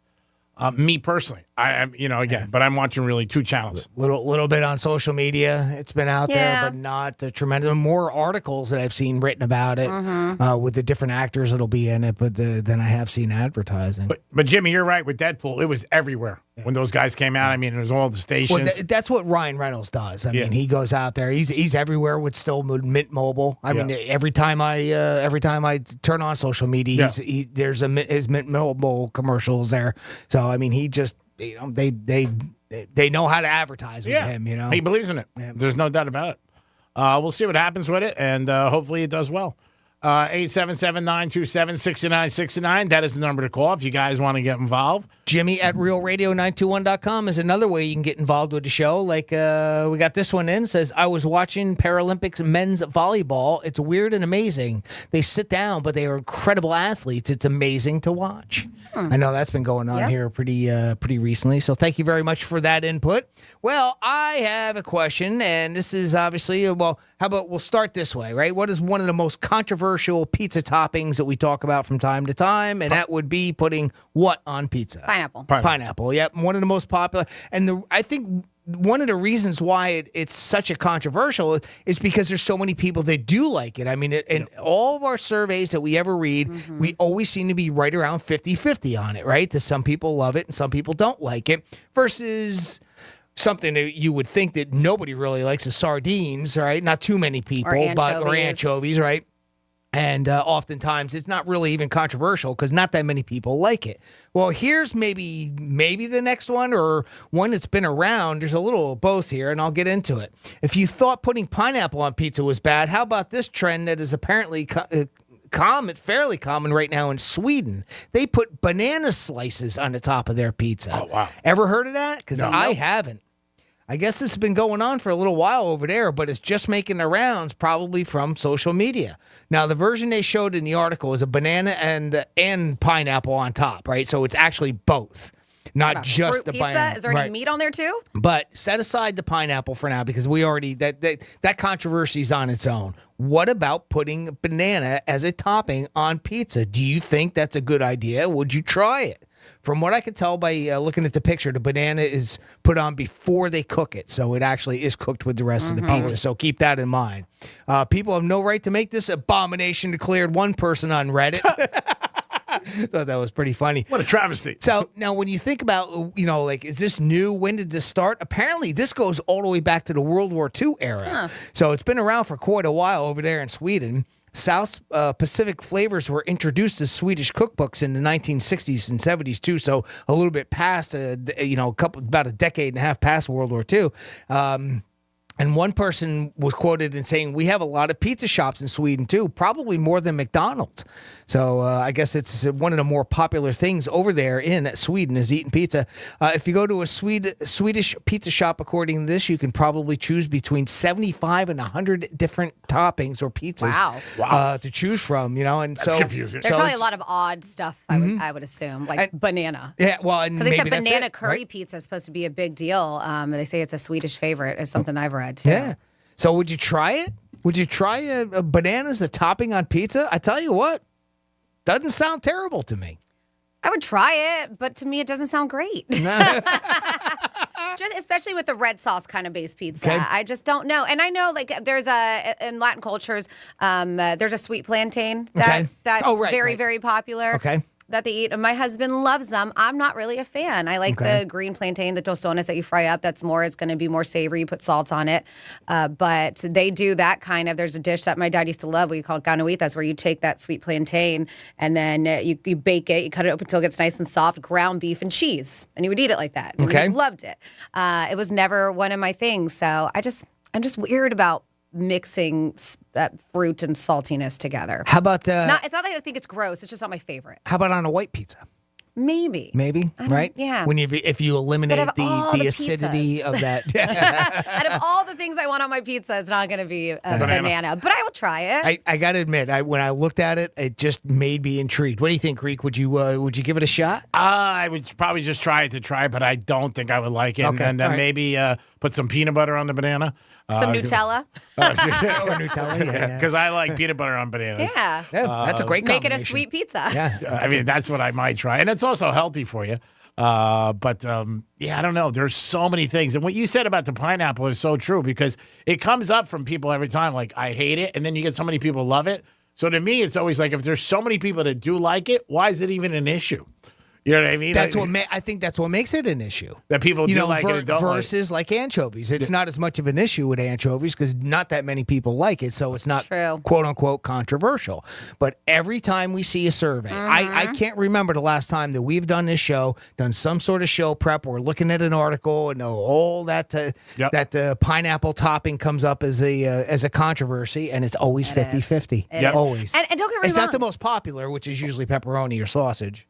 Me personally, but I'm watching really 2 channels. Little bit on social media. It's been out there, but not the tremendous. More articles that I've seen written about it with the different actors that'll be in it, than I have seen advertising. But Jimmy, you're right with Deadpool. It was everywhere when those guys came out. I mean, it was all the stations. Well, that's what Ryan Reynolds does. I mean, he goes out there. He's everywhere with Mint Mobile. I mean, every time I turn on social media, there's his Mint Mobile commercials there. So I mean, he just they know how to advertise with him. You know, he believes in it. Yeah. There's no doubt about it. We'll see what happens with it, and hopefully it does well. 877-927-6969. That is the number to call if you guys want to get involved. Jimmy at realradio921.com is another way you can get involved with the show. Like we got this one in. Says, I was watching Paralympics men's volleyball. It's weird and amazing. They sit down, but they are incredible athletes. It's amazing to watch. I know that's been going on here pretty recently. So thank you very much for that input. Well, I have a question, and this is obviously, how about we'll start this way, right? What is one of the most controversial pizza toppings that we talk about from time to time? And that would be putting what on pizza? Pineapple. Yep. One of the most popular. And I think one of the reasons why it's such a controversial is because there's so many people that do like it. I mean, in all of our surveys that we ever read, we always seem to be right around 50-50 on it, right? That some people love it and some people don't like it versus something that you would think that nobody really likes is sardines, right? Not too many people, or anchovies, right? And oftentimes it's not really even controversial because not that many people like it. Well, here's maybe the next one or one that's been around. There's a little of both here, and I'll get into it. If you thought putting pineapple on pizza was bad, how about this trend that is apparently fairly common right now in Sweden? They put banana slices on the top of their pizza. Oh, wow. Ever heard of that? Because I haven't. I guess this has been going on for a little while over there, but it's just making the rounds probably from social media. Now, the version they showed in the article is a banana and pineapple on top, right? So it's actually both, not just fruit the pizza? banana. Is there any meat on there too? But set aside the pineapple for now because we already that controversy is on its own. What about putting banana as a topping on pizza? Do you think that's a good idea? Would you try it? From what I can tell by looking at the picture, the banana is put on before they cook it. So it actually is cooked with the rest of the pizza. So keep that in mind. People have no right to make this abomination, declared one person on Reddit. Thought that was pretty funny. What a travesty. So now when you think about, is this new? When did this start? Apparently this goes all the way back to the World War II era. So it's been around for quite a while over there in Sweden. South Pacific flavors were introduced as Swedish cookbooks in the 1960s and 70s too. So a little bit past, about a decade and a half past World War II. And one person was quoted in saying, we have a lot of pizza shops in Sweden, too, probably more than McDonald's. So I guess it's one of the more popular things over there in Sweden is eating pizza. If you go to a Swedish pizza shop, according to this, you can probably choose between 75 and 100 different toppings or pizzas to choose from, And that's confusing. There's probably a lot of odd stuff, I would assume, like banana. Yeah, well, because they said banana curry pizza is supposed to be a big deal. They say it's a Swedish favorite. It's something I've read. Too. Yeah. So would you try it? Would you try a banana as a topping on pizza? I tell you what, doesn't sound terrible to me. I would try it, but to me it doesn't sound great. Just especially with the red sauce kind of base pizza. Okay. I just don't know. And I know there's in Latin cultures, there's a sweet plantain that's very, very popular. Okay. That they eat. And my husband loves them. I'm not really a fan. I like the green plantain, the tostones that you fry up. It's going to be more savory. You put salt on it. But they do that kind of, there's a dish that my dad used to love. We call it ganuitas, where you take that sweet plantain and then you bake it. You cut it up until it gets nice and soft, ground beef and cheese. And you would eat it like that. And we loved it. It was never one of my things. So I'm just weird about mixing that fruit and saltiness together. How about it's not that I think it's gross, it's just not my favorite. How about on a white pizza? Maybe, right? Yeah. If you eliminate the acidity of that. Out of all the things I want on my pizza, it's not going to be a banana, but I will try it. I got to admit, when I looked at it, it just made me intrigued. What do you think, Greek? Would you give it a shot? I would probably just try it, but I don't think I would like it. Okay. And then maybe put some peanut butter on the banana. Some Nutella. Or Nutella, yeah. Because I like peanut butter on bananas. Yeah. That's a great combination. Make it a sweet pizza. Yeah. That's what I might try. And it's also healthy for you. I don't know. There's so many things. And what you said about the pineapple is so true because it comes up from people every time, like, I hate it. And then you get so many people love it. So to me, it's always like, if there's so many people that do like it, why is it even an issue? You know what I mean? That's I think that's what makes it an issue. That people do like it and don't versus like anchovies. It's not as much of an issue with anchovies because not that many people like it, so it's not quote unquote controversial. But every time we see a survey, I can't remember the last time that we've done this show, done some sort of show prep. We're looking at an article and all that that pineapple topping comes up as a controversy, and it's always 50-50. Always. And don't get me wrong. It's not the most popular, which is usually pepperoni or sausage.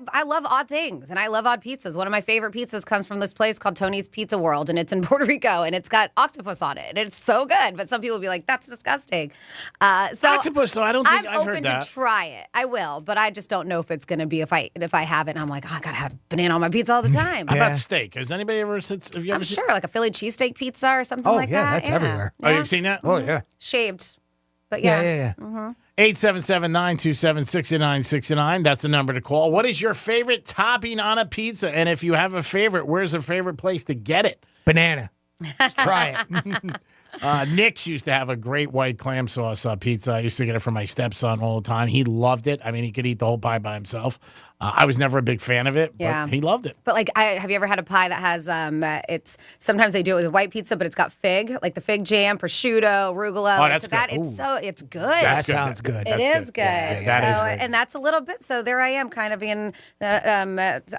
I love odd things, and I love odd pizzas. One of my favorite pizzas comes from this place called Tony's Pizza World, and it's in Puerto Rico, and it's got octopus on it, and it's so good. But some people will be like, "That's disgusting." Octopus, though, I don't think I'm I've heard open that. to try it. I will, but I just don't know if it's going to be if I have it. And I'm like, I gotta have banana on my pizza all the time. How about steak? Has anybody ever seen? Have you ever seen? Sure, like a Philly cheesesteak pizza or something like that. That's everywhere. Oh, you've seen that? Oh, yeah. Shaved, but yeah. Mm-hmm. 877-927-6969. That's the number to call. What is your favorite topping on a pizza? And if you have a favorite, where's a favorite place to get it? Banana. Try it. Nick's used to have a great white clam sauce pizza. I used to get it from my stepson all the time. He loved it. I mean, he could eat the whole pie by himself. I was never a big fan of it, but he loved it. But have you ever had a pie that has it's sometimes they do it with a white pizza, but it's got fig, like the fig jam, prosciutto, arugula. Oh, that's good. It's good. That sounds good. It is good. Yeah, that is good. And that's a little bit. So there I am, kind of being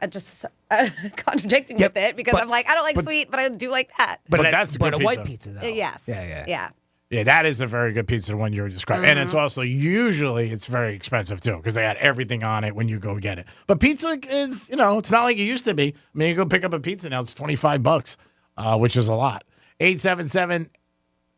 just contradicting with it because I'm like, I don't like sweet, but I do like that. But that's a good a pizza. white pizza though. Yes. Yeah. Yeah, that is a very good pizza, the one you were describing. And it's also, usually, it's very expensive, too, because they add everything on it when you go get it. But pizza is, it's not like it used to be. I mean, you go pick up a pizza now, it's $25, which is a lot. 877,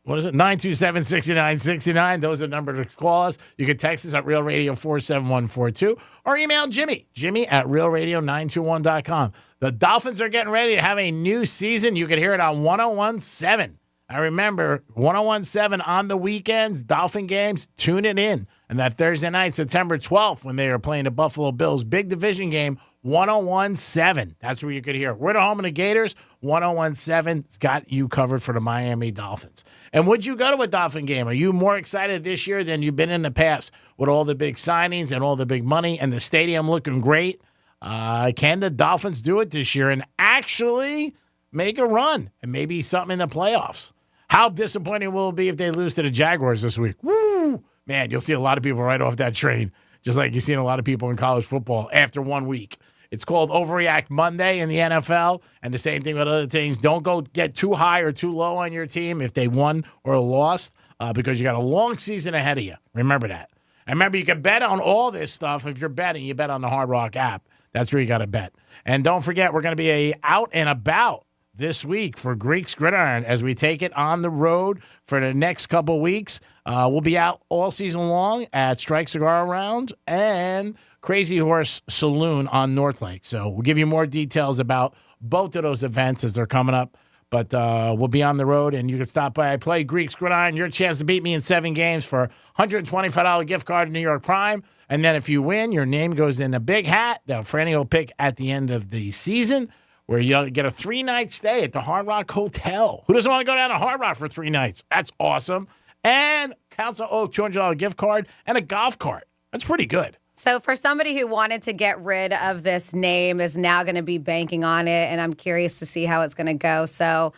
927-6969. Those are the number to call us. You can text us at Real Radio 47142 or email Jimmy at realradio921.com. The Dolphins are getting ready to have a new season. You can hear it on 101.7. I remember 101.7 on the weekends, Dolphin games, tune it in. And that Thursday night, September 12th, when they are playing the Buffalo Bills, big division game, 101.7. That's where you could hear it. We're the home of the Gators. 101.7's got you covered for the Miami Dolphins. And would you go to a Dolphin game? Are you more excited this year than you've been in the past with all the big signings and all the big money and the stadium looking great? Can the Dolphins do it this year and actually make a run and maybe something in the playoffs? How disappointing will it be if they lose to the Jaguars this week? Woo! Man, you'll see a lot of people right off that train, just like you've seen a lot of people in college football after 1 week. It's called Overreact Monday in the NFL, and the same thing with other things. Don't go get too high or too low on your team if they won or lost because you got a long season ahead of you. Remember that. And remember, you can bet on all this stuff. If you're betting, you bet on the Hard Rock app. That's where you got to bet. And don't forget, we're going to be out and about this week for Greeks Gridiron as we take it on the road for the next couple weeks. We'll be out all season long at Strike Cigar Lounge and Crazy Horse Saloon on North Lake. So we'll give you more details about both of those events as they're coming up. But we'll be on the road, and you can stop by. I play Greeks Gridiron. Your chance to beat me in 7 games for $125 gift card to New York Prime. And then if you win, your name goes in a big hat that Franny will pick at the end of the season, where you'll get a 3-night stay at the Hard Rock Hotel. Who doesn't want to go down to Hard Rock for 3 nights? That's awesome. And Council Oak $200 gift card and a golf cart. That's pretty good. So for somebody who wanted to get rid of this name is now going to be banking on it, and I'm curious to see how it's going to go. So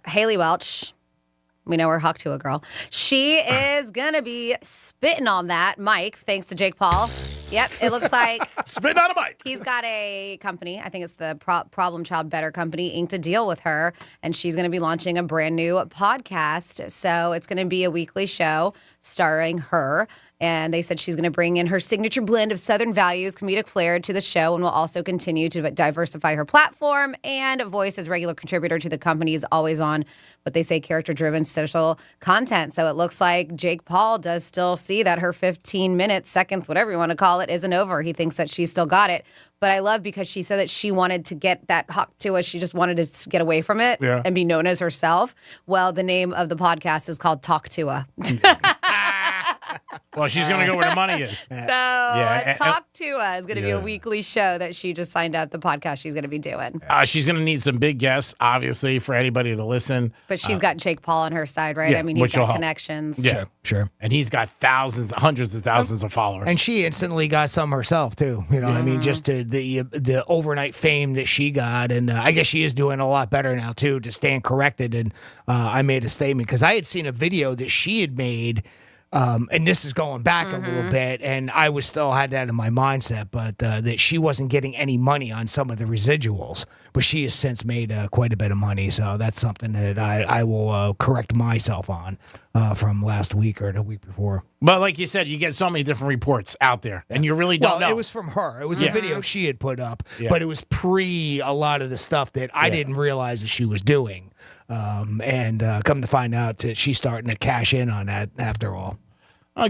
Haley Welch, we know we're Hawk to a girl. She is going to be spitting on that mic, thanks to Jake Paul. Yep, it looks like spitting on a mic. He's got a company. I think it's the Problem Child Better Company, inked a deal with her, and she's going to be launching a brand new podcast. So it's going to be a weekly show starring her. And they said she's going to bring in her signature blend of Southern values, comedic flair to the show, and will also continue to diversify her platform and voice as regular contributor to the company's always on what they say character-driven social content. So it looks like Jake Paul does still see that her 15 minutes, seconds, whatever you want to call it, isn't over. He thinks that she's still got it. But I love because she said that she wanted to get that Hawk to us. She just wanted to get away from it and be known as herself. Well, the name of the podcast is called Talk to Well, she's going to go where the money is. So Talk to Us is going to be Yeah. a weekly show that she just signed up, the podcast she's going to be doing. She's going to need some big guests, obviously, for anybody to listen. But she's got Jake Paul on her side, right? yeah, I mean, he's which will got help. connections. Yeah, sure. And he's got hundreds of thousands of followers. And she instantly got some herself too. You know, I mean, just the overnight fame that she got, and I guess she is doing a lot better now too. To stand corrected, and I made a statement because I had seen a video that she had made. And this is going back a little bit, and I was still had that in my mindset, but that she wasn't getting any money on some of the residuals, but she has since made quite a bit of money, so that's something that I will correct myself on from last week or the week before. But like you said, you get so many different reports out there, and you really don't know. It was from her. It was a video she had put up, Yeah. but it was pre a lot of the stuff that I didn't realize that she was doing. And come to find out that she's starting to cash in on that after all.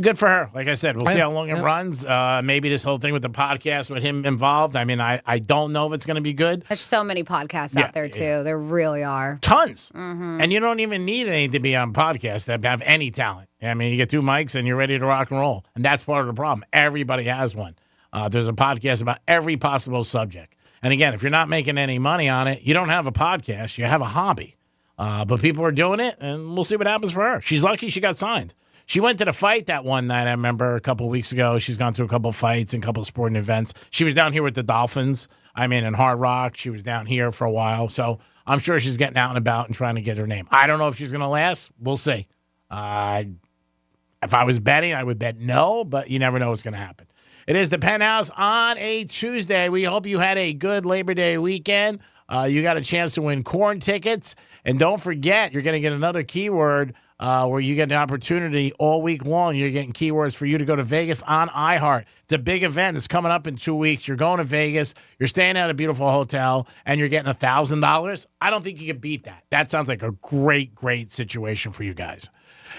Good for her. Like I said, we'll see how long it runs. Maybe this whole thing with the podcast with him involved. I mean, I don't know if it's going to be good. There's so many podcasts out there, too. There really are. Tons. And you don't even need any to be on podcasts that have any talent. I mean, you get 2 mics and you're ready to rock and roll. And that's part of the problem. Everybody has one. There's a podcast about every possible subject. And again, if you're not making any money on it, you don't have a podcast. You have a hobby. But people are doing it, and we'll see what happens for her. She's lucky she got signed. She went to the fight that one night, I remember, a couple of weeks ago. She's gone through a couple of fights and a couple of sporting events. She was down here with the Dolphins. In Hard Rock. She was down here for a while. So I'm sure she's getting out and about and trying to get her name. I don't know if she's going to last. We'll see. If I was betting, I would bet no, but you never know what's going to happen. It is the Penthouse on a Tuesday. We hope you had a good Labor Day weekend. You got a chance to win corn tickets. And don't forget, you're going to get another keyword where you get an opportunity all week long. You're getting keywords for you to go to Vegas on iHeart. It's a big event. It's coming up in 2 weeks. You're going to Vegas. You're staying at a beautiful hotel, and you're getting $1,000. I don't think you can beat that. That sounds like a great, great situation for you guys.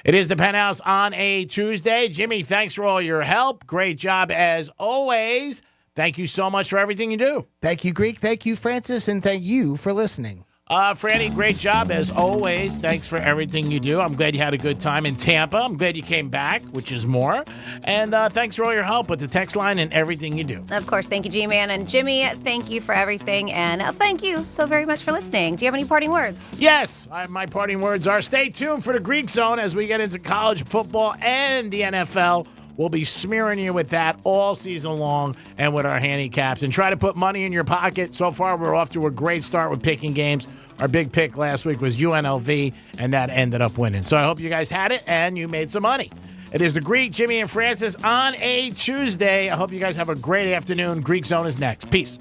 It is the Penthouse on a Tuesday. Jimmy, thanks for all your help. Great job as always. Thank you so much for everything you do. Thank you, Greek. Thank you, Francis. And thank you for listening. Franny, great job as always. Thanks for everything you do. I'm glad you had a good time in Tampa. I'm glad you came back, which is more. And thanks for all your help with the text line and everything you do. Of course. Thank you, G-Man. And Jimmy, thank you for everything. And thank you so very much for listening. Do you have any parting words? Yes. My parting words are stay tuned for the Greek Zone as we get into college football and the NFL. We'll be smearing you with that all season long and with our handicaps. And try to put money in your pocket. So far, we're off to a great start with picking games. Our big pick last week was UNLV, and that ended up winning. So I hope you guys had it and you made some money. It is the Greek, Jimmy, and Francis on a Tuesday. I hope you guys have a great afternoon. Greek Zone is next. Peace.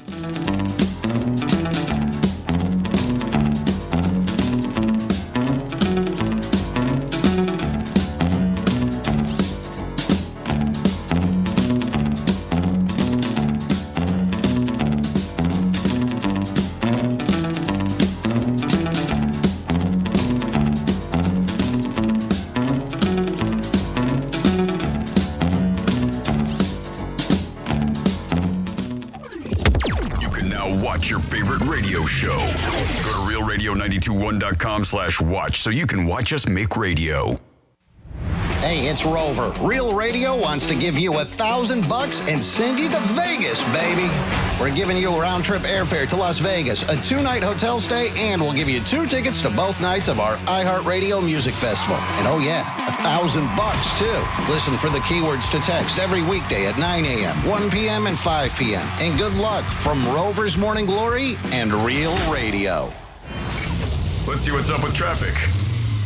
Watch your favorite radio show. Go to realradio921.com/watch so you can watch us make radio. Hey, it's Rover. Real Radio wants to give you $1,000 and send you to Vegas, baby. We're giving you a round-trip airfare to Las Vegas, a 2-night hotel stay, and we'll give you 2 tickets to both nights of our iHeartRadio Music Festival. And oh yeah, $1,000 too. Listen for the keywords to text every weekday at 9 a.m., 1 p.m., and 5 p.m. And good luck from Rover's Morning Glory and Real Radio. Let's see what's up with traffic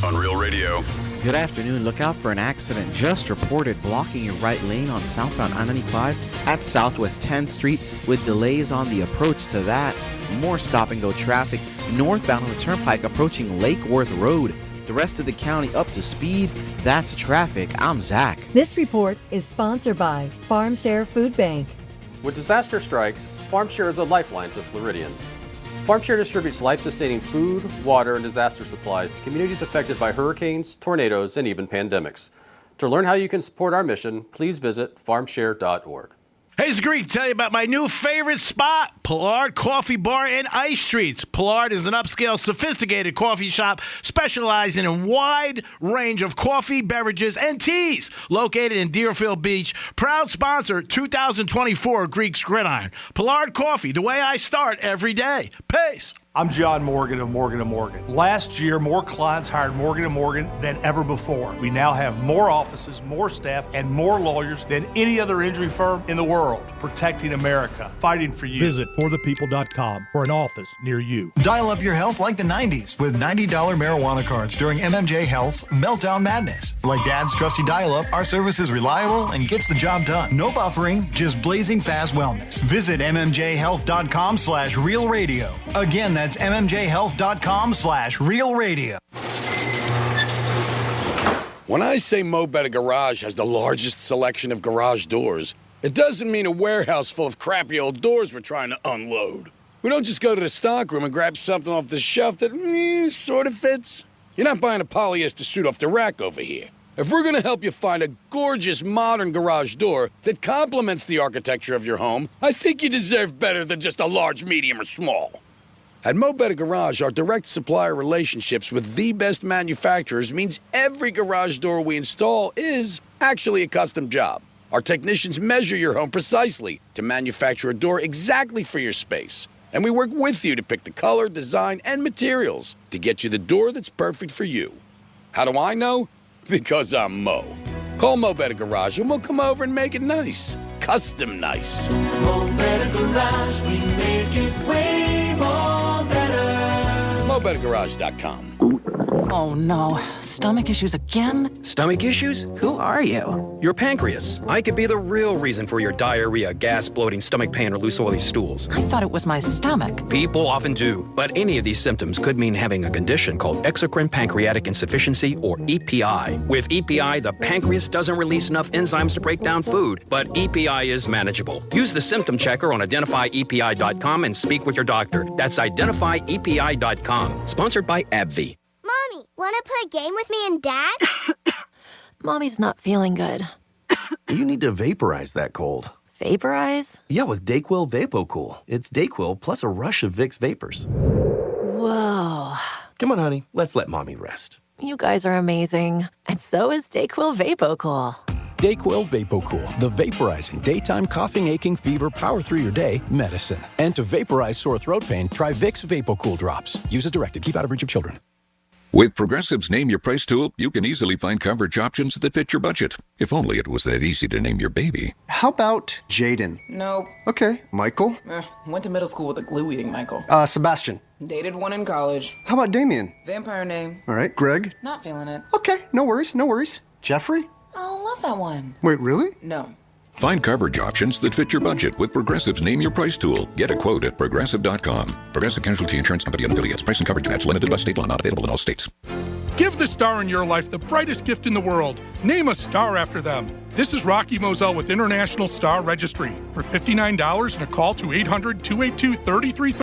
on Real Radio. Good afternoon. Look out for an accident just reported blocking your right lane on southbound I-95 at Southwest 10th Street with delays on the approach to that. More stop-and-go traffic northbound on the Turnpike approaching Lake Worth Road. The rest of the county up to speed. That's traffic. I'm Zach. This report is sponsored by FarmShare Food Bank. With disaster strikes, FarmShare is a lifeline to Floridians. FarmShare distributes life-sustaining food, water, and disaster supplies to communities affected by hurricanes, tornadoes, and even pandemics. To learn how you can support our mission, please visit farmshare.org. Hey, it's Greek. Tell you about my new favorite spot, Pollard Coffee Bar and Ice Treats. Pollard is an upscale, sophisticated coffee shop specializing in a wide range of coffee, beverages, and teas. Located in Deerfield Beach, proud sponsor 2024 Greeks Gridiron. Pollard Coffee, the way I start every day. Peace. I'm John Morgan of Morgan & Morgan. Last year, more clients hired Morgan & Morgan than ever before. We now have more offices, more staff, and more lawyers than any other injury firm in the world, protecting America, fighting for you. Visit forthepeople.com for an office near you. Dial up your health like the 90s with $90 marijuana cards during MMJ Health's Meltdown Madness. Like Dad's trusty dial-up, our service is reliable and gets the job done. No buffering, just blazing fast wellness. Visit mmjhealth.com/realradio. Again, that's mmjhealth.com/realradio. When I say Mo Better Garage has the largest selection of garage doors, it doesn't mean a warehouse full of crappy old doors we're trying to unload. We don't just go to the stock room and grab something off the shelf that sort of fits. You're not buying a polyester suit off the rack over here. If we're going to help you find a gorgeous modern garage door that complements the architecture of your home, I think you deserve better than just a large, medium, or small. At Mo Better Garage, our direct supplier relationships with the best manufacturers means every garage door we install is actually a custom job. Our technicians measure your home precisely to manufacture a door exactly for your space. And we work with you to pick the color, design, and materials to get you the door that's perfect for you. How do I know? Because I'm Mo. Call Mo Better Garage and we'll come over and make it nice. Custom nice. Mo Better Garage, we make it way more better. MoBetterGarage.com. Oh no, stomach issues again? Stomach issues? Who are you? Your pancreas. I could be the real reason for your diarrhea, gas, bloating, stomach pain, or loose oily stools. I thought it was my stomach. People often do, but any of these symptoms could mean having a condition called exocrine pancreatic insufficiency, or EPI. With EPI, the pancreas doesn't release enough enzymes to break down food, but EPI is manageable. Use the symptom checker on identifyepi.com and speak with your doctor. That's identifyepi.com. Sponsored by AbbVie. Mommy, want to play a game with me and Dad? Mommy's not feeling good. You need to vaporize that cold. Vaporize? Yeah, with Dayquil VapoCool. It's Dayquil plus a rush of Vicks vapors. Whoa. Come on, honey. Let's let Mommy rest. You guys are amazing. And so is Dayquil VapoCool. Dayquil VapoCool, the vaporizing daytime coughing, aching, fever, power through your day medicine. And to vaporize sore throat pain, try Vicks VapoCool drops. Use as directed. Keep out of reach of children. With Progressive's Name Your Price tool, you can easily find coverage options that fit your budget. If only it was that easy to name your baby. How about Jaden? Nope. Okay. Michael? Went to middle school with a glue-eating Michael. Sebastian? Dated one in college. How about Damien? Vampire name. All right. Greg? Not feeling it. Okay. No worries. No worries. Jeffrey? Oh, love that one. Wait, really? No. Find coverage options that fit your budget with Progressive's Name Your Price tool. Get a quote at Progressive.com. Progressive Casualty Insurance Company and affiliates. Price and coverage match limited by state law. Not available in all states. Give the star in your life the brightest gift in the world. Name a star after them. This is Rocky Moselle with International Star Registry. For $59 and a call to 800-282-3330.